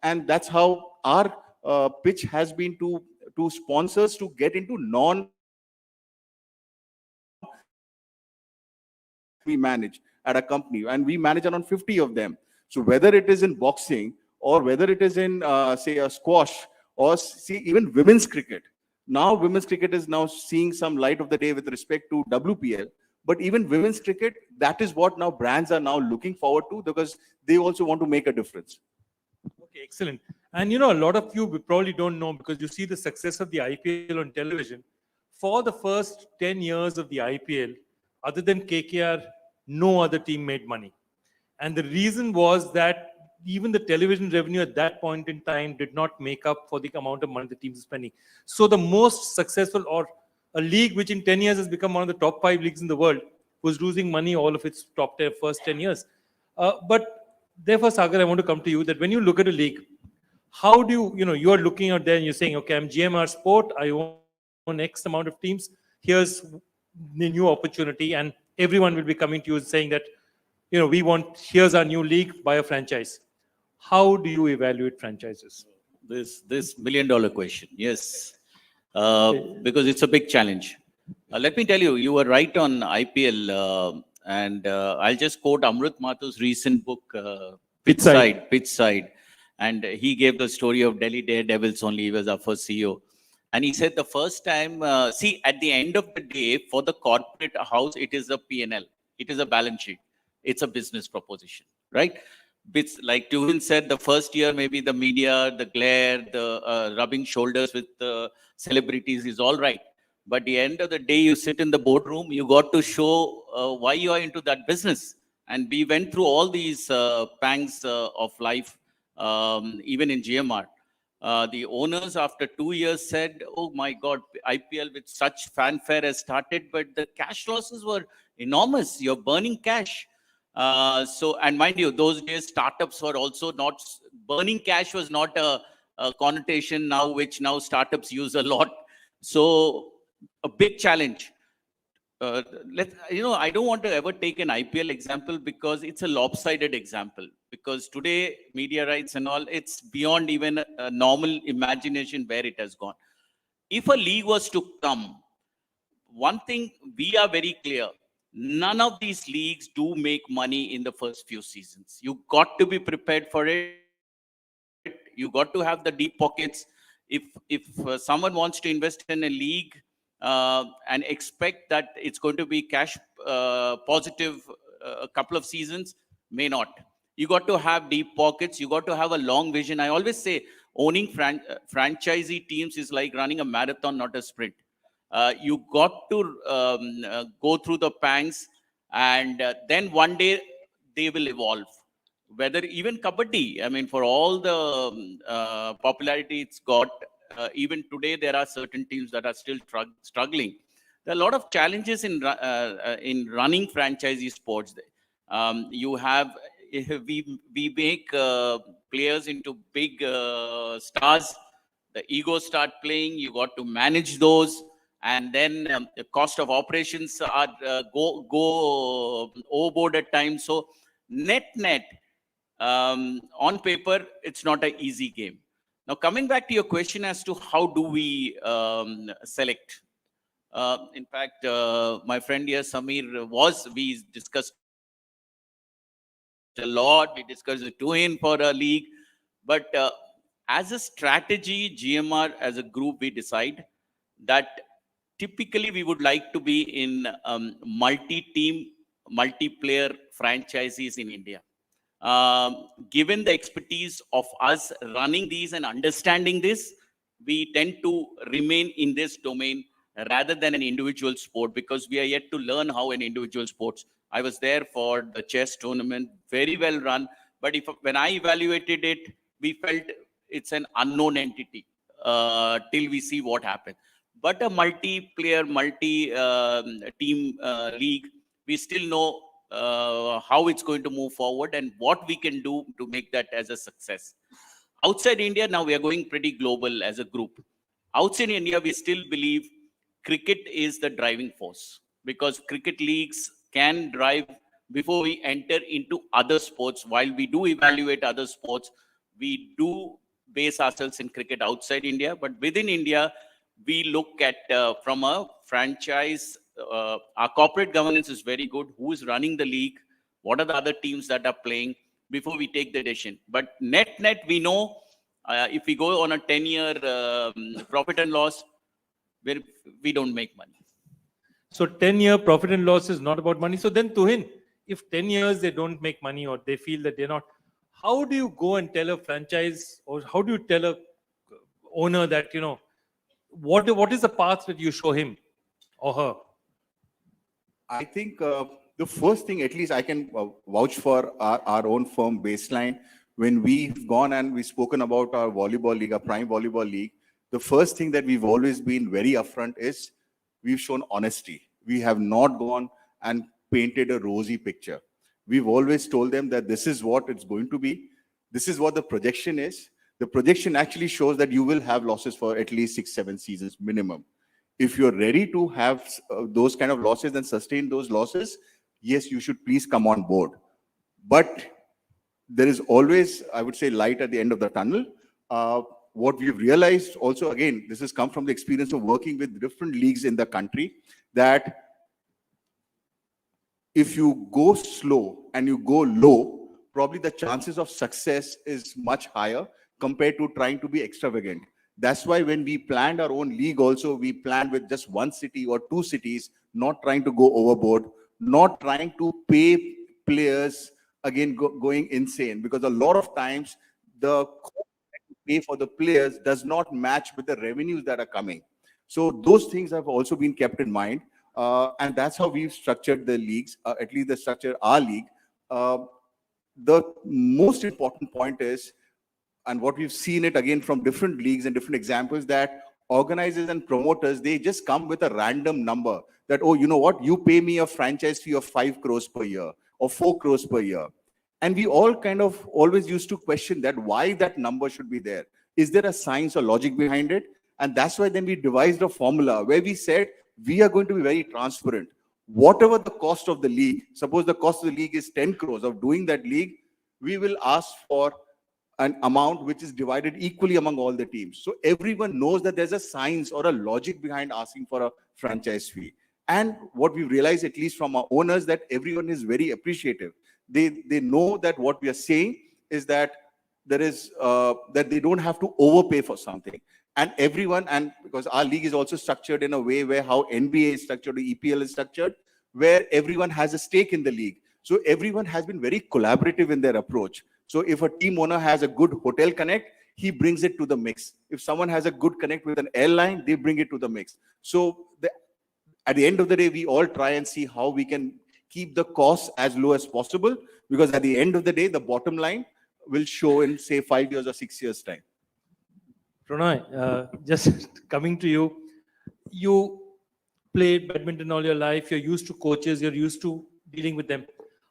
And that's how our pitch has been to sponsors to get into we manage at a company, and we manage around 50 of them. So whether it is in boxing, or whether it is in, say, a squash, or see, even women's cricket. Now, women's cricket is now seeing some light of the day with respect to WPL. But even women's cricket, that is what now brands are now looking forward to, because they also want to make a difference. Okay, excellent. And a lot of you probably don't know, because you see the success of the IPL on television. For the first 10 years of the IPL, other than KKR, no other team made money. And the reason was that even the television revenue at that point in time did not make up for the amount of money the teams are spending. So the most successful, or a league which in 10 years has become one of the top 5 leagues in the world, was losing money all of its first 10 years. But therefore, Sagar, I want to come to you, that when you look at a league, how do you are looking out there and you're saying, okay, I'm GMR Sport, I own X amount of teams, here's the new opportunity, and everyone will be coming to you and saying that, here's our new league, buy a franchise. How do you evaluate franchises? This $1 million question, yes, because it's a big challenge. Let me tell you, you were right on IPL, and I'll just quote Amrut Mathu's recent book, Pitch Side, and he gave the story of Delhi Daredevils only. He was our first CEO. And he said the first time, see, at the end of the day, for the corporate house, it is a P&L. It is a balance sheet. It's a business proposition, right? It's like Tuvin said, the first year, maybe the media, the glare, the rubbing shoulders with the celebrities is all right. But at the end of the day, you sit in the boardroom, you got to show why you are into that business. And we went through all these pangs of life, even in GMR. The owners, after 2 years, said, oh my God, IPL with such fanfare has started, but the cash losses were enormous. You're burning cash. And mind you, those days, startups were also not, burning cash was not a connotation now, which now startups use a lot. So a big challenge. I don't want to ever take an IPL example, because it's a lopsided example. Because today, media rights and all, it's beyond even a normal imagination where it has gone. If a league was to come, one thing we are very clear, none of these leagues do make money in the first few seasons. You got to be prepared for it. You got to have the deep pockets. If someone wants to invest in a league and expect that it's going to be cash positive a couple of seasons, may not. You got to have deep pockets. You got to have a long vision. I always say owning franchisee teams is like running a marathon, not a sprint. You got to go through the pangs, and then one day they will evolve. Whether even Kabaddi, I mean, for all the popularity it's got, even today there are certain teams that are still struggling. There are a lot of challenges in running franchisee sports. You have, we make players into big stars. The egos start playing. You got to manage those. and then the cost of operations are go overboard at times. So net, on paper, it's not an easy game. Now, coming back to your question as to how do we select. In fact, my friend here, Samir, we discussed a lot. We discussed it to in for a league. But as a strategy, GMR as a group, we decide that typically we would like to be in multi-team, multiplayer franchises in India. Given the expertise of us running these and understanding this, we tend to remain in this domain rather than an individual sport, because we are yet to learn how an individual sports. I was there for the chess tournament, very well run. But when I evaluated it, we felt it's an unknown entity till we see what happens. But a multiplayer, multi-team league, we still know how it's going to move forward and what we can do to make that as a success. Outside India, now we are going pretty global as a group. Outside India, we still believe cricket is the driving force, because cricket leagues can drive before we enter into other sports. While we do evaluate other sports, we do base ourselves in cricket outside India, but within India, we look at from a franchise. Our corporate governance is very good. Who is running the league? What are the other teams that are playing before we take the decision? But net, we know if we go on a 10-year profit and loss, we don't make money. So 10-year profit and loss is not about money. So then, Tuhin, if 10 years they don't make money or they feel that they're not, how do you go and tell a franchise, or how do you tell a owner that, you know, what is the path that you show him or her? I think the first thing, at least I can vouch for our own firm Baseline. When we've gone and we've spoken about our volleyball league, our prime volleyball league, the first thing that we've always been very upfront is we've shown honesty. We have not gone and painted a rosy picture. We've always told them that this is what it's going to be. This is what the projection is. The projection actually shows that you will have losses for at least 6-7 seasons minimum. If you're ready to have those kind of losses and sustain those losses, yes, you should please come on board. But there is always, I would say, light at the end of the tunnel. What we've realized also, again, this has come from the experience of working with different leagues in the country, that if you go slow and you go low, probably the chances of success is much higher compared to trying to be extravagant. That's why when we planned our own league also, we planned with just 1 city or 2 cities, not trying to go overboard, not trying to pay players, again, going insane, because a lot of times the cost to pay for the players does not match with the revenues that are coming. So those things have also been kept in mind. And that's how we've structured the leagues, at least the structure our league. The most important point is, and what we've seen it again from different leagues and different examples, that organizers and promoters, they just come with a random number that, oh, you know what, you pay me a franchise fee of 5 crores per year or 4 crores per year. And we all kind of always used to question that, why that number should be there. Is there a science or logic behind it? And that's why then we devised a formula where we said, we are going to be very transparent. Whatever the cost of the league, suppose the cost of the league is 10 crores of doing that league, we will ask for an amount which is divided equally among all the teams. So everyone knows that there's a science or a logic behind asking for a franchise fee. And what we've realized, at least from our owners, that everyone is very appreciative. They know that what we are saying is that there is that they don't have to overpay for something. And everyone, and because our league is also structured in a way where how NBA is structured, or EPL is structured, where everyone has a stake in the league. So everyone has been very collaborative in their approach. So if a team owner has a good hotel connect, he brings it to the mix. If someone has a good connect with an airline, they bring it to the mix. So at the end of the day, we all try and see how we can keep the costs as low as possible, because at the end of the day, the bottom line will show in, say, 5 years or 6 years' time. Pranay, just coming to you, you played badminton all your life, you're used to coaches, you're used to dealing with them.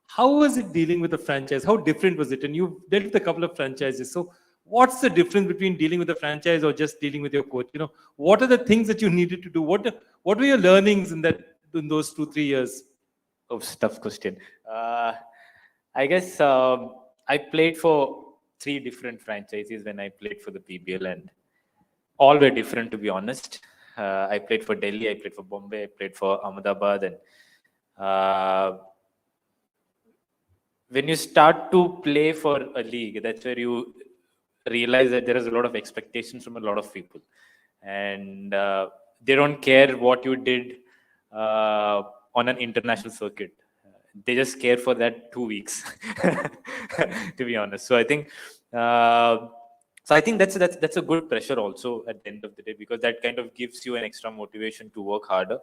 How was it dealing with a franchise? How different was it? And you've dealt with a couple of franchises. So What's the difference between dealing with a franchise or just dealing with your coach? What are the things that you needed to do? What were your learnings in those 2-3 years? Oh, tough question. I guess I played for 3 different franchises when I played for the PBL, and all were different, to be honest. I played for Delhi, I played for Bombay, I played for Ahmedabad, and when you start to play for a league, that's where you realize that there is a lot of expectations from a lot of people, and they don't care what you did on an international circuit. They just care for that 2 weeks, to be honest. So I think that's a good pressure also at the end of the day, because that kind of gives you an extra motivation to work harder.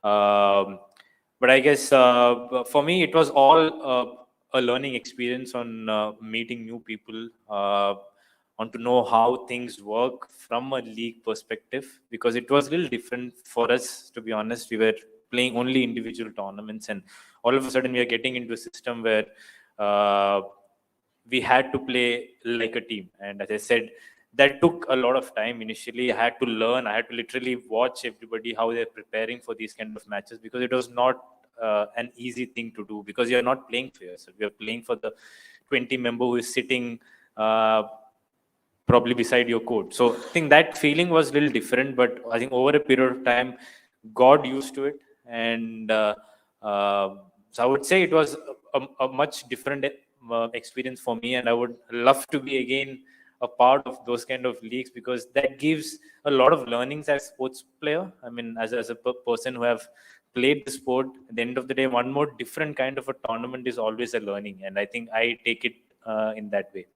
But I guess for me, it was all a learning experience on meeting new people, on to know how things work from a league perspective, because it was a little different for us, to be honest. We were playing only individual tournaments, and all of a sudden we are getting into a system where we had to play like a team. And as I said, that took a lot of time initially. I had to learn. I had to literally watch everybody, how they're preparing for these kind of matches, because it was not an easy thing to do, because you're not playing for yourself. You're playing for the 20 member who is sitting probably beside your coach. So I think that feeling was a little different, but I think over a period of time, got used to it. And so I would say it was a much different experience for me, and I would love to be again a part of those kind of leagues, because that gives a lot of learnings as a sports player. I mean, as a person who have played the sport, at the end of the day, one more different kind of a tournament is always a learning, and I think I take it in that way.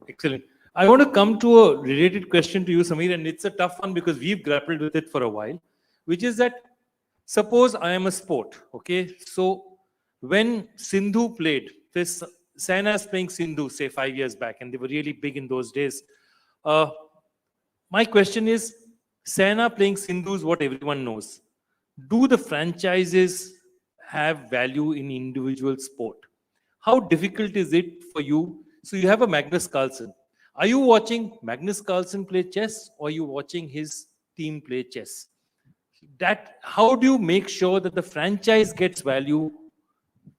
Excellent. I want to come to a related question to you, Samir, and it's a tough one because we've grappled with it for a while, which is that suppose I am a sport, okay? So when Sindhu played, this Saina's playing Sindhu, say 5 years back, and they were really big in those days. My question is, Saina playing Sindhu is what everyone knows. Do the franchises have value in individual sport? How difficult is it for you? So you have a Magnus Carlsen. Are you watching Magnus Carlsen play chess, or are you watching his team play chess? How do you make sure that the franchise gets value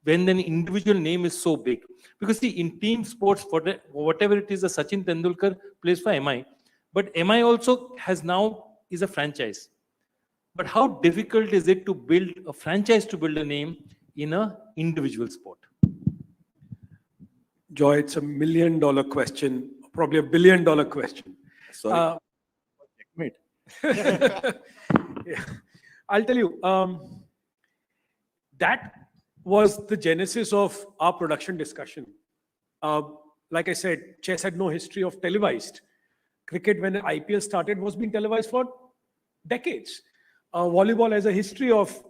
when an individual name is so big? Because see, in team sports, whatever it is, a Sachin Tendulkar plays for MI, but MI also is a franchise. But how difficult is it to build a franchise, to build a name in an individual sport? Joy, it's $1 million question, probably $1 billion question. Sorry. Checkmate. Yeah. I'll tell you, that was the genesis of our production discussion. Like I said, chess had no history of televised. Cricket, when IPL started, was being televised for decades. Volleyball has a history of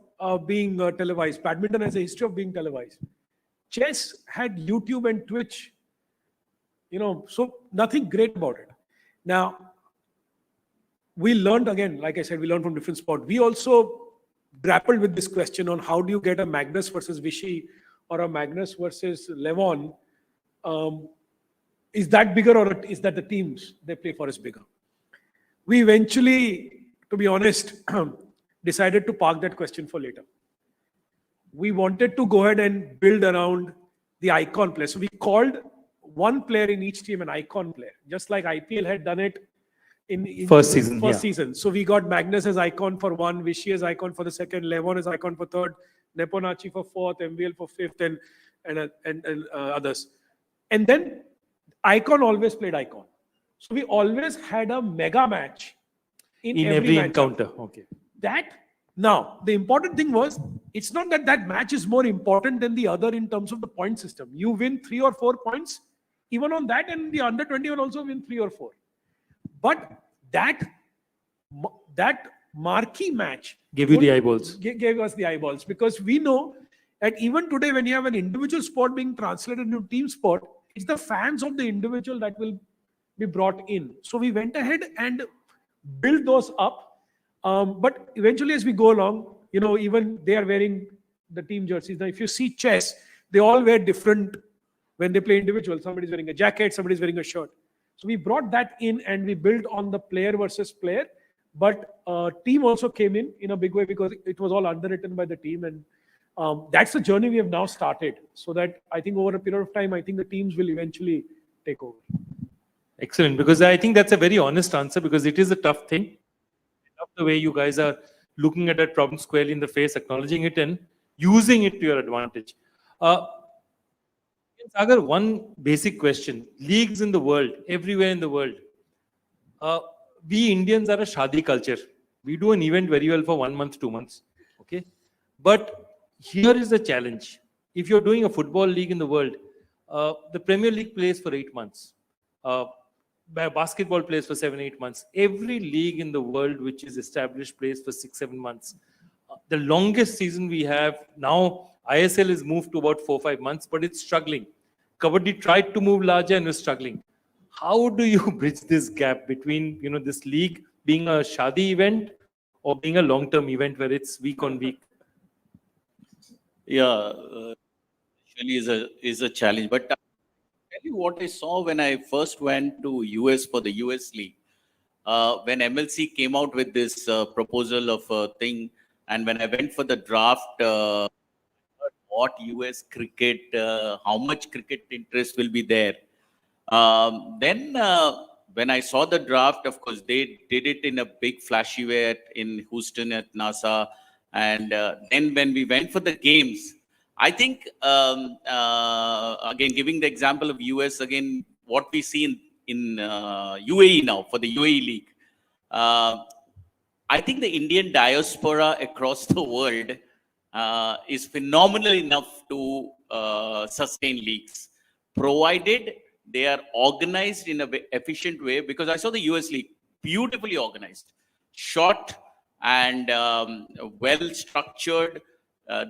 being televised. Badminton has a history of being televised. Chess had YouTube and Twitch, so nothing great about it. Now, we learned again, like I said, we learned from different sports. We also grappled with this question on how do you get a Magnus versus Vichy or a Magnus versus Levon. Is that bigger, or is that the teams they play for is bigger? We eventually, to be honest, decided to park that question for later. We wanted to go ahead and build around the icon player. So we called one player in each team an icon player, just like IPL had done it in First season. season. So we got Magnus as icon for one, Vichy as icon for the second, Levon as icon for third, Neponachi for fourth, MVL for fifth, and others. And then icon always played icon. So we always had a mega match in every encounter. Okay. Now, the important thing was, it's not that that match is more important than the other in terms of the point system. You win 3 or 4 points, even on that, and the under 21 also win 3 or 4. But that marquee match gave you the eyeballs. Gave us the eyeballs, because we know that even today, when you have an individual sport being translated into team sport, it's the fans of the individual that will be brought in. So we went ahead and built those up. But eventually, as we go along, even they are wearing the team jerseys. Now, if you see chess, they all wear different when they play individual. Somebody's wearing a jacket, somebody's wearing a shirt. So we brought that in and we built on the player versus player. But team also came in a big way because it was all underwritten by the team. And that's the journey we have now started. So that I think over a period of time, I think the teams will eventually take over. Excellent, because I think that's a very honest answer, because it is a tough thing. I love the way you guys are looking at that problem squarely in the face, acknowledging it and using it to your advantage. Sagar, one basic question. Leagues in the world, everywhere in the world, we Indians are a shadi culture. We do an event very well for 1 month, 2 months. Okay. But here is the challenge. If you're doing a football league in the world, the Premier League plays for 8 months. Basketball plays for 7, 8 months. Every league in the world which is established plays for 6, 7 months. The longest season we have now, ISL is moved to about 4, 5 months, but it's struggling. Kabaddi tried to move larger and is struggling. How do you bridge this gap between this league being a shadi event or being a long-term event where it's week on week? Yeah, actually is a challenge. But I'll tell you what I saw when I first went to US for the US League. When MLC came out with this proposal of a thing, and when I went for the draft, what US cricket, how much cricket interest will be there. Then when I saw the draft, of course, they did it in a big flashy way in Houston at NASA. And then when we went for the games, I think, again, giving the example of US, again, what we see in UAE now for the UAE League, I think the Indian diaspora across the world is phenomenal enough to sustain leagues, provided they are organized in a efficient way. Because I saw the US League, beautifully organized, short and well structured.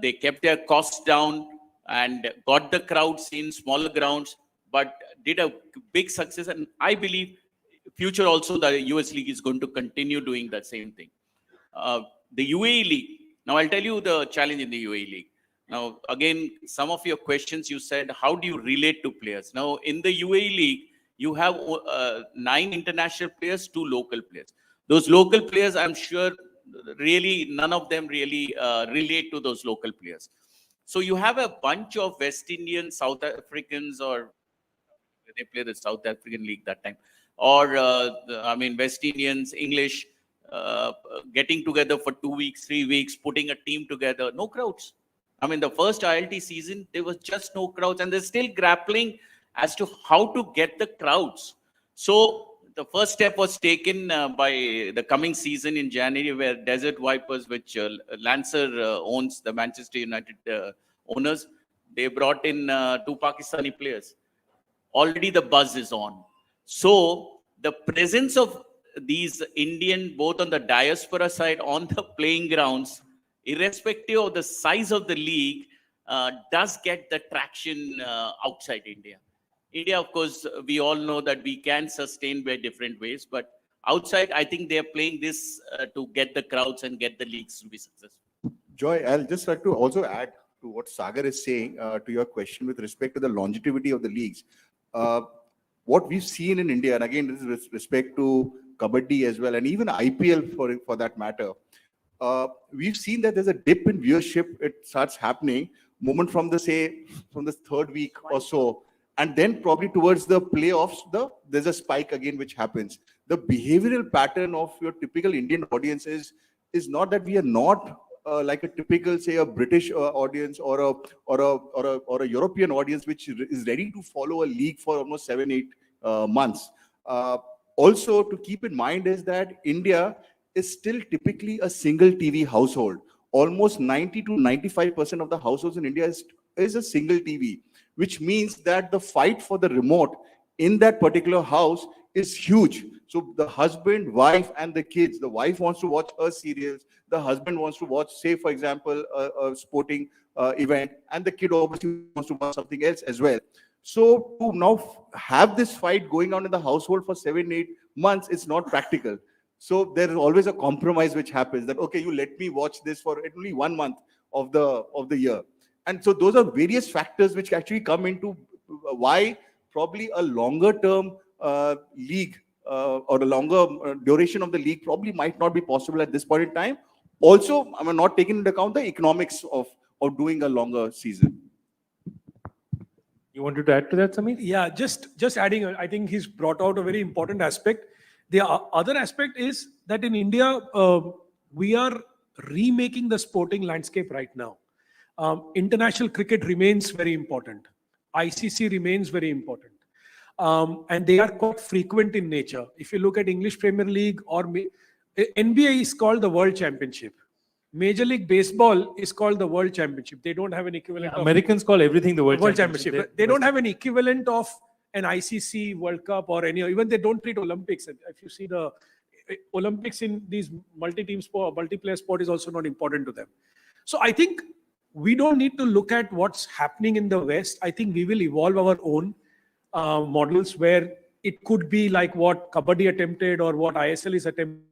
They kept their costs down and got the crowds in smaller grounds, but did a big success. And I believe future also the US League is going to continue doing that same thing. The UAE League, now I'll tell you the challenge in the UAE League. Now, again, some of your questions you said, how do you relate to players? Now, in the UAE League, you have 9 international players, 2 local players. Those local players, I'm sure, really, none of them really relate to those local players. So you have a bunch of West Indian, South Africans, or they play the South African League that time, or West Indians, English, getting together for 2 weeks, 3 weeks, putting a team together, no crowds. The first ILT season, there was just no crowds, and they're still grappling as to how to get the crowds. So the first step was taken by the coming season in January, where Desert Vipers, which Lancer owns, the Manchester United owners, they brought in 2 Pakistani players. Already the buzz is on. So the presence of these Indian, both on the diaspora side, on the playing grounds, irrespective of the size of the league, does get the traction outside India. India, of course, we all know that we can sustain by different ways, but outside, I think they're playing this to get the crowds and get the leagues to be successful. Joy, I'll just like to also add to what Sagar is saying to your question with respect to the longevity of the leagues. What we've seen in India, and again, this is with respect to Kabaddi as well, and even IPL for that matter, we've seen that there's a dip in viewership. It starts happening moment from the 3rd week or so. And then probably towards the playoffs, there's a spike again, which happens. The behavioral pattern of your typical Indian audience is not that we are not like a typical, say, a British audience or a European audience, which is ready to follow a league for almost 7, 8 months. Also, to keep in mind is that India is still typically a single TV household. Almost 90 to 95% of the households in India is a single TV, which means that the fight for the remote in that particular house is huge. So the husband, wife, and the kids, the wife wants to watch her serials, the husband wants to watch, say, for example, a sporting event, and the kid obviously wants to watch something else as well. So to now have this fight going on in the household for 7, 8 months, it's not practical. So there is always a compromise which happens that, okay, you let me watch this for only 1 month of the year. And so those are various factors which actually come into why probably a longer term league or a longer duration of the league probably might not be possible at this point in time. Also, I'm not taking into account the economics of doing a longer season. You wanted to add to that, Samir? Yeah, just adding, I think he's brought out a very important aspect. The other aspect is that in India, we are remaking the sporting landscape right now. International cricket remains very important. ICC remains very important. And they are quite frequent in nature. If you look at English Premier League or NBA is called the World Championship. Major League Baseball is called the World Championship. They don't have an equivalent. Americans call everything the World Championship. They don't have an equivalent of an ICC World Cup or any. Even they don't treat Olympics. If you see the Olympics in these multi-team sport, multiplayer sport is also not important to them. So I think we don't need to look at what's happening in the West. I think we will evolve our own models where it could be like what Kabaddi attempted or what ISL is attempting.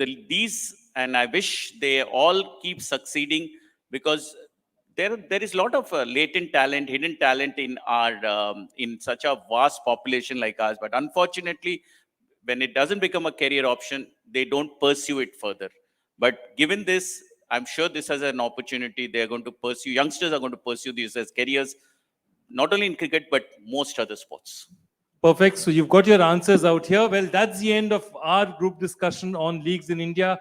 and I wish they all keep succeeding, because there is a lot of latent talent, hidden talent in our in such a vast population like ours. But unfortunately, when it doesn't become a career option, they don't pursue it further. But given this, I'm sure this as an opportunity, they're going to pursue, youngsters are going to pursue these as careers, not only in cricket, but most other sports. Perfect. So you've got your answers out here. Well, that's the end of our group discussion on leagues in India.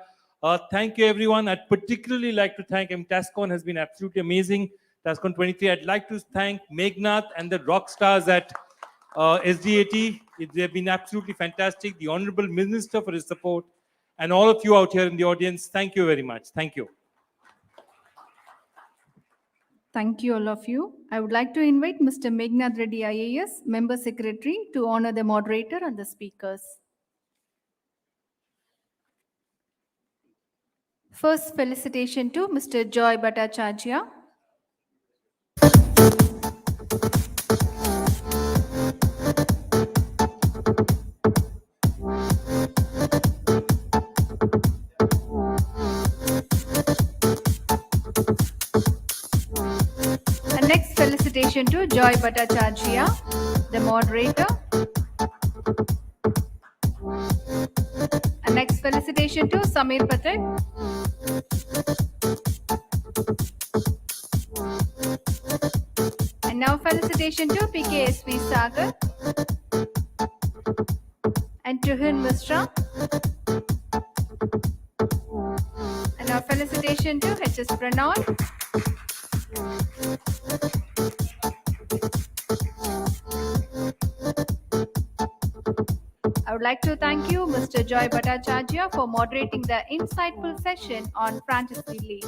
Thank you, everyone. I'd particularly like to thank TASCon has been absolutely amazing. TASCon 23. I'd like to thank Meghnad and the rock stars at SDAT. They've been absolutely fantastic. The Honorable Minister for his support, and all of you out here in the audience. Thank you very much. Thank you. Thank you, all of you. I would like to invite Mr. Meghnad Reddy, IAS, Member Secretary, to honor the moderator and the speakers. First felicitation to Mr. Joy Bhattacharya. And next felicitation to Joy Bhattacharya, the moderator. And next felicitation to Samir Pathak. And now felicitation to PKSV Sagar and Tuhin Mishra. And now felicitation to HS Pranoy. I would like to thank you, Mr. Joy Bhattacharya, for moderating the insightful session on Fantasy League.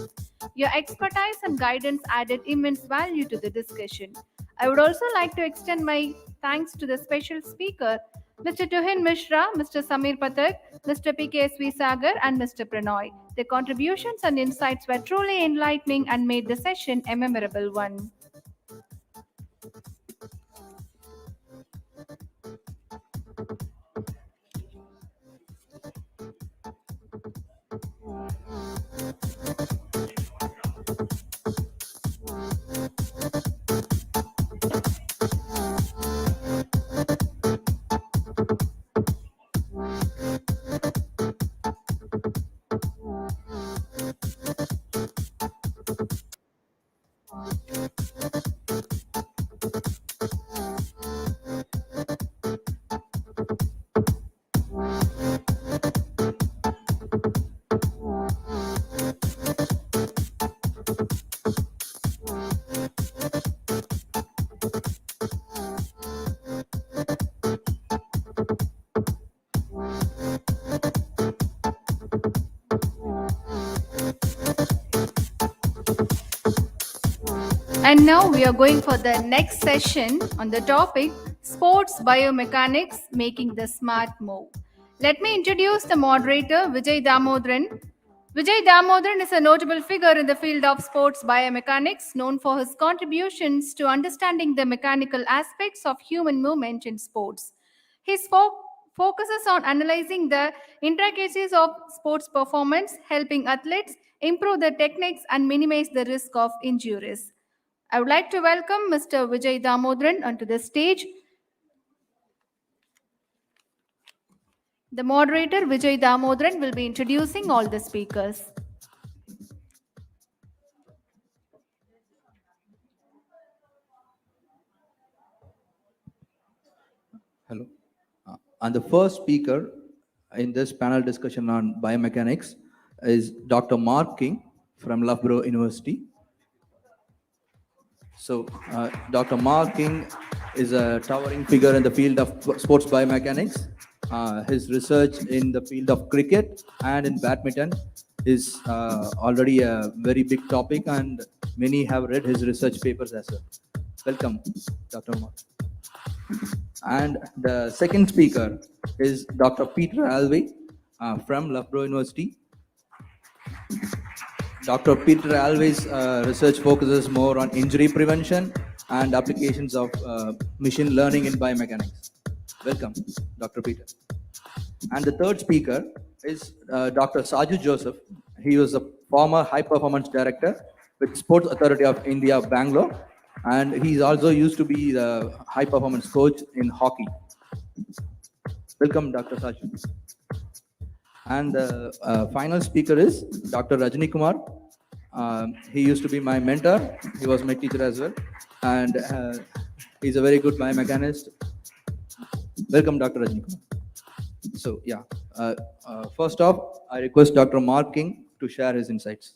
Your expertise and guidance added immense value to the discussion. I would also like to extend my thanks to the special speaker, Mr. Tuhin Mishra, Mr. Samir Pathak, Mr. PKSV Sagar, and Mr. Pranoy. Their contributions and insights were truly enlightening and made the session a memorable one. And now we are going for the next session on the topic Sports Biomechanics Making the Smart Move. Let me introduce the moderator, Vijay Damodharan. Vijay Damodharan is a notable figure in the field of sports biomechanics, known for his contributions to understanding the mechanical aspects of human movement in sports. His focuses on analyzing the intricacies of sports performance, helping athletes improve their techniques and minimize the risk of injuries. I would like to welcome Mr. Vijay Damodharan onto the stage. The moderator, Vijay Damodharan, will be introducing all the speakers. Hello. And the first speaker in this panel discussion on biomechanics is Dr. Mark King from Loughborough University. So, Dr. Mark King is a towering figure in the field of sports biomechanics. His research in the field of cricket and in badminton is already a very big topic, and many have read his research papers as well. Welcome, Dr. Mark. And the second speaker is Dr. Peter Alvey from Loughborough University. Dr. Peter Alvey's research focuses more on injury prevention and applications of machine learning in biomechanics. Welcome, Dr. Peter. And the third speaker is Dr. Saju Joseph. He was a former high performance director with Sports Authority of India, Bangalore. And he's also used to be the high performance coach in hockey. Welcome, Dr. Saju. And the final speaker is Dr. Rajni Kumar. He used to be my mentor. He was my teacher as well. And he's a very good biomechanist. Welcome, Dr. Rajni Kumar. So, yeah. First off, I request Dr. Mark King to share his insights.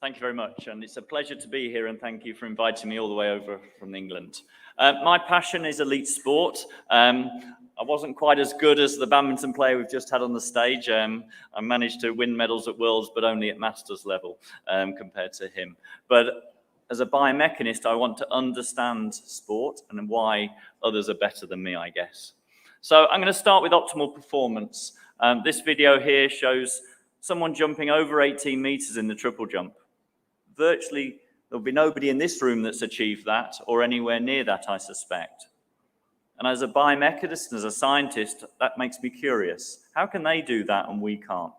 Thank you very much, and it's a pleasure to be here, and thank you for inviting me all the way over from England. My passion is elite sport. I wasn't quite as good as the badminton player we've just had on the stage. I managed to win medals at Worlds, but only at Masters level compared to him. But as a biomechanist, I want to understand sport and why others are better than me, I guess. So I'm going to start with optimal performance. This video here shows someone jumping over 18 meters in the triple jump. Virtually, there'll be nobody in this room that's achieved that or anywhere near that, I suspect. And as a biomechanist and as a scientist, that makes me curious. How can they do that and we can't?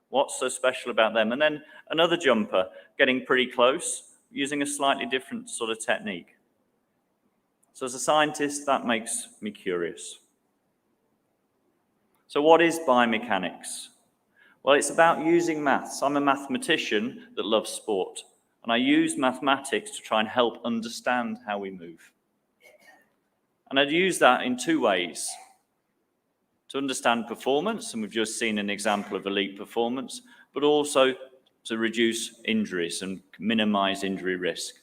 What's so special about them? And then another jumper getting pretty close using a slightly different sort of technique. So as a scientist, that makes me curious. So what is biomechanics? Well, it's about using maths. I'm a mathematician that loves sport. And I use mathematics to try and help understand how we move. And I'd use that in two ways. To understand performance, and we've just seen an example of elite performance, but also to reduce injuries and minimize injury risk.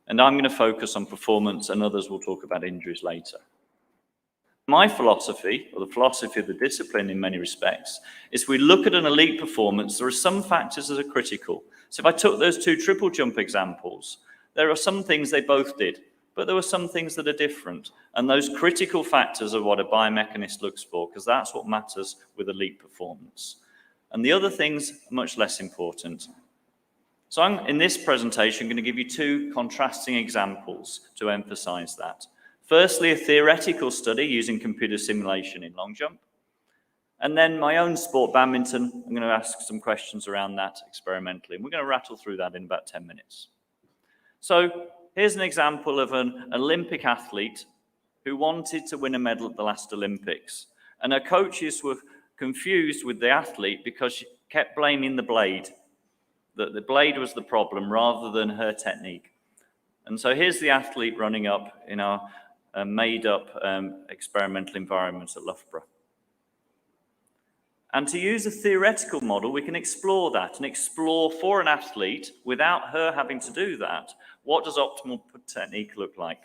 And I'm going to focus on performance, and others will talk about injuries later. My philosophy, or the philosophy of the discipline in many respects, is we look at an elite performance, there are some factors that are critical. So if I took those two triple jump examples, there are some things they both did, but there were some things that are different. And those critical factors are what a biomechanist looks for, because that's what matters with elite performance. And the other things are much less important. So in this presentation, I'm going to give you two contrasting examples to emphasize that. Firstly, a theoretical study using computer simulation in long jump. And then my own sport, badminton, I'm going to ask some questions around that experimentally. And we're going to rattle through that in about 10 minutes. So here's an example of an Olympic athlete who wanted to win a medal at the last Olympics. And her coaches were confused with the athlete because she kept blaming the blade, that the blade was the problem rather than her technique. And so here's the athlete running up in our made-up experimental environment at Loughborough. And to use a theoretical model, we can explore that and explore for an athlete, without her having to do that, what does optimal technique look like?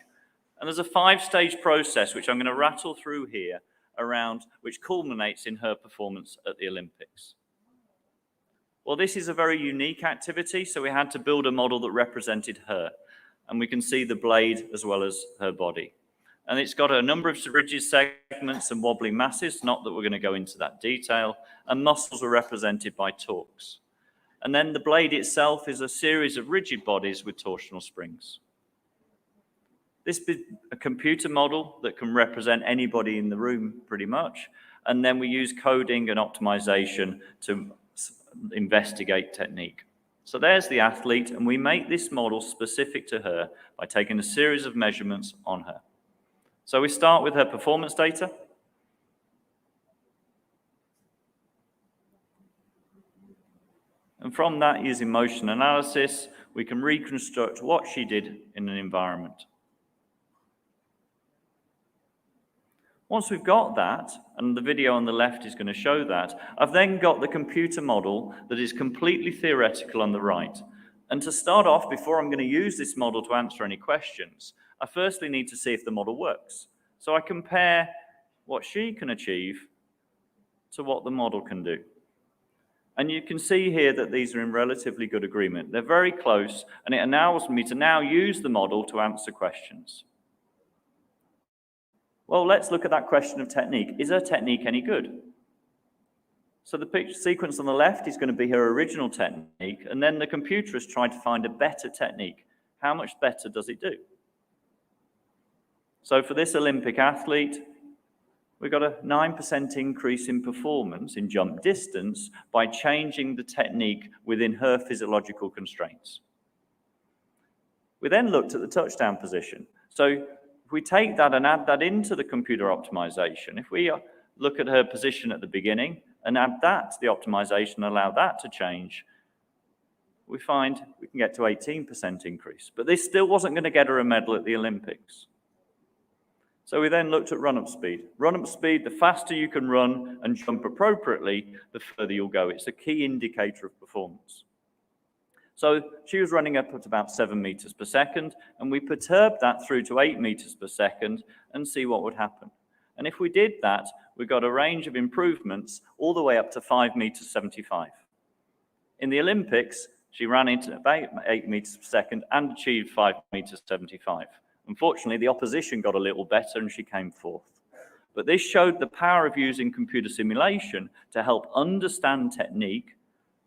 And there's a 5-stage process, which I'm going to rattle through here, around which culminates in her performance at the Olympics. Well, this is a very unique activity, so we had to build a model that represented her. And we can see the blade as well as her body. And it's got a number of rigid segments and wobbly masses, not that we're going to go into that detail, and muscles are represented by torques. And then the blade itself is a series of rigid bodies with torsional springs. This is a computer model that can represent anybody in the room pretty much. And then we use coding and optimization to investigate technique. So there's the athlete, and we make this model specific to her by taking a series of measurements on her. So we start with her performance data. And from that, using motion analysis, we can reconstruct what she did in an environment. Once we've got that, and the video on the left is going to show that, I've then got the computer model that is completely theoretical on the right. And to start off, before I'm going to use this model to answer any questions, I firstly need to see if the model works. So I compare what she can achieve to what the model can do. And you can see here that these are in relatively good agreement. They're very close, and it allows me to now use the model to answer questions. Well, let's look at that question of technique. Is her technique any good? So the picture sequence on the left is going to be her original technique, and then the computer has tried to find a better technique. How much better does it do? So for this Olympic athlete, we got a 9% increase in performance in jump distance by changing the technique within her physiological constraints. We then looked at the touchdown position. So if we take that and add that into the computer optimization, if we look at her position at the beginning and add that to the optimization and allow that to change, we find we can get to 18% increase. But this still wasn't going to get her a medal at the Olympics. So we then looked at run-up speed. Run-up speed, the faster you can run and jump appropriately, the further you'll go. It's a key indicator of performance. So she was running up at about 7 meters per second, and we perturbed that through to 8 meters per second and see what would happen. And if we did that, we got a range of improvements all the way up to 5 meters 75. In the Olympics, she ran into about 8 meters per second and achieved 5 meters 75. Unfortunately, the opposition got a little better and she came fourth. But this showed the power of using computer simulation to help understand technique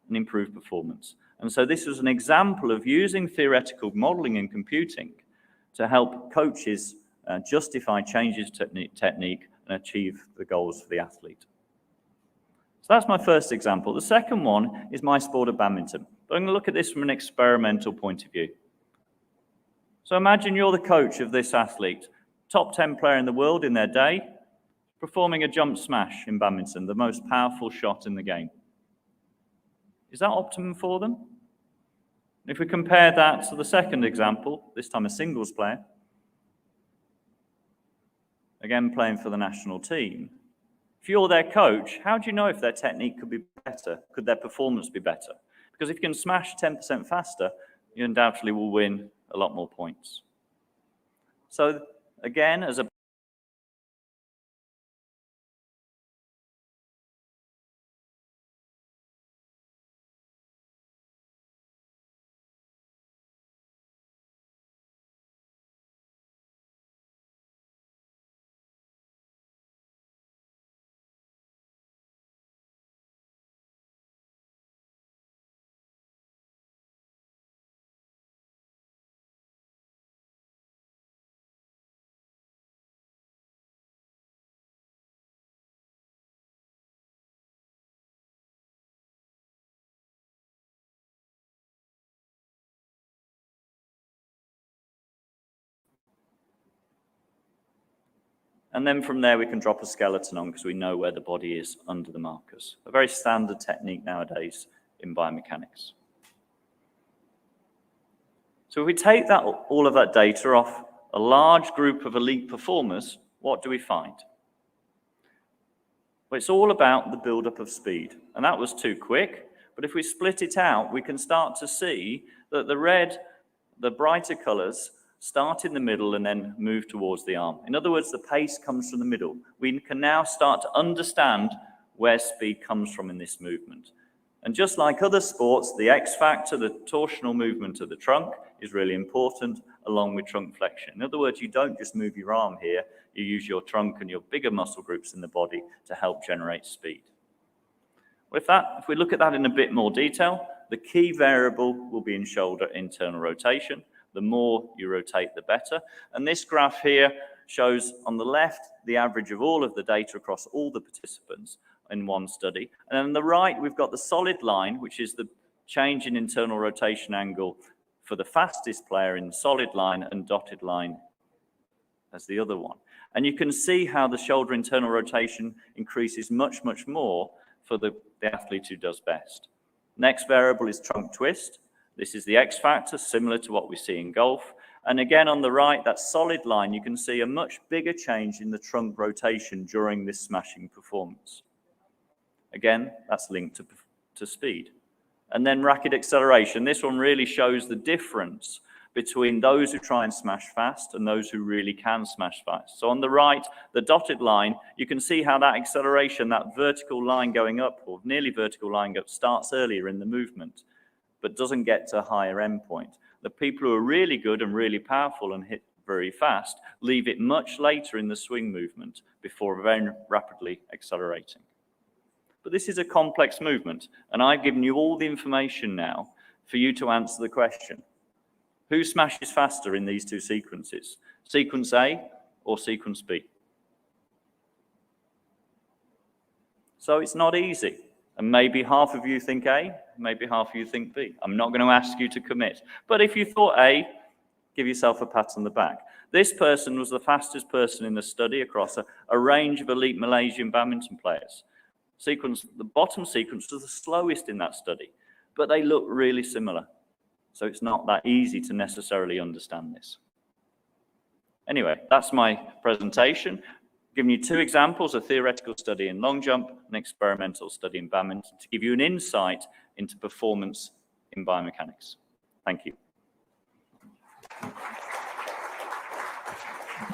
and improve performance. And so this was an example of using theoretical modeling in computing to help coaches justify changes to technique and achieve the goals for the athlete. So that's my first example. The second one is my sport of badminton. But I'm going to look at this from an experimental point of view. So imagine you're the coach of this athlete, top 10 player in the world in their day, performing a jump smash in badminton, the most powerful shot in the game. Is that optimum for them? If we compare that to the second example, this time a singles player, again playing for the national team, if you're their coach, how do you know if their technique could be better? Could their performance be better? Because if you can smash 10% faster, you undoubtedly will win a lot more points. So again, as a and then from there, we can drop a skeleton on because we know where the body is under the markers. A very standard technique nowadays in biomechanics. So if we take all of that data off a large group of elite performers, what do we find? Well, it's all about the buildup of speed. And that was too quick. But if we split it out, we can start to see that the red, the brighter colors, start in the middle and then move towards the arm. In other words, the pace comes from the middle. We can now start to understand where speed comes from in this movement. And just like other sports, the X factor, the torsional movement of the trunk, is really important, along with trunk flexion. In other words, you don't just move your arm here, you use your trunk and your bigger muscle groups in the body to help generate speed. With that, if we look at that in a bit more detail, the key variable will be in shoulder internal rotation. The more you rotate, the better. And this graph here shows on the left the average of all of the data across all the participants in one study. And on the right, we've got the solid line, which is the change in internal rotation angle for the fastest player in the solid line, and dotted line as the other one. And you can see how the shoulder internal rotation increases much, much more for the athlete who does best. Next variable is trunk twist. This is the X factor, similar to what we see in golf. And again, on the right, that solid line, you can see a much bigger change in the trunk rotation during this smashing performance. Again, that's linked to speed. And then racket acceleration. This one really shows the difference between those who try and smash fast and those who really can smash fast. So on the right, the dotted line, you can see how that acceleration, that vertical line going up, or nearly vertical line up, starts earlier in the movement, but doesn't get to a higher endpoint. The people who are really good and really powerful and hit very fast leave it much later in the swing movement before very rapidly accelerating. But this is a complex movement, and I've given you all the information now for you to answer the question. Who smashes faster in these two sequences? Sequence A or sequence B? So it's not easy. And maybe half of you think A, maybe half of you think B. I'm not going to ask you to commit. But if you thought A, give yourself a pat on the back. This person was the fastest person in the study across a range of elite Malaysian badminton players. The bottom sequence was the slowest in that study, but they look really similar. So it's not that easy to necessarily understand this. Anyway, that's my presentation. Giving you two examples, a theoretical study in long jump, an experimental study in badminton, to give you an insight into performance in biomechanics. Thank you.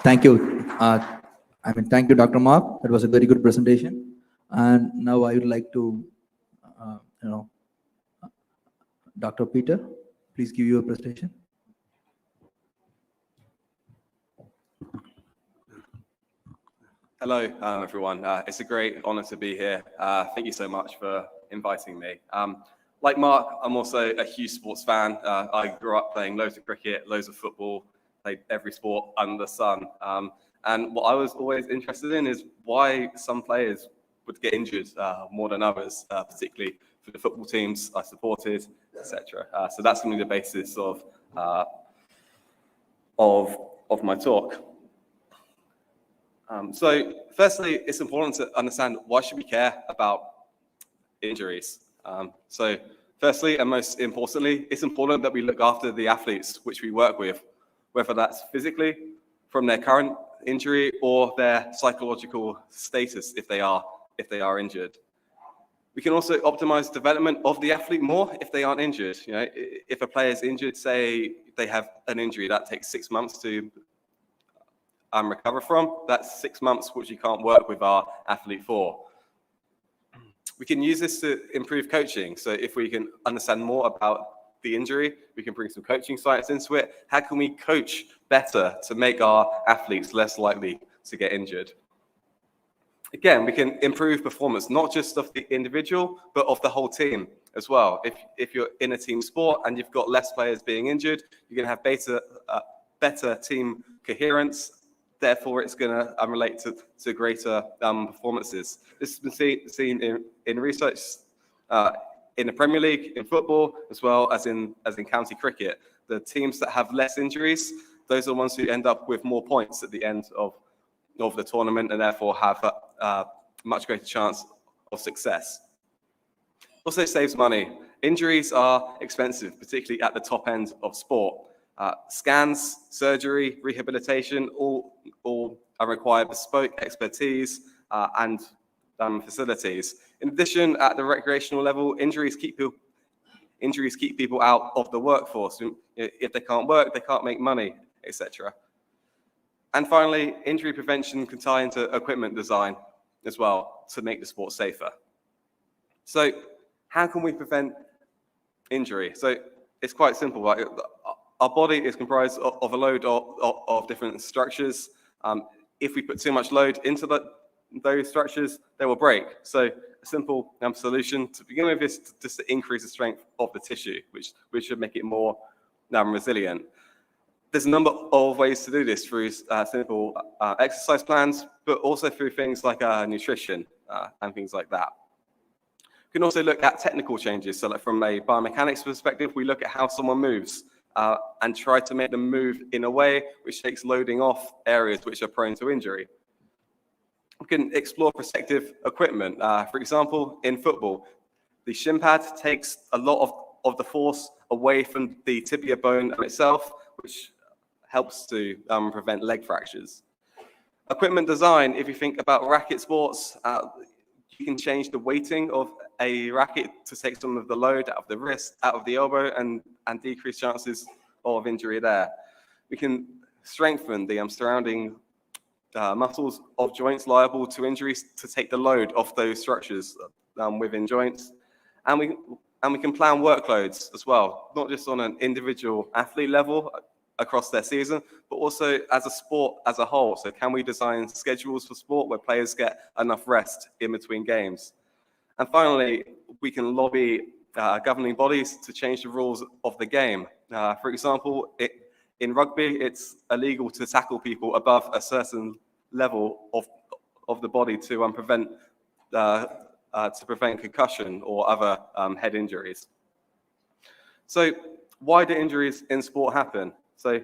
Thank you. Thank you, Dr. Mark. That was a very good presentation. And now I would like to, Dr. Peter, please give your presentation. Hello, everyone. It's a great honor to be here. Thank you so much for inviting me. Like Mark, I'm also a huge sports fan. I grew up playing loads of cricket, loads of football, played every sport under the sun. And what I was always interested in is why some players would get injured more than others, particularly for the football teams I supported, etc. So that's going to be the basis of my talk. So firstly, it's important to understand why should we care about injuries. So firstly, and most importantly, it's important that we look after the athletes which we work with, whether that's physically from their current injury or their psychological status if they are injured. We can also optimize development of the athlete more if they aren't injured. You know, if a player is injured, say they have an injury that takes 6 months to recover from, that's 6 months which you can't work with our athlete for. We can use this to improve coaching. So if we can understand more about the injury, we can bring some coaching science into it. How can we coach better to make our athletes less likely to get injured? Again, we can improve performance, not just of the individual, but of the whole team as well. If you're in a team sport and you've got less players being injured, you're going to have better team coherence. Therefore, it's going to relate to greater performances. This has been seen in research in the Premier League, in football, as well as in county cricket. The teams that have less injuries, those are the ones who end up with more points at the end of the tournament and therefore have a much greater chance of success. Also saves money. Injuries are expensive, particularly at the top end of sport. Scans, surgery, rehabilitation, all require bespoke expertise and facilities. In addition, at the recreational level, injuries keep people out of the workforce. If they can't work, they can't make money, etc. And finally, injury prevention can tie into equipment design as well to make the sport safer. So how can we prevent injury? So it's quite simple. Right? Our body is comprised of a load of different structures. If we put too much load into those structures, they will break. So a simple solution to begin with is just to increase the strength of the tissue, which should make it more resilient. There's a number of ways to do this through simple exercise plans, but also through things like nutrition and things like that. We can also look at technical changes. So like from a biomechanics perspective, we look at how someone moves and try to make them move in a way which takes loading off areas which are prone to injury. We can explore protective equipment. For example, in football, the shin pad takes a lot of the force away from the tibia bone itself, which helps to prevent leg fractures. Equipment design, if you think about racket sports, you can change the weighting of a racket to take some of the load out of the wrist, out of the elbow, and decrease chances of injury there. We can strengthen the surrounding muscles of joints liable to injuries to take the load off those structures within joints. And we can plan workloads as well, not just on an individual athlete level across their season, but also as a sport as a whole. So can we design schedules for sport where players get enough rest in between games? And finally, we can lobby governing bodies to change the rules of the game. For example, in rugby, it's illegal to tackle people above a certain level of the body to prevent concussion or other head injuries. So why do injuries in sport happen? So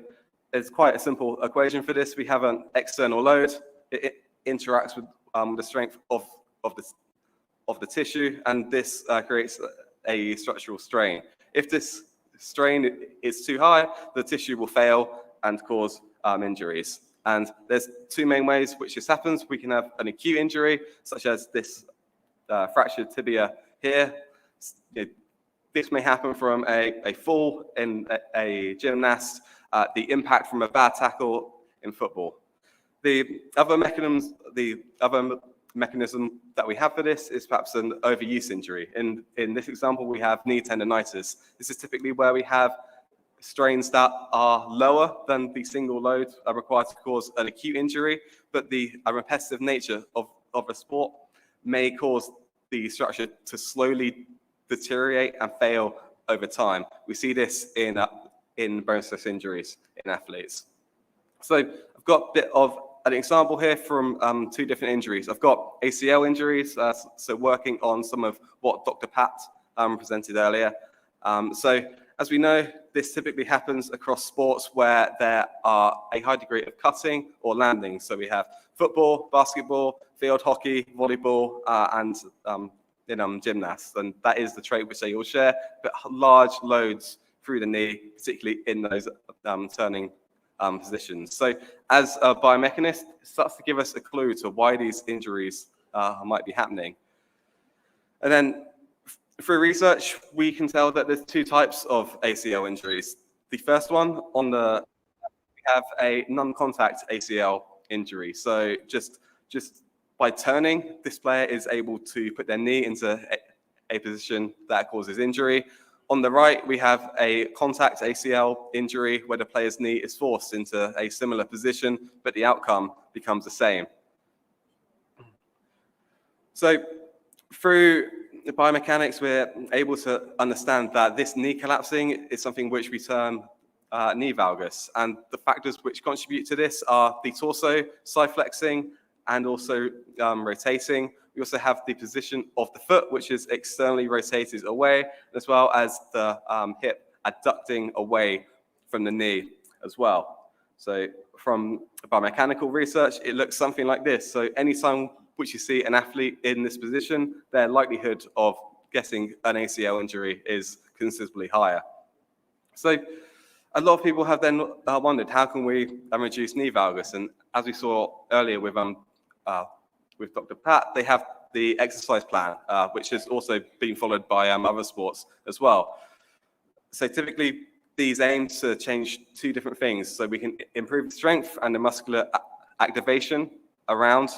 it's quite a simple equation for this. We have an external load. It interacts with the strength of the tissue, and this creates a structural strain. If this strain is too high, the tissue will fail and cause injuries. And there's two main ways which this happens. We can have an acute injury, such as this fractured tibia here. This may happen from a fall in a gymnast, the impact from a bad tackle in football. The other mechanism that we have for this is perhaps an overuse injury. In this example, we have knee tendonitis. This is typically where we have strains that are lower than the single load required to cause an acute injury, but the repetitive nature of a sport may cause the structure to slowly deteriorate and fail over time. We see this in bone stress injuries in athletes. So I've got a bit of an example here from two different injuries. I've got ACL injuries, so working on some of what Dr. Pat presented earlier. So as we know, this typically happens across sports where there are a high degree of cutting or landing. So we have football, basketball, field hockey, volleyball, and gymnasts. And that is the trait which they all share, but large loads through the knee, particularly in those turning positions. So as a biomechanist, it starts to give us a clue to why these injuries might be happening. And then through research, we can tell that there's two types of ACL injuries. The first one, we have a non-contact ACL injury. So just by turning, this player is able to put their knee into a position that causes injury. On the right, we have a contact ACL injury where the player's knee is forced into a similar position, but the outcome becomes the same. So through the biomechanics, we're able to understand that this knee collapsing is something which we term knee valgus. And the factors which contribute to this are the torso, side flexing, and also rotating. We also have the position of the foot, which is externally rotated away, as well as the hip adducting away from the knee as well. So from biomechanical research, it looks something like this. So anytime which you see an athlete in this position, their likelihood of getting an ACL injury is considerably higher. So a lot of people have then wondered, how can we reduce knee valgus? And as we saw earlier with Dr. Pat, they have the exercise plan, which has also been followed by other sports as well. So typically, these aim to change two different things. So we can improve the strength and the muscular activation around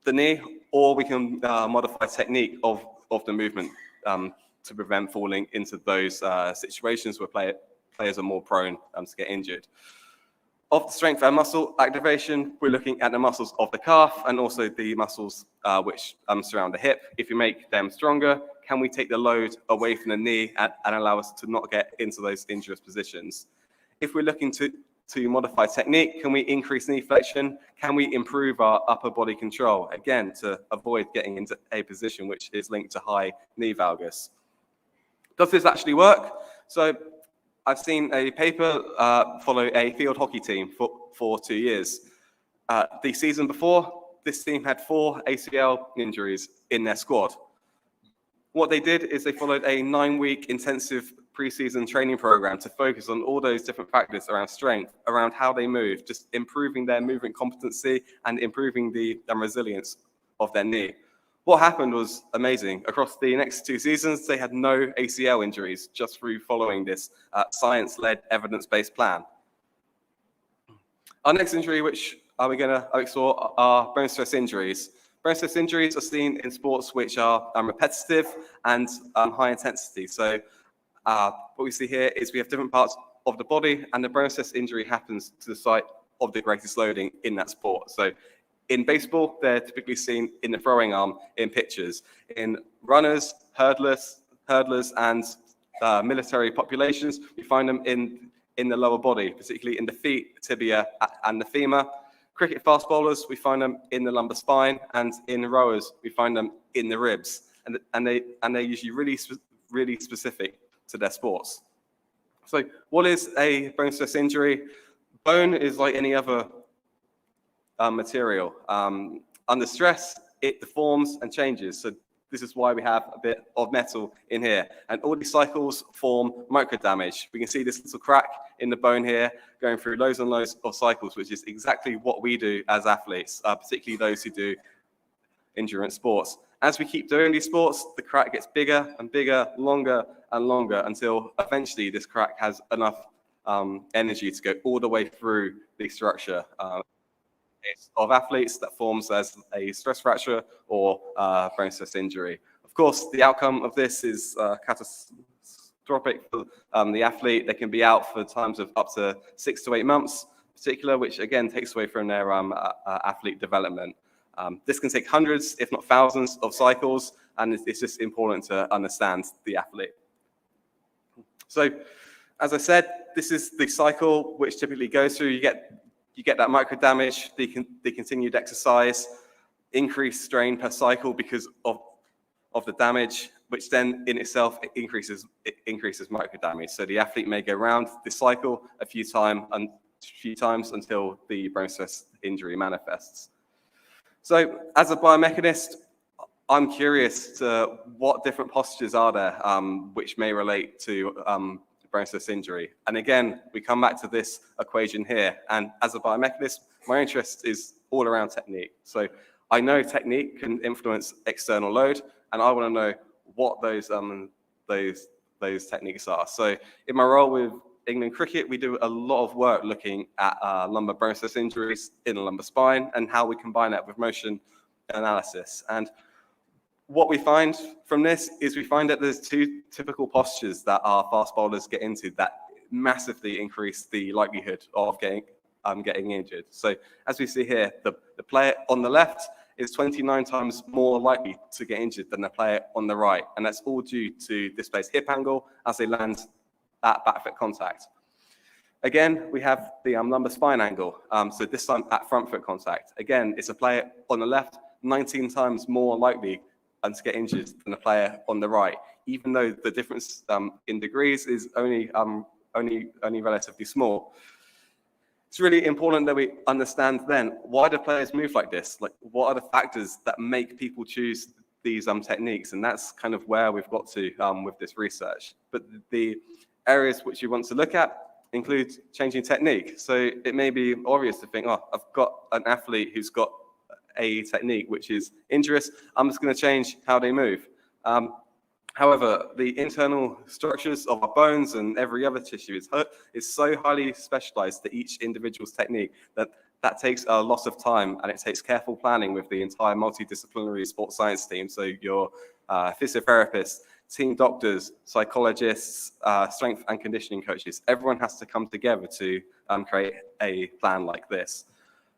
the knee, or we can modify technique of the movement to prevent falling into those situations where players are more prone to get injured. Of the strength and muscle activation, we're looking at the muscles of the calf and also the muscles which surround the hip. If you make them stronger, can we take the load away from the knee and allow us to not get into those injurious positions? If we're looking to modify technique, can we increase knee flexion? Can we improve our upper body control? Again, to avoid getting into a position which is linked to high knee valgus. Does this actually work? So I've seen a paper follow a field hockey team for 2 years. The season before, this team had 4 ACL injuries in their squad. What they did is they followed a 9-week intensive preseason training program to focus on all those different factors around strength, around how they move, just improving their movement competency and improving the resilience of their knee. What happened was amazing. Across the next 2 seasons, they had no ACL injuries just through following this science-led, evidence-based plan. Our next injury, which we're going to explore, are bone stress injuries. Bone stress injuries are seen in sports which are repetitive and high intensity. So what we see here is we have different parts of the body, and the bone stress injury happens to the site of the greatest loading in that sport. So In baseball, they're typically seen in the throwing arm in pitchers. In runners, hurdlers, and military populations, we find them in the lower body, particularly in the feet, tibia, and the femur. Cricket fast bowlers, we find them in the lumbar spine, and in rowers, we find them in the ribs. And they're usually really specific to their sports. So what is a bone stress injury? Bone is like any other material. Under stress, it deforms and changes. So this is why we have a bit of metal in here. And all these cycles form micro damage. We can see this little crack in the bone here going through loads and loads of cycles, which is exactly what we do as athletes, particularly those who do endurance sports. As we keep doing these sports, the crack gets bigger and bigger, longer and longer, until eventually this crack has enough energy to go all the way through the structure of athletes that forms as a stress fracture or bone stress injury. Of course, the outcome of this is catastrophic for the athlete. They can be out for times of up to 6 to 8 months, in particular, which again takes away from their athlete development. This can take hundreds, if not thousands, of cycles, and it's just important to understand the athlete. So, as I said, this is the cycle which typically goes through. You get that micro damage, the continued exercise, increased strain per cycle because of the damage, which then in itself increases micro damage. So the athlete may go around this cycle a few times until the bone stress injury manifests. So as a biomechanist, I'm curious to what different postures are there which may relate to bone stress injury. And again, we come back to this equation here. And as a biomechanist, my interest is all around technique. So I know technique can influence external load, and I want to know what those techniques are. So in my role with England Cricket, we do a lot of work looking at lumbar bone stress injuries in the lumbar spine and how we combine that with motion analysis. And what we find from this is we find that there's two typical postures that our fast bowlers get into that massively increase the likelihood of getting injured. So as we see here, the player on the left is 29 times more likely to get injured than the player on the right. And that's all due to displaced hip angle as they land at back foot contact. Again, we have the lumbar spine angle. So this time at front foot contact. Again, it's a player on the left 19 times more likely to get injured than the player on the right, even though the difference in degrees is only relatively small. It's really important that we understand then, why do players move like this? Like, what are the factors that make people choose these techniques? And that's kind of where we've got to with this research. But the areas which you want to look at include changing technique. So it may be obvious to think, oh, I've got an athlete who's got a technique which is injurious, I'm just going to change how they move. However, the internal structures of our bones and every other tissue is so highly specialized to each individual's technique that takes a lot of time, and it takes careful planning with the entire multidisciplinary sports science team. So your physiotherapists, team doctors, psychologists, strength and conditioning coaches, everyone has to come together to create a plan like this.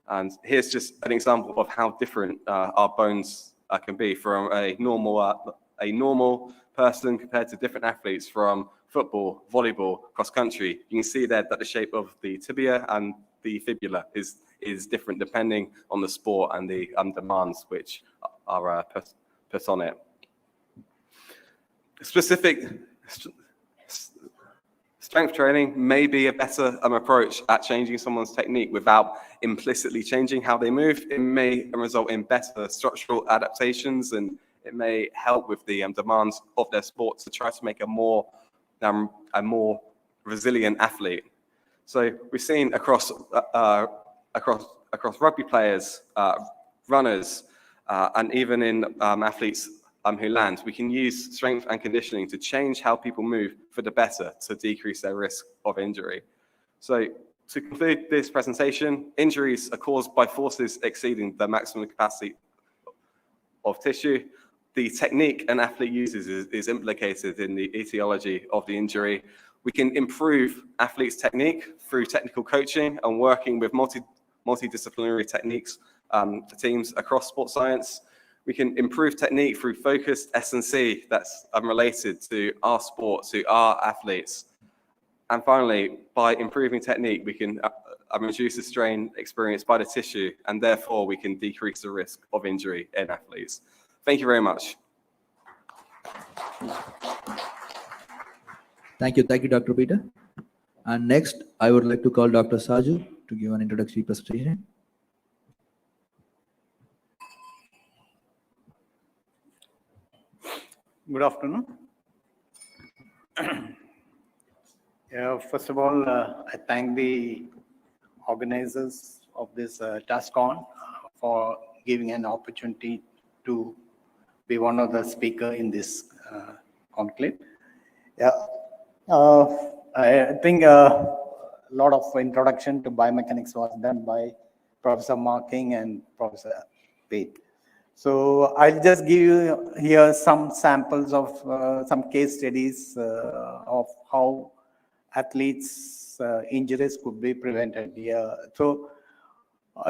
And here's just an example of how different our bones can be from a normal person compared to different athletes from football, volleyball, cross country. You can see there that the shape of the tibia and the fibula is different depending on the sport and the demands which are put on it. Specific strength training may be a better approach at changing someone's technique without implicitly changing how they move. It may result in better structural adaptations, and it may help with the demands of their sport to try to make a more resilient athlete. So we've seen across rugby players, runners, and even in athletes who land, we can use strength and conditioning to change how people move for the better to decrease their risk of injury. So to conclude this presentation, injuries are caused by forces exceeding the maximum capacity of tissue. The technique an athlete uses is implicated in the etiology of the injury. We can improve athletes' technique through technical coaching and working with multidisciplinary techniques teams across sports science. We can improve technique through focused S&C that's related to our sport, to our athletes. And finally, by improving technique, we can reduce the strain experienced by the tissue, and therefore we can decrease the risk of injury in athletes. Thank you very much. Thank you, Dr. Peter. And next, I would like to call Dr. Saju to give an introductory presentation. Good afternoon. First of all, I thank the organizers of this TASCon for giving an opportunity to be one of the speakers in this conclave. Yeah, I think a lot of introduction to biomechanics was done by Professor Marking and Professor Pate. So I'll just give you here some samples of some case studies of how athletes' injuries could be prevented here. So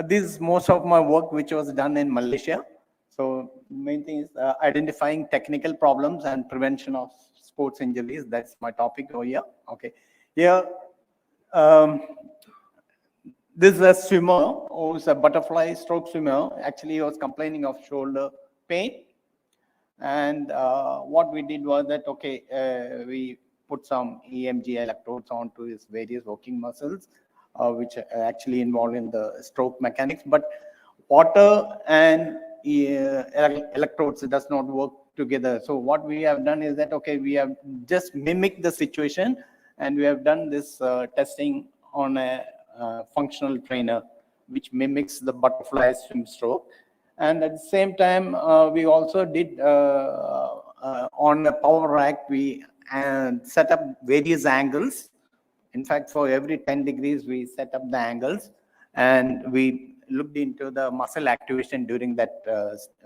this is most of my work which was done in Malaysia. So main thing is identifying technical problems and prevention of sports injuries. That's my topic over here. Okay, here this is a swimmer who's a butterfly stroke swimmer. Actually, he was complaining of shoulder pain. And what we did was that, okay, we put some EMG electrodes onto his various working muscles, which are actually involved in the stroke mechanics. But water and electrodes does not work together. So what we have done is that, okay, we have just mimicked the situation, and we have done this testing on a functional trainer, which mimics the butterfly swim stroke. And at the same time, we also did on a power rack, we set up various angles. In fact, for every 10 degrees, we set up the angles, and we looked into the muscle activation during that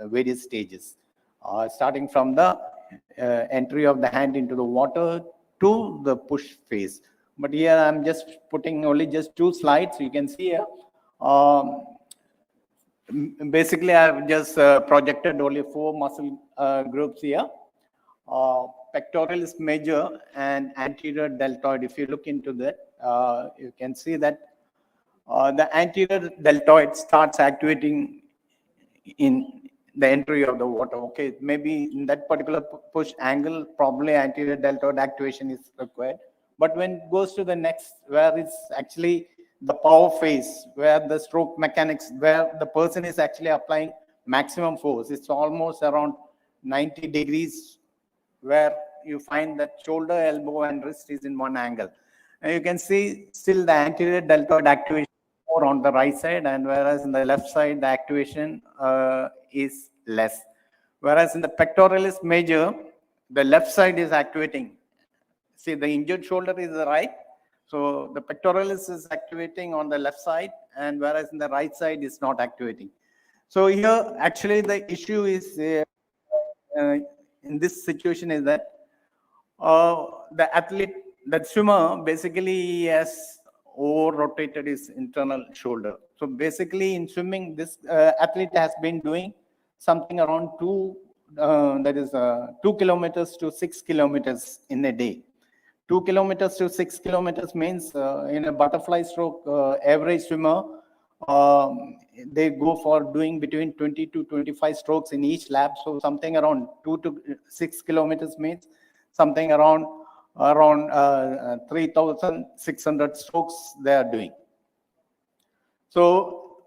various stages, starting from the entry of the hand into the water to the push phase. But here I'm just putting only just 2 slides. You can see here. Basically, I've just projected only 4 muscle groups here. Pectoralis major and anterior deltoid. If you look into that, you can see that the anterior deltoid starts activating in the entry of the water. Okay, maybe in that particular push angle, probably anterior deltoid activation is required. But when it goes to the next, where it's actually the power phase, where the stroke mechanics, where the person is actually applying maximum force, it's almost around 90 degrees, where you find that shoulder, elbow, and wrist is in one angle. And you can see still the anterior deltoid activation more on the right side, and whereas in the left side, the activation is less. Whereas in the pectoralis major, the left side is activating. See, the injured shoulder is the right. So the pectoralis is activating on the left side, and whereas in the right side is not activating. So here, actually, the issue is in this situation is that the athlete, that swimmer, basically has over-rotated his internal shoulder. So basically, in swimming, this athlete has been doing something around 2 kilometers to 6 kilometers in a day. 2 kilometers to 6 kilometers means in a butterfly stroke, average swimmer, they go for doing between 20 to 25 strokes in each lap. So something around 2 to 6 kilometers means something around 3,600 strokes they are doing. So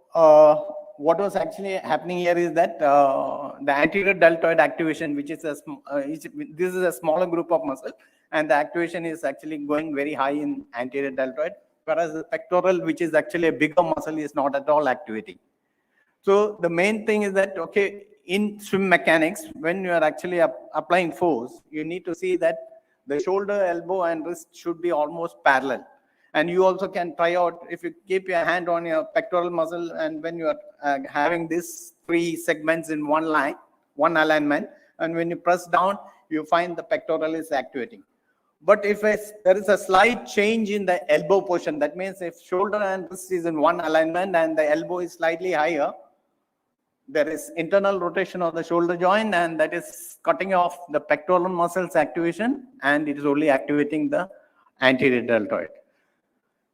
what was actually happening here is that the anterior deltoid activation, which is this is a smaller group of muscle, and the activation is actually going very high in anterior deltoid, whereas the pectoral, which is actually a bigger muscle, is not at all activating. So the main thing is that, okay, in swim mechanics, when you are actually applying force, you need to see that the shoulder, elbow, and wrist should be almost parallel. And you also can try out, if you keep your hand on your pectoral muscle, and when you are having these 3 segments in one line, one alignment, and when you press down, you find the pectoral is activating. But if there is a slight change in the elbow portion, that means if shoulder and wrist is in one alignment and the elbow is slightly higher, there is internal rotation of the shoulder joint, and that is cutting off the pectoral muscles activation, and it is only activating the anterior deltoid.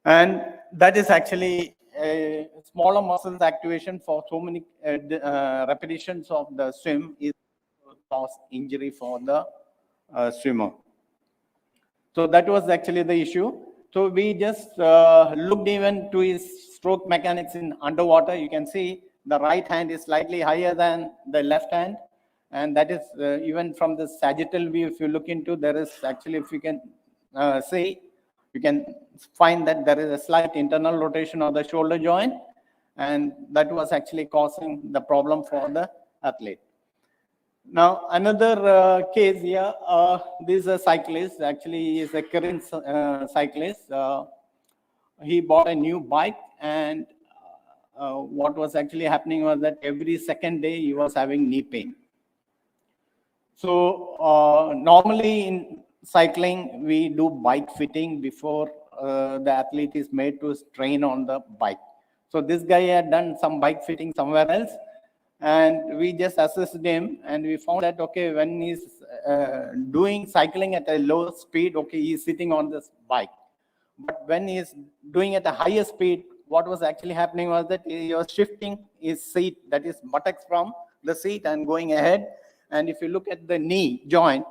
And that is actually a smaller muscles activation for so many repetitions of the swim is cause injury for the swimmer. So that was actually the issue. So we just looked even to his stroke mechanics in underwater. You can see the right hand is slightly higher than the left hand. And that is even from the sagittal view, if you look into, there is actually, if you can see, you can find that there is a slight internal rotation of the shoulder joint. And that was actually causing the problem for the athlete. Now, another case here, this is a cyclist. Actually, he is a current cyclist. He bought a new bike, and what was actually happening was that every second day he was having knee pain. So normally in cycling, we do bike fitting before the athlete is made to train on the bike. So this guy had done some bike fitting somewhere else, and we just assessed him, and we found that, okay, when he's doing cycling at a low speed, okay, he's sitting on this bike. But when he's doing at a higher speed, what was actually happening was that he was shifting his seat, that is buttocks from the seat and going ahead. And if you look at the knee joint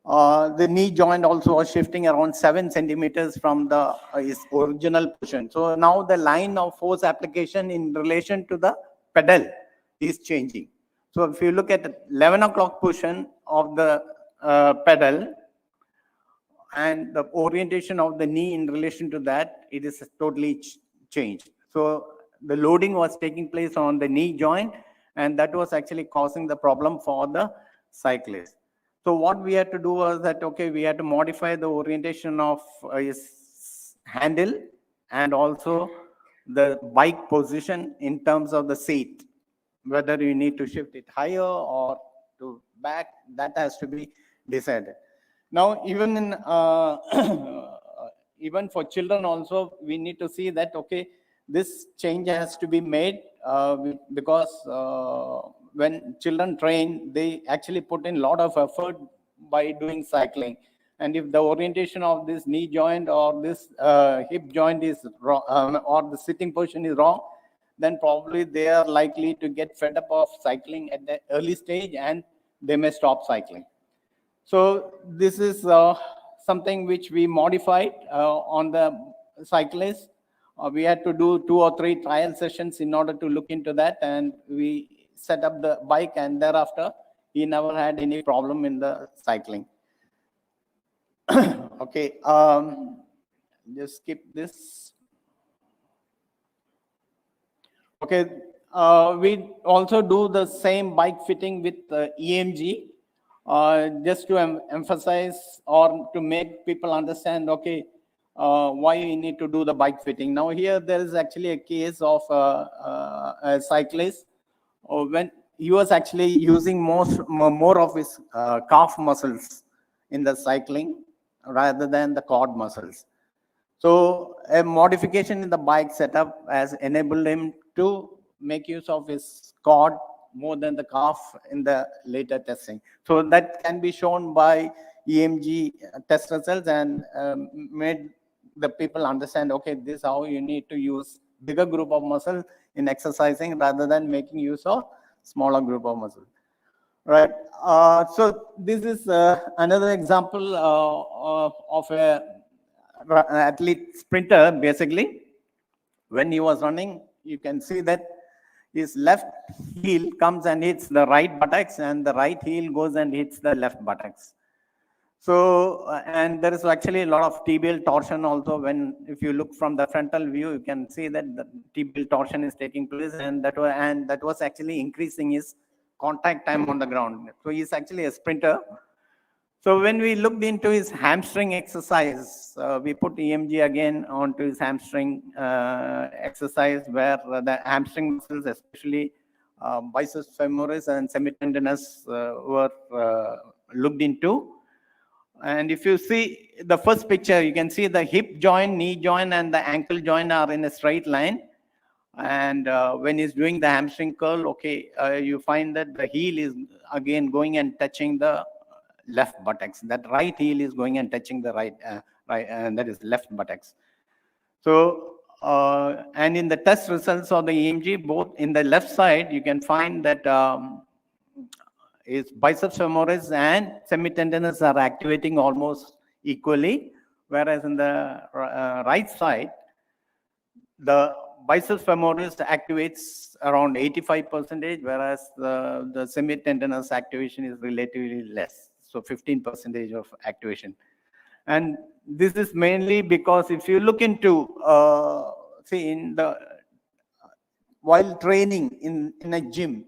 also was shifting around 7 centimeters from the his original position. So now the line of force application in relation to the pedal is changing. So if you look at 11 o'clock position of the pedal and the orientation of the knee in relation to that, it is totally changed. So the loading was taking place on the knee joint, and that was actually causing the problem for the cyclist. So what we had to do was that, okay, we had to modify the orientation of his handle and also the bike position in terms of the seat. Whether you need to shift it higher or to back, that has to be decided. Now, even in even for children also, we need to see that, okay, this change has to be made because when children train, they actually put in a lot of effort by doing cycling. And if the orientation of this knee joint or this hip joint is wrong, or the sitting position is wrong, then probably they are likely to get fed up of cycling at the early stage, and they may stop cycling. So this is something which we modified on the cyclist. We had to do 2 or 3 trial sessions in order to look into that, and we set up the bike, and thereafter he never had any problem in the cycling. Okay, just skip this. Okay, we also do the same bike fitting with EMG, just to emphasize or to make people understand, okay, why you need to do the bike fitting. Now here there is actually a case of a cyclist when he was actually using more of his calf muscles in the cycling rather than the quad muscles. So a modification in the bike setup has enabled him to make use of his quad more than the calf in the later testing. So that can be shown by EMG test results, and made the people understand, okay, this is how you need to use bigger group of muscle in exercising rather than making use of smaller group of muscle. Right. So this is another example of an athlete sprinter. Basically, when he was running, you can see that his left heel comes and hits the right buttocks, and the right heel goes and hits the left buttocks. So, and there is actually a lot of tibial torsion also. When, if you look from the frontal view, you can see that the tibial torsion is taking place, and that was actually increasing his contact time on the ground. So he's actually a sprinter. So when we looked into his hamstring exercise, we put EMG again onto his hamstring exercise, where the hamstring muscles, especially biceps femoris and semitendinous, were looked into. And if you see the first picture, you can see the hip joint, knee joint, and the ankle joint are in a straight line. And when he's doing the hamstring curl, okay, you find that the heel is again going and touching the left buttocks. That right heel is going and touching the right, and that is left buttocks. So, and in the test results of the EMG, both in the left side, you can find that his biceps femoris and semitendinous are activating almost equally, whereas in the right side, the biceps femoris activates around 85%, whereas the semitendinous activation is relatively less, so 15% of activation. And this is mainly because if you look into, see, in the while training in a gym,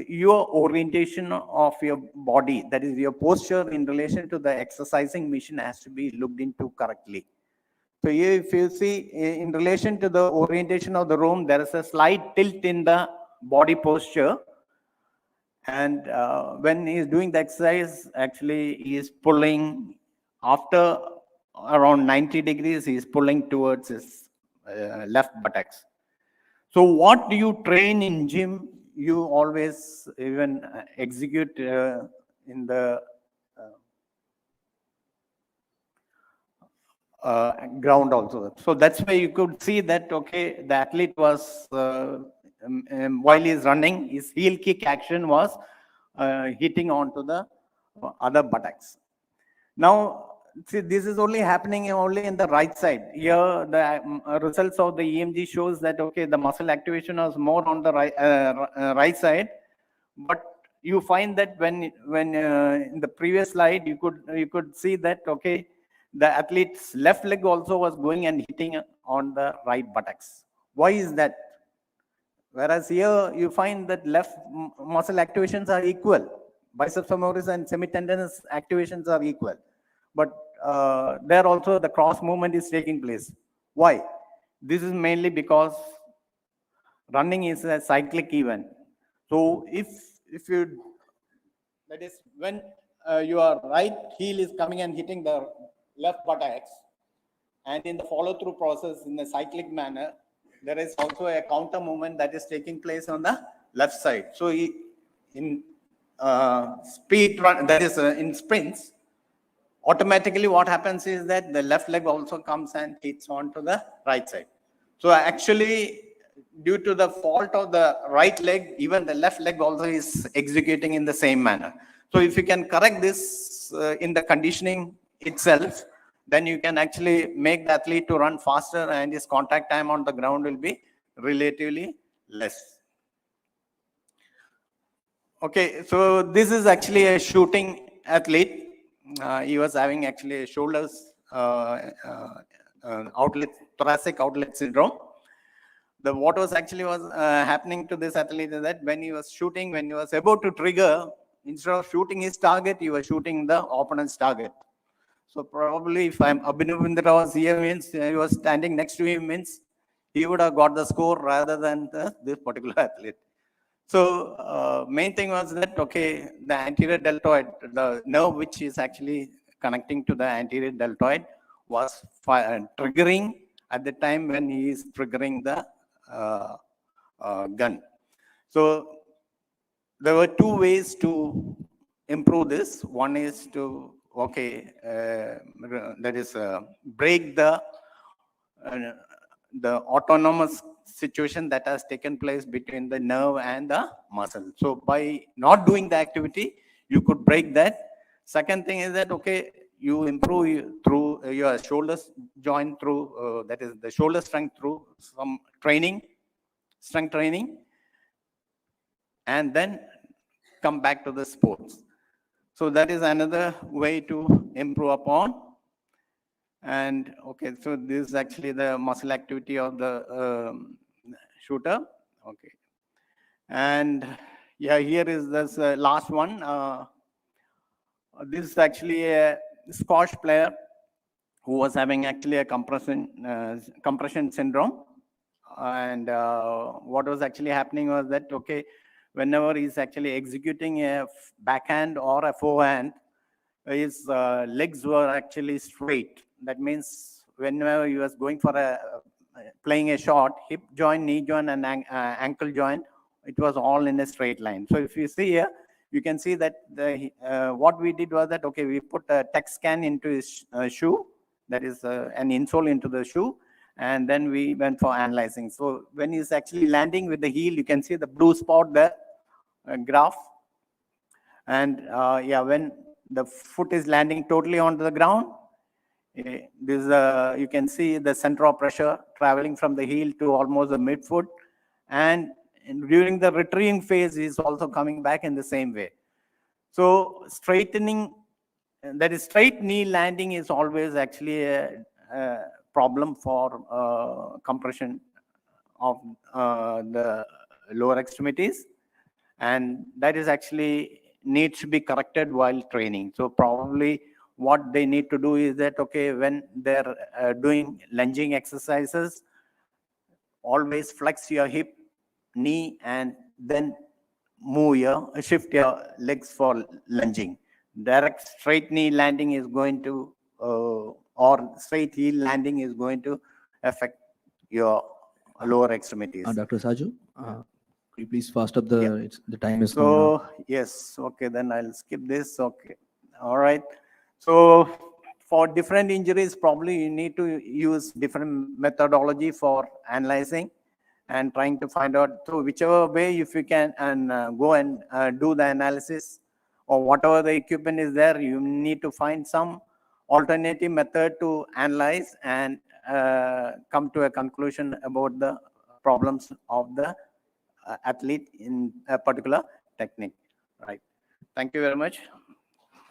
your orientation of your body, that is your posture in relation to the exercising machine, has to be looked into correctly. So here, if you see in relation to the orientation of the room, there is a slight tilt in the body posture. And when he is doing the exercise, actually he is pulling after around 90 degrees, he is pulling towards his left buttocks. So what do you train in gym? You always even execute in the ground also. So that's why you could see that, okay, the athlete was, while he's running, his heel kick action was hitting onto the other buttocks. Now, see, this is only happening only in the right side. Here, the results of the EMG shows that, okay, the muscle activation was more on the right side, but you find that when in the previous slide, you could see that, okay, the athlete's left leg also was going and hitting on the right buttocks. Why is that? Whereas here you find that left muscle activations are equal. Biceps femoris and semitendinous activations are equal. But there also the cross movement is taking place. Why? This is mainly because running is a cyclic event. So if you, that is when your right heel is coming and hitting the left buttocks, and in the follow-through process in a cyclic manner, there is also a counter movement that is taking place on the left side. So in speed run, that is in sprints, automatically what happens is that the left leg also comes and hits onto the right side. So actually, due to the fault of the right leg, even the left leg also is executing in the same manner. So if you can correct this in the conditioning itself, then you can actually make the athlete to run faster, and his contact time on the ground will be relatively less. Okay, so this is actually a shooting athlete. He was having actually a shoulders thoracic outlet syndrome. What was actually happening to this athlete is that when he was shooting, when he was about to trigger, instead of shooting his target, he was shooting the opponent's target. So probably if Abhinavendra was here, means he was standing next to him, means he would have got the score rather than this particular athlete. So main thing was that, okay, the anterior deltoid, the nerve which is actually connecting to the anterior deltoid was triggering at the time when he is triggering the gun. So there were two ways to improve this. One is to, okay, that is break the autonomous situation that has taken place between the nerve and the muscle. So by not doing the activity, you could break that. Second thing is that, okay, you improve through your shoulders joint through, that is the shoulder strength through some training, strength training, and then come back to the sports. So that is another way to improve upon. And okay, so this is actually the muscle activity of the shooter. Okay, and yeah, here is this last one. This is actually a squash player who was having actually a compression syndrome. And what was actually happening was that, okay, whenever he's actually executing a backhand or a forehand, his legs were actually straight. That means whenever he was going for a playing a shot, hip joint, knee joint, and ankle joint, it was all in a straight line. So if you see here, you can see that what we did was that, okay, we put a TASCon into his shoe, that is an insole into the shoe, and then we went for analyzing. So when he's actually landing with the heel, you can see the blue spot there, graph. And yeah, when the foot is landing totally onto the ground, this you can see the center of pressure traveling from the heel to almost the midfoot, and during the retrieving phase is also coming back in the same way. So straightening, that is straight knee landing, is always actually a problem for compression of the lower extremities, and that is actually needs to be corrected while training. So probably what they need to do is that, okay, when they're doing lunging exercises, always flex your hip, knee, and then shift your legs for lunging. Direct straight knee landing is going to, or straight heel landing is going to affect your lower extremities. Dr. Saju, could you please fast up the time is gone So now. yes, okay, then I'll skip this. Okay, all right. So for different injuries, probably you need to use different methodology for analyzing and trying to find out. So whichever way, if you can, and go and do the analysis, or whatever the equipment is there, you need to find some alternative method to analyze and come to a conclusion about the problems of the athlete in a particular technique. Right. Thank you very much.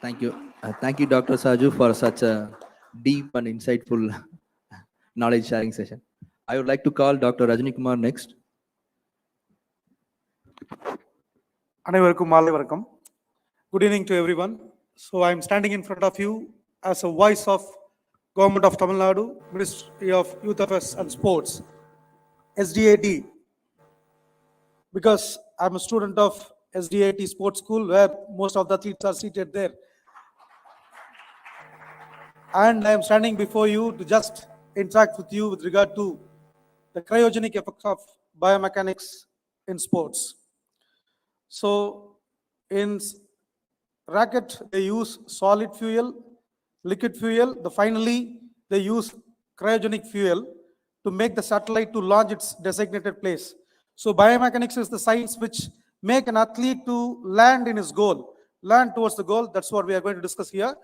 Thank you. Thank you, Dr. Saju, for such a deep and insightful knowledge sharing session. I would like to call Dr. Rajani Kumar next. அனைவருக்கும் மாலை வணக்கம். Good evening to everyone. So I'm standing in front of you as a voice of Government of Tamil Nadu, Ministry of Youth Affairs and Sports, SDAT, because I'm a student of SDAT Sports School, where most of the athletes are seated there. And I'm standing before you to just interact with you with regard to the cryogenic effects of biomechanics in sports. So in racket, they use solid fuel, liquid fuel. Finally, they use cryogenic fuel to make the satellite to launch its designated place. So biomechanics is the science which make an athlete to land in his goal, land towards the goal. That's what we are going to discuss here.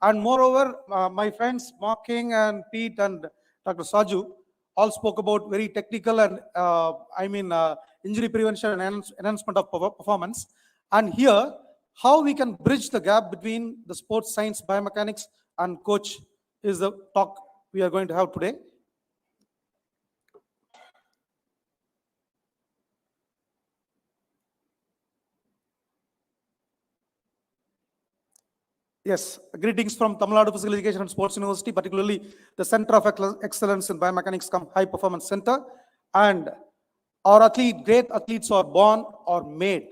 And moreover, my friends Mark King and Pete and Dr. Saju all spoke about very technical and injury prevention and enhancement of performance. And here, how we can bridge the gap between the sports science, biomechanics, and coach is the talk we are going to have today. Yes, greetings from Tamil Nadu Physical Education and Sports University, particularly the Center of Excellence in Biomechanics High Performance Center. And our great athletes are born or made.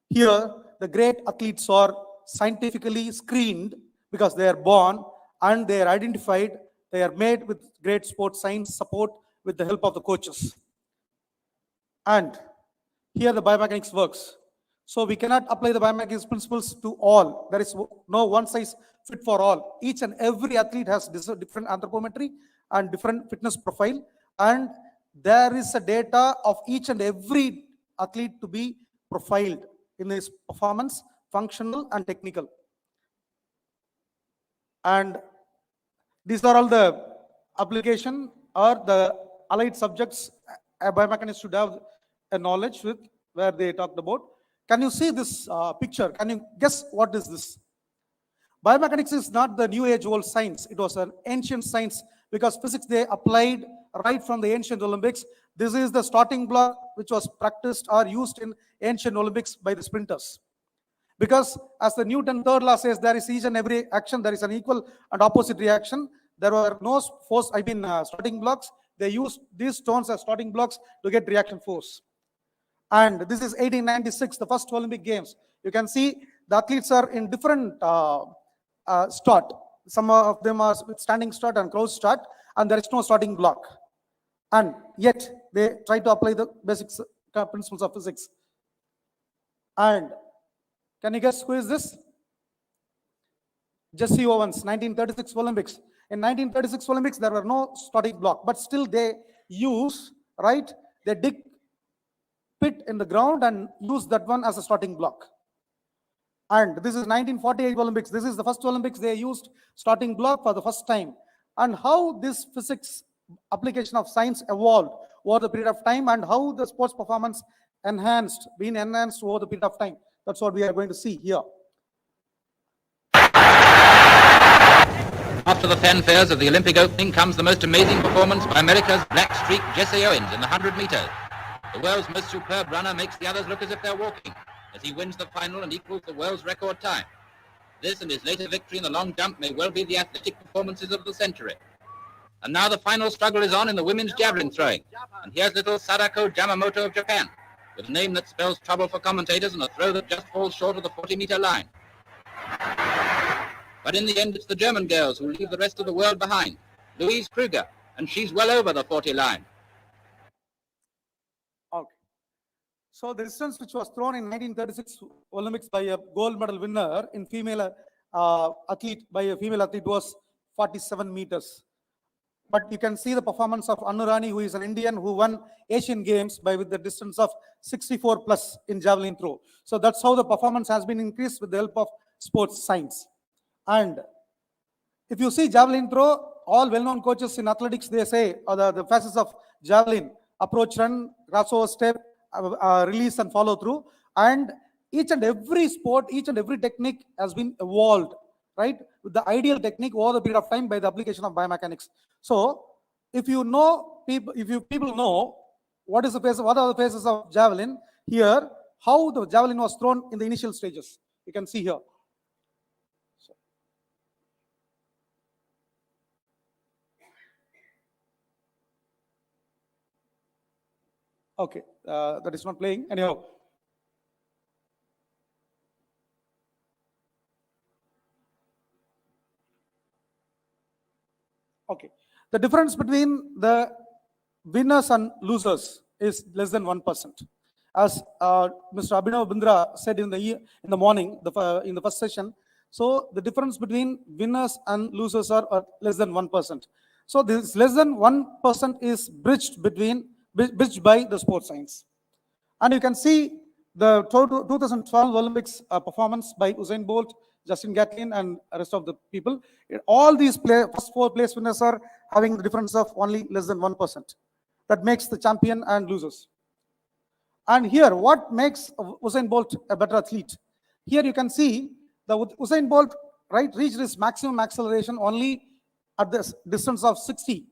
Here, the great athletes are scientifically screened because they are born and they are identified. They are made with great sports science support with the help of the coaches. And here the biomechanics works. So we cannot apply the biomechanics principles to all. There is no one size fit for all. Each and every athlete has different anthropometry and different fitness profile. And there is a data of each and every athlete to be profiled in his performance, functional and technical. And these are all the application or the allied subjects a biomechanist should have a knowledge with, where they talked about. Can you see this picture? Can you guess what is this? Biomechanics is not the new age old science. It was an ancient science because physics they applied right from the ancient Olympics. This is the starting block which was practiced or used in ancient Olympics by the sprinters. Because as the Newton third law says, there is each and every action, there is an equal and opposite reaction. There were no force, starting blocks. They used these stones as starting blocks to get reaction force. And this is 1896, the first Olympic Games. You can see the athletes are in different start. Some of them are with standing start and crouch start, and there is no starting block. And yet they try to apply the basic principles of physics. And can you guess who is this? Jesse Owens, 1936 Olympics. In 1936 Olympics, there were no static block, but still they use, right? They dig pit in the ground and use that one as a starting block. And this is 1948 Olympics. This is the first Olympics they used starting block for the first time. And how this physics application of science evolved over the period of time, and how the sports performance been enhanced over the period of time. That's what we are going to see here. After the fanfares of the Olympic opening comes the most amazing performance by America's black streak Jesse Owens in the 100 meters. The world's most superb runner makes the others look as if they're walking, as he wins the final and equals the world's record time. This and his later victory in the long jump may well be the athletic performances of the century. And now the final struggle is on in the women's javelin throwing. And here's little Sadako Yamamoto of Japan, with a name that spells trouble for commentators and a throw that just falls short of the 40-meter line. But in the end, it's the German girls who leave the rest of the world behind. Louise Kruger, and she's well over the 40 line. Okay. So the distance which was thrown in 1936 Olympics by a gold medal winner in female athlete was 47 meters. But you can see the performance of Annu Rani, who is an Indian who won Asian Games with the distance of 64 plus in javelin throw. So that's how the performance has been increased with the help of sports science. And if you see javelin throw, all well-known coaches in athletics, they say the phases of javelin: approach, run, crossover step, release and follow through. And each and every sport, each and every technique has been evolved, right, with the ideal technique over the period of time by the application of biomechanics. So if you know, people know what are the phases of javelin, here how the javelin was thrown in the initial stages, you can see here. Okay, that is not playing anyhow. Okay, the difference between the winners and losers is less than 1%. As Mr. Abhinav Bindra said in the morning, in the first session, so the difference between winners and losers are less than 1%. So this less than 1% is bridged by the sports science. And you can see the 2012 Olympics performance by Usain Bolt, Justin Gatlin, and the rest of the people. All these first 4 place winners are having the difference of only less than 1%. That makes the champion and losers. And here, what makes Usain Bolt a better athlete? Here you can see the Usain Bolt, right, reached his maximum acceleration only at the distance of 60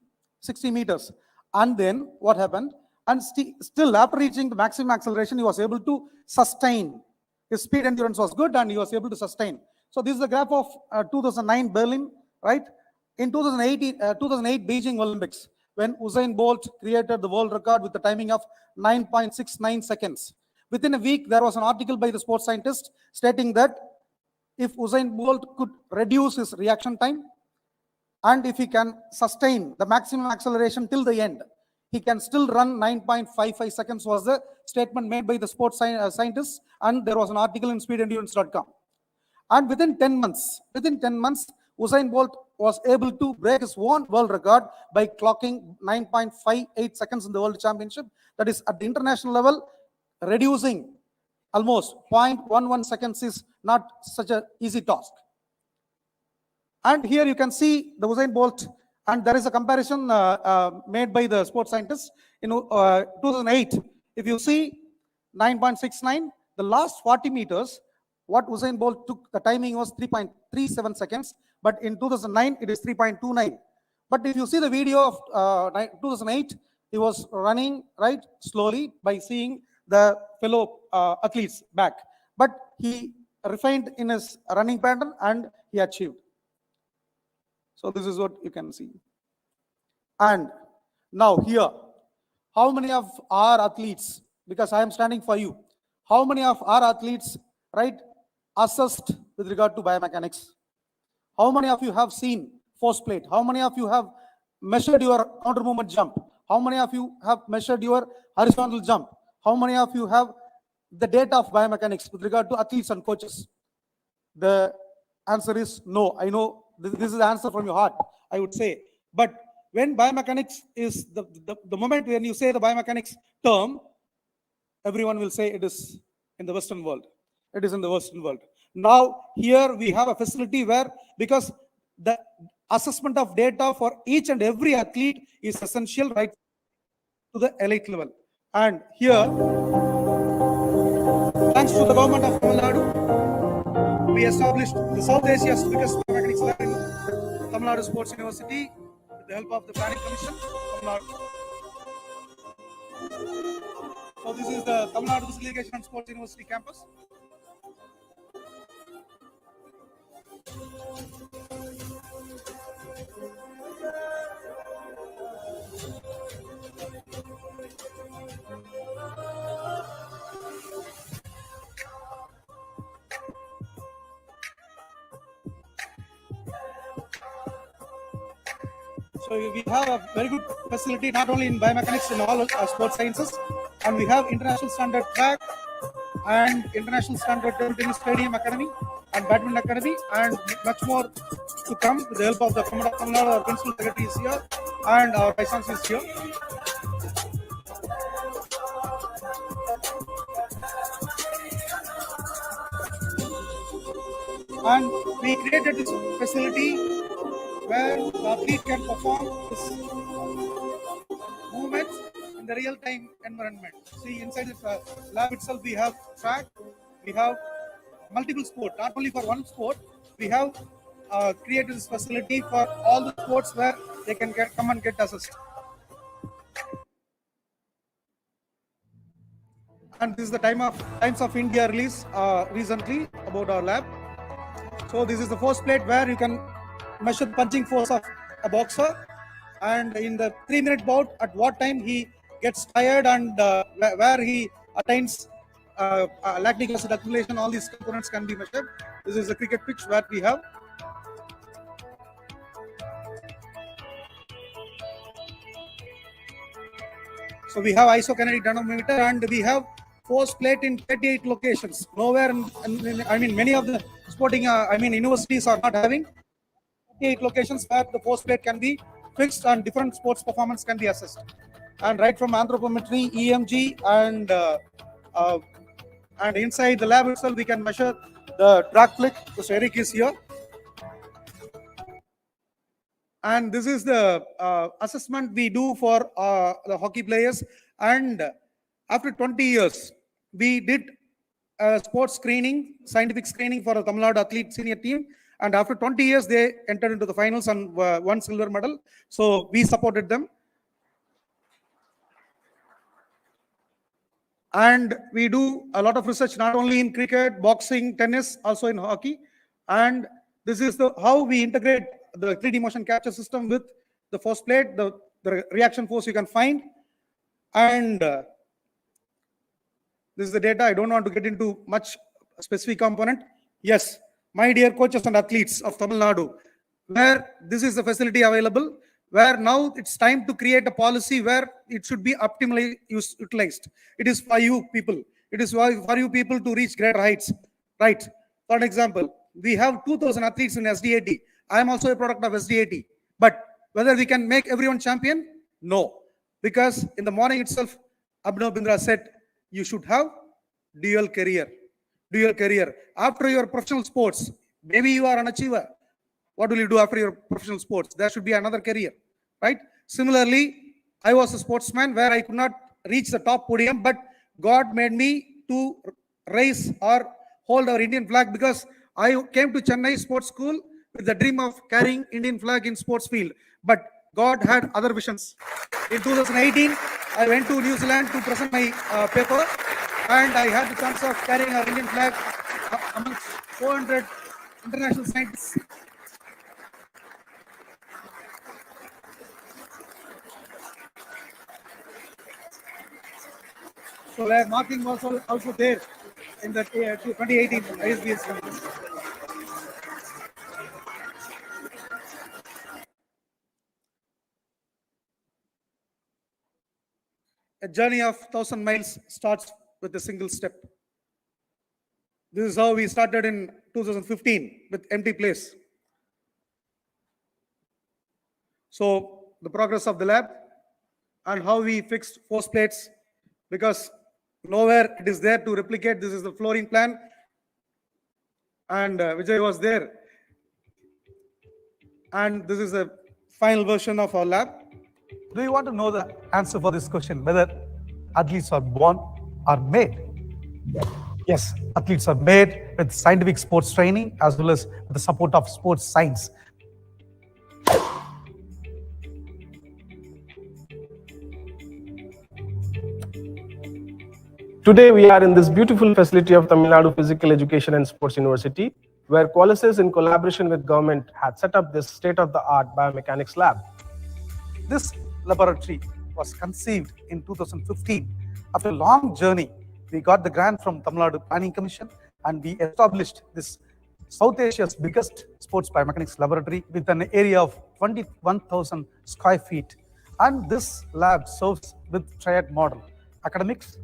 meters. And then what happened? And still after reaching the maximum acceleration, he was able to sustain. His speed endurance was good and he was able to sustain. So this is the graph of 2009 Berlin, right? In 2008 Beijing Olympics, when Usain Bolt created the world record with the timing of 9.69 seconds. Within a week, there was an article by the sports scientist stating that if Usain Bolt could reduce his reaction time, and if he can sustain the maximum acceleration till the end, he can still run 9.55 seconds, was the statement made by the sports scientists, and there was an article in speedendurance.com. And within 10 months, Usain Bolt was able to break his own world record by clocking 9.58 seconds in the World Championship. That is, at the international level, reducing almost 0.11 seconds is not such an easy task. And here you can see the Usain Bolt, and there is a comparison made by the sports scientists. In 2008, if you see 9.69, the last 40 meters, what Usain Bolt took, the timing was 3.37 seconds, but in 2009, it is 3.29. But if you see the video of 2008, he was running right slowly by seeing the fellow athletes back. But he refined in his running pattern and he achieved. So this is what you can see. And now here, how many of our athletes, because I am standing for you, how many of our athletes, right, assessed with regard to biomechanics? How many of you have seen force plate? How many of you have measured your counter movement jump? How many of you have measured your horizontal jump? How many of you have the data of biomechanics with regard to athletes and coaches? The answer is no. I know this is the answer from your heart, I would say. But when biomechanics is the moment when you say the biomechanics term, everyone will say it is in the Western world. It is in the Western world. Now, here we have a facility where, because the assessment of data for each and every athlete is essential right to the elite level. And here, thanks to the government of Tamil Nadu, we established the South Asia's biggest biomechanics lab in Tamil Nadu Sports University with the help of the Planning Commission. Tamil Nadu. So this is the Tamil Nadu Physical Education and Sports University campus. So we have a very good facility, not only in biomechanics, in all sports sciences, and we have international standard track and international standard table tennis stadium academy and badminton academy, and much more to come with the help of the Government of Tamil Nadu. Our principal secretary is here, and our vice chancellor is here. And we created this facility where the athlete can perform his movements in the real-time environment. See, inside the lab itself, we have track, we have multiple sport, not only for one sport. We have created this facility for all the sports where they can come and get assessed. And this is the Times of India release recently about our lab. So this is the first plate where you can measure the punching force of a boxer, and in the 3-minute bout, at what time he gets tired and where he attains lactic acid accumulation. All these components can be measured. This is the cricket pitch where we have. So we have isokinetic dynamometer, and we have force plate in 38 locations. Nowhere, I mean, many of the sporting, universities are not having 38 locations where the force plate can be fixed and different sports performance can be assessed. And right from anthropometry, EMG, and inside the lab itself, we can measure the track flick. So Eric is here. And this is the assessment we do for the hockey players. And after 20 years, we did sports screening, scientific screening for a Tamil Nadu athlete senior team. And after 20 years, they entered into the finals and won silver medal. So we supported them. And we do a lot of research, not only in cricket, boxing, tennis, also in hockey. And this is how we integrate the 3D motion capture system with the force plate, the reaction force you can find. And this is the data. I don't want to get into much specific component. Yes, my dear coaches and athletes of Tamil Nadu, where this is the facility available, where now it's time to create a policy where it should be optimally utilized. It is for you people. It is for you people to reach greater heights, right? For an example, we have 2,000 athletes in SDAT. I am also a product of SDAT. But whether we can make everyone champion? No. Because in the morning itself, Abhinav Bindra said, you should have dual career. Dual career. After your professional sports, maybe you are an achiever. What will you do after your professional sports? There should be another career, right? Similarly, I was a sportsman where I could not reach the top podium, but God made me to raise or hold our Indian flag, because I came to Chennai Sports School with the dream of carrying Indian flag in sports field. But God had other visions. In 2018, I went to New Zealand to present my paper, and I had the chance of carrying our Indian flag amongst 400 international scientists. So marking was also there in the 2018 ISBS conference. a journey of 1,000 miles starts with a single step. This is how we started in 2015 with empty place. So the progress of the lab and how we fixed force plates, because nowhere it is there to replicate. This is the flooring plan, and Vijay was there. And this is the final version of our lab. Do you want to know the answer for this question, whether athletes are born or made? Yes, athletes are made with scientific sports training as well as with the support of sports science. Today, we are in this beautiful facility of Tamil Nadu Physical Education and Sports University, where Qualisys, in collaboration with government, had set up this state-of-the-art biomechanics lab. This laboratory was conceived in 2015. After a long journey, we got the grant from Tamil Nadu Planning Commission, and we established this South Asia's biggest sports biomechanics laboratory with an area of 21,000 square feet. And this lab serves with triad model: academics,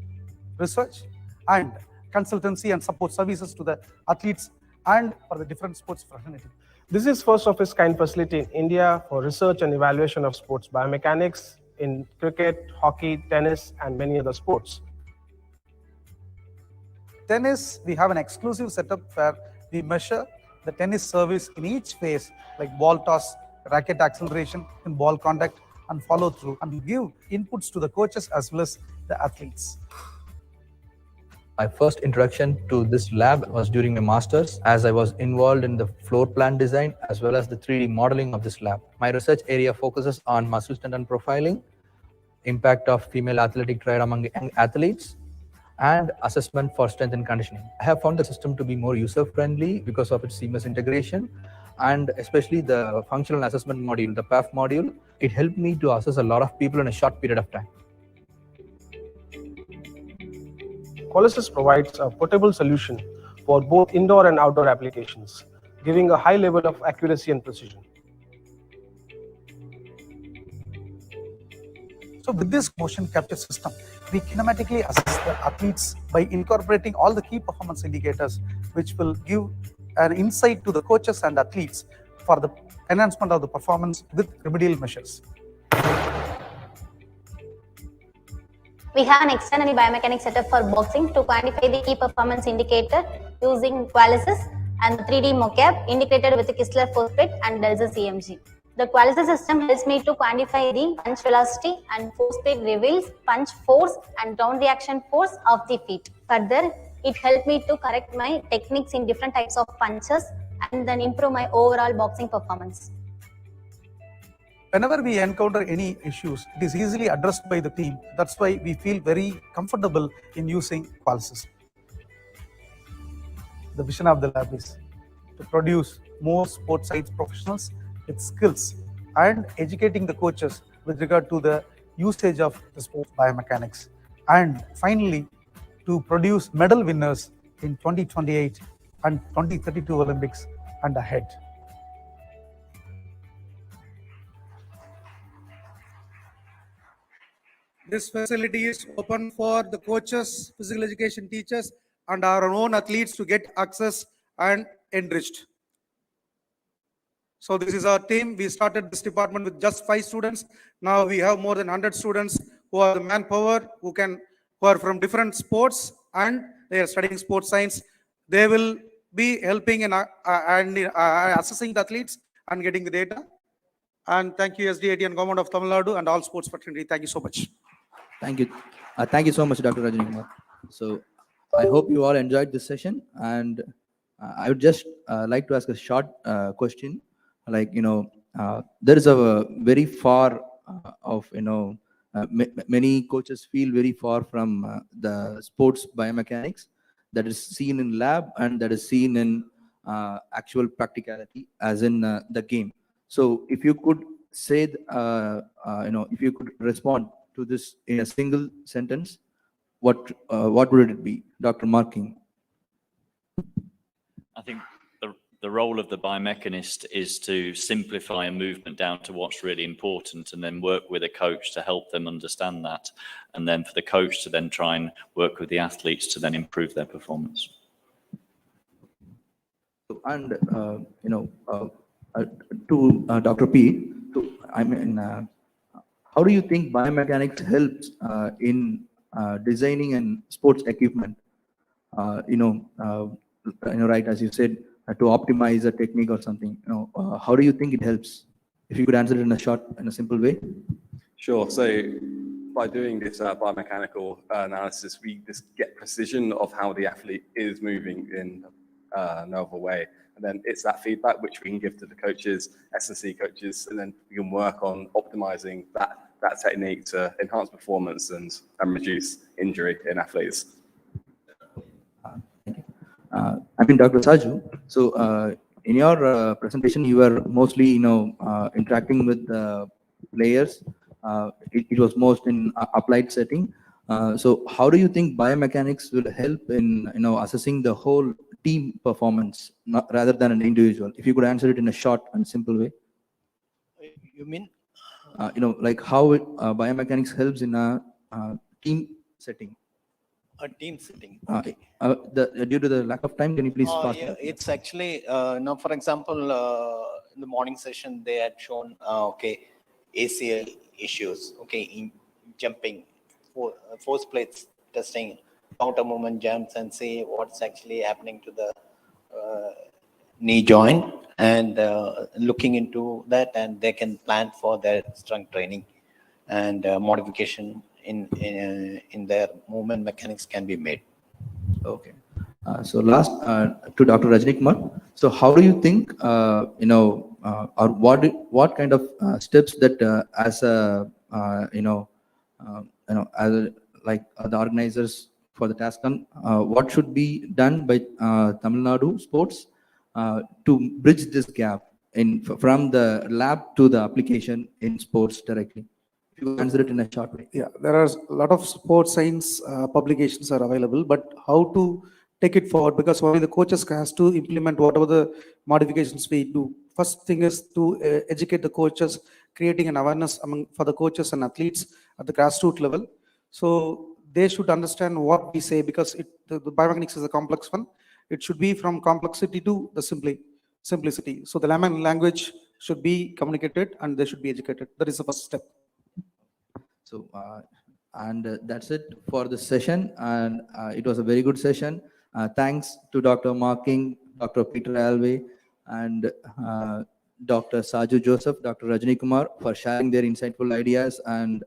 research, and consultancy and support services to the athletes and for the different sports fraternity. This is first of its kind facility in India for research and evaluation of sports biomechanics in cricket, hockey, tennis, and many other sports. Tennis, we have an exclusive setup where we measure the tennis service in each phase, like ball toss, racket acceleration, and ball contact, and follow through, and give inputs to the coaches as well as the athletes. My first introduction to this lab was during my master's, as I was involved in the floor plan design as well as the 3D modeling of this lab. My research area focuses on muscle tendon profiling, impact of female athletic triad among young athletes, and assessment for strength and conditioning. I have found the system to be more user-friendly because of its seamless integration, and especially the functional assessment module, the PAF module. It helped me to assess a lot of people in a short period of time. Qualisys provides a portable solution for both indoor and outdoor applications, giving a high level of accuracy and precision. So with this motion capture system, we kinematically assess the athletes by incorporating all the key performance indicators, which will give an insight to the coaches and athletes for the enhancement of the performance with remedial measures. We have an externally biomechanics setup for boxing to quantify the key performance indicator using Qualisys and the 3D mocap integrated with the Kistler force plate and Delta CMG. The Qualisys system helps me to quantify the punch velocity, and force plate reveals punch force and down reaction force of the feet. Further, it helped me to correct my techniques in different types of punches and then improve my overall boxing performance. Whenever we encounter any issues, it is easily addressed by the team. That's why we feel very comfortable in using Qualisys. The vision of the lab is to produce more sports science professionals with skills and educating the coaches with regard to the usage of the sports biomechanics. And finally, to produce medal winners in 2028 and 2032 Olympics and ahead. This facility is open for the coaches, physical education teachers, and our own athletes to get access and enriched. So this is our team. We started this department with just 5 students. Now we have more than 100 students who are the manpower, who are from different sports, and they are studying sports science. They will be helping in assessing the athletes and getting the data. And thank you, SDAT and Government of Tamil Nadu and all sports fraternity. Thank you so much. Thank you. Thank you so much, Dr. Rajani Kumar. So I hope you all enjoyed this session, and I would just like to ask a short question. Like, there is a very far many coaches feel very far from the sports biomechanics that is seen in lab and that is seen in actual practicality, as in the game. So if you could say, if you could respond to this in a single sentence, what would it be, Dr. Marking? I think the the role of the biomechanist is to simplify a movement down to what's really important and then work with a coach to help them understand that. And then for the coach to then try and work with the athletes to then improve their performance. And, to Dr. P, how do you think biomechanics helps in designing and sports equipment? Right, as you said, to optimize a technique or something. How do you think it helps? If you could answer it in a simple way. Sure. So by doing this biomechanical analysis, we just get precision of how the athlete is moving in no other way. And then it's that feedback which we can give to the coaches, S&C coaches, and then we can work on optimizing that technique to enhance performance and reduce injury in athletes. Dr. Saju, so in your presentation, you were mostly, interacting with players. It was most in applied setting. So how do you think biomechanics will help in, assessing the whole team performance, rather than an individual? If you could answer it in a short and simple way. You mean? Like how biomechanics helps in a team setting. A team setting. Okay. Due to the lack of time, can you please pass? Yeah, it's actually, now, for example, in the morning session, they had shown, ACL issues, in jumping, force plates testing, counter movement jumps, and see what's actually happening to the knee joint, and looking into that, and they can plan for their strength training and modification in their movement mechanics can be made. Okay. So last to Dr. Rajni Kumar. So how do you think, or what kind of steps that as a, like the organizers for the TASCon, what should be done by Tamil Nadu sports to bridge this gap from the lab to the application in sports directly? If you answer it in a short way. Yeah, there are a lot of sports science publications are available, but how to take it forward, because only the coaches has to implement whatever the modifications we do. First thing is to educate the coaches, creating an awareness for the coaches and athletes at the grassroots level. So they should understand what we say, because the biomechanics is a complex one. It should be from complexity to the simplicity. So the layman language should be communicated and they should be educated. That is the first step. So, that's it for the session, and it was a very good session. Thanks to Dr. Marking, Dr. Peter Alve, and Dr. Saju Joseph, Dr. Rajni Kumar for sharing their insightful ideas and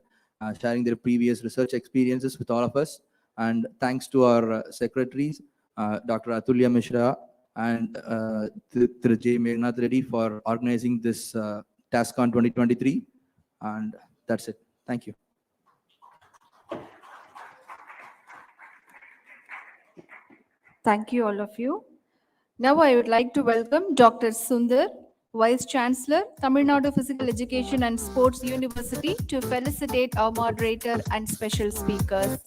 sharing their previous research experiences with all of us. And thanks to our secretaries, Dr. Atulya Mishra and Thiru J. Meghnad Reddy for organizing this TASCon 2023. And that's it. Thank you. Thank you, all of you. Now I would like to welcome Dr. Sundar, Vice Chancellor, Tamil Nadu Physical Education and Sports University, to felicitate our moderator and special speakers.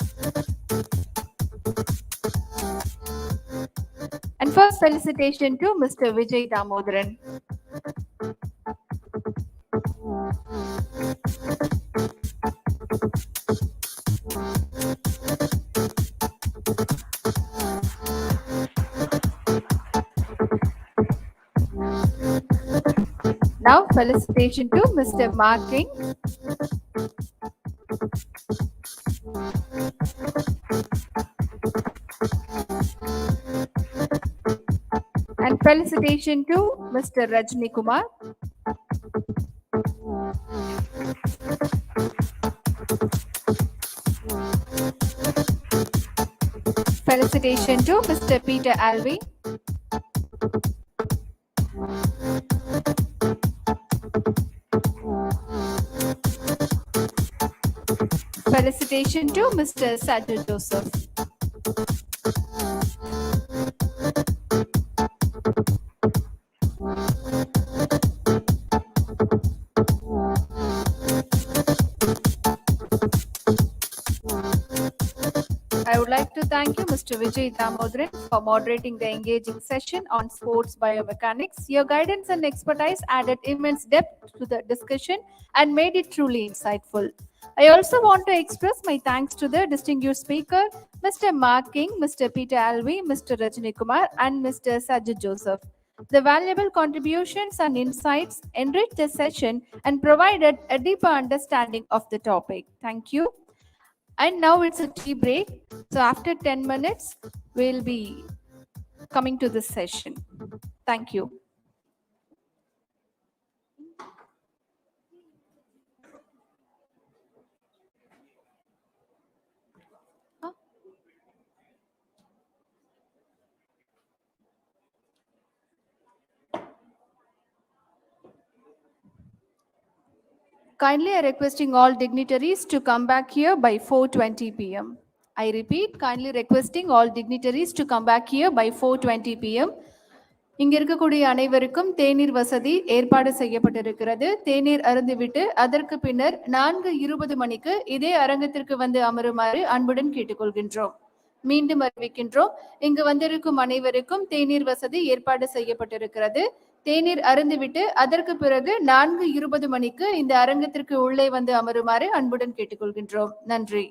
And first felicitation to Mr. Vijay Damodaran. Now felicitation to Mr. Marking. And felicitation to Mr. Rajni Kumar. Felicitation to Mr. Peter Alve. Felicitation to Mr. Saju Joseph. I would like to Thank you, Mr. Vijay Damodran, for moderating the engaging session on sports biomechanics. Your guidance and expertise added immense depth to the discussion and made it truly insightful. I also want to express my thanks to the distinguished speaker, Mr. Mark King, Mr. Peter Alvi, Mr. Rajani Kumar, and Mr. Sajid Joseph. The valuable contributions and insights enriched the session and provided a deeper understanding of the topic. Thank you. And now it's a tea break. So after 10 minutes, we'll be coming to this session. Thank you. Kindly requesting all dignitaries to come back here by 4:20 p.m. I repeat, kindly requesting all dignitaries to come back here by 4:20 p.m. இங்க இருக்கக்கூடிய அனைவருக்கும் தேநீர் வசதி ஏற்பாடு செய்யப்பட்டிருக்கிறது. தேநீர் அருந்திவிட்டு அதற்கு பின்னர் 4:20 மணிக்கு இதே அரங்கத்திற்கு வந்து அமருமாறு அன்புடன் கேட்டுக்கொள்கின்றோம். மீண்டும் அறிவிக்கின்றோம், இங்கு வந்திருக்கும் அனைவருக்கும் தேநீர் வசதி ஏற்பாடு செய்யப்பட்டிருக்கிறது. தேநீர் அருந்திவிட்டு அதற்கு பிறகு 4:20 மணிக்கு இந்த அரங்கத்திற்கு உள்ளே வந்து அமருமாறு அன்புடன் கேட்டுக்கொள்கின்றோம். நன்றி.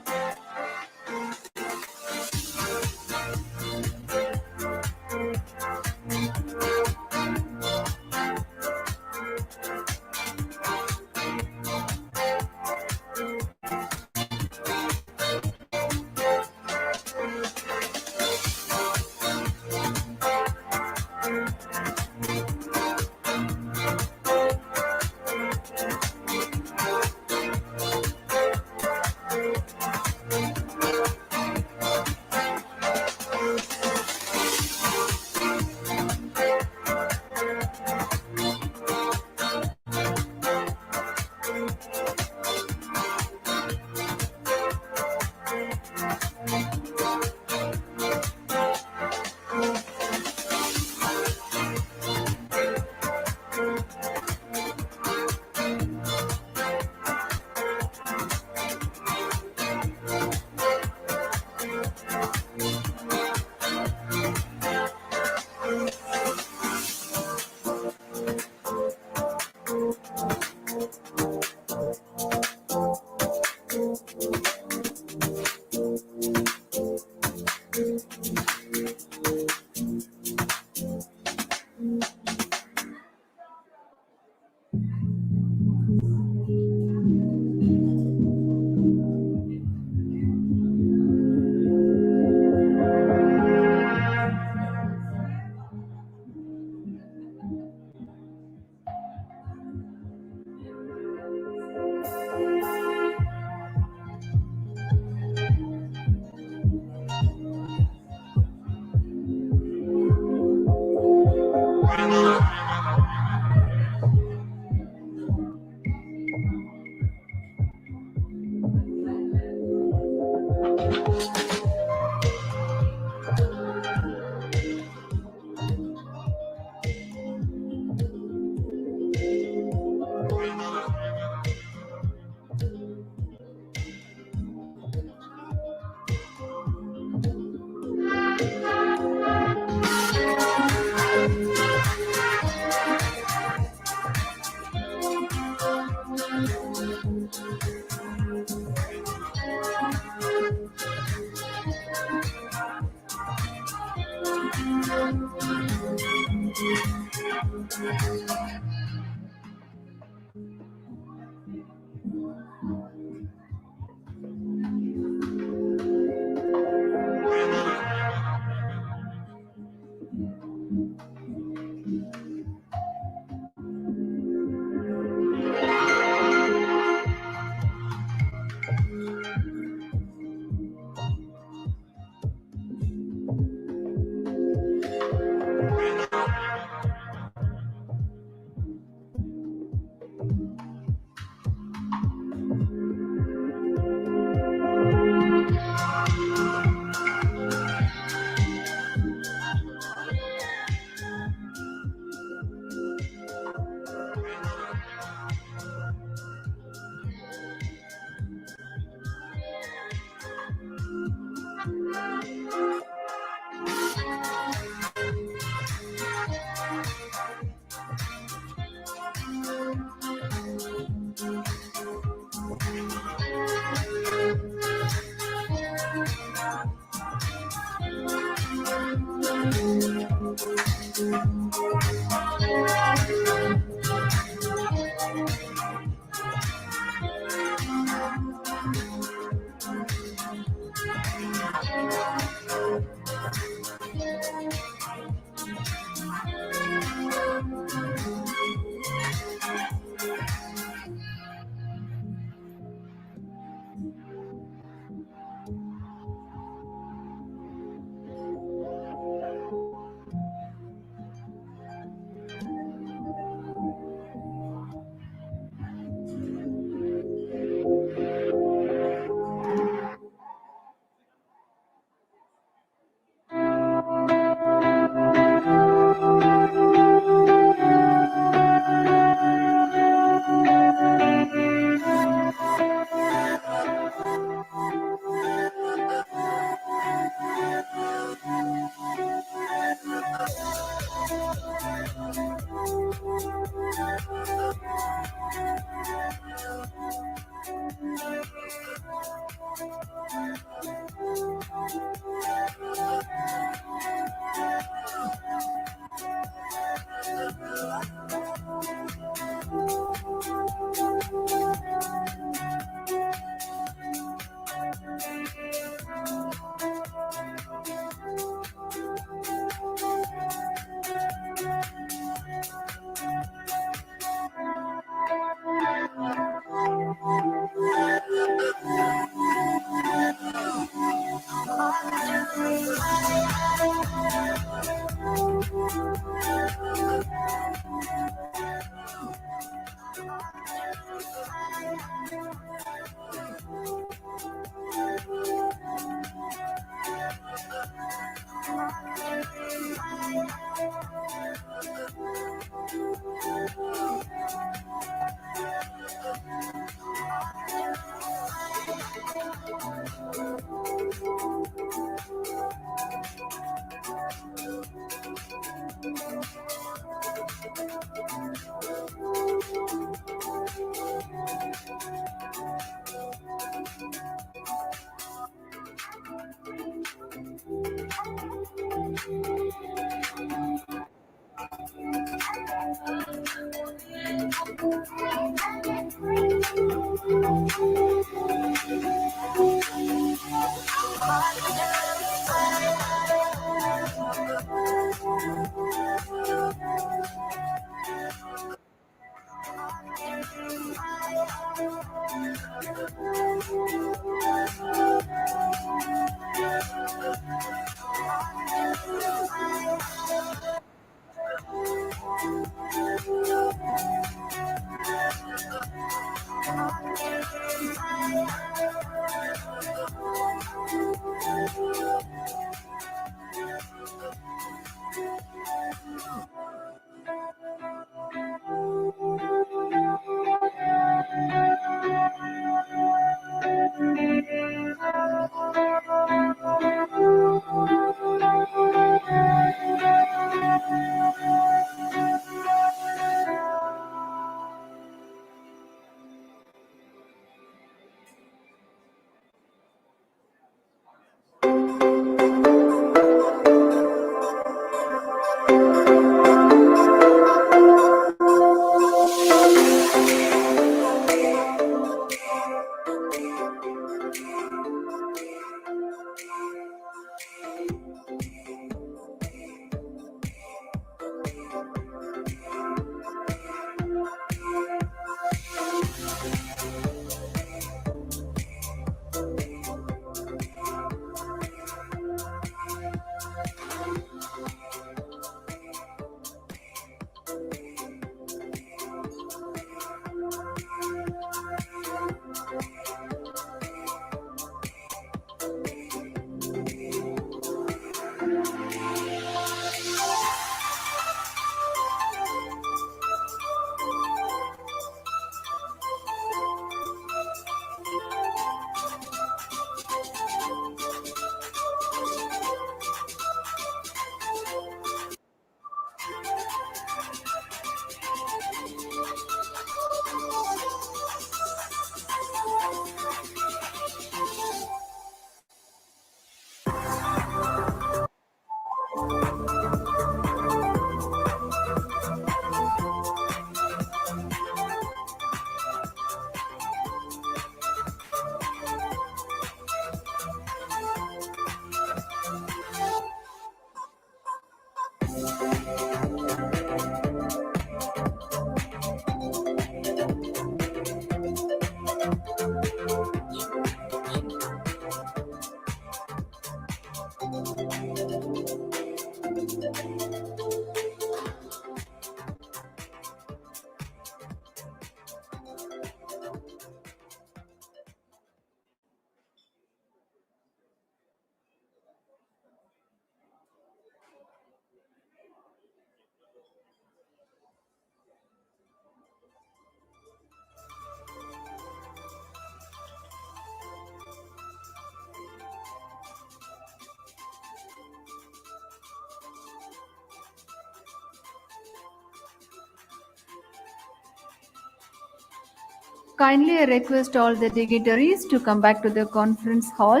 Kindly I request all the dignitaries to come back to the conference hall.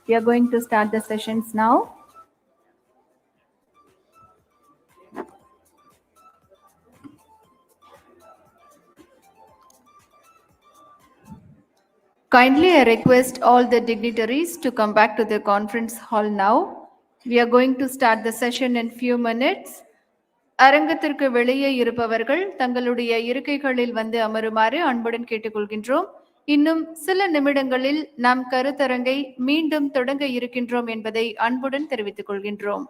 We are going to start the sessions now. Kindly I request all the dignitaries to come back to the conference hall now. We are going to start the session in few minutes. அரங்கத்திற்கு வெளியே இருப்பவர்கள் தங்களுடைய இருக்கைகளில் வந்து அமருமாறு அன்புடன் கேட்டுக்கொள்கின்றோம். இன்னும் சில நிமிடங்களில் நாம் கருத்தரங்கை மீண்டும் தொடங்க இருக்கின்றோம் என்பதை அன்புடன் தெரிவித்துக் கொள்கின்றோம்.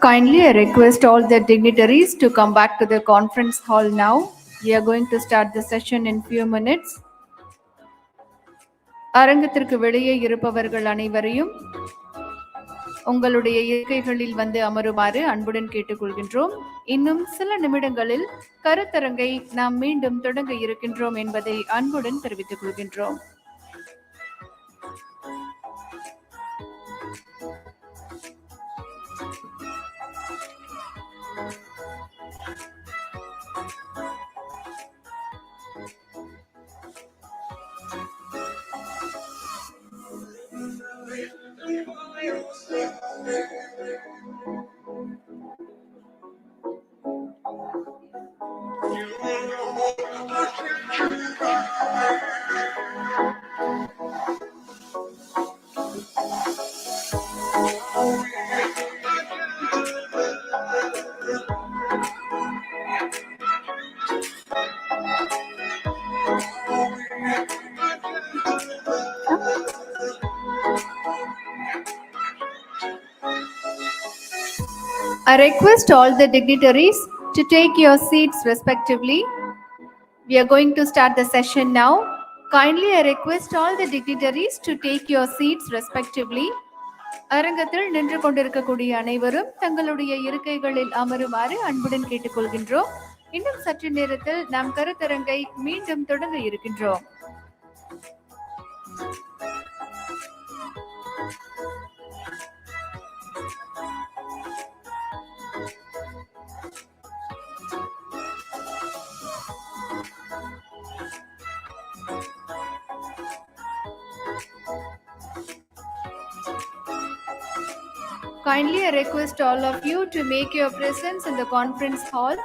Kindly I request all the dignitaries to come back to the conference hall now. We are going to start the session in few minutes. அரங்கத்திற்கு வெளியே இருப்பவர்கள் அனைவரையும் உங்களுடைய இருக்கைகளில் வந்து அமருமாறு அன்புடன் கேட்டுக்கொள்கின்றோம். இன்னும் சில நிமிடங்களில் கருத்தரங்கை நாம் மீண்டும் தொடங்க இருக்கின்றோம் என்பதை அன்புடன் தெரிவித்துக் கொள்கின்றோம். I request all the dignitaries to take your seats respectively. We are going to start the session now. Kindly I request all the dignitaries to take your seats respectively. அரங்கத்தில் நின்று கொண்டிருக்கக்கூடிய அனைவரும் தங்களுடைய இருக்கைகளில் அமருமாறு அன்புடன் கேட்டுக்கொள்கின்றோம். இன்னும் சற்று நேரத்தில் நாம் கருத்தரங்கை மீண்டும் தொடங்க இருக்கின்றோம். Kindly I request all of you to make your presence in the conference hall.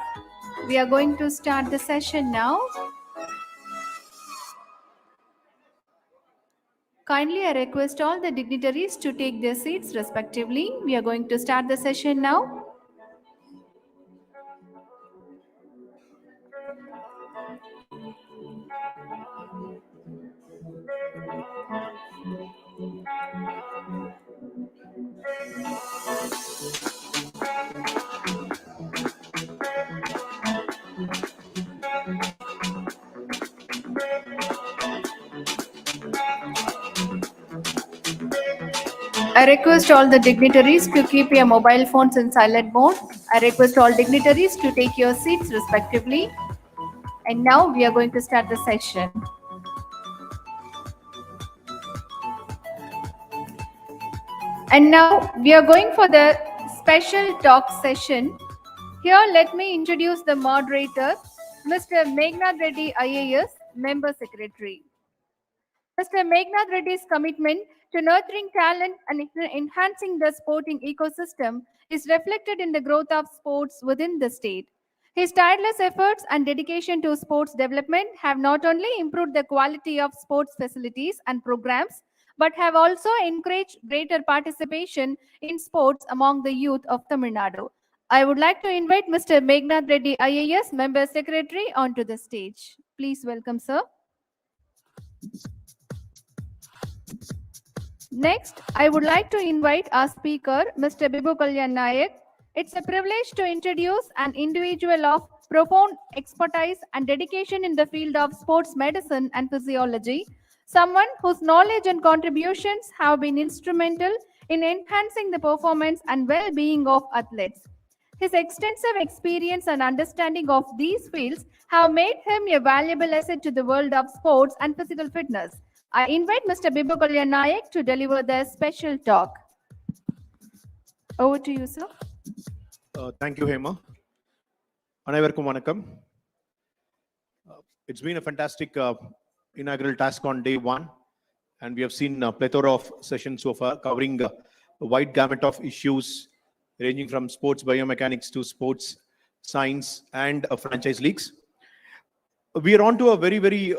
We are going to start the session now. Kindly I request all the dignitaries to take their seats respectively. We are going to start the session now. I request all the dignitaries to keep your mobile phones in silent mode. I request all dignitaries to take your seats respectively. And now we are going to start the session. And now we are going for the special talk session. Here, let me introduce the moderator, Mr. Meghnad Reddy, IAS, Member Secretary. Mr. Meghnad Reddy's commitment to nurturing talent and enhancing the sporting ecosystem is reflected in the growth of sports within the state. His tireless efforts and dedication to sports development have not only improved the quality of sports facilities and programs, but have also encouraged greater participation in sports among the youth of Tamil Nadu. I would like to invite Mr. Meghnad Reddy, IAS, Member Secretary, onto the stage. Please welcome, sir. Next, I would like to invite our speaker, Mr. Bibu Kalyan Nayak. It's a privilege to introduce an individual of profound expertise and dedication in the field of sports medicine and physiology, someone whose knowledge and contributions have been instrumental in enhancing the performance and well-being of athletes. His extensive experience and understanding of these fields have made him a valuable asset to the world of sports and physical fitness. I invite Mr. Bibu Kalyan Nayak to deliver the special talk. Over to you, sir. Thank you, Hema. Anaivarkum vanakkam. It's been a fantastic inaugural TASCon day 1, and we have seen a plethora of sessions so far covering a wide gamut of issues ranging from sports biomechanics to sports science and franchise leagues. We are on to a very, very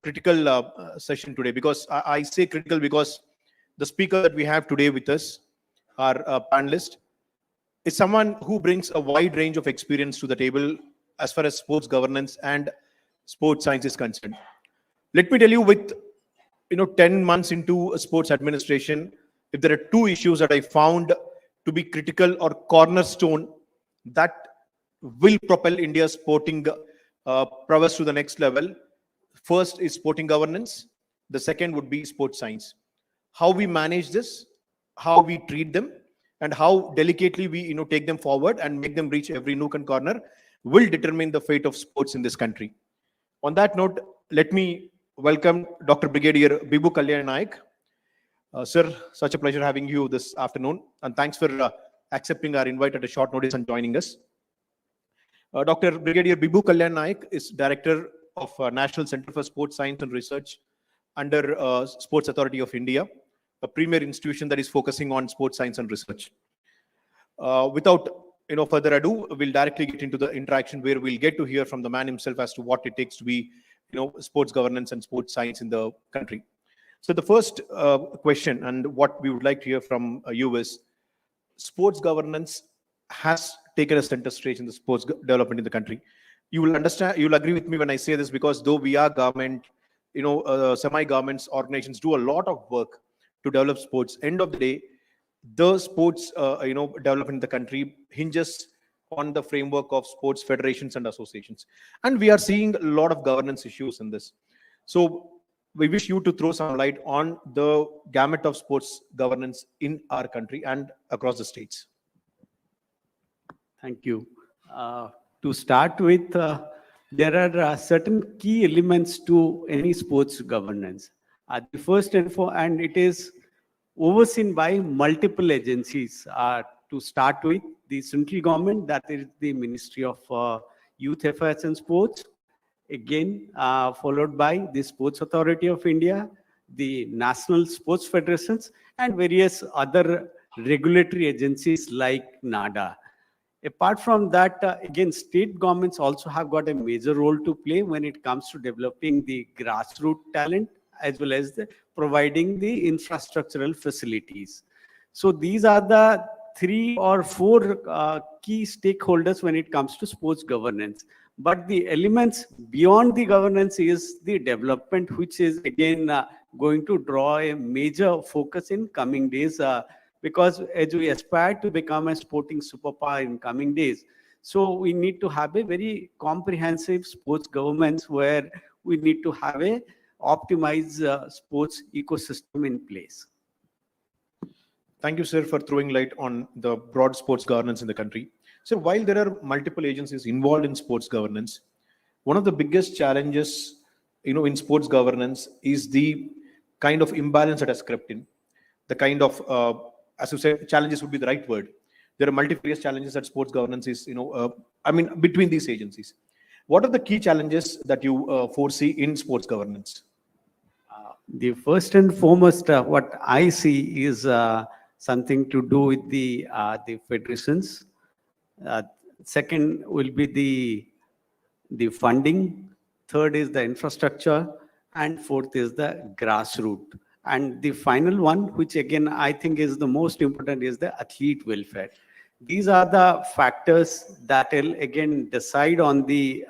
critical session today, because I say critical because the speaker that we have today with us, our panelist, is someone who brings a wide range of experience to the table as far as sports governance and sports science is concerned. Let me tell you, with 10 months into sports administration, if there are 2 issues that I found to be critical or cornerstone that will propel India's sporting prowess to the next level, first is sporting governance. The second would be sports science. How we manage this, how we treat them, and how delicately we take them forward and make them reach every nook and corner will determine the fate of sports in this country. On that note, let me welcome Dr. Brigadier Bibu Kalyan Nayak. Sir, such a pleasure having you this afternoon, and thanks for accepting our invite at a short notice and joining us. Dr. Brigadier Bibu Kalyan Nayak is Director of National Center for Sports Science and Research under Sports Authority of India, a premier institution that is focusing on sports science and research. Without further ado, we'll directly get into the interaction where we'll get to hear from the man himself as to what it takes to be sports governance and sports science in the country. So the first question, and what we would like to hear from you, is sports governance has taken a center stage in the sports development in the country. You will understand, you'll agree with me when I say this, because though we are government, semi-governments, organizations do a lot of work to develop sports. End of the day, the sports development in the country hinges on the framework of sports federations and associations, and we are seeing a lot of governance issues in this. So we wish you to throw some light on the gamut of sports governance in our country and across the states. Thank you. To start with, there are certain key elements to any sports governance. The first and it is overseen by multiple agencies. To start with, the central government, that is the Ministry of Youth Affairs and Sports, again followed by the Sports Authority of India, the National Sports Federations, and various other regulatory agencies like NADA. Apart from that, again, state governments also have got a major role to play when it comes to developing the grassroots talent as well as providing the infrastructural facilities. So these are the 3 or 4 key stakeholders when it comes to sports governance. But the elements beyond the governance is the development, which is again going to draw a major focus in coming days, because as we aspire to become a sporting superpower in coming days, so we need to have a very comprehensive sports governance where we need to have a optimized sports ecosystem in place. Thank you, sir, for throwing light on the broad sports governance in the country. So while there are multiple agencies involved in sports governance, one of the biggest challenges, in sports governance is the kind of imbalance that has crept in. The kind of, as you say, challenges would be the right word. There are multifarious challenges that sports governance is, between these agencies. What are the key challenges that you foresee in sports governance? The first and foremost, what I see is something to do with the federations. Second will be the funding. Third is the infrastructure, and fourth is the grassroots. And the final one, which again I think is the most important, is the athlete welfare. These are the factors that will again decide on the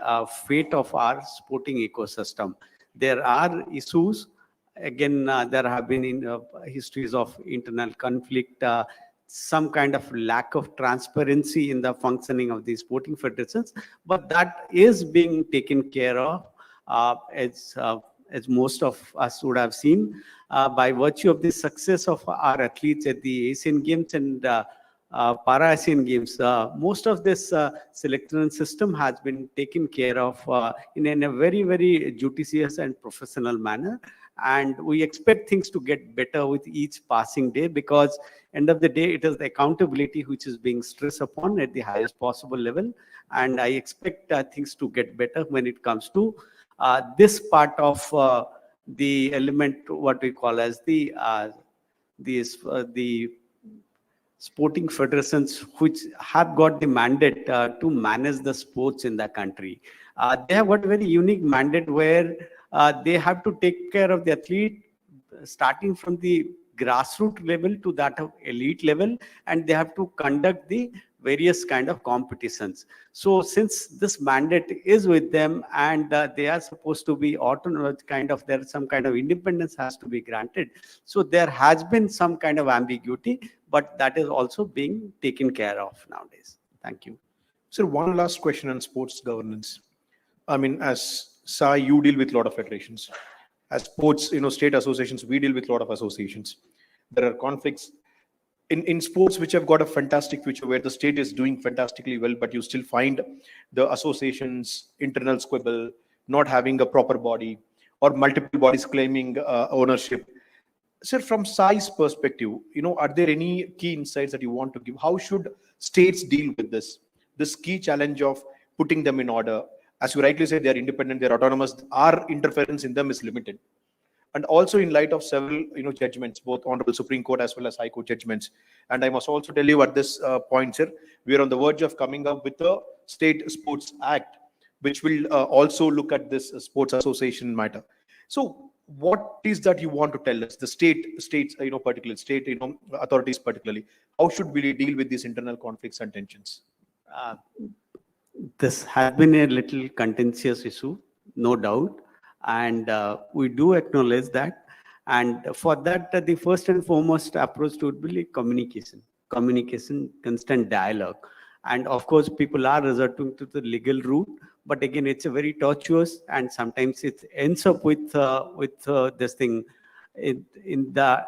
fate of our sporting ecosystem. There are issues. Again, there have been histories of internal conflict, some kind of lack of transparency in the functioning of the sporting federations, but that is being taken care of, as most of us would have seen, by virtue of the success of our athletes at the Asian Games and Para-Asian Games. Most of this selection system has been taken care of in a very, very judicious and professional manner. And we expect things to get better with each passing day, because end of the day, it is the accountability which is being stressed upon at the highest possible level. And I expect things to get better when it comes to this part of the element, what we call as the sporting federations, which have got the mandate to manage the sports in the country. They have got a very unique mandate where they have to take care of the athlete starting from the grassroots level to that of elite level, and they have to conduct the various kind of competitions. So since this mandate is with them, and they are supposed to be autonomous, there's some kind of independence has to be granted. So there has been some kind of ambiguity, but that is also being taken care of nowadays. Thank you. Sir, one last question on sports governance. As Sai, you deal with a lot of federations. As sports, state associations, we deal with a lot of associations. There are conflicts in sports which have got a fantastic future, where the state is doing fantastically well, but you still find the associations internal squabble, not having a proper body, or multiple bodies claiming ownership. Sir, from Sai's perspective, are there any key insights that you want to give? How should states deal with this key challenge of putting them in order? As you rightly said, they are independent, they are autonomous. Our interference in them is limited. And also in light of several judgments, both Honorable Supreme Court as well as High Court judgments. And I must also tell you at this point, sir, we are on the verge of coming up with a State Sports Act, which will also look at this sports association matter. So what is that you want to tell us, the states, particularly state authorities particularly, how should we deal with these internal conflicts and tensions? This has been a little contentious issue, no doubt, and we do acknowledge that. And for that, the first and foremost approach would be communication, constant dialogue. And of course, people are resorting to the legal route, but again, it's a very tortuous, and sometimes it ends up with this thing in the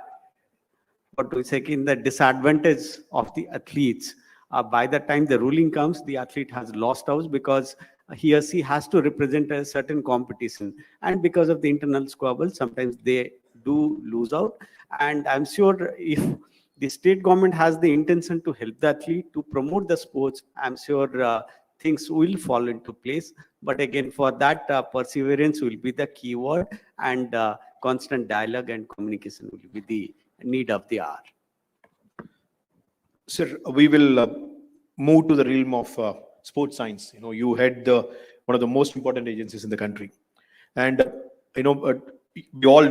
disadvantage of the athletes. By the time the ruling comes, the athlete has lost out because he or she has to represent a certain competition. And because of the internal squabble, sometimes they do lose out. And I'm sure if the state government has the intention to help the athlete, to promote the sports, I'm sure things will fall into place. But again, for that, perseverance will be the key word, and constant dialogue and communication will be the need of the hour. Sir, we will move to the realm of sports science. You head one of the most important agencies in the country, and we all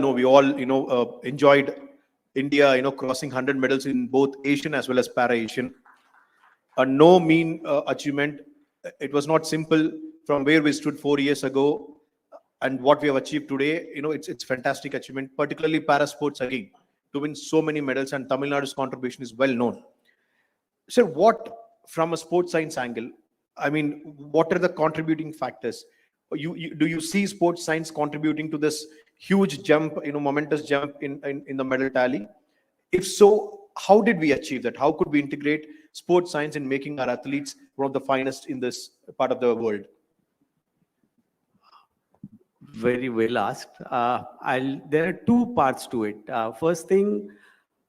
enjoyed India, crossing 100 medals in both Asian as well as Para-Asian. No mean achievement. It was not simple from where we stood 4 years ago. and what we have achieved today, it's fantastic achievement, particularly para sports again, to win so many medals, and Tamil Nadu's contribution is well known. Sir, what from a sports science angle, I mean, what are the contributing factors? Do you see sports science contributing to this huge jump, momentous jump in the medal tally? If so, how did we achieve that? How could we integrate sports science in making our athletes one of the finest in this part of the world? Very well asked. There are two parts to it. First thing,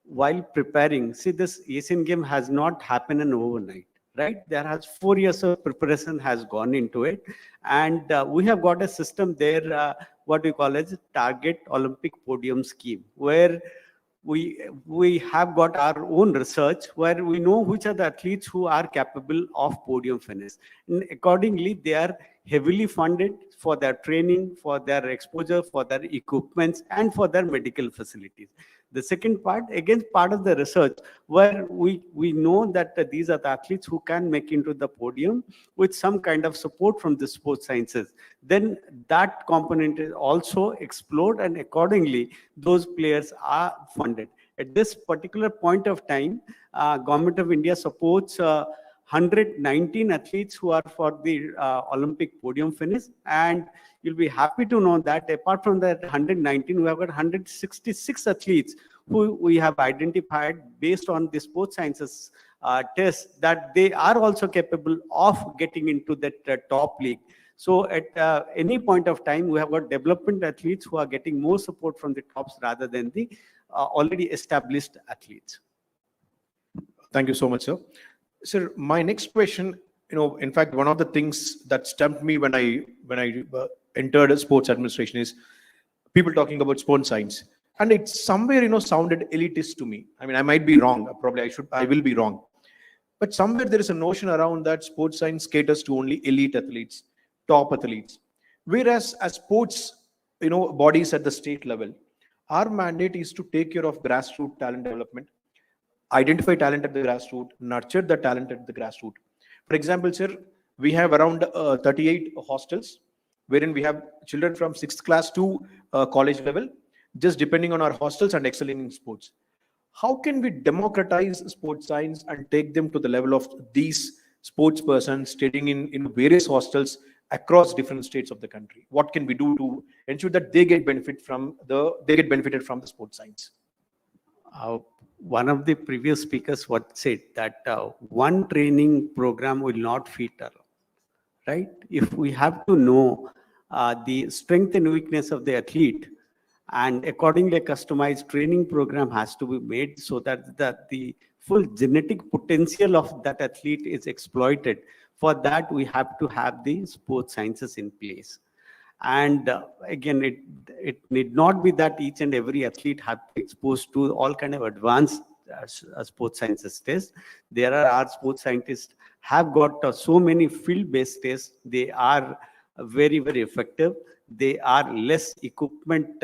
while preparing, see, this Asian game has not happened in overnight, right? There has 4 years of preparation has gone into it, and we have got a system there, what we call as target Olympic podium scheme, where we have got our own research where we know which are the athletes who are capable of podium finish. And accordingly, they are heavily funded for their training, for their exposure, for their equipments, and for their medical facilities. The second part, again, part of the research where we know that these are the athletes who can make into the podium with some kind of support from the sports sciences. Then that component is also explored, and accordingly, those players are funded. At this particular point of time, Government of India supports 119 athletes who are for the Olympic podium finish, and you'll be happy to know that apart from that 119, we have got 166 athletes who we have identified based on the sports sciences test that they are also capable of getting into that top league. So at any point of time, we have got development athletes who are getting more support from the tops rather than the already established athletes. Thank you so much, sir. Sir, my next question, in fact, one of the things that stumped me when I entered sports administration is people talking about sports science, and it somewhere sounded elitist to me. I mean, I might be wrong. Probably I will be wrong, but somewhere there is a notion around that sports science caters to only elite athletes, top athletes, whereas as sports bodies at the state level, our mandate is to take care of grassroots talent development, identify talent at the grassroots, nurture the talent at the grassroots. For example, sir, we have around 38 hostels wherein we have children from 6th class to college level, just depending on our hostels and excelling in sports. How can we democratize sports science and take them to the level of these sports persons studying in various hostels across different states of the country? What can we do to ensure that they get benefited from the sports science? One of the previous speakers said that one training program will not fit all, right? If we have to know the strength and weakness of the athlete, and accordingly a customized training program has to be made so that the full genetic potential of that athlete is exploited. For that, we have to have the sports sciences in place. And again, it need not be that each and every athlete have to be exposed to all kind of advanced sports sciences tests. There are our sports scientists have got so many field-based tests. They are very, very effective. They are less equipment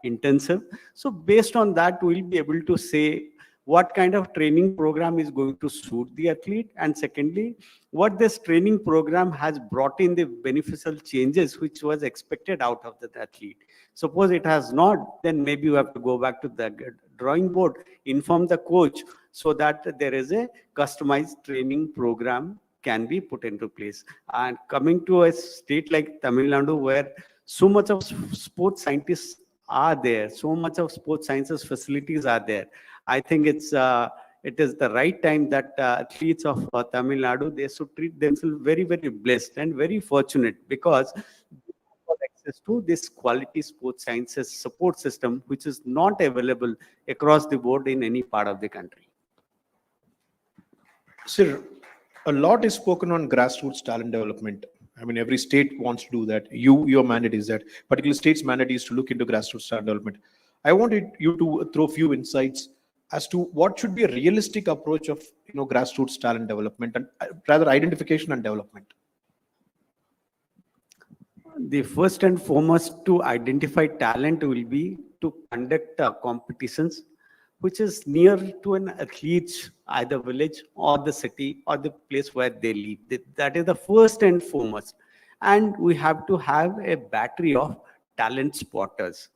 intensive. So based on that, we'll be able to say what kind of training program is going to suit the athlete, and secondly, what this training program has brought in the beneficial changes which was expected out of the athlete. Suppose it has not, then maybe you have to go back to the drawing board, inform the coach so that there is a customized training program can be put into place. And coming to a state like Tamil Nadu, where so much of sports scientists are there, so much of sports sciences facilities are there, I think it is the right time that athletes of Tamil Nadu, they should treat themselves very, very blessed and very fortunate, because they have access to this quality sports sciences support system, which is not available across the board in any part of the country. Sir, a lot is spoken on grassroots talent development. I mean, every state wants to do that. Your mandate is that. Particular state's mandate is to look into grassroots talent development. I wanted you to throw a few insights as to what should be a realistic approach of grassroots talent development, and rather identification and development. The first and foremost to identify talent will be to conduct competitions which is near to an athlete's either village or the city or the place where they live. That is the first and foremost. And we have to have a battery of talent spotters.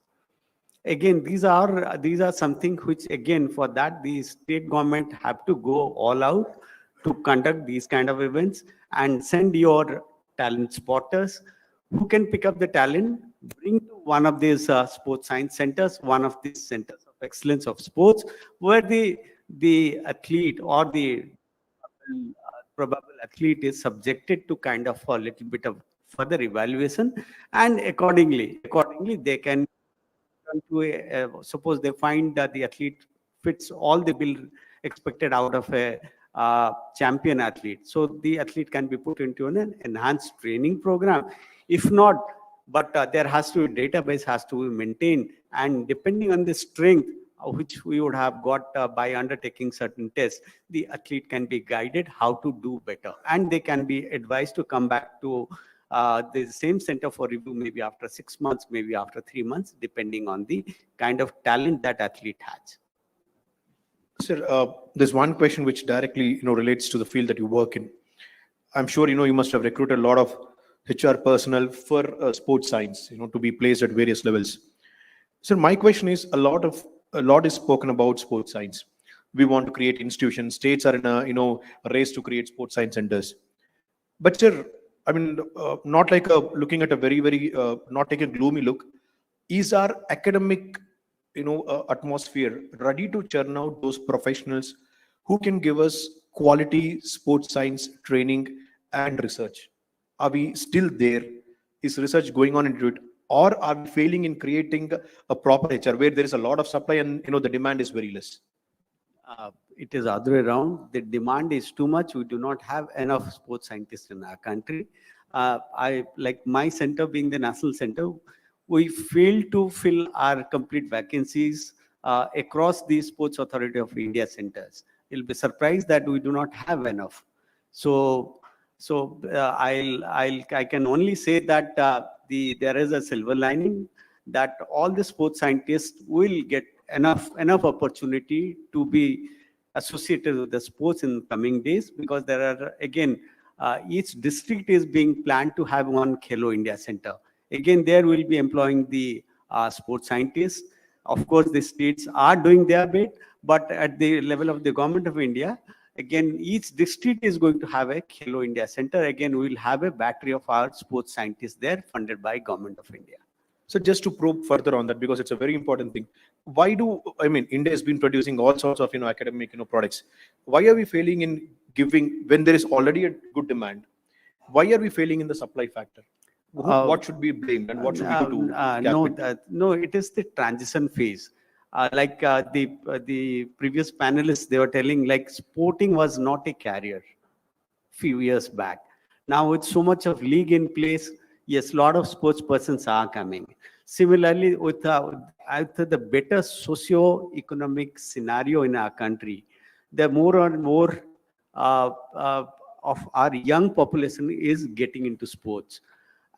Again, these are something which, again, for that the state government have to go all out to conduct these kind of events and send your talent spotters who can pick up the talent, bring to one of these sports science centers, one of these centers of excellence of sports, where the athlete or the probable athlete is subjected to kind of a little bit of further evaluation, and accordingly they can to suppose they find that the athlete fits all the bill expected out of a champion athlete. So the athlete can be put into an enhanced training program. If not, but there has to be database has to be maintained, and depending on the strength which we would have got by undertaking certain tests, the athlete can be guided how to do better, and they can be advised to come back to the same center for review, maybe after 6 months, maybe after 3 months, depending on the kind of talent that athlete has. Sir, there's one question which directly relates to the field that you work in. I'm sure you must have recruited a lot of HR personnel for sports science, to be placed at various levels. So my question is, a lot is spoken about sports science. We want to create institutions. States are in a race to create sports science centers. But sir, I mean, not like looking at a very not taking a gloomy look. Is our academic atmosphere ready to churn out those professionals who can give us quality sports science training and research? Are we still there? Is research going on into it? Or are we failing in creating a proper HR where there is a lot of supply and the demand is very less? It is other way around. The demand is too much. We do not have enough sports scientists in our country. I like my center being the national center, we fail to fill our complete vacancies across the Sports Authority of India centers. You'll be surprised that we do not have enough. So I can only say that there is a silver lining that all the sports scientists will get enough opportunity to be associated with the sports in coming days, because there are, again, each district is being planned to have one Khelo India center. Again, there will be employing the sports scientists. Of course, the states are doing their bit, but at the level of the government of India, again, each district is going to have a Khelo India center. Again, we will have a battery of our sports scientists there funded by government of India. So just to probe further on that, because it's a very important thing, India has been producing all sorts of academic products. Why are we failing in giving when there is already a good demand? Why are we failing in the supply factor? What should be blamed and what should we do to no, it is the transition phase. The previous panelists, they were telling like sporting was not a career few years back. Now with so much of league in place, yes, a lot of sports persons are coming. Similarly, with the better socio-economic scenario in our country, the more and more of our young population is getting into sports.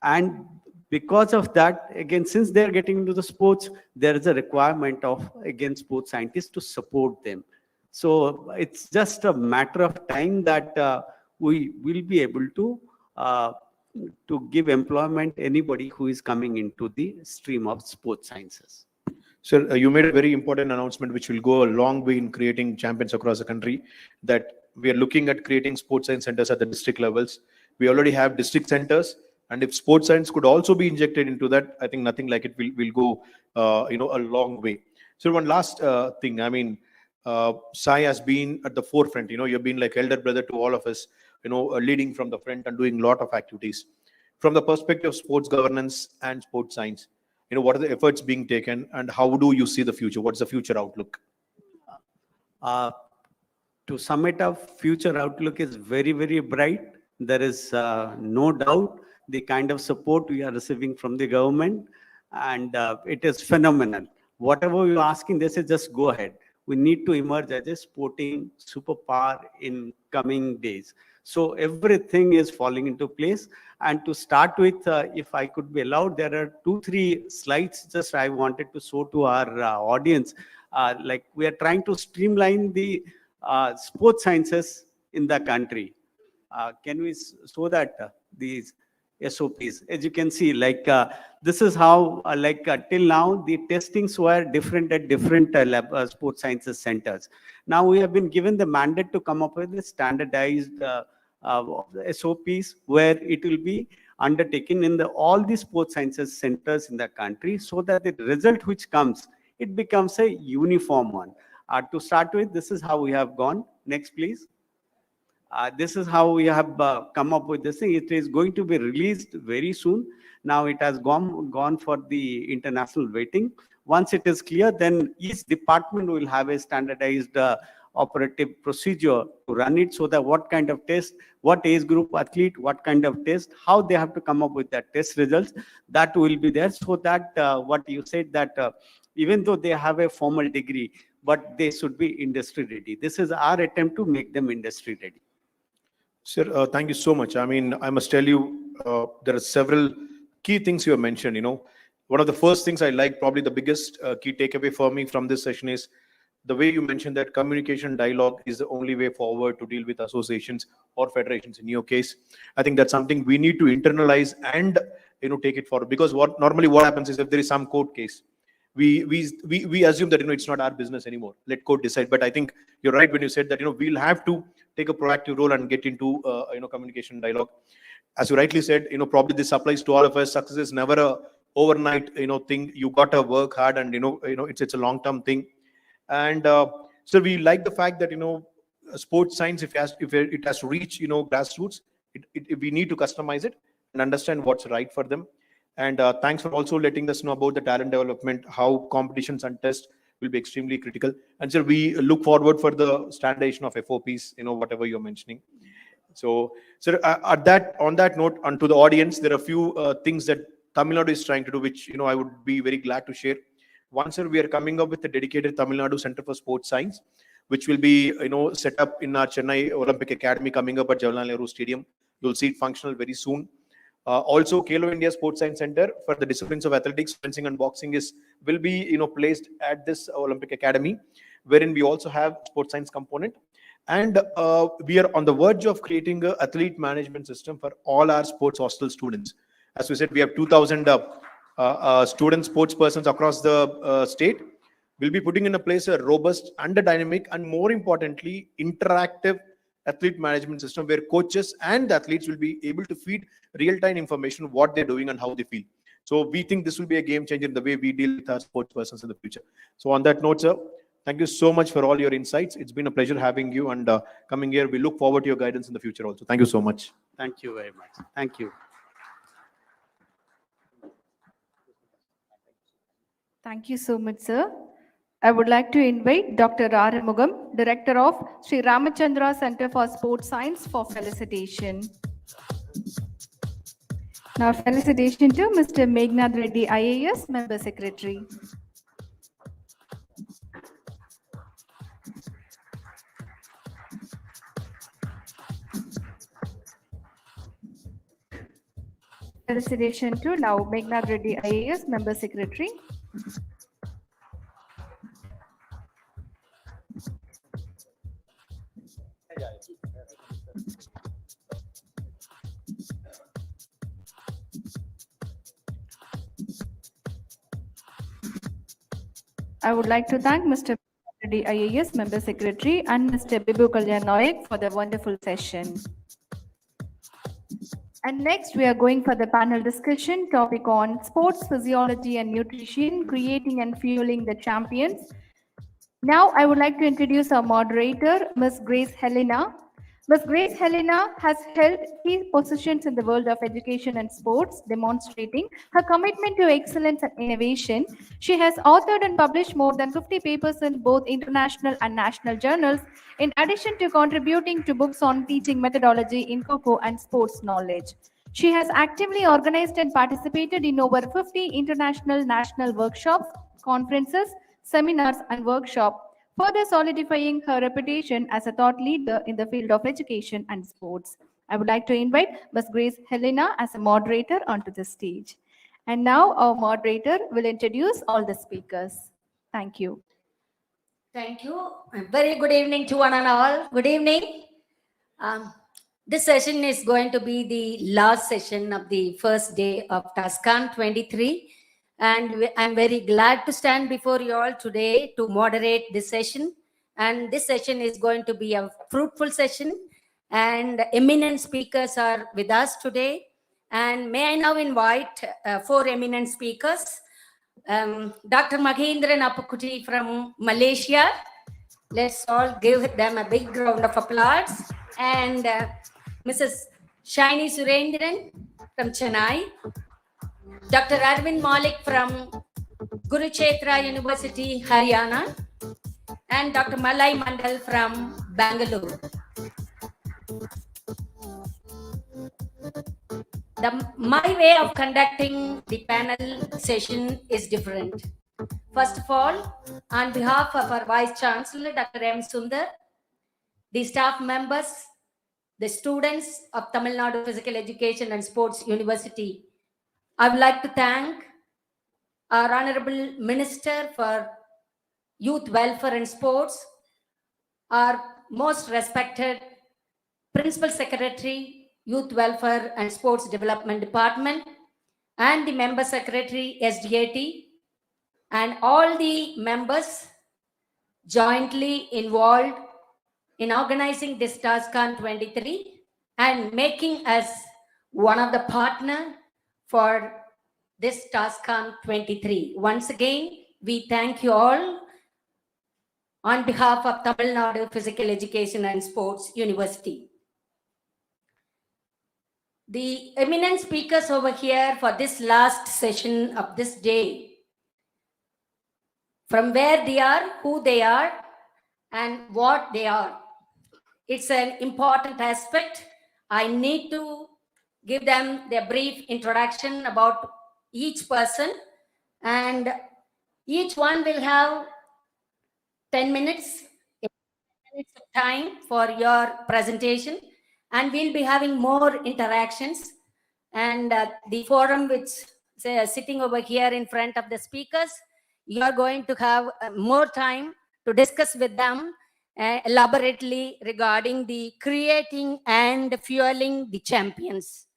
And because of that, again, since they're getting into the sports, there is a requirement of, again, sports scientists to support them. So it's just a matter of time that we will be able to give employment anybody who is coming into the stream of sports sciences. Sir, you made a very important announcement which will go a long way in creating champions across the country, that we are looking at creating sports science centers at the district levels. We already have district centers, and if sports science could also be injected into that, I think nothing like it will go a long way. So one last thing, Sai has been at the forefront. You've been like elder brother to all of us, leading from the front and doing a lot of activities. From the perspective of sports governance and sports science, what are the efforts being taken and how do you see the future? What's the future outlook? To sum it up, future outlook is very, very bright. There is no doubt the kind of support we are receiving from the government, and it is phenomenal. Whatever you're asking, they say just go ahead. We need to emerge as a sporting superpower in coming days. So everything is falling into place. And to start with, if I could be allowed, there are 2-3 slides just I wanted to show to our audience. Like we are trying to streamline the sports sciences in the country. Can we show that? These SOPs. As you can see, like this is how, till now, the testings were different at different sports sciences centers. Now we have been given the mandate to come up with the standardized SOPs where it will be undertaken in all the sports sciences centers in the country, so that the result which comes, it becomes a uniform one. To start with, this is how we have gone. Next, please. This is how we have come up with this thing. It is going to be released very soon. Now it has gone for the international weighting. Once it is clear, then each department will have a standardized operative procedure to run it, so that what kind of test, what age group athlete, what kind of test, how they have to come up with that test results, that will be there, so that what you said, that even though they have a formal degree, but they should be industry ready. This is our attempt to make them industry ready. Sir, thank you so much. I mean, I must tell you, there are several key things you have mentioned. One of the first things I like, probably the biggest key takeaway for me from this session, is the way you mentioned that communication dialogue is the only way forward to deal with associations or federations. In your case, I think that's something we need to internalize and take it forward. Because what happens is, if there is some court case, we assume that it's not our business anymore. Let court decide. But I think you're right when you said that we'll have to take a proactive role and get into communication dialogue. As you rightly said, probably this applies to all of us. Success is never a overnight thing. You got to work hard, and it's a long-term thing. And so we like the fact that sports science, if it has to reach grassroots, we need to customize it and understand what's right for them. And thanks for also letting us know about the talent development, how competitions and tests will be extremely critical. And so we look forward for the standardization of FOPs, whatever you're mentioning. So, sir, on that note, and to the audience, there are a few things that Tamil Nadu is trying to do, which I would be very glad to share. One, sir, we are coming up with a dedicated Tamil Nadu Center for Sports Science, which will be set up in our Chennai Olympic Academy coming up at Jawaharlal Nehru Stadium. You'll see it functional very soon. Also, Khelo India Sports Science Center for the disciplines of athletics, fencing, and boxing will be placed at this Olympic Academy, wherein we also have sports science component. And we are on the verge of creating an athlete management system for all our sports hostel students. As we said, we have 2,000 student sports persons across the state. We'll be putting in place a robust and a dynamic, and more importantly, interactive athlete management system, where coaches and athletes will be able to feed real-time information, what they're doing and how they feel. So we think this will be a game changer in the way we deal with our sports persons in the future. So on that note, sir, thank you so much for all your insights. It's been a pleasure having you and coming here. We look forward to your guidance in the future also. Thank you so much. Thank you very much. Thank you. Thank you so much, sir. I would like to invite Dr. Arumugam, Director of Sri Ramachandra Center for Sports Science, for felicitation. Now, felicitation to Mr. Meghnad Reddy, IAS, Member Secretary. Felicitation to now Meghnad Reddy, IAS, Member Secretary. I would like to thank Mr. Reddy, IAS, Member Secretary, and Mr. Bibu Kalyan Nayak for the wonderful session. And next, we are going for the panel discussion topic on sports physiology and nutrition, creating and fueling the champions. Now, I would like to introduce our moderator, Ms. Grace Helena. Ms. Grace Helena has held key positions in the world of education and sports, demonstrating her commitment to excellence and innovation. She has authored and published more than 50 papers in both international and national journals, in addition to contributing to books on teaching methodology in cocoa and sports knowledge. She has actively organized and participated in over 50 international national workshops, conferences, seminars, and workshops, further solidifying her reputation as a thought leader in the field of education and sports. I would like to invite Ms. Grace Helena as a moderator onto the stage. And now our moderator will introduce all the speakers. Thank you. Thank you. A very good evening to one and all. Good evening. This session is going to be the last session of the first day of TASCon 23. And I'm very glad to stand before you all today to moderate this session. And this session is going to be a fruitful session. And eminent speakers are with us today. And may I now invite four eminent speakers. Dr. Mahendran Appukutti from Malaysia. Let's all give them a big round of applause. And Mrs. Shiny Surendran from Chennai. Dr. Arvind Malik from Kurukshetra University, Haryana. And Dr. Malai Mandal from Bangalore. My way of conducting the panel session is different. First of all, on behalf of our Vice Chancellor, Dr. M. Sundar, the staff members, the students of Tamil Nadu Physical Education and Sports University, I would like to thank our Honorable Minister for Youth Welfare and Sports, our most respected Principal Secretary, Youth Welfare and Sports Development Department, and the Member Secretary, SDAT, and all the members jointly involved in organizing this TASCon 23 and making us one of the partner for this TASCon 23. Once again, we thank you all on behalf of Tamil Nadu Physical Education and Sports University. The eminent speakers over here for this last session of this day, from where they are, who they are, and what they are. It's an important aspect. I need to give them their brief introduction about each person, and each one will have 10 minutes of time for your presentation, and we'll be having more interactions. And the forum which sitting over here in front of the speakers, you are going to have more time to discuss with them elaborately regarding the creating and fueling the champions.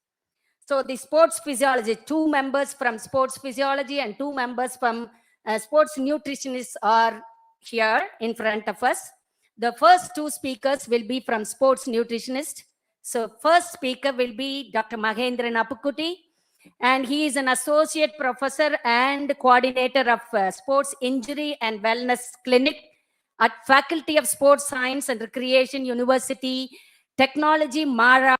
So the sports physiology, 2 members from sports physiology and 2 members from sports nutritionists are here in front of us. The first 2 speakers will be from sports nutritionist. So first speaker will be Dr. Mahendran Appukutti, and he is an associate professor and coordinator of sports injury and wellness clinic at Faculty of Sports Science and Recreation University, Technology, Mara.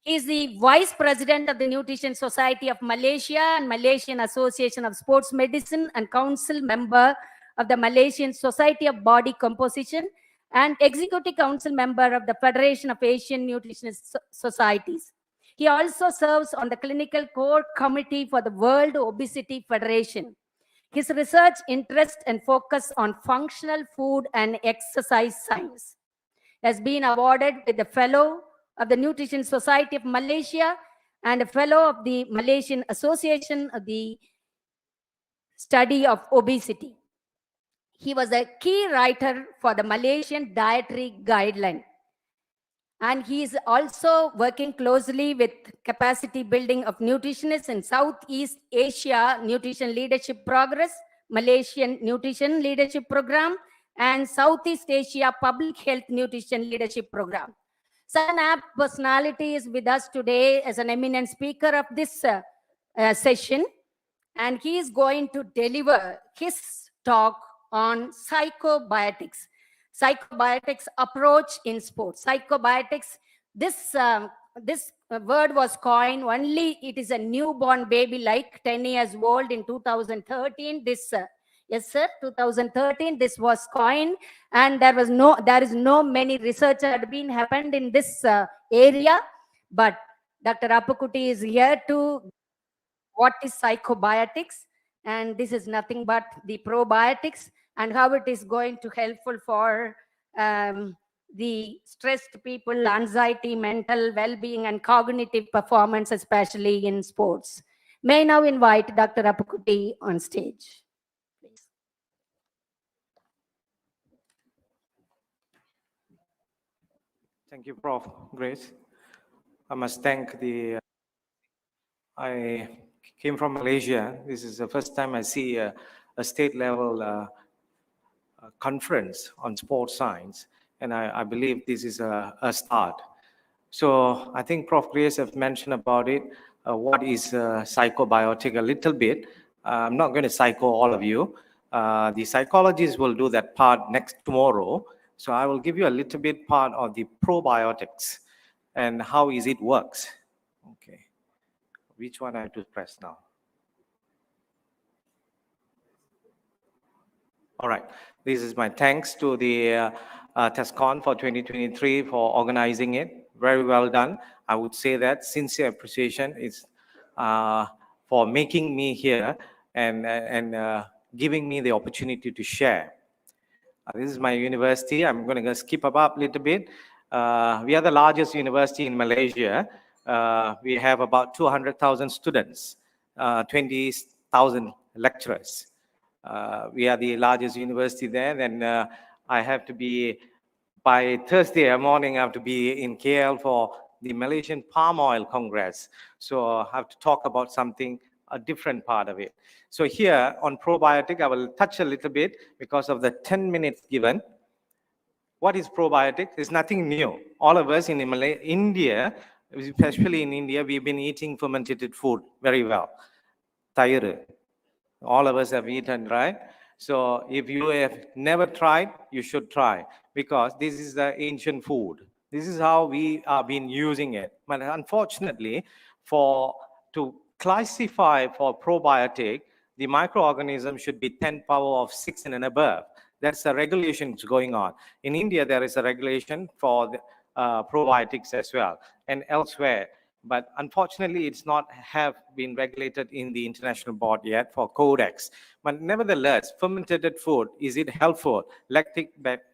He is the Vice President of the Nutrition Society of Malaysia and Malaysian Association of Sports Medicine and Council member of the Malaysian Society of Body Composition and Executive Council member of the Federation of Asian Nutritionist Societies. He also serves on the Clinical Core Committee for the World Obesity Federation. His research interest and focus on functional food and exercise science has been awarded with a Fellow of the Nutrition Society of Malaysia and a Fellow of the Malaysian Association of the Study of Obesity. He was a key writer for the Malaysian Dietary Guideline. And he is also working closely with capacity building of nutritionists in Southeast Asia Nutrition Leadership Progress, Malaysian Nutrition Leadership Program, and Southeast Asia Public Health Nutrition Leadership Program. Such an apt personality is with us today as an eminent speaker of this session, and he is going to deliver his talk on psychobiotics. Psychobiotics approach in sports. Psychobiotics, this word was coined only, it is a newborn baby like 10 years old in 2013. Yes, sir, 2013, this was coined, and there is no many research had been happened in this area, but Dr. Appukutti is here to what is psychobiotics, and this is nothing but the probiotics and how it is going to helpful for the stressed people, anxiety, mental well-being, and cognitive performance, especially in sports. May I now invite Dr. Appukutti on stage. Thank you, Prof. Grace. I must thank I came from Malaysia. This is the first time I see a state level conference on sports science, and I believe this is a start. So I think Prof. Grace have mentioned about it, what is psychobiotic a little bit. I'm not going to psycho all of you. The psychologists will do that part tomorrow. So I will give you a little bit part of the probiotics and how is it works. Okay, which one I have to press now? All right, this is my thanks to the TASCon for 2023 for organizing it. Very well done. I would say that sincere appreciation is for making me here and giving me the opportunity to share. This is my university. I'm going to skip up a little bit. We are the largest university in Malaysia. We have about 200,000 students, 20,000 lecturers. We are the largest university there. And I have to be, by Thursday morning, I have to be in KL for the Malaysian Palm Oil Congress. So I have to talk about something, a different part of it. So here on probiotic, I will touch a little bit because of the 10 minutes given. What is probiotic? It's nothing new. All of us in India, especially in India, we've been eating fermented food very well. Tair. All of us have eaten, right? So if you have never tried, you should try because this is the ancient food. This is how we have been using it. But unfortunately, to classify for probiotic, the microorganism should be 10 power of 6 and above. That's the regulations going on. In India, there is a regulation for the, probiotics as well and elsewhere. But unfortunately, it's not have been regulated in the international board yet for codex. But nevertheless, fermented food, is it helpful?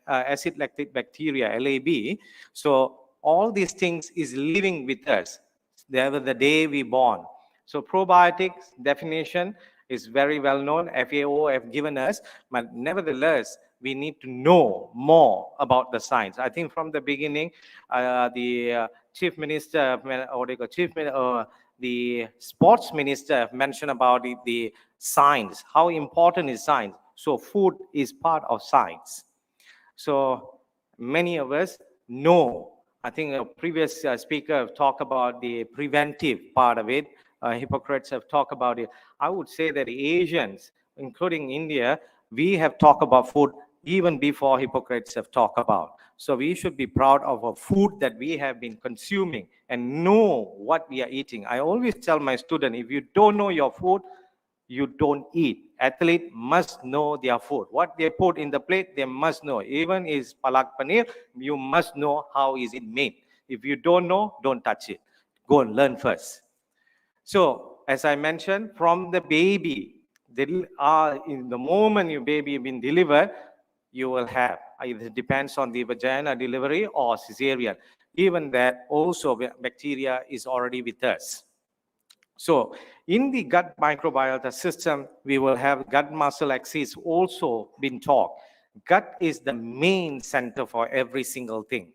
Acid lactic bacteria, LAB. So all these things is living with us the day we born. So probiotics definition is very well known. FAO have given us, but nevertheless, we need to know more about the science. I think from the beginning, the Chief Minister, or the Sports Minister mentioned about it, the science, how important is science. So food is part of science. So many of us know, I think a previous speaker talked about the preventive part of it. Hippocrates have talked about it. I would say that Asians, including India, we have talked about food even before Hippocrates have talked about. So we should be proud of our food that we have been consuming and know what we are eating. I always tell my students, if you don't know your food, you don't eat. Athlete must know their food. What they put in the plate, they must know. Even is palak paneer, you must know how is it made. If you don't know, don't touch it. Go and learn first. So, as I mentioned, from the baby, in the moment your baby been delivered, you will have, it depends on the vagina delivery or cesarean. Even that also bacteria is already with us. So in the gut microbiota system, we will have gut muscle axis also been taught. Gut is the main center for every single thing.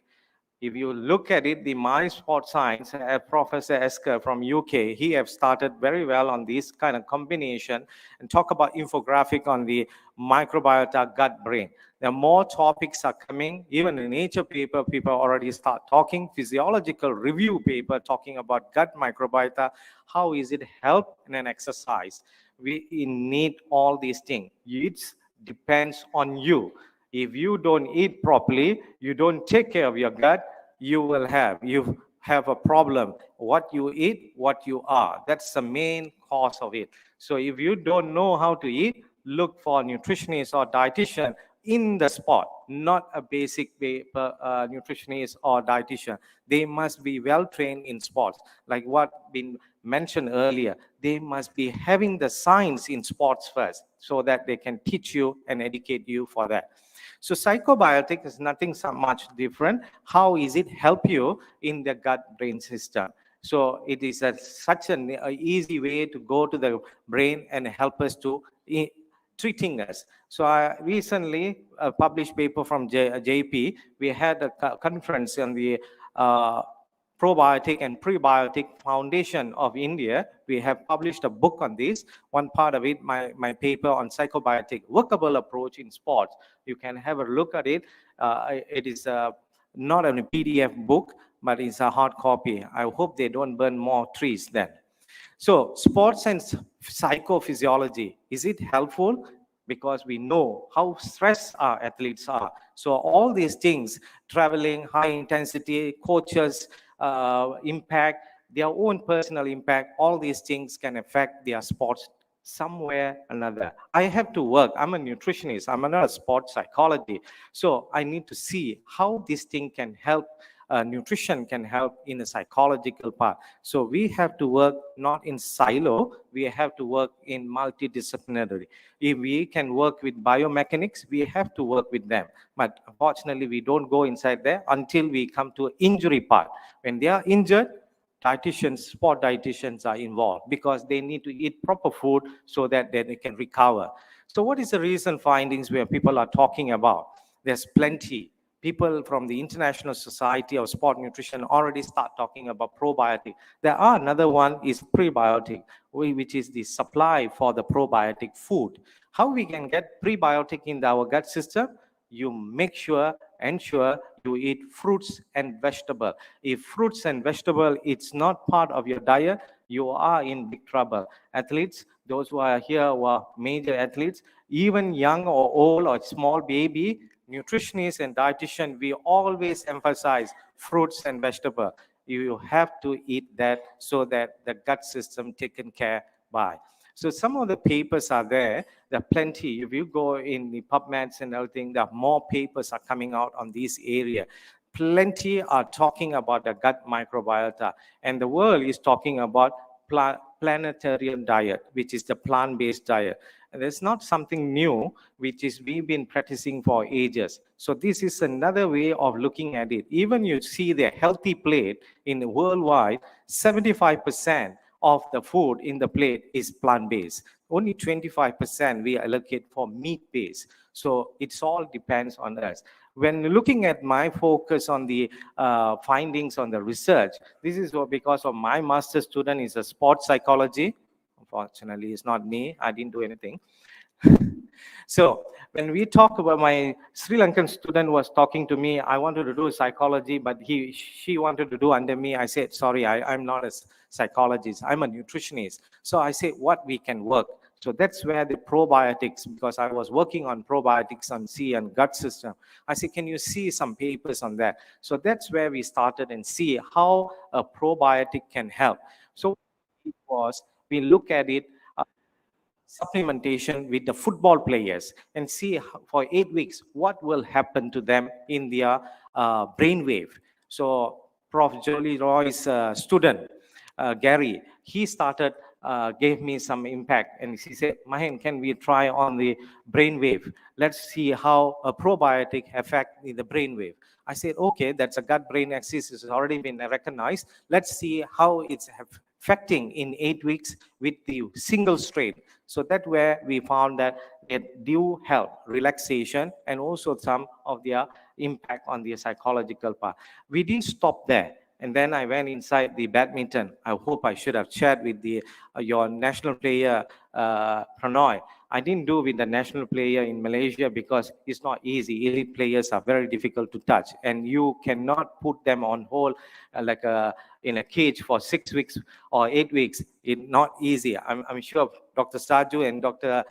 If you look at it, the My Sport Science, Professor Esker from UK, he have started very well on this kind of combination and talk about infographic on the microbiota gut brain. There are more topics are coming. Even in Nature paper, people already start talking. Physiological review paper talking about gut microbiota. How is it help in an exercise? We need all these things. It depends on you. If you don't eat properly, you don't take care of your gut, you have a problem. What you eat, what you are. That's the main cause of it. So if you don't know how to eat, look for a nutritionist or dietitian in the sport, not a basic nutritionist or dietitian. They must be well trained in sports. Like what been mentioned earlier, they must be having the science in sports first so that they can teach you and educate you for that. So psychobiotic is nothing so much different. How is it help you in the gut-brain system? So it is such an easy way to go to the brain and help us to treating us. So I recently published paper from JP. We had a conference on the Probiotic and Prebiotic Foundation of India. We have published a book on this. One part of it, my paper on psychobiotic workable approach in sports. You can have a look at it. It is not a PDF book, but it's a hard copy. I hope they don't burn more trees then. So sports and psychophysiology, is it helpful? Because we know how stressed our athletes are. So all these things, traveling, high intensity, coaches, impact, their own personal impact, all these things can affect their sports somewhere or another. I have to work. I'm a nutritionist. I'm not a sports psychology. So I need to see how this thing can help. Nutrition can help in the psychological part. So we have to work not in silo, we have to work in multidisciplinary. If we can work with biomechanics, we have to work with them. But unfortunately, we don't go inside there until we come to injury part. When they are injured, dietitians, sport dietitians are involved because they need to eat proper food so that they can recover. So what is the recent findings where people are talking about? There's plenty. People from the International Society of Sport Nutrition already start talking about probiotic. There are another one is prebiotic, which is the supply for the probiotic food. How we can get prebiotic in our gut system? You make sure, ensure you eat fruits and vegetable. If fruits and vegetable, it's not part of your diet, you are in big trouble. Athletes, those who are here who are major athletes, even young or old or small baby, nutritionists and dietitian, we always emphasize fruits and vegetable. You have to eat that so that the gut system taken care by. So some of the papers are there. There are plenty. If you go in the PubMeds and everything, there are more papers are coming out on this area. Plenty are talking about the gut microbiota. And the world is talking about planetarian diet, which is the plant-based diet. And it's not something new, which is we've been practicing for ages. So this is another way of looking at it. Even you see the healthy plate in the worldwide, 75% of the food in the plate is plant-based. Only 25% we allocate for meat-based. So it's all depends on us. When looking at my focus on the findings on the research, this is because of my master's student is a sports psychology. Unfortunately, it's not me. I didn't do anything. So when we talk about my Sri Lankan student was talking to me, I wanted to do psychology, but she wanted to do under me. I said, sorry, I'm not a psychologist. I'm a nutritionist. So I said, what we can work. So that's where the probiotics, because I was working on probiotics on C and gut system. I said, can you see some papers on that? So that's where we started and see how a probiotic can help. So it was, we look at it, supplementation with the football players and see for 8 weeks what will happen to them in their brainwave. So Prof. Jolie Roy's student, Gary, he started, gave me some impact and he said, Mahen, can we try on the brainwave? Let's see how a probiotic affect the brainwave. I said, okay, that's a gut-brain axis, has already been recognized. Let's see how it's affecting in 8 weeks with the single strain. So that where we found that it do help relaxation and also some of their impact on the psychological part. We didn't stop there. And then I went inside the badminton. I hope I should have shared with the your national player, Pranoy. I didn't do with the national player in Malaysia because it's not easy. Elite players are very difficult to touch. And you cannot put them on hold like in a cage for 6 weeks or 8 weeks. It's not easy. I'm sure Dr. Saju and Dr.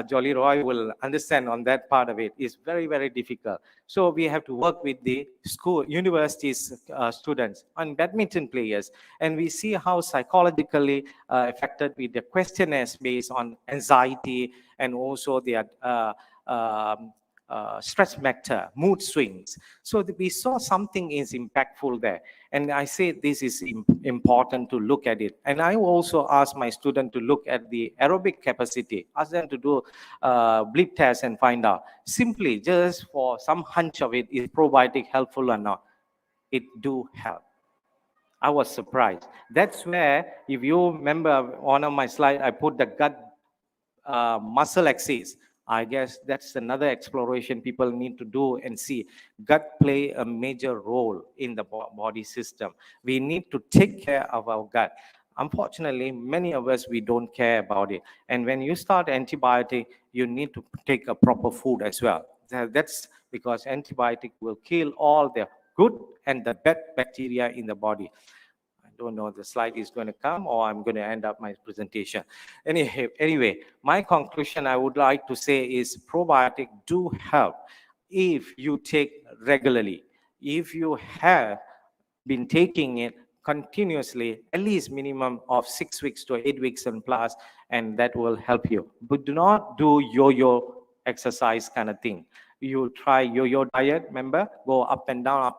Jolly Roy will understand on that part of it. It's very, very difficult. So we have to work with the school, universities, students and badminton players. And we see how psychologically affected with the questionnaires based on anxiety and also their stress factor, mood swings. So we saw something is impactful there. And I say this is important to look at it. And I also ask my student to look at the aerobic capacity, ask them to do bleep test and find out. Simply just for some hunch of it, is probiotic helpful or not? It do help. I was surprised. That's where, if you remember one of my slides, I put the gut muscle axis. I guess that's another exploration people need to do and see. Gut play a major role in the body system. We need to take care of our gut. Unfortunately, many of us, we don't care about it. And when you start antibiotic, you need to take a proper food as well. That's because antibiotic will kill all the good and the bad bacteria in the body. I don't know if the slide is going to come or I'm going to end up my presentation. Anyway, my conclusion I would like to say is probiotic do help if you take regularly. If you have been taking it continuously, at least minimum of 6 weeks to 8 weeks and plus, and that will help you. But do not do yo-yo exercise kind of thing. You try yo-yo diet, remember, go up and down,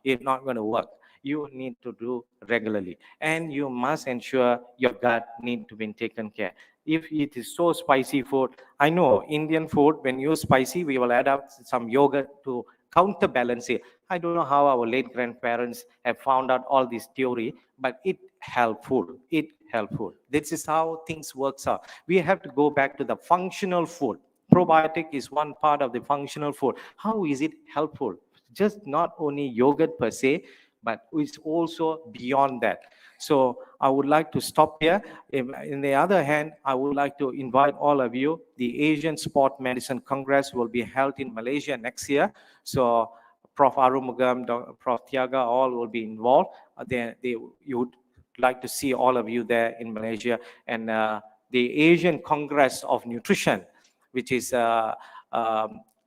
it's not going to work. You need to do regularly, and you must ensure your gut need to be taken care. If it is so spicy food, I know Indian food, when you spicy, we will add up some yogurt to counterbalance it. I don't know how our late grandparents have found out all this theory, but it helpful. This is how things works out. We have to go back to the functional food. Probiotic is one part of the functional food. How is it helpful? Just not only yogurt per se, but it's also beyond that. So I would like to stop here. In the other hand, I would like to invite all of you. The Asian Sport Medicine Congress will be held in Malaysia next year. So Prof. Arumugam, Prof. Tiaga, all will be involved. You would like to see all of you there in Malaysia. And the Asian Congress of Nutrition, which is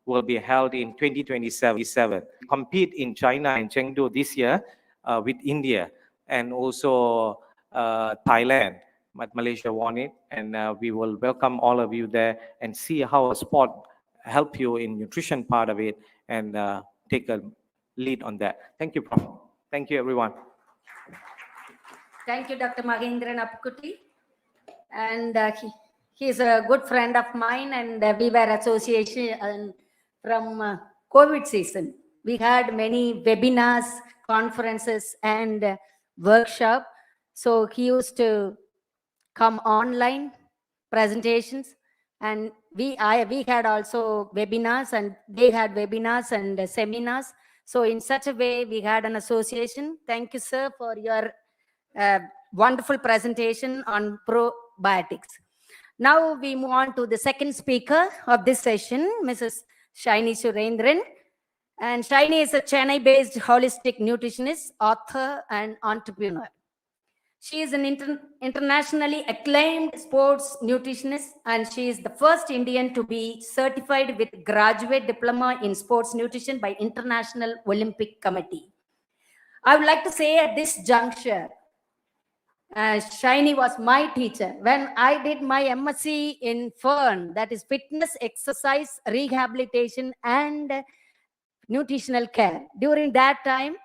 will be held in 2027. Compete in China in Chengdu this year with India and also Thailand, but Malaysia won it, and we will welcome all of you there and see how a sport help you in nutrition part of it and take a lead on that. Thank you, Prof. Thank you, everyone. Thank you, Dr. Mahendran Apkuti. And he's a good friend of mine, and we were association from COVID season. We had many webinars, conferences, and workshop. So he used to come online presentations, and we had also webinars, and they had webinars and seminars. So in such a way, we had an association. Thank you, sir, for your wonderful presentation on probiotics. Now we move on to the second speaker of this session, Mrs. Shaini Surendran. And Shaini is a Chennai-based holistic nutritionist, author, and entrepreneur. She is an internationally acclaimed sports nutritionist, and she is the first Indian to be certified with graduate diploma in sports nutrition by International Olympic Committee. I would like to say at this juncture, Shaini was my teacher. When I did my MSc in FERN, that is Fitness, Exercise, Rehabilitation, and Nutritional Care. During that time,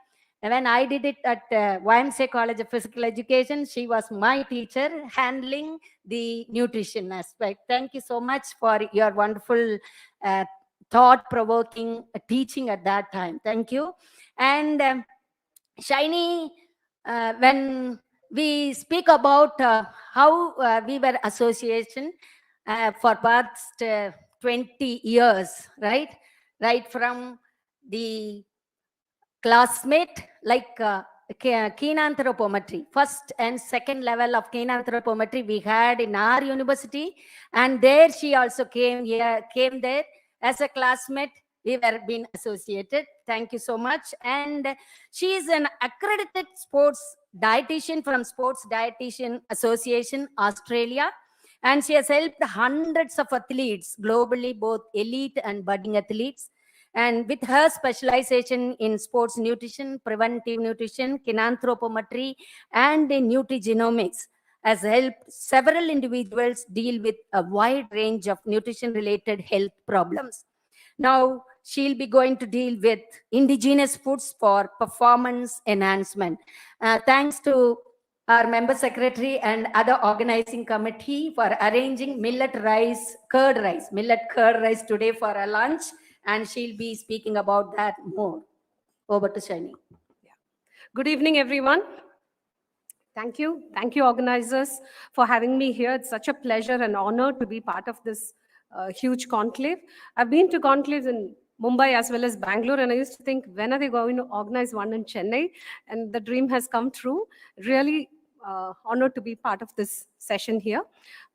when I did it at YMCA College of Physical Education, she was my teacher handling the nutrition aspect. Thank you so much for your wonderful thought-provoking teaching at that time. Thank you. And Shaini, when we speak about how we were association for past 20 years, right? Right from the classmate, like keen anthropometry, first and second level of keen anthropometry we had in our university, and there she also came there as a classmate. We were being associated. Thank you so much. And she is an accredited sports dietitian from Sports Dietitian Association, Australia. And she has helped hundreds of athletes globally, both elite and budding athletes. And with her specialization in sports nutrition, preventive nutrition, kinanthropometry, and in nutrigenomics, has helped several individuals deal with a wide range of nutrition-related health problems. Now, she'll be going to deal with indigenous foods for performance enhancement. Thanks to our member secretary and other organizing committee for arranging millet curd rice today for a lunch. And she'll be speaking about that more. Over to Shaini. Good evening, everyone. Thank you. Thank you, organizers, for having me here. It's such a pleasure and honor to be part of this huge conclave. I've been to conclaves in Mumbai as well as Bangalore, and I used to think, when are they going to organize one in Chennai? And the dream has come true. Really honored to be part of this session here.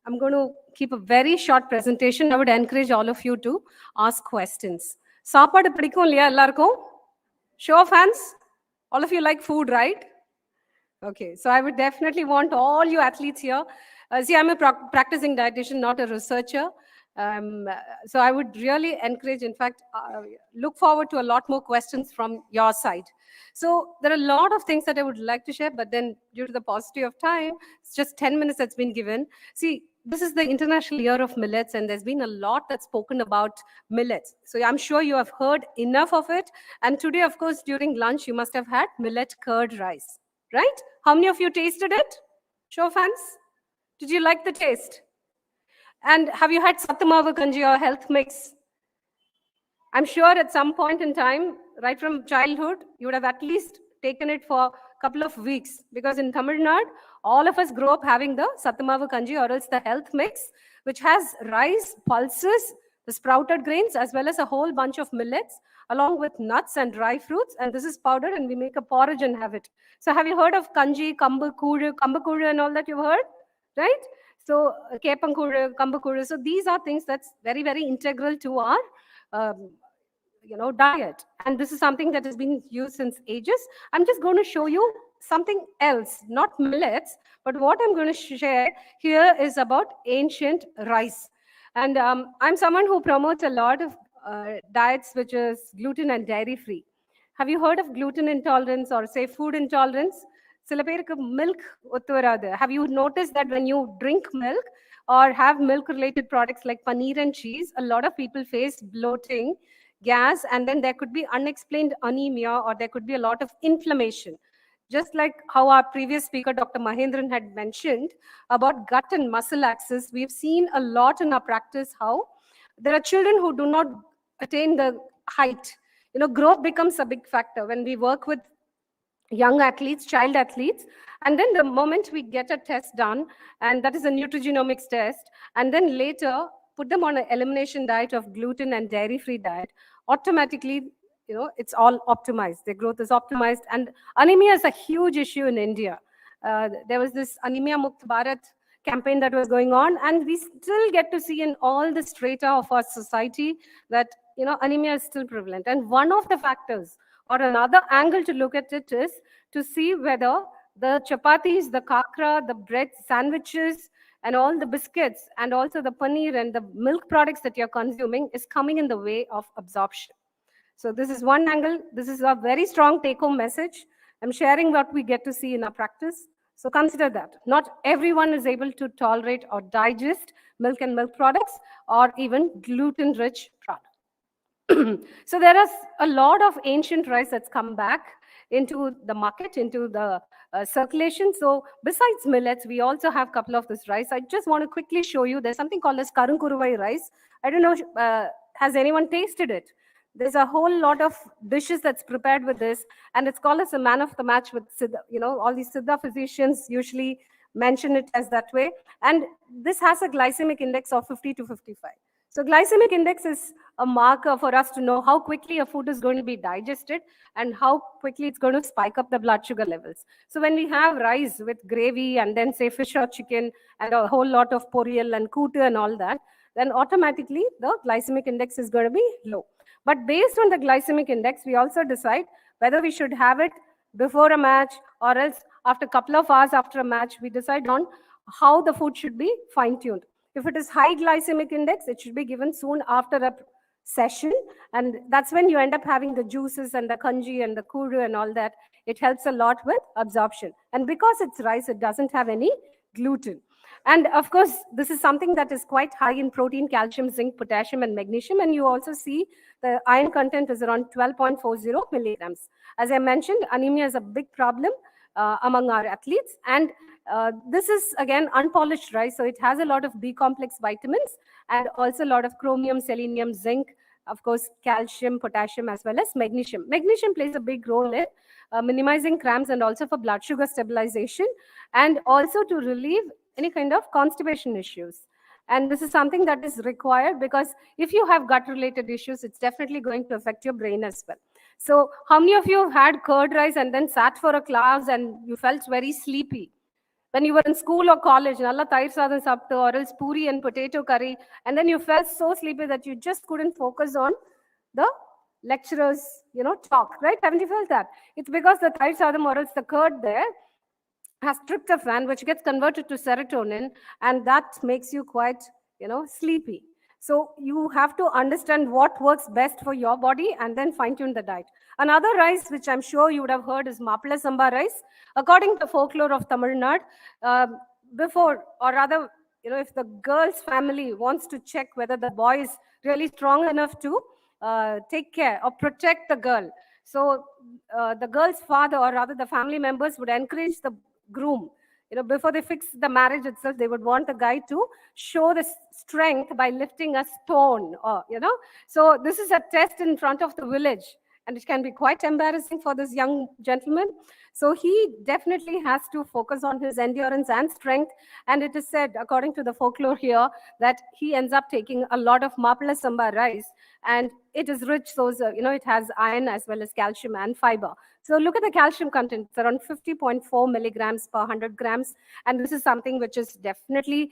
I'm going to keep a very short presentation. I would encourage all of you to ask questions. சாப்பாடு பிடிக்கும் இல்லையா எல்லாருக்கும்? Show of hands. All of you like food, right? Okay, so I would definitely want all you athletes here. See, I'm a practicing dietitian, not a researcher. So I would really encourage, in fact, look forward to a lot more questions from your side. So there are a lot of things that I would like to share, but then due to the paucity of time, it's just 10 minutes that's been given. See, this is the International Year of Millets, and there's been a lot that's spoken about millets. So I'm sure you have heard enough of it. And today, of course, during lunch, you must have had millet curd rice, right? How many of you tasted it? Show of hands. Did you like the taste? And have you had sattamavu kanji or health mix? I'm sure at some point in time, right from childhood, you would have at least taken it for a couple of weeks, because in Tamil Nadu, all of us grew up having the sattamavu kanji or else the health mix, which has rice, pulses, the sprouted grains, as well as a whole bunch of millets, along with nuts and dry fruits. And this is powdered, and we make a porridge and have it. So have you heard of kanji, kambakuru and all that you've heard, right? So kepankuru, kambakuru. So these are things that's very, very integral to our diet. And this is something that has been used since ages. I'm just going to show you something else, not millets, but what I'm going to share here is about ancient rice. And I'm someone who promotes a lot of diets which is gluten and dairy free. Have you heard of gluten intolerance or say food intolerance? Milk. Have you noticed that when you drink milk or have milk related products like paneer and cheese, a lot of people face bloating, gas, and then there could be unexplained anemia, or there could be a lot of inflammation. Just like how our previous speaker, Dr. Mahendran, had mentioned about gut and muscle axis, we've seen a lot in our practice how there are children who do not attain the height. Growth becomes a big factor when we work with young athletes, child athletes, and then the moment we get a test done, and that is a nutrigenomics test, and then later put them on an elimination diet of gluten and dairy-free diet, automatically, it's all optimized. Their growth is optimized, and anemia is a huge issue in India. There was this Anemia Mukt Bharat campaign that was going on, and we still get to see in all the strata of our society that anemia is still prevalent. And one of the factors, or another angle to look at it, is to see whether the chapatis, the kakra, the bread sandwiches, and all the biscuits, and also the paneer and the milk products that you're consuming is coming in the way of absorption. So this is one angle. This is a very strong take-home message. I'm sharing what we get to see in our practice. So consider that. Not everyone is able to tolerate or digest milk and milk products, or even gluten-rich products. So there is a lot of ancient rice that's come back into the market, into the circulation. So besides millets, we also have a couple of this rice. I just want to quickly show you, there's something called as Karunkuruvai rice. I don't know, has anyone tasted it? There's a whole lot of dishes that's prepared with this, and it's called as a man of the match with Siddha. All these Siddha physicians usually mention it as that way. And this has a glycemic index of 50 to 55. So glycemic index is a marker for us to know how quickly a food is going to be digested and how quickly it's going to spike up the blood sugar levels. So when we have rice with gravy and then say fish or chicken and a whole lot of poriyal and kootu and all that, then automatically the glycemic index is going to be low. But based on the glycemic index, we also decide whether we should have it before a match or else after a couple of hours after a match. We decide on how the food should be fine-tuned. If it is high glycemic index, it should be given soon after a session. And that's when you end up having the juices and the kanji and the kuru and all that. It helps a lot with absorption. And because it's rice, it doesn't have any gluten. And of course, this is something that is quite high in protein, calcium, zinc, potassium, and magnesium. And you also see the iron content is around 12.40 milligrams. As I mentioned, anemia is a big problem among our athletes. And this is, again, unpolished rice. So it has a lot of B-complex vitamins and also a lot of chromium, selenium, zinc, of course, calcium, potassium, as well as magnesium. Magnesium plays a big role in minimizing cramps and also for blood sugar stabilization, and also to relieve any kind of constipation issues. And this is something that is required because if you have gut related issues, it's definitely going to affect your brain as well. So how many of you have had curd rice and then sat for a class and you felt very sleepy? When you were in school or college, nalla tair sadham saptu or else puri and potato curry, and then you felt so sleepy that you just couldn't focus on the lecturer's, talk, right? Haven't you felt that? It's because the tair sadham or else the curd there has tryptophan, which gets converted to serotonin, and that makes you quite, sleepy. So you have to understand what works best for your body and then fine-tune the diet. Another rice, which I'm sure you would have heard, is Mapla Samba rice. According to folklore of Tamil Nadu, before, or rather, if the girl's family wants to check whether the boy is really strong enough to take care or protect the girl, so the girl's father, or rather the family members, would encourage the groom, before they fix the marriage itself, they would want the guy to show the strength by lifting a stone, or so this is a test in front of the village, and it can be quite embarrassing for this young gentleman. So he definitely has to focus on his endurance and strength, and it is said, according to the folklore here, that he ends up taking a lot of Mapla Samba rice, and it is rich, so it has iron as well as calcium and fiber. So look at the calcium content. It's around 50.4 milligrams per 100 grams. And this is something which is definitely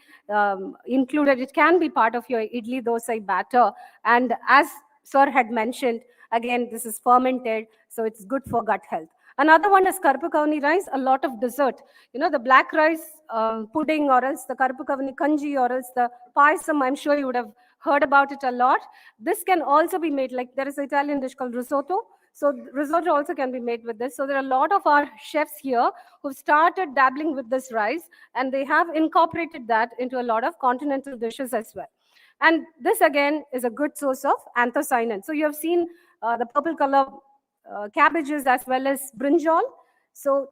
included. It can be part of your idli dosai batter. And as Sir had mentioned, again, this is fermented, so it's good for gut health. Another one is karpukavani rice, a lot of dessert. The black rice pudding, or else the karpukavani kanji, or else the payasam, I'm sure you would have heard about it a lot. This can also be made, like there is an Italian dish called risotto. So risotto also can be made with this. So there are a lot of our chefs here who started dabbling with this rice, and they have incorporated that into a lot of continental dishes as well. And this again is a good source of anthocyanin. So you have seen the purple color cabbages as well as brinjal. So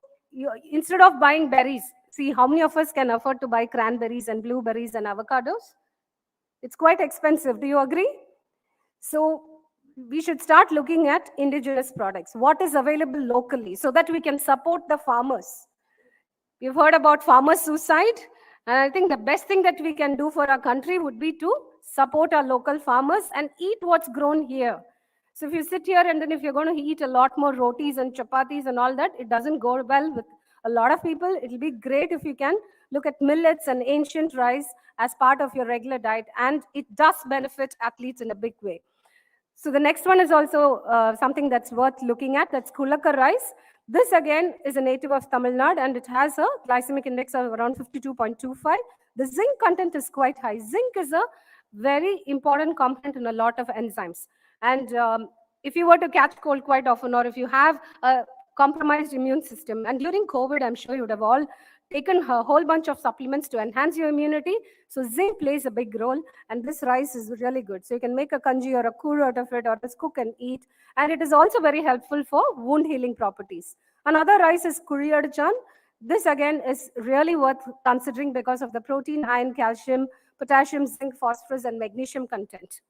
instead of buying berries, see how many of us can afford to buy cranberries and blueberries and avocados? It's quite expensive. Do you agree? So we should start looking at indigenous products, what is available locally, so that we can support the farmers. You've heard about farmer suicide, and I think the best thing that we can do for our country would be to support our local farmers and eat what's grown here. So if you sit here and then if you're going to eat a lot more rotis and chapatis and all that, it doesn't go well with a lot of people. It'll be great if you can look at millets and ancient rice as part of your regular diet, and it does benefit athletes in a big way. So the next one is also something that's worth looking at. That's kulaka rice. This again is a native of Tamil Nadu, and it has a glycemic index of around 52.25. The zinc content is quite high. Zinc is a very important component in a lot of enzymes. And if you were to catch cold quite often, or if you have a compromised immune system, and during COVID, I'm sure you would have all taken a whole bunch of supplements to enhance your immunity. So zinc plays a big role, and this rice is really good. So you can make a kanji or a kur out of it, or just cook and eat. And it is also very helpful for wound healing properties. Another rice is kuriyadchan. This again is really worth considering because of the protein, iron, calcium, potassium, zinc, phosphorus, and magnesium content.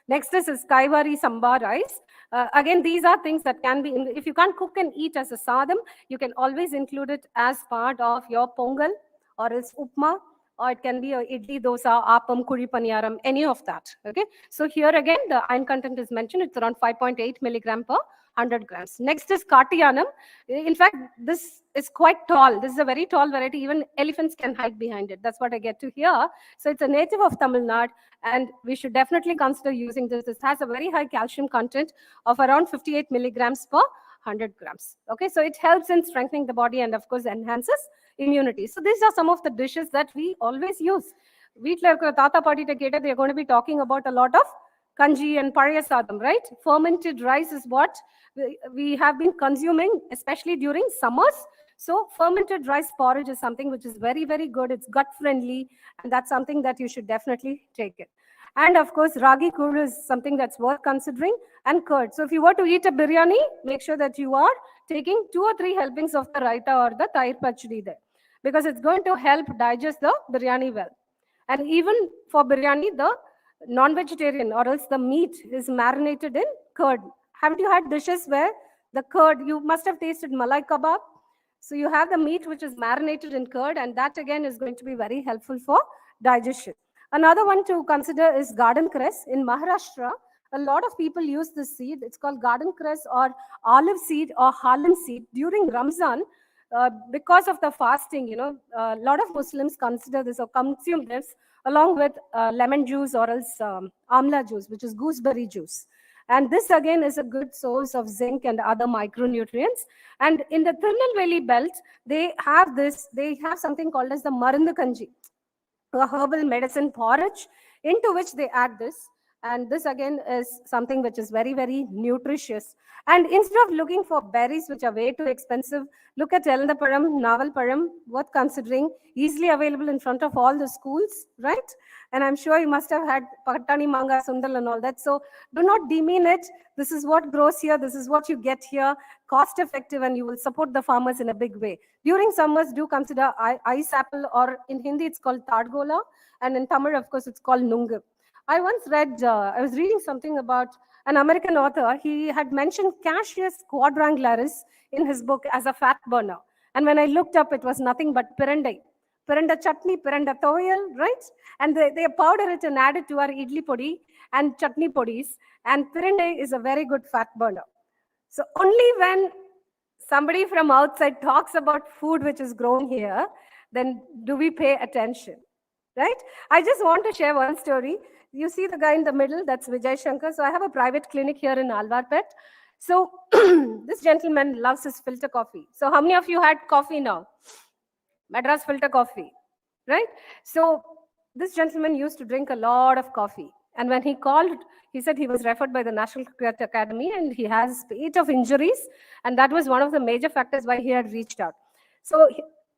Next is Kaivari Samba rice. Again, these are things that can be, if you can't cook and eat as a sadam, you can always include it as part of your pongal or else upma, or it can be a idli, dosa, appam, kuri paniyaram, any of that. Okay. So here again, the iron content is mentioned. It's around 5.8 milligram per 100 grams. Next is Katiyanam. In fact, this is quite tall. This is a very tall variety. Even elephants can hide behind it. That's what I get to hear. So it's a native of Tamil Nadu, and we should definitely consider using this. This has a very high calcium content of around 58 milligrams per 100 grams. Okay, so it helps in strengthening the body and of course enhances immunity. So these are some of the dishes that we always use. Tata party together, they're going to be talking about a lot of kanji and paraya sadam, right? Fermented rice is what we have been consuming, especially during summers. So fermented rice porridge is something which is very, very good. It's gut friendly, and that's something that you should definitely take it. And of course, ragi kur is something that's worth considering, and curd. So if you were to eat a biryani, make sure that you are taking 2 or 3 helpings of the raita or the tair pachdi there, because it's going to help digest the biryani well. And even for biryani, the non-vegetarian or else the meat is marinated in curd. Haven't you had dishes where the curd, you must have tasted malai kebab? So you have the meat which is marinated in curd, and that again is going to be very helpful for digestion. Another one to consider is garden cress. In Maharashtra, a lot of people use this seed. It's called garden cress or olive seed or harlem seed. During Ramzan, because of the fasting, a lot of Muslims consider this or consume this along with lemon juice or else amla juice, which is gooseberry juice. And this again is a good source of zinc and other micronutrients. And in the Tirunelveli belt, they have something called as the Marandu Kanji, a herbal medicine porridge into which they add this. And this again is something which is very, very nutritious. And instead of looking for berries which are way too expensive, look at Elandaparam, Navalparam, worth considering, easily available in front of all the schools, right? And I'm sure you must have had Pattani Manga, Sundal and all that. So do not demean it. This is what grows here. This is what you get here. Cost effective, and you will support the farmers in a big way. During summers, do consider ice apple, or in Hindi, it's called tadgola. And in Tamil, of course, it's called nungu. I once read, I was reading something about an American author. He had mentioned Cassius quadrangularis in his book as a fat burner. And when I looked up, it was nothing but pirandai. Piranda chutney, piranda toil, right? And they powder it and add it to our idli podi and chutney podis. And pirandai is a very good fat burner. So only when somebody from outside talks about food which is grown here, then do we pay attention, right? I just want to share one story. You see the guy in the middle, that's Vijay Shankar. So I have a private clinic here in Alvarpet. So this gentleman loves his filter coffee. So how many of you had coffee now? Madras filter coffee, right? So this gentleman used to drink a lot of coffee. And when he called, he said he was referred by the National Cricket Academy and he has a spate of injuries. And that was one of the major factors why he had reached out. So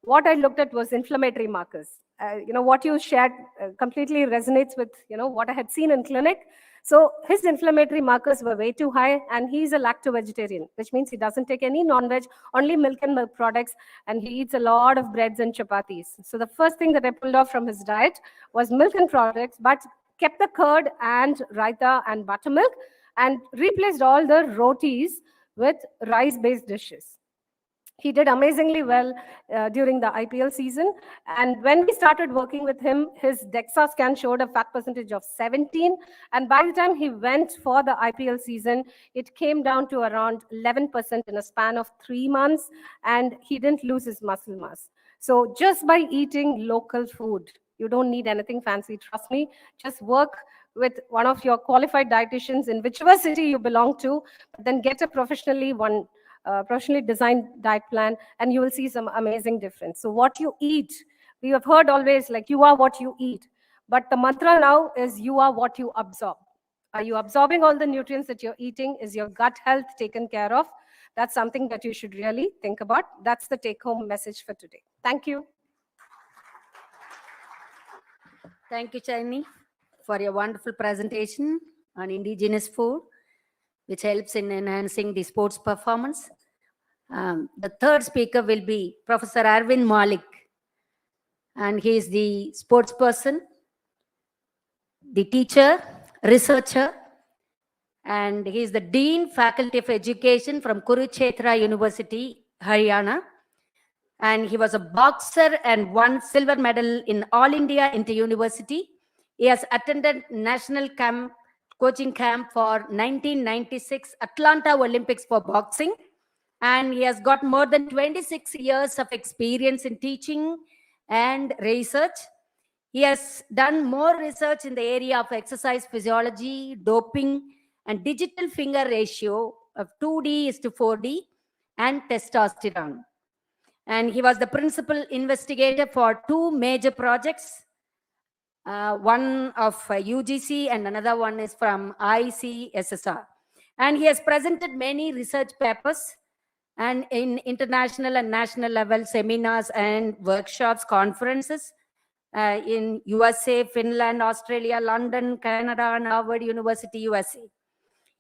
what I looked at was inflammatory markers. What you shared completely resonates with, what I had seen in clinic. So his inflammatory markers were way too high, and he's a lacto-vegetarian, which means he doesn't take any non-veg, only milk and milk products, and he eats a lot of breads and chapatis. So the first thing that I pulled off from his diet was milk and products, but kept the curd and raita and buttermilk, and replaced all the rotis with rice-based dishes. He did amazingly well during the IPL season. And when we started working with him, his DEXA scan showed a fat percentage of 17. And by the time he went for the IPL season, it came down to around 11% in a span of 3 months. And he didn't lose his muscle mass. So just by eating local food, you don't need anything fancy, trust me. Just work with one of your qualified dietitians in whichever city you belong to, but then get a professionally designed diet plan, and you will see some amazing difference. So what you eat, we have heard always like you are what you eat, but the mantra now is you are what you absorb. Are you absorbing all the nutrients that you're eating? Is your gut health taken care of? That's something that you should really think about. That's the take-home message for today. Thank you. Thank you, Chaini, for your wonderful presentation on indigenous food, which helps in enhancing the sports performance. The third speaker will be Professor Arvind Malik, and he is the sports person, the teacher, researcher, and he is the Dean Faculty of Education from Kurukshetra University, Haryana. And he was a boxer and won silver medal in All India Inter-University. He has attended national coaching camp for 1996 Atlanta Olympics for boxing. And he has got more than 26 years of experience in teaching and research. He has done more research in the area of exercise physiology, doping, and digital finger ratio of 2D:4D and testosterone. And he was the principal investigator for 2 major projects, one of UGC and another one is from ICSSR. And he has presented many research papers and in international and national level seminars and workshops, conferences in USA, Finland, Australia, London, Canada, and Harvard University, USA.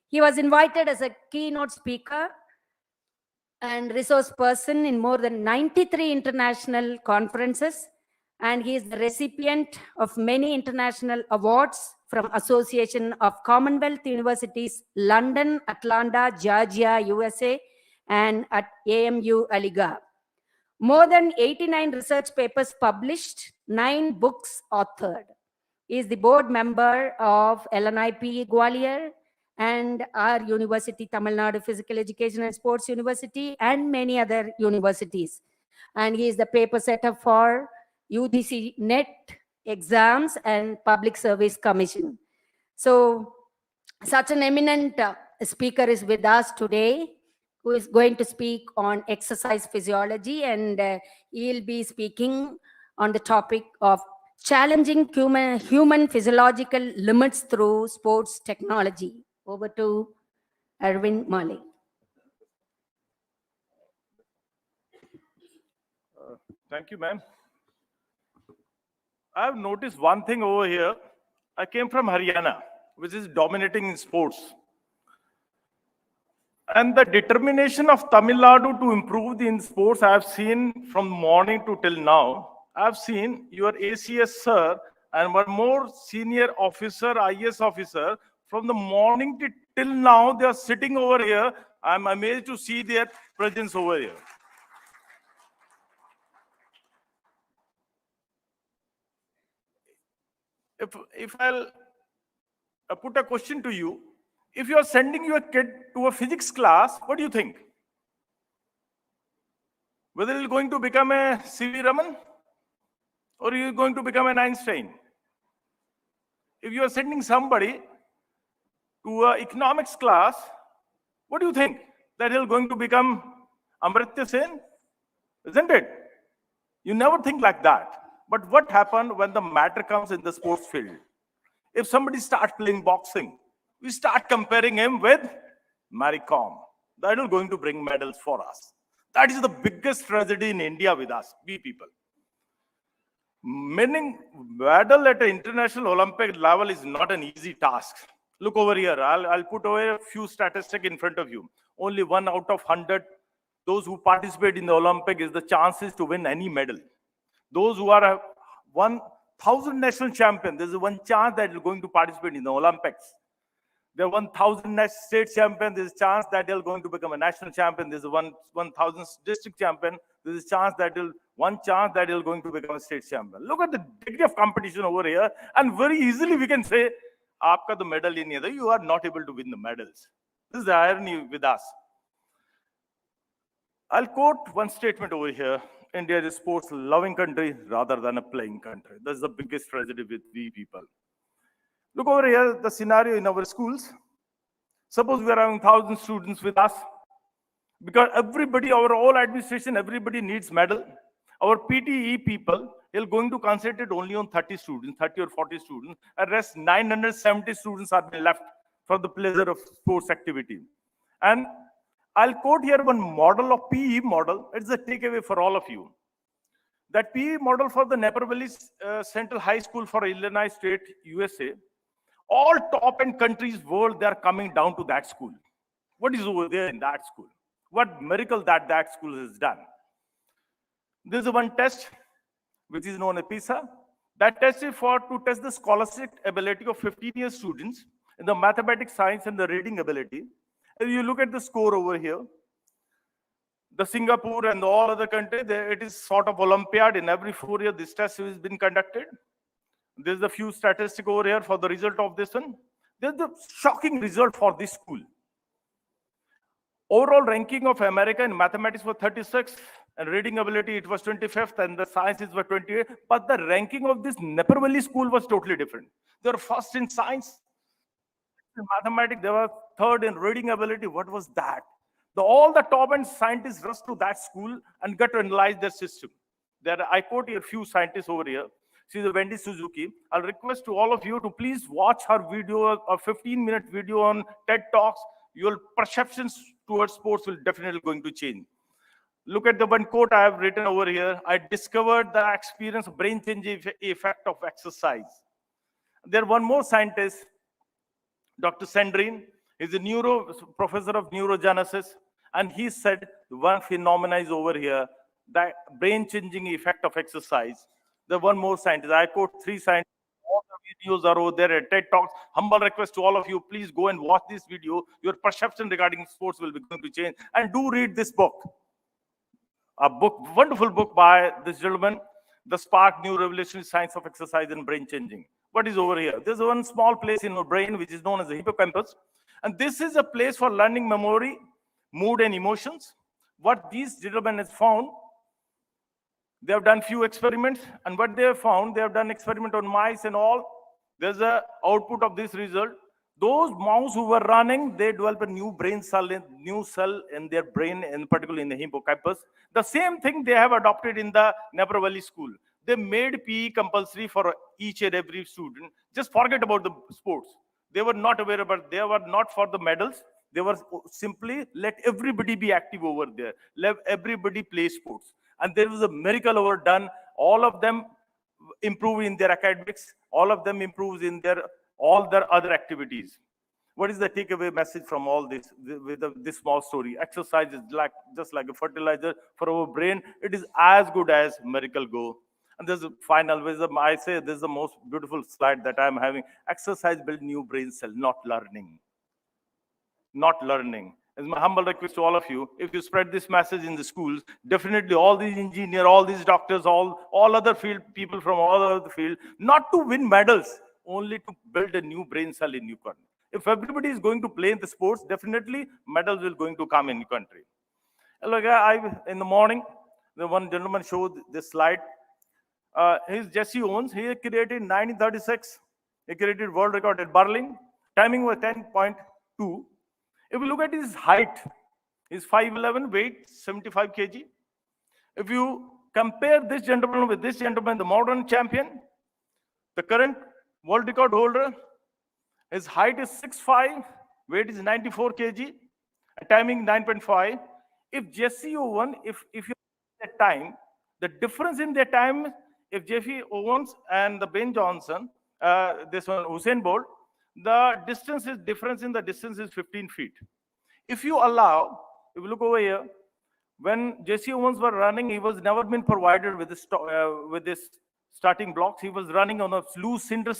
He was invited as a keynote speaker and resource person in more than 93 international conferences, and he is the recipient of many international awards from Association of Commonwealth Universities, London, Atlanta, Georgia, USA, and at AMU Aligarh. More than 89 research papers published, 9 books authored. He is the board member of LNIP Gwalior and our university, Tamil Nadu Physical Education and Sports University, and many other universities. And he is the paper setter for UGC NET exams and Public Service Commission. So such an eminent speaker is with us today, who is going to speak on exercise physiology, and he'll be speaking on the topic of challenging human physiological limits through sports technology. Over to Arvind Mali. Thank you, ma'am. I've noticed one thing over here. I came from Haryana, which is dominating in sports. And the determination of Tamil Nadu to improve in sports, I've seen from morning to till now. I've seen your ACS sir and one more senior officer, IS officer, from the morning till now, they are sitting over here. I'm amazed to see their presence over here. If I'll put a question to you, if you are sending your kid to a physics class, what do you think? Whether he's going to become a C.V. Raman or he's going to become an Einstein? If you are sending somebody to an economics class, what do you think? That he's going to become Amartya Sen? Isn't it? You never think like that. But what happened when the matter comes in the sports field? If somebody starts playing boxing, we start comparing him with Mary Kom. That is going to bring medals for us. That is the biggest tragedy in India with us, we people. Winning medal at an international Olympic level is not an easy task. Look over here. I'll put over a few statistics in front of you. Only 1 out of 100, those who participate in the Olympic, is the chances to win any medal. Those who are 1,000 national champion, there's one chance that you're going to participate in the Olympics. There are 1,000 state champion, there's a chance that they're going to become a national champion. There's a 1,000 district champion, there's a chance that one chance that you're going to become a state champion. Look at the degree of competition over here, and very easily we can say, "Aapka the medal in here," you are not able to win the medals. This is the irony with us. I'll quote one statement over here. India is a sports-loving country rather than a playing country. That's the biggest tragedy with we people. Look over here, the scenario in our schools. Suppose we are having 1,000 students with us. Because everybody, our whole administration, everybody needs medal. Our PTE people are going to concentrate only on 30 students, 30 or 40 students. And rest 970 students are left for the pleasure of sports activity. And I'll quote here one model of PE model. It's a takeaway for all of you. That PE model for the Naperville Central High School for Illinois State, USA, all top-end countries world, they are coming down to that school. What is over there in that school? What miracle that school has done? There's one test, which is known as PISA. That test is to test the scholastic ability of 15-year students in the mathematics, science, and the reading ability. If you look at the score over here, the Singapore and all other countries, it is sort of Olympiad. In every 4 years, this test has been conducted. There's a few statistics over here for the result of this one. There's the shocking result for this school. Overall ranking of America in mathematics was 36th, and reading ability, it was 25th, and the sciences were 28th. But the ranking of this Naperville school was totally different. They were first in science. In mathematics, they were third in reading ability. What was that? All the top-end scientists rushed to that school and got to analyze their system. I quote here a few scientists over here. She's a Wendy Suzuki. I'll request to all of you to please watch her video, a 15-minute video on TED Talks. Your perceptions towards sports will definitely going to change. Look at the one quote I have written over here. I discovered the experience brain-changing effect of exercise. There one more scientist, Dr. Sandrine, is a professor of neurogenesis, and he said one phenomenon is over here, the brain-changing effect of exercise. The one more scientist, I quote 3 scientists, all the videos are over there at TED Talks. Humble request to all of you, please go and watch this video. Your perception regarding sports will be going to change. And do read this book. A wonderful book by this gentleman, The Spark, New Revolutionary Science of Exercise and Brain Changing. What is over here? There's one small place in our brain which is known as the hippocampus. And this is a place for learning memory, mood, and emotions. What these gentlemen has found, they have done few experiments, and what they have found, they have done experiment on mice and all. There's a output of this result. Those mouse who were running, they developed a new brain cell, new cell in their brain, and particularly in the hippocampus. The same thing they have adopted in the Nepal Valley School. They made PE compulsory for each and every student. Just forget about the sports. They were not aware about, they were not for the medals. They were simply let everybody be active over there. Let everybody play sports. And there was a miracle over done. All of them improve in their academics. All of them improves in their all their other activities. What is the takeaway message from all this with this small story? Exercise is just like a fertilizer for our brain. It is as good as miracle go. And there's a final wisdom. I say this is the most beautiful slide that I'm having. Exercise builds new brain cell, not learning. Not learning. As my humble request to all of you, if you spread this message in the schools, definitely all these engineers, all these doctors, all other field people from all other field, not to win medals, only to build a new brain cell in your country. If everybody is going to play in the sports, definitely medals will going to come in your country. Look, in the morning, the one gentleman showed this slide. His Jesse Owens, he created in 1936. He created world record at Berlin. Timing was 10.2. If you look at his height, he's 5'11", weight 75 kg. If you compare this gentleman with this gentleman, the modern champion, the current world record holder, his height is 6'5", weight is 94 kg, timing 9.5. If Jesse Owens, if you at time, the difference in their time, if Jesse Owens and the Ben Johnson, this one Usain Bolt, the difference in the distance is 15 feet. If you allow, if you look over here, when Jesse Owens were running, he was never been provided with this starting blocks. He was running on a loose cinder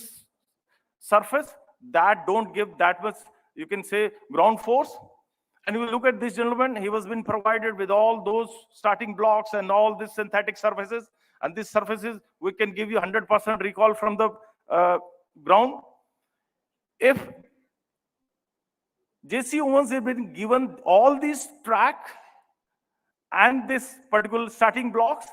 surface that don't give that much, you can say, ground force. And if you look at this gentleman, he was been provided with all those starting blocks and all these synthetic surfaces. And these surfaces, we can give you 100% recall from the ground. If Jesse Owens had been given all these track and this particular starting blocks,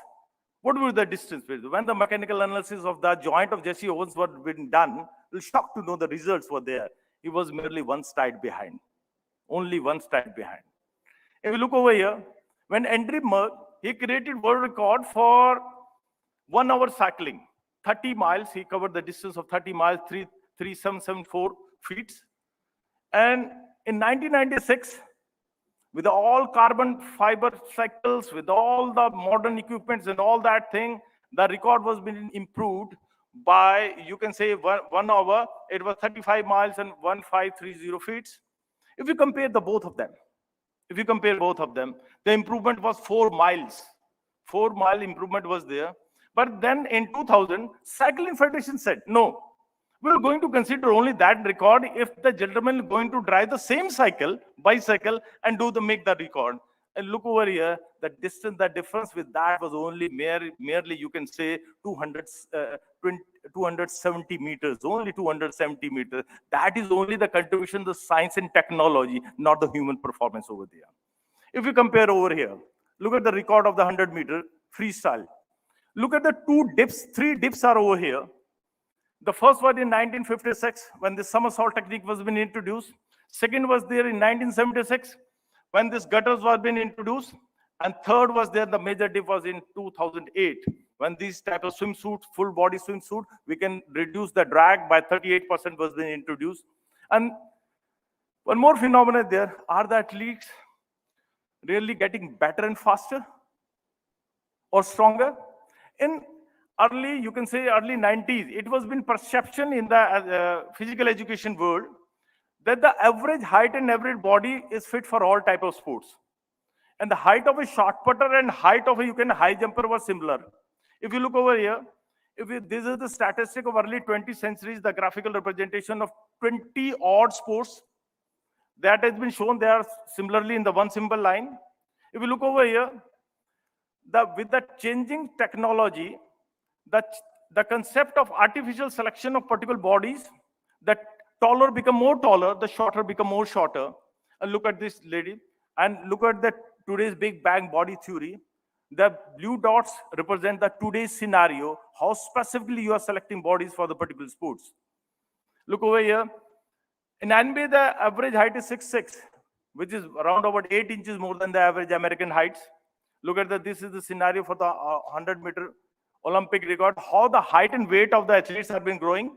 what would the distance be? When the mechanical analysis of the joint of Jesse Owens was been done, you'll shocked to know the results were there. He was merely one stride behind. Only one stride behind. If you look over here, when Andrew Merck, he created world record for 1 hour cycling. 30 miles, he covered the distance of 30 miles, 3,774 feet. And in 1996, with all carbon fiber cycles, with all the modern equipments and all that thing, the record was being improved by, you can say, 1 hour. It was 35 miles and 1,530 feet. If you compare the both of them, the improvement was 4 miles. 4-mile improvement was there. But then in 2000, Cycling Federation said, no, we're going to consider only that record if the gentleman is going to drive the same bicycle, and make the record. And look over here, the distance, the difference with that was only merely, you can say, 270 meters, only 270 meters. That is only the contribution of the science and technology, not the human performance over there. If you compare over here, look at the record of the 100-meter freestyle. Look at the 3 dips are over here. The first was in 1956 when the somersault technique was being introduced. Second was there in 1976 when this gutters was being introduced. And third was there, the major dip was in 2008 when these type of swimsuit, full body swimsuit, we can reduce the drag by 38% was being introduced. And one more phenomenon there, are the athletes really getting better and faster or stronger? In early, you can say early 90s, it was been perception in the physical education world that the average height and average body is fit for all type of sports. And the height of a short putter and height of a high jumper was similar. If you look over here, this is the statistic of early 20th centuries, the graphical representation of 20 odd sports that has been shown there similarly in the one symbol line. If you look over here, with the changing technology, the the concept of artificial selection of particle bodies, the taller become more taller, the shorter become more shorter. And look at this lady, and look at the today's Big Bang body theory. The blue dots represent the today's scenario, how specifically you are selecting bodies for the particular sports. Look over here. In NBA, the average height is 6'6", which is around about 8 inches more than the average American heights. Look at that. This is the scenario for the 100-meter Olympic record, how the height and weight of the athletes have been growing.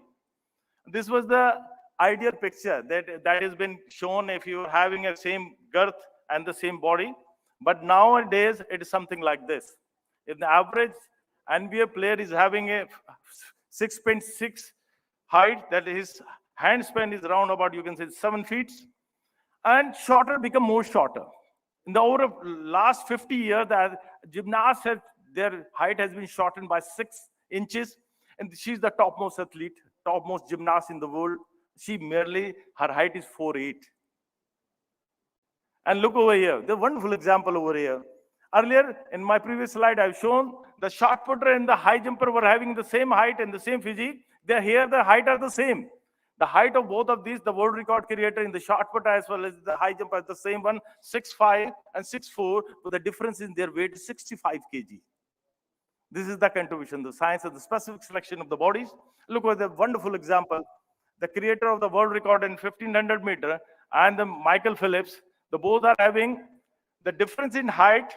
This was the ideal picture that has been shown if you're having a same girth and the same body. But nowadays, it is something like this. If the average NBA player is having a 6.6 height, that his hand span is around about, you can say, 7 feet, and shorter become more shorter. In the over last 50 years, the gymnasts have, their height has been shortened by 6 inches, and she's the topmost athlete, topmost gymnast in the world. Her height is 4'8". And look over here, the wonderful example over here. Earlier, in my previous slide, I've shown the shot putter and the high jumper were having the same height and the same physique. They're here, the height are the same. The height of both of these, the world record creator in the shot putter as well as the high jumper, the same one, 6'5" and 6'4", but the difference in their weight is 65 kg. This is the contribution, the science of the specific selection of the bodies. Look at the wonderful example. The creator of the world record in 1500 meter and the Michael Phelps, the both are having the difference in height,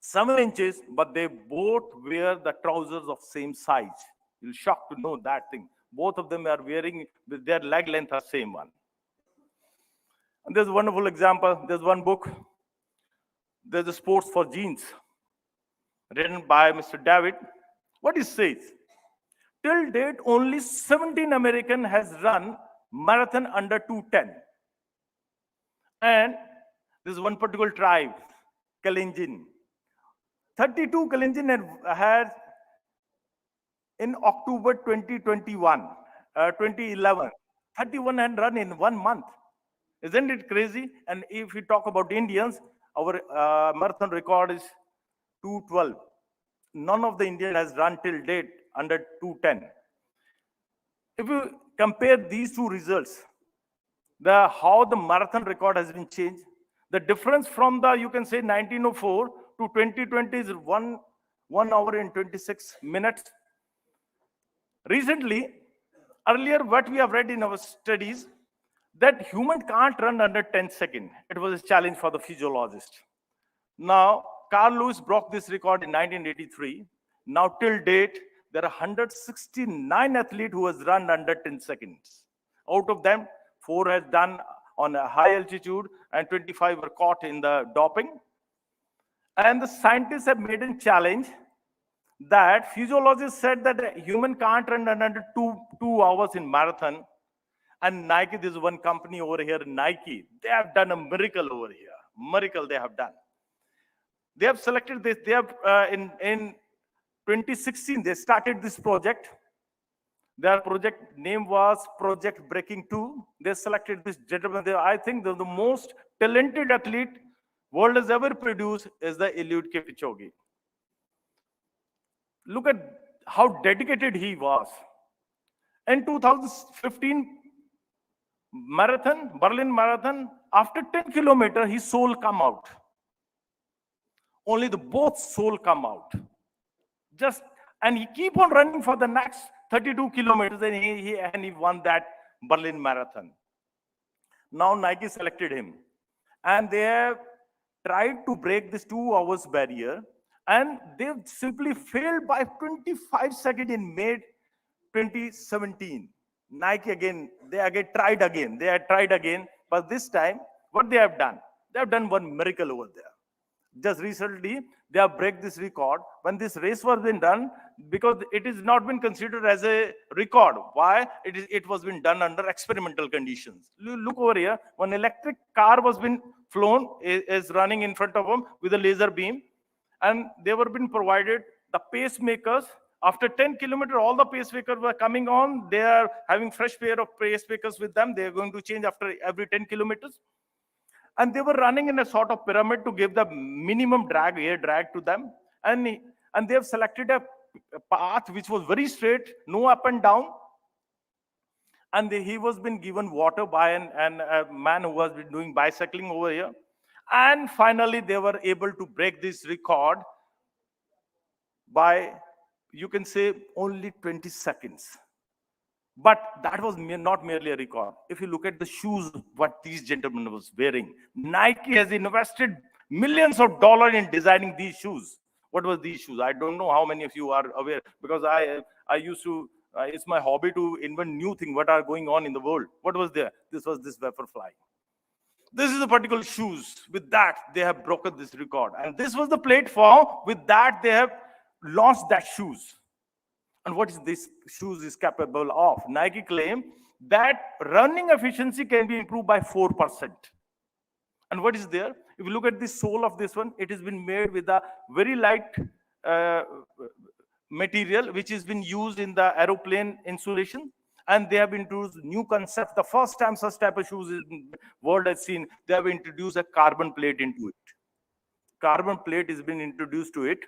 7 inches, but they both wear the trousers of same size. You'll be shocked to know that thing. Both of them are wearing, with their leg length are same one. And there's a wonderful example. There's one book. There's a Sports for Genes, written by Mr. David. What he says, till date, only 17 American has run marathon under 2:10. And there's one particular tribe, Kalenjin. 32 Kalenjin had in October 2011, 31 had run in 1 month. Isn't it crazy? And if we talk about Indians, our marathon record is 2:12. None of the Indians has run till date under 2:10. If you compare these two results, how the marathon record has been changed, the difference from the, you can say, 1904 to 2020 is 1 hour and 26 minutes. Recently, earlier what we have read in our studies, that human can't run under 10 seconds. It was a challenge for the physiologist. Now, Carl Lewis broke this record in 1983. Now, till date, there are 169 athletes who has run under 10 seconds. Out of them, 4 has done on a high altitude and 25 were caught in the doping. And the scientists have made a challenge that physiologists said that a human can't run under 2 hours in marathon. And Nike, this is one company over here, Nike, they have done a miracle over here. Miracle they have done. They have selected this. They have in 2016 they started this project. Their project name was Project Breaking 2. They selected this gentleman. I think the most talented athlete world has ever produced is the Eliud Kipchoge. Look at how dedicated he was. In 2015 marathon, Berlin Marathon, after 10 kilometers, his soul come out. Only the both soul come out. And he keep on running for the next 32 kilometers and he won that Berlin Marathon. Now Nike selected him. And they have tried to break this 2 hours barrier. And they've simply failed by 25 seconds in May 2017. Nike again, they again tried again. They had tried again. But this time, what they have done? They have done one miracle over there. Just recently, they have break this record. When this race was been done, because it is not been considered as a record. Why? It was been done under experimental conditions. Look over here. One electric car was been flown, is running in front of them with a laser beam. And they were being provided the pacemakers. After 10 kilometers, all the pacemakers were coming on. They are having fresh pair of pacemakers with them. They are going to change after every 10 kilometers. And they were running in a sort of pyramid to give the minimum drag, air drag to them. And they have selected a path which was very straight, no up and down. And he was been given water by a man who was been doing bicycling over here. And finally, they were able to break this record by, you can say, only 20 seconds. But that was not merely a record. If you look at the shoes, what these gentlemen was wearing, Nike has invested millions of dollars in designing these shoes. What was these shoes? I don't know how many of you are aware, because I used to, it's my hobby to invent new things, what are going on in the world. What was there? This was this Vaporfly. This is the particular shoes. With that, they have broken this record. And this was the platform. With that, they have launched that shoes. And what is this shoes is capable of? Nike claim that running efficiency can be improved by 4%. And what is there? If you look at the sole of this one, it has been made with a very light material, which has been used in the aeroplane insulation. And they have introduced new concept. The first time such type of shoes in the world has seen, they have introduced a carbon plate into it. Carbon plate has been introduced to it.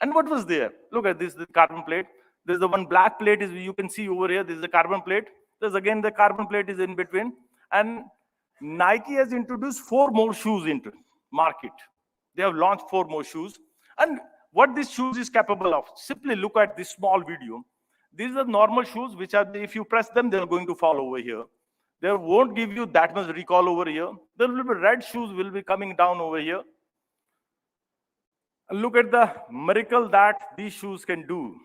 And what was there? Look at this, the carbon plate. There's the one black plate is you can see over here. This is the carbon plate. There's again the carbon plate is in between. And Nike has introduced 4 more shoes into market. They have launched 4 more shoes. And what this shoes is capable of? Simply look at this small video. These are normal shoes, which are, if you press them, they're going to fall over here. They won't give you that much recall over here. There will be red shoes will be coming down over here. And look at the miracle that these shoes can do.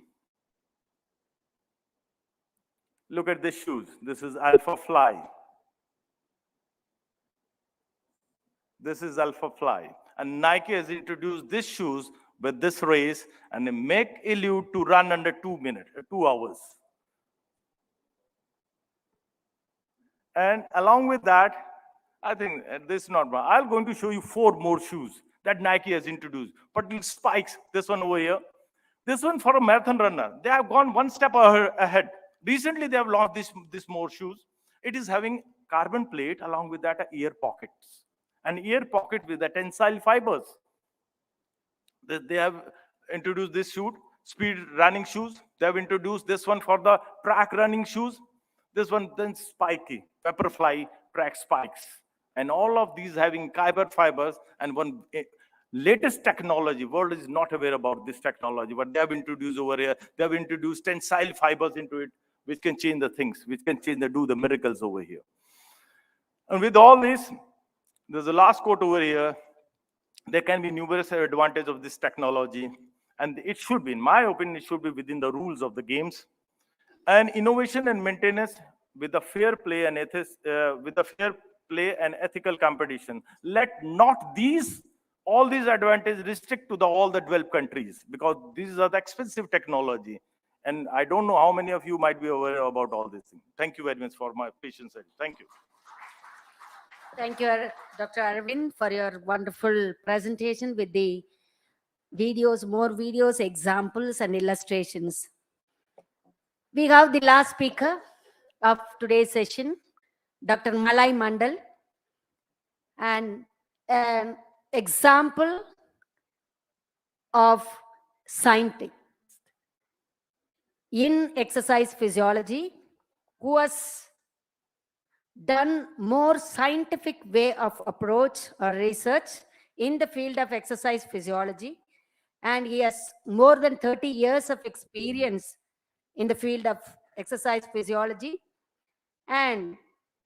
Look at this shoes. This is Alpha Fly. This is Alpha Fly. And Nike has introduced these shoes with this race, and they make elude to run under 2 minutes, 2 hours. And along with that, I think this is not wrong. I'm going to show you 4 more shoes that Nike has introduced. But spikes, this one over here. This one for a marathon runner. They have gone one step ahead. Recently, they have launched this more shoes. It is having carbon plate, along with that ear pockets. An ear pocket with the tensile fibers. They have introduced this shoe, speed running shoes. They have introduced this one for the track running shoes. This one then spiky, Vaporfly track spikes. And all of these having carbon fibers and one latest technology. World is not aware about this technology, but they have introduced over here. They have introduced tensile fibers into it, which can change the things, which can change do the miracles over here. And with all this, there's a last quote over here. There can be numerous advantages of this technology, and it should be, in my opinion, it should be within the rules of the games. And innovation and maintenance with a fair play and ethical competition. Let not all these advantages restrict to all the developed countries, because these are the expensive technology. And I don't know how many of you might be aware about all these things. Thank you very much for my patience. Thank you. Thank you, Dr. Arvind, for your wonderful presentation with the videos, more videos, examples, and illustrations. We have the last speaker of today's session, Dr. Malai Mandal, and an example of scientist in exercise physiology who has done more scientific way of approach or research in the field of exercise physiology, and he has more than 30 years of experience in the field of exercise physiology, and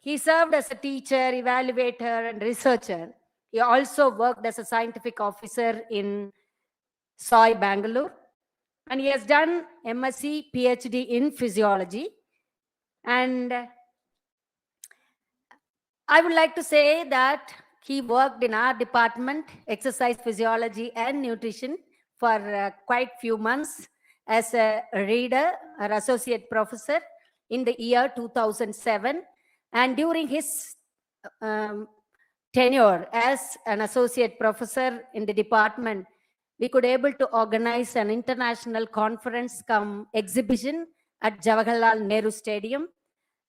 he served as a teacher, evaluator, and researcher. He also worked as a scientific officer in SOI Bangalore, and he has done MSc, PhD in physiology. And I would like to say that he worked in our department, exercise physiology and nutrition, for quite few months as a reader or associate professor in the year 2007. And during his tenure as an associate professor in the department, we could able to organize an international conference cum exhibition at Jawaharlal Nehru Stadium.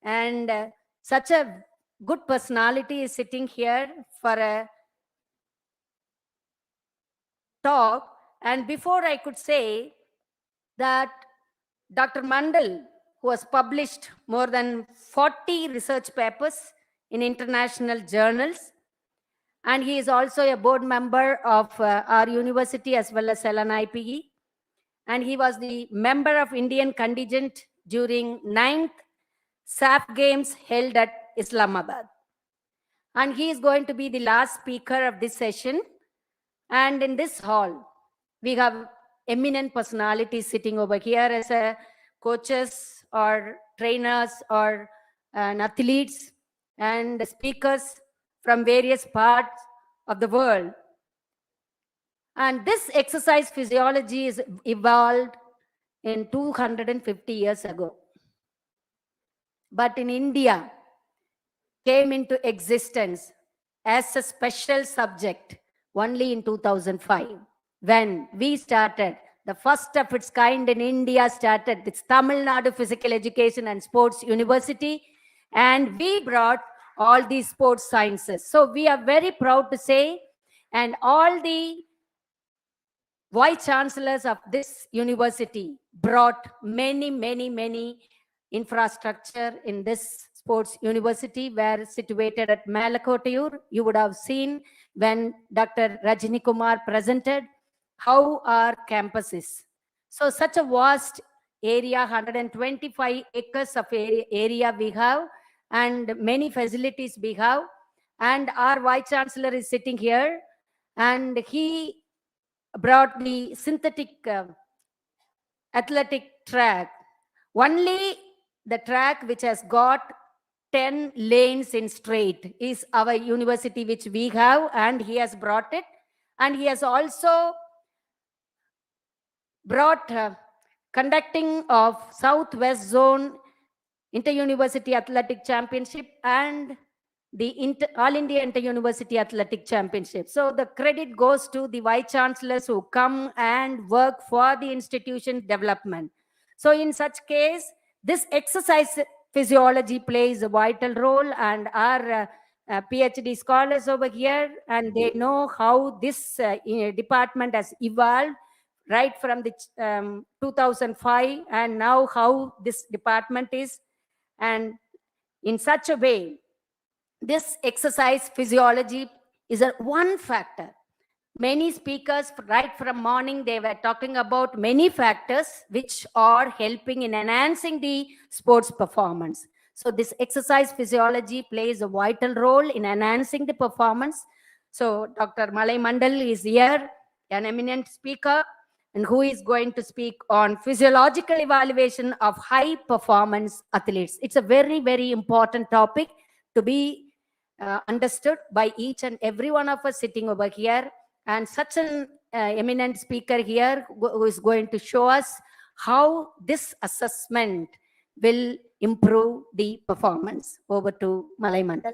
And such a good personality is sitting here for a talk. And before I could say, that Dr. Mandal, who has published more than 40 research papers in international journals, and he is also a board member of our university as well as LNIPE, and he was the member of Indian contingent during 9th SAF Games held at Islamabad. And he is going to be the last speaker of this session. And in this hall, we have eminent personalities sitting over here as coaches or trainers or athletes and speakers from various parts of the world. And this exercise physiology is evolved in 250 years ago. But in India, came into existence as a special subject only in 2005, when we started, the first of its kind in India started, this Tamil Nadu Physical Education and Sports University, and we brought all these sports sciences. So we are very proud to say, and all the vice chancellors of this university brought many infrastructure in this sports university, where situated at Malakottayur. You would have seen when Dr. Rajini Kumar presented how our campus is. So such a vast area, 125 acres of area we have, and many facilities we have. And our vice chancellor is sitting here, and he brought the synthetic athletic track. Only the track which has got 10 lanes in straight is our university, which we have, and he has brought it. And he has also brought conducting of Southwest Zone Inter-University Athletic Championship and the All India Inter-University Athletic Championship. So the credit goes to the vice chancellors who come and work for the institution development. So in such case, this exercise physiology plays a vital role, and our PhD scholars over here, and they know how this department has evolved right from the 2005, and now how this department is. And in such a way, this exercise physiology is one factor. Many speakers, right from morning, they were talking about many factors which are helping in enhancing the sports performance. So this exercise physiology plays a vital role in enhancing the performance. So Dr. Malay Mandal is here, an eminent speaker, and who is going to speak on physiological evaluation of high performance athletes. It's a very important topic to be understood by each and every one of us sitting over here. And such an eminent speaker here who is going to show us how this assessment will improve the performance. Over to Malay Mandal.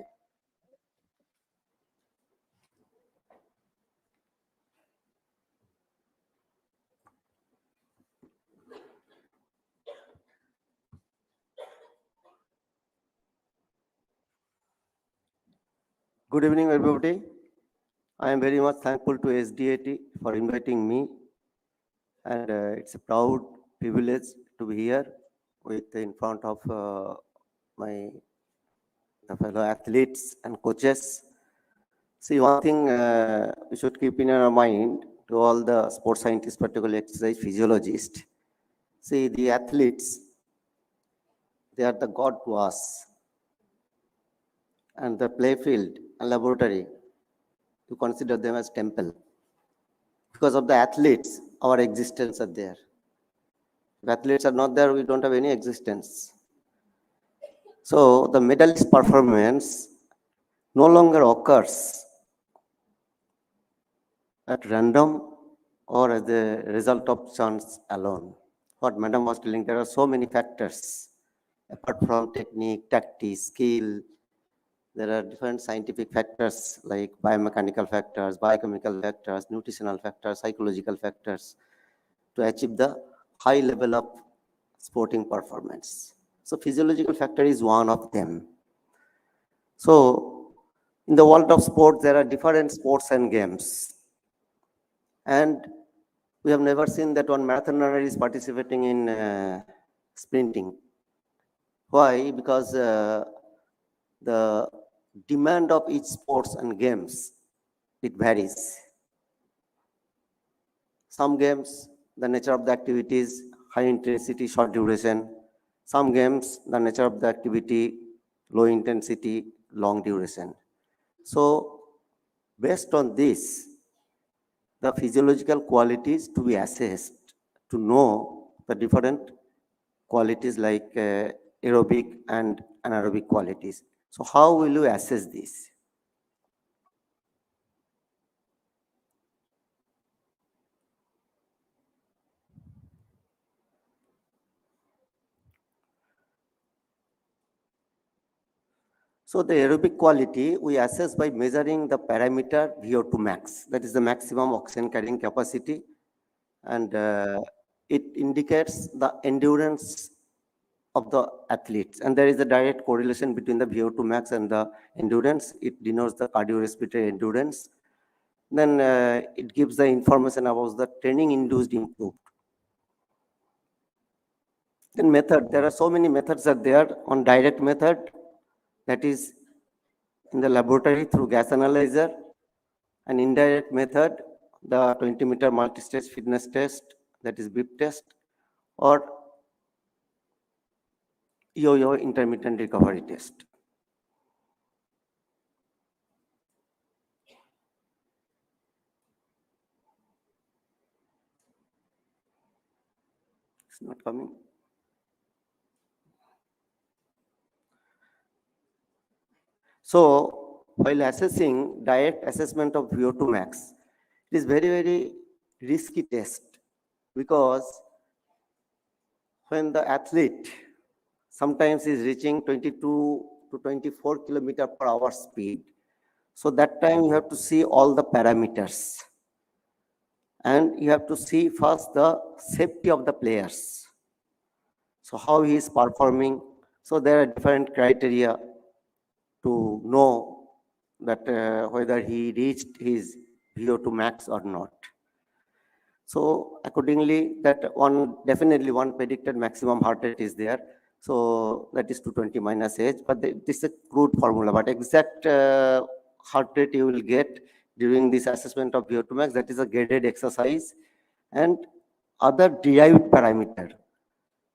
Good evening, everybody. I am very much thankful to SDAT for inviting me, and it's a proud privilege to be here in front of my fellow athletes and coaches. See, one thing we should keep in our mind to all the sports scientists, particularly exercise physiologists. See, the athletes, they are the god to us, and the play field and laboratory, to consider them as temple. Because of the athletes, our existence are there. If athletes are not there, we don't have any existence. So the medalist performance no longer occurs at random or as the result of chance alone. What Madam was telling, there are so many factors. Apart from technique, tactics, skill, there are different scientific factors like biomechanical factors, biochemical factors, nutritional factors, psychological factors to achieve the high level of sporting performance. So physiological factor is one of them. So in the world of sports, there are different sports and games. And We have never seen that one marathon runner is participating in sprinting. Why? Because the demand of each sports and games, it varies. Some games, the nature of the activity is high intensity, short duration. Some games, the nature of the activity, low intensity, long duration. So based on this, the physiological qualities to be assessed to know the different qualities like aerobic and anaerobic qualities. So how will you assess this? So the aerobic quality we assess by measuring the parameter VO2 max, that is the maximum oxygen carrying capacity, and it indicates the endurance of the athletes, and there is a direct correlation between the VO2 max and the endurance. It denotes the cardiorespiratory endurance. Then it gives the information about the training induced improved. Then method, there are so many methods are there. On direct method, that is in the laboratory through gas analyzer, an indirect method, the 20-meter multi-stage fitness test, that is BIP test, or yo-yo intermittent recovery test. It's not coming. So while assessing direct assessment of VO2 max, it is very, very risky test, because when the athlete sometimes is reaching 22 to 24 kilometer per hour speed, so that time you have to see all the parameters, and you have to see first the safety of the players. So how he is performing. So there are different criteria to know that whether he reached his VO2 max or not. So accordingly, that one, definitely one predicted maximum heart rate is there. So that is 220 minus age, but this is a crude formula, but exact heart rate you will get during this assessment of VO2 max, that is a graded exercise, and other derived parameter.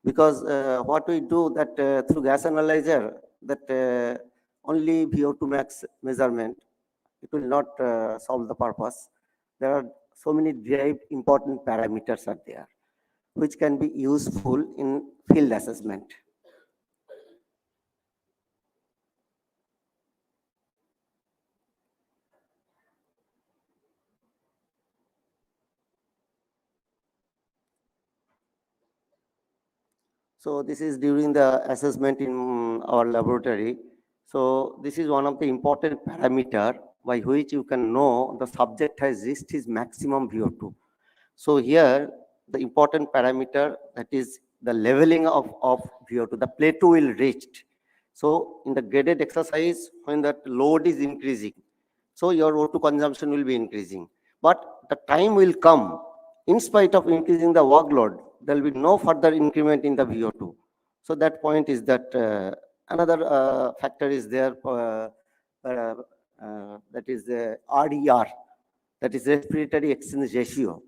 Because what we do that through gas analyzer, that only VO2 max measurement, it will not solve the purpose. There are so many derived important parameters are there, which can be useful in field assessment. So this is during the assessment in our laboratory. So this is one of the important parameter by which you can know the subject has reached his maximum VO2. So here, the important parameter, that is the leveling of VO2, the plateau will reach. So in the graded exercise, when that load is increasing, so your O2 consumption will be increasing. But the time will come, in spite of increasing the workload, there will be no further increment in the VO2. So that point is that another factor is there, that is the RER, that is respiratory exchange ratio.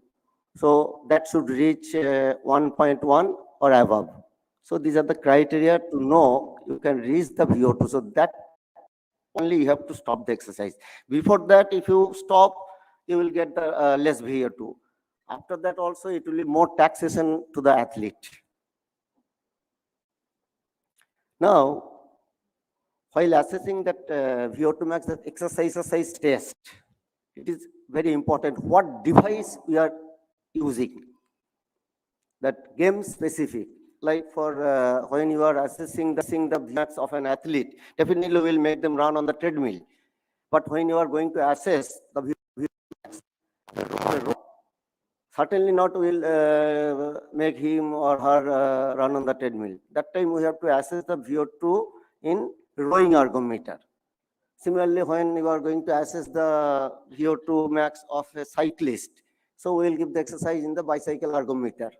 So that should reach 1.1 or above. So these are the criteria to know you can reach the VO2. So that only you have to stop the exercise. Before that, if you stop, you will get the less VO2. After that also, it will be more taxation to the athlete. Now, while assessing that VO2 max, that exercise test, it is very important what device we are using, that game specific. Like for when you are assessing the max of an athlete, definitely will make them run on the treadmill. But when you are going to assess the VO2 max, certainly not will make him or her run on the treadmill. That time we have to assess the VO2 in rowing ergometer. Similarly, when you are going to assess the VO2 max of a cyclist, So we will give the exercise in the bicycle ergometer.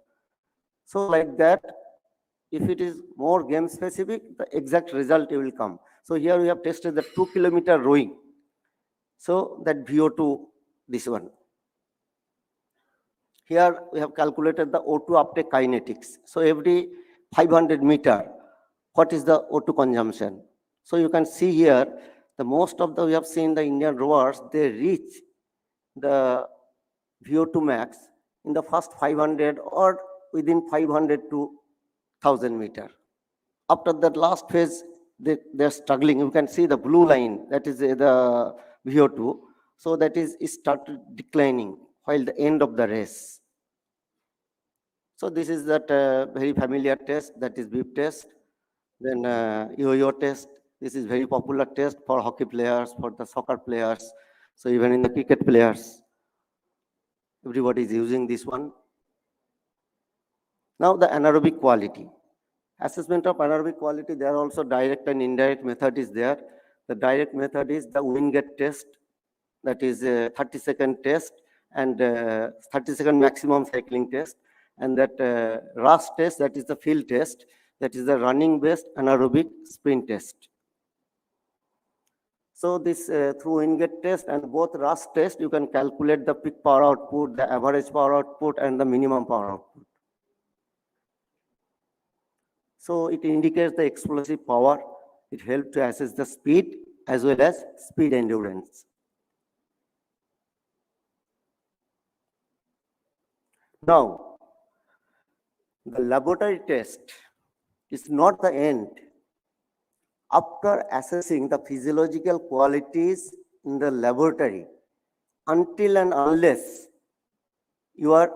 So like that, if it is more game specific, the exact result will come. So here we have tested the 2 kilometer rowing. So that VO2, this one. Here we have calculated the O2 uptake kinetics. So every 500 meter, what is the O2 consumption? So you can see here, the most of the, we have seen the Indian rowers, they reach the VO2 max in the first 500 or within 500 to 1000 meter. After that last phase, they're struggling. You can see the blue line, that is the VO2. So that is it started declining while the end of the race. So this is that very familiar test, that is beep test. Then yo-yo test. This is very popular test for hockey players, for the soccer players. So even in the cricket players, everybody is using this one. Now the anaerobic quality. Assessment of anaerobic quality, there are also direct and indirect method is there. The direct method is the Wingate test, that is a 30-second test and 30-second maximum cycling test. And that RAS test, that is the field test, that is the running-based anaerobic sprint test. So this through Wingate test and both RAS test, you can calculate the peak power output, the average power output, and the minimum power output. So it indicates the explosive power. It helps to assess the speed as well as speed endurance. Now, the laboratory test is not the end. After assessing the physiological qualities in the laboratory, until and unless you are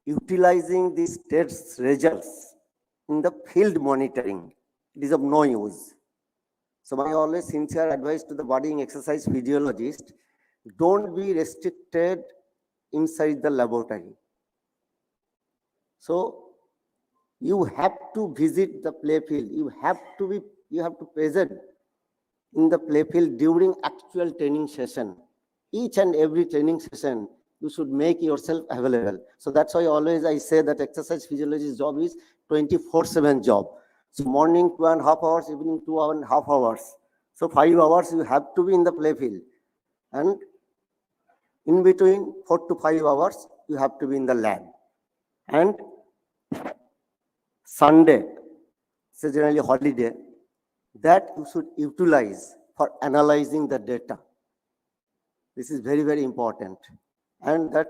utilizing these test results in the field monitoring, it is of no use. So my always sincere advice to the bodying exercise physiologist, don't be restricted inside the laboratory. So you have to visit the play field. You have to present in the play field during actual training session. Each and every training session, you should make yourself available. So that's why always I say that exercise physiologist's job is 24/7 job. So morning 2.5 hours, evening 2.5 hours. So 5 hours you have to be in the play field. And in between 4 to 5 hours, you have to be in the lab. And Sunday, so generally holiday, that you should utilize for analyzing the data. This is very, very important. And that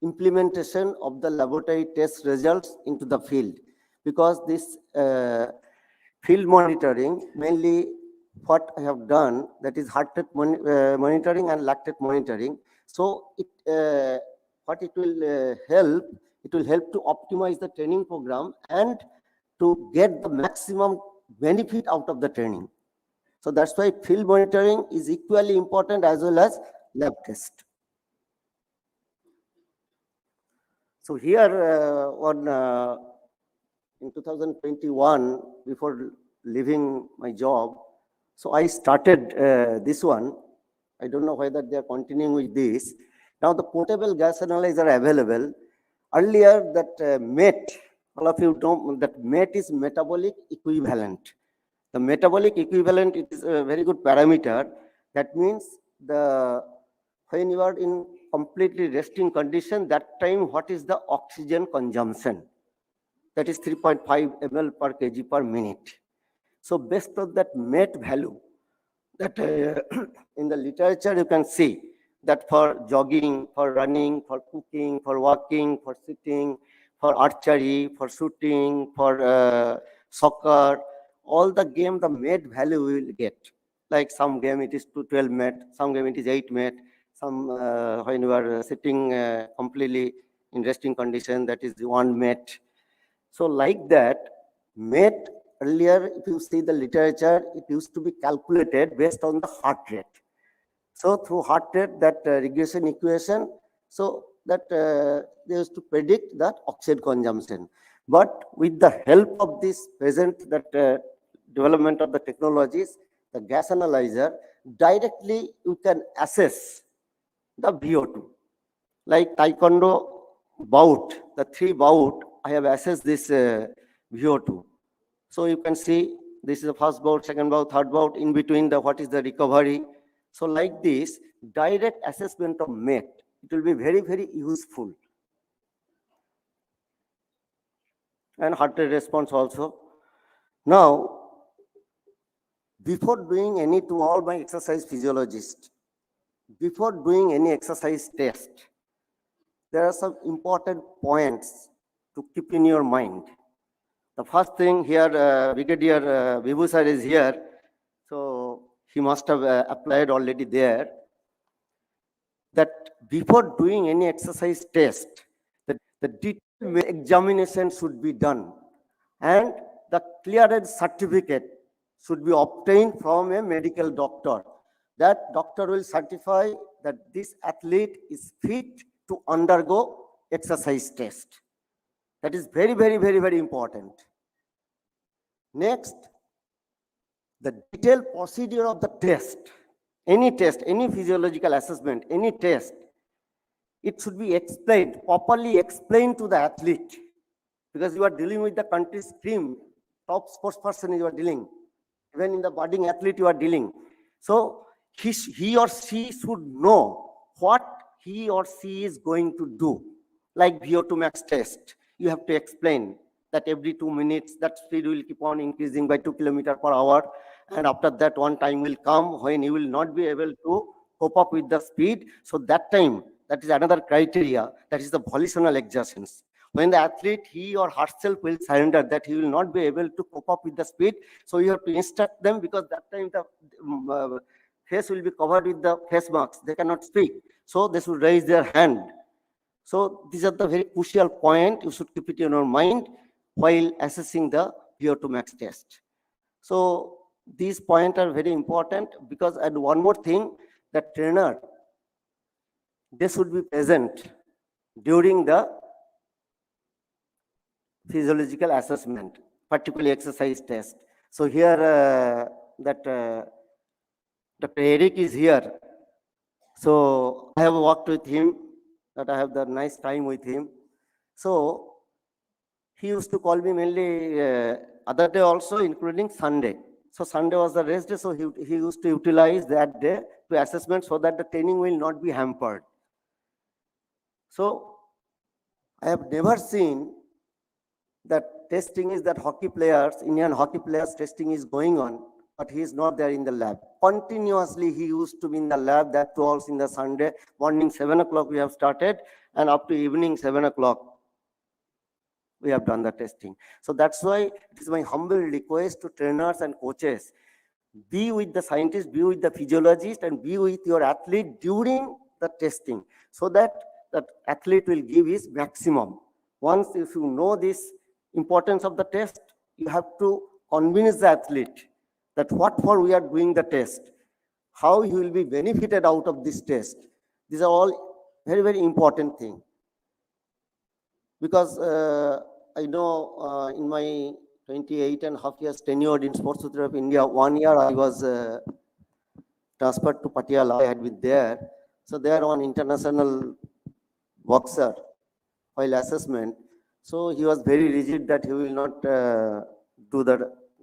implementation of the laboratory test results into the field. Because this field monitoring, mainly what I have done, that is heart rate monitoring and lactate monitoring. So what it will help, it will help to optimize the training program and to get the maximum benefit out of the training. So that's why field monitoring is equally important as well as lab test. So here in 2021, before leaving my job, so I started this one. I don't know whether they are continuing with this. Now the portable gas analyzer available. Earlier that MET, all of you know that MET is metabolic equivalent. The metabolic equivalent, it is a very good parameter. That means when you are in completely resting condition, that time what is the oxygen consumption? That is 3.5 ml per kg per minute. So based on that MET value, that in the literature you can see that for jogging, for running, for cooking, for walking, for sitting, for archery, for shooting, for soccer, all the game, the MET value we will get. Like some game it is 12 MET, some game it is 8 MET, some when you are sitting completely in resting condition, that is 1 MET. So like that, MET earlier, if you see the literature, it used to be calculated based on the heart rate. So through heart rate, that regression equation, so that they used to predict that oxygen consumption. But with the help of this present development of the technologies, the gas analyzer, directly you can assess the VO2. Like taekwondo bout, the 3 bout, I have assessed this VO2. So you can see this is the first bout, second bout, third bout, in between the what is the recovery. So like this, direct assessment of MET, it will be very, very useful. And heart rate response also. Now, before doing any, to all my exercise physiologists, before doing any exercise test, there are some important points to keep in your mind. The first thing here, Brigadier Vibhu sir is here, so he must have applied already there, that before doing any exercise test, the detailed examination should be done, and the clearance certificate should be obtained from a medical doctor. That doctor will certify that this athlete is fit to undergo exercise test. That is very, very, very, very important. Next, the detailed procedure of the test, any physiological assessment, any test, it should be explained, properly explained to the athlete, because you are dealing with the country's cream, top sports person you are dealing, even in the budding athlete you are dealing. So he or she should know what he or she is going to do. Like VO2 max test, you have to explain that every 2 minutes, that speed will keep on increasing by 2 km/h. And after that, one time will come when you will not be able to cope up with the speed. So that time, that is another criteria, that is the volitional exertions. When the athlete, he or herself will surrender that he will not be able to cope up with the speed, so you have to instruct them, because that time the face will be covered with the face marks. They cannot speak. So they should raise their hand. So these are the very crucial point. You should keep it in your mind while assessing the VO2 max test. So these points are very important, because, and one more thing, the trainer, they should be present during the physiological assessment, particularly exercise test. So here Dr. Eric is here. So I have worked with him, that I have the nice time with him. So he used to call me mainly other day also, including Sunday. So Sunday was the rest day, so he used to utilize that day to assessment, so that the training will not be hampered. So I have never seen that testing is that hockey players, Indian hockey players testing is going on, but he is not there in the lab. Continuously he used to be in the lab, that too also in the Sunday. Morning 7 o'clock we have started, and up to evening 7 o'clock we have done the testing. So that's why it is my humble request to trainers and coaches, be with the scientists, be with the physiologist, and be with your athlete during the testing, so that that athlete will give his maximum. Once if you know this importance of the test, you have to convince the athlete that what for we are doing the test, how he will be benefited out of this test. These are all very, very important things. Because I know in my 28.5 years tenured in Sports Authority of India, 1 year I was transferred to Patiala. I had been there. So there one international boxer, while assessment, so he was very rigid that he will not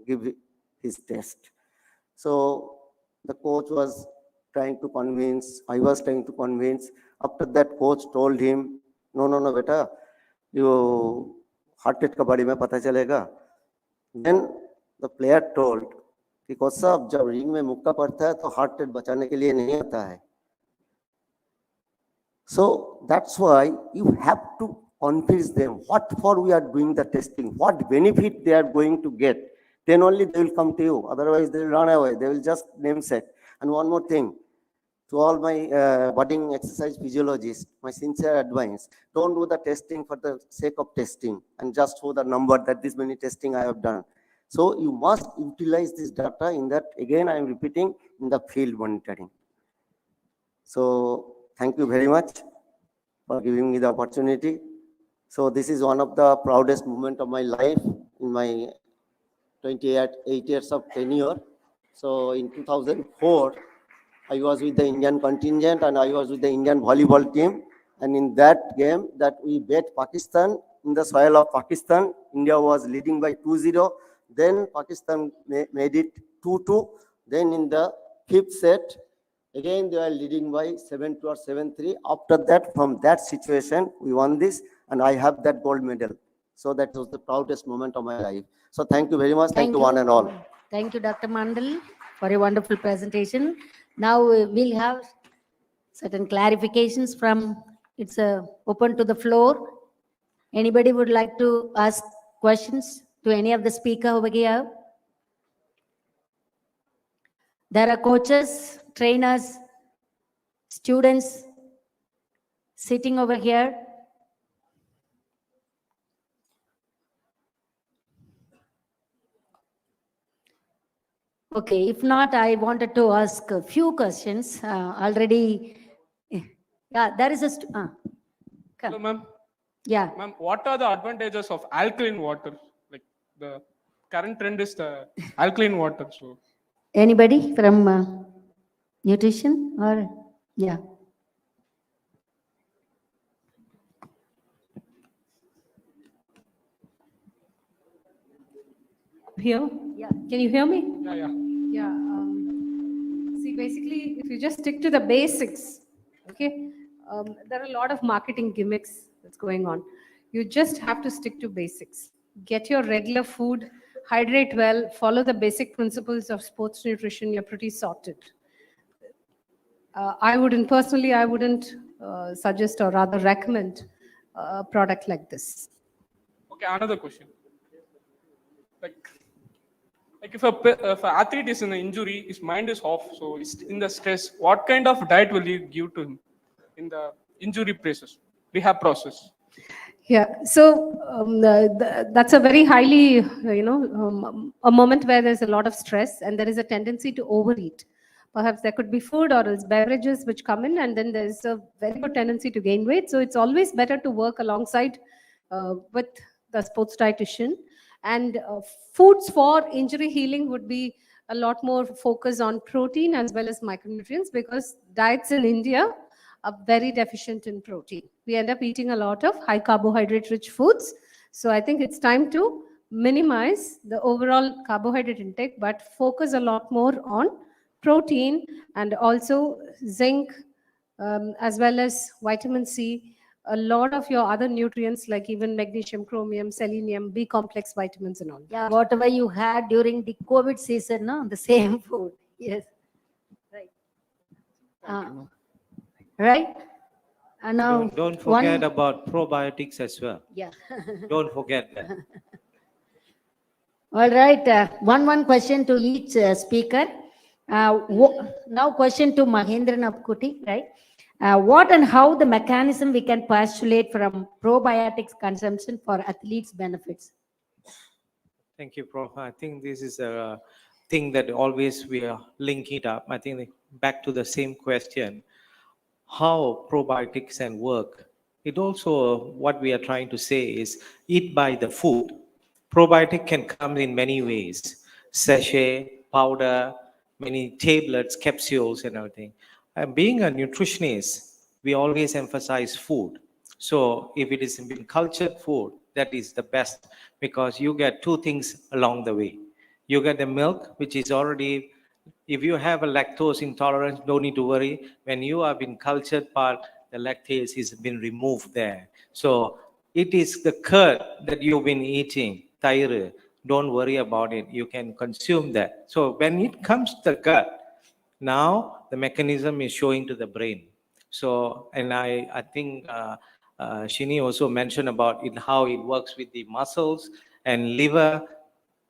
give his test. So the coach was trying to convince, I was trying to convince. After that, coach told him, no, beta, you heart rate ka bari mein pata chalega. Then the player told, कि coach साहब जब ring में मुक्का पड़ता है तो heart rate बचाने के लिए नहीं आता है. So that's why you have to convince them what for we are doing the testing, what benefit they are going to get. Then only they will come to you. Otherwise, they will run away. They will just namesake. And one more thing, to all my budding exercise physiologists, my sincere advice, don't do the testing for the sake of testing and just show the number that this many testing I have done. So you must utilize this data in that, again, I am repeating, in the field monitoring. So thank you very much for giving me the opportunity. So this is one of the proudest moments of my life in my 28 years of tenure. So in 2004, I was with the Indian contingent and I was with the Indian volleyball team. And in that game that we beat Pakistan in the soil of Pakistan, India was leading by 2-0. Then Pakistan made it 2-2. Then in the fifth set, again they were leading by 7-2 or 7-3. After that, from that situation, we won this, and I have that gold medal. So that was the proudest moment of my life. So thank you very much. Thank you one and all. Thank you, Dr. Mandal, for a wonderful presentation. Now we'll have certain clarifications from, it's open to the floor. Anybody would like to ask questions to any of the speaker over here? There are coaches, trainers, students sitting over here. Okay, if not, I wanted to ask a few questions already. Yeah, there is a. Hello, ma'am. Yeah. Ma'am, what are the advantages of alkaline water? Like the current trend is the alkaline water. So, Anybody from nutrition or yeah? Here? Yeah. Can you hear me? yeah, yeah. Yeah. See, basically, if you just stick to the basics, okay, there are a lot of marketing gimmicks that's going on. You just have to stick to basics. Get your regular food, hydrate well, follow the basic principles of sports nutrition, you're pretty sorted. I wouldn't suggest or rather recommend a product like this. Okay, another question. Like if an athlete is in an injury, his mind is off, so he's in the stress. What kind of diet will you give to him in the injury process, rehab process? Yeah, so that's a very highly, a moment where there's a lot of stress and there is a tendency to overeat. Perhaps there could be food or else beverages which come in, and then there's a very good tendency to gain weight. So it's always better to work alongside with the sports dietitian. And foods for injury healing would be a lot more focus on protein as well as micronutrients, because diets in India are very deficient in protein. We end up eating a lot of high carbohydrate rich foods. So I think it's time to minimize the overall carbohydrate intake, but focus a lot more on protein and also zinc, as well as vitamin C, a lot of your other nutrients like even magnesium, chromium, selenium, B complex vitamins and all. Yeah, whatever you had during the COVID season, no? The same food. Yes. Right. Right? And now Don't forget about probiotics as well. Yeah. Don't forget that. All right. One question to each speaker. Now question to Mahendran Apkuti, right? What and how the mechanism we can postulate from probiotics consumption for athletes' benefits? Thank you, Prof. I think this is a thing that always we are linking it up. I think back to the same question, how probiotics can work. It also, what we are trying to say is eat by the food. Probiotic can come in many ways, sachet, powder, many tablets, capsules and everything. Being a nutritionist, we always emphasize food. So if it is been cultured food, that is the best, because you get two things along the way. You get the milk, which is already, if you have a lactose intolerance, don't need to worry. When you have been cultured part, the lactase has been removed there. So it is the curd that you've been eating, taire. Don't worry about it. You can consume that. So when it comes to the gut, now the mechanism is showing to the brain. So, and I think Shini also mentioned about it, how it works with the muscles and liver,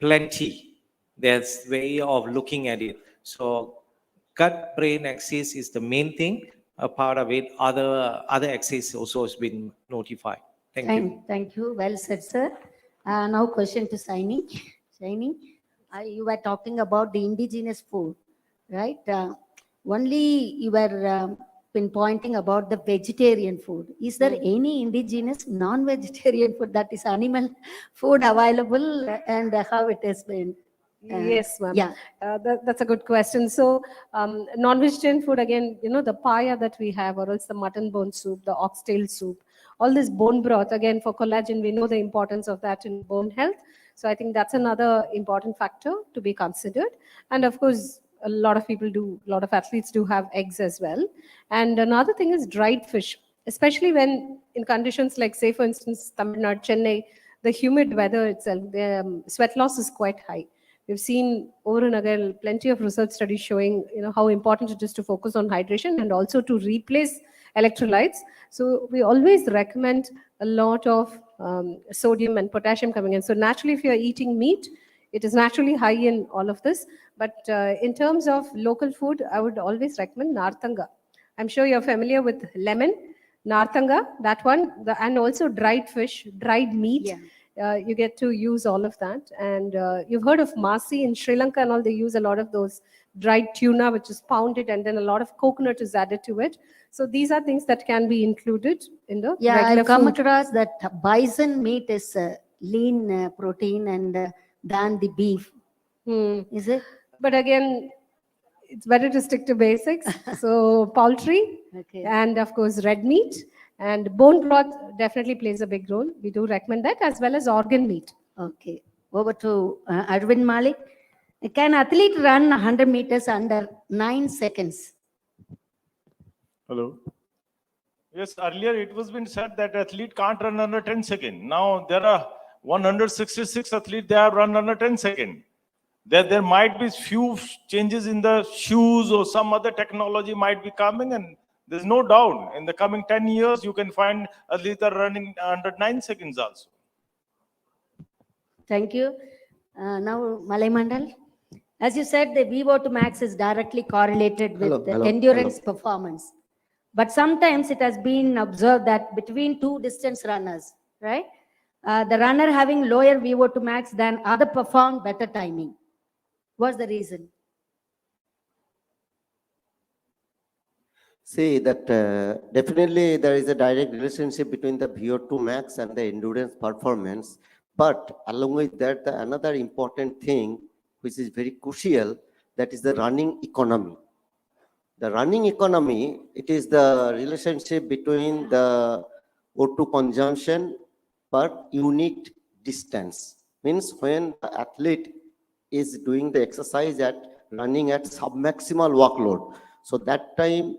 plenty. There's way of looking at it. So gut-brain axis is the main thing. A part of it, other axis also has been notified. Thank you. Thank you. Well said, sir. Now question to Saini. Saini, you were talking about the indigenous food, right? Only you were pinpointing about the vegetarian food. Is there any indigenous non-vegetarian food, that is animal food available, and how it has been? Yes, ma'am. Yeah. That's a good question. So, non-vegetarian food, again, the paya that we have, or else the mutton bone soup, the oxtail soup, all this bone broth, again, for collagen, we know the importance of that in bone health. So I think that's another important factor to be considered. And of course, a lot of athletes do have eggs as well. And another thing is dried fish, especially when in conditions like, say, for instance, Tamil Nadu, Chennai, the humid weather itself, the sweat loss is quite high. We've seen over and again plenty of research studies showing how important it is to focus on hydration and also to replace electrolytes. So we always recommend a lot of sodium and potassium coming in. So naturally, if you're eating meat, it is naturally high in all of this. But in terms of local food, I would always recommend nartanga. I'm sure you're familiar with lemon, nartanga, that one, and also dried fish, dried meat. Yeah. You get to use all of that. And you've heard of masi in Sri Lanka and all, they use a lot of those dried tuna, which is pounded, and then a lot of coconut is added to it. So these are things that can be included in the Yeah, regular I've come food. across that bison meat is lean protein and than the beef. Is it? But again, it's better to stick to basics. So poultry, Okay. and of course red meat, and bone broth definitely plays a big role. We do recommend that, as well as organ meat. Okay. Over to Arvind Malik. Can athlete run 100 meters under 9 seconds? Hello. Yes, earlier it was been said that athlete can't run under 10 seconds. Now there are 166 athletes, they have run under 10 seconds. There might be few changes in the shoes or some other technology might be coming, and there's no doubt in the coming 10 years you can find athletes are running under 9 seconds also. Thank you. Now, Malay Mandal. As you said, the VO2 max is directly correlated with the endurance performance. But sometimes it has been observed that between two distance runners, right? The runner having lower VO2 max than other performed better timing. What's the reason? See that definitely there is a direct relationship between the VO2 max and the endurance performance. But along with that, another important thing which is very crucial, that is the running economy. The running economy, it is the relationship between the O2 consumption per unit distance. Means when the athlete is doing the exercise at running at submaximal workload, so that time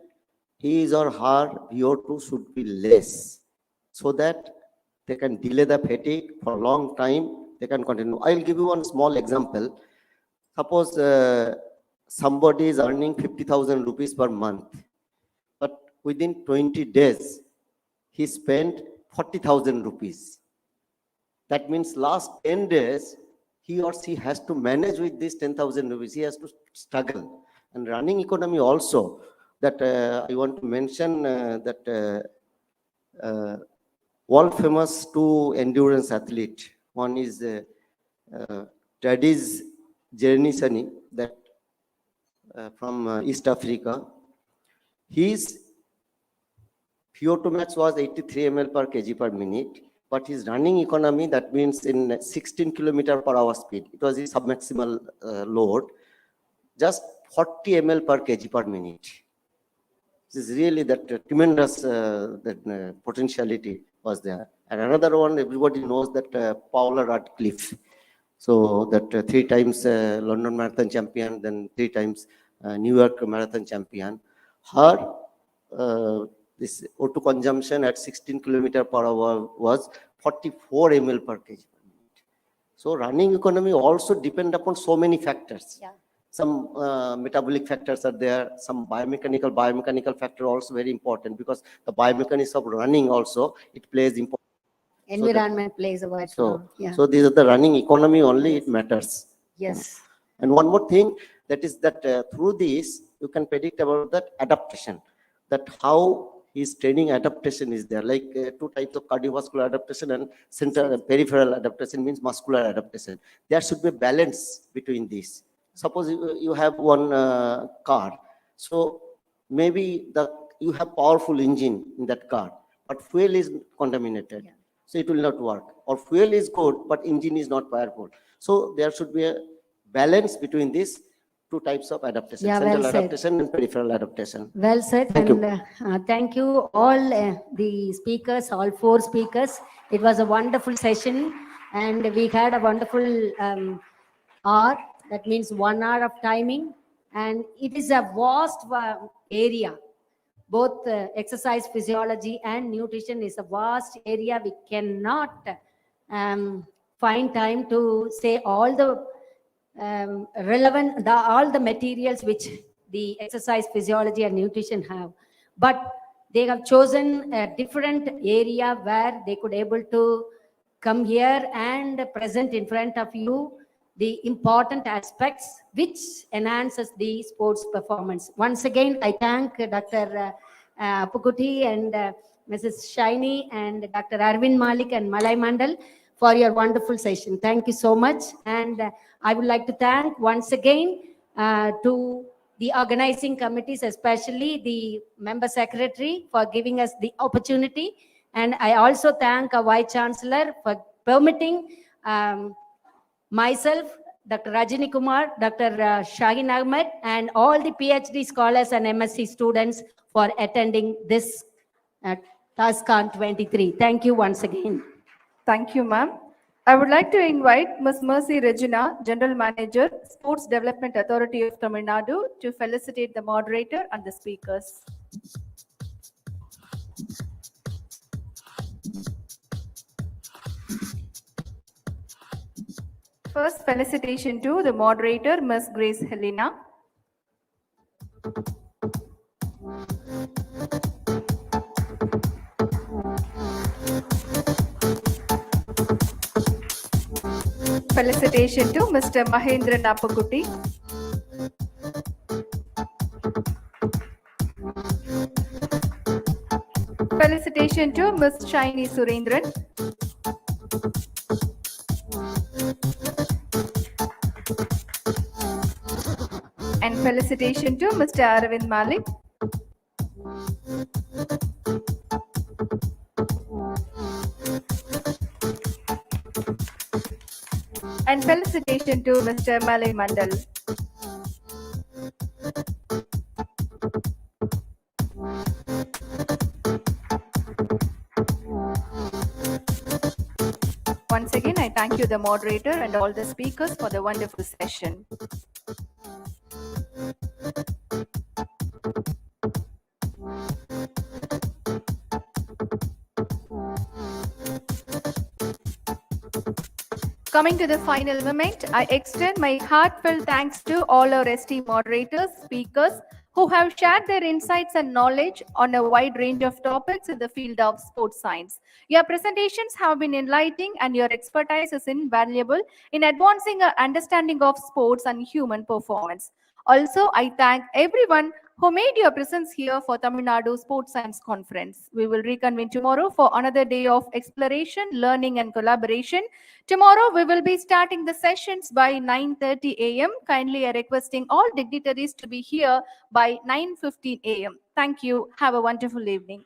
his or her VO2 should be less, so that they can delay the fatigue for a long time, they can continue. I'll give you one small example. Suppose somebody is earning 50,000 rupees per month, but within 20 days, he spent 40,000 rupees. That means last 10 days, he or she has to manage with this 10,000 rupees. He has to struggle. And running economy also, that I want to mention that world famous two endurance athlete. One is Tadis Jernisani, that from East Africa. His VO2 max was 83 ml per kg per minute, but his running economy, that means in 16 kilometer per hour speed, it was his submaximal load, just 40 ml per kg per minute. This is really that tremendous potentiality was there. And another one, everybody knows that Paula Radcliffe. So that 3 times London Marathon champion, then 3 times New York Marathon champion. Her this O2 consumption at 16 kilometer per hour was 44 ml per kg per minute. So running economy also depend upon so many factors. Yeah. Some metabolic factors are there, some biomechanical factor also very important, because the biomechanics of running also, it plays important. Environment plays a vital role. Yeah. So these are the running economy only, it matters. Yes. And one more thing, that is that through this, you can predict about that adaptation, that how his training adaptation is there, like 2 types of cardiovascular adaptation and central and peripheral adaptation, means muscular adaptation. There should be balance between these. Suppose you have one car, so maybe you have powerful engine in that car, but fuel is contaminated. Yeah. So it will not work. Or fuel is good, but engine is not powerful. So there should be a balance between these two types of adaptation, Yeah, central well said. adaptation and peripheral adaptation. Well said. Thank and you. Thank you all the speakers, all four speakers. It was a wonderful session and we had a wonderful hour. That means 1 hour of timing. And it is a vast area. Both exercise physiology and nutrition is a vast area. We cannot find time to say all the relevant, all the materials which the exercise physiology and nutrition have. But they have chosen a different area where they could able to come here and present in front of you the important aspects which enhances the sports performance. Once again, I thank Dr. Pukuti and Mrs. Shiny and Dr. Arvind Malik and Malay Mandal for your wonderful session. Thank you so much. And I would like to thank once again to the organizing committees, especially the member secretary for giving us the opportunity. And I also thank our Vice Chancellor for permitting myself, Dr. Rajini Kumar, Dr. Shaheen Ahmed, and all the PhD scholars and MSc students for attending this TASCon 23. Thank you once again. Thank you, ma'am. I would like to invite Ms. Mercy Regina, General Manager, Sports Development Authority of Tamil Nadu, to felicitate the moderator and the speakers. First felicitation to the moderator, Ms. Grace Helena. Felicitation to Mr. Mahendra Napakuti. Felicitation to Ms. Shiny Surendran. And felicitation to Mr. Arvind Malik. And felicitation to Mr. Malay Mandal. Once again, I thank you, the moderator, and all the speakers for the wonderful session. Coming to the final moment, I extend my heartfelt thanks to all our ST moderators, speakers, who have shared their insights and knowledge on a wide range of topics in the field of sports science. Your presentations have been enlightening and your expertise is invaluable in advancing our understanding of sports and human performance. Also, I thank everyone who made your presence here for Tamil Nadu Sports Science Conference. We will reconvene tomorrow for another day of exploration, learning and collaboration. Tomorrow, we will be starting the sessions by 9:30 a.m. Kindly requesting all dignitaries to be here by 9:15 a.m. Thank you. Have a wonderful evening.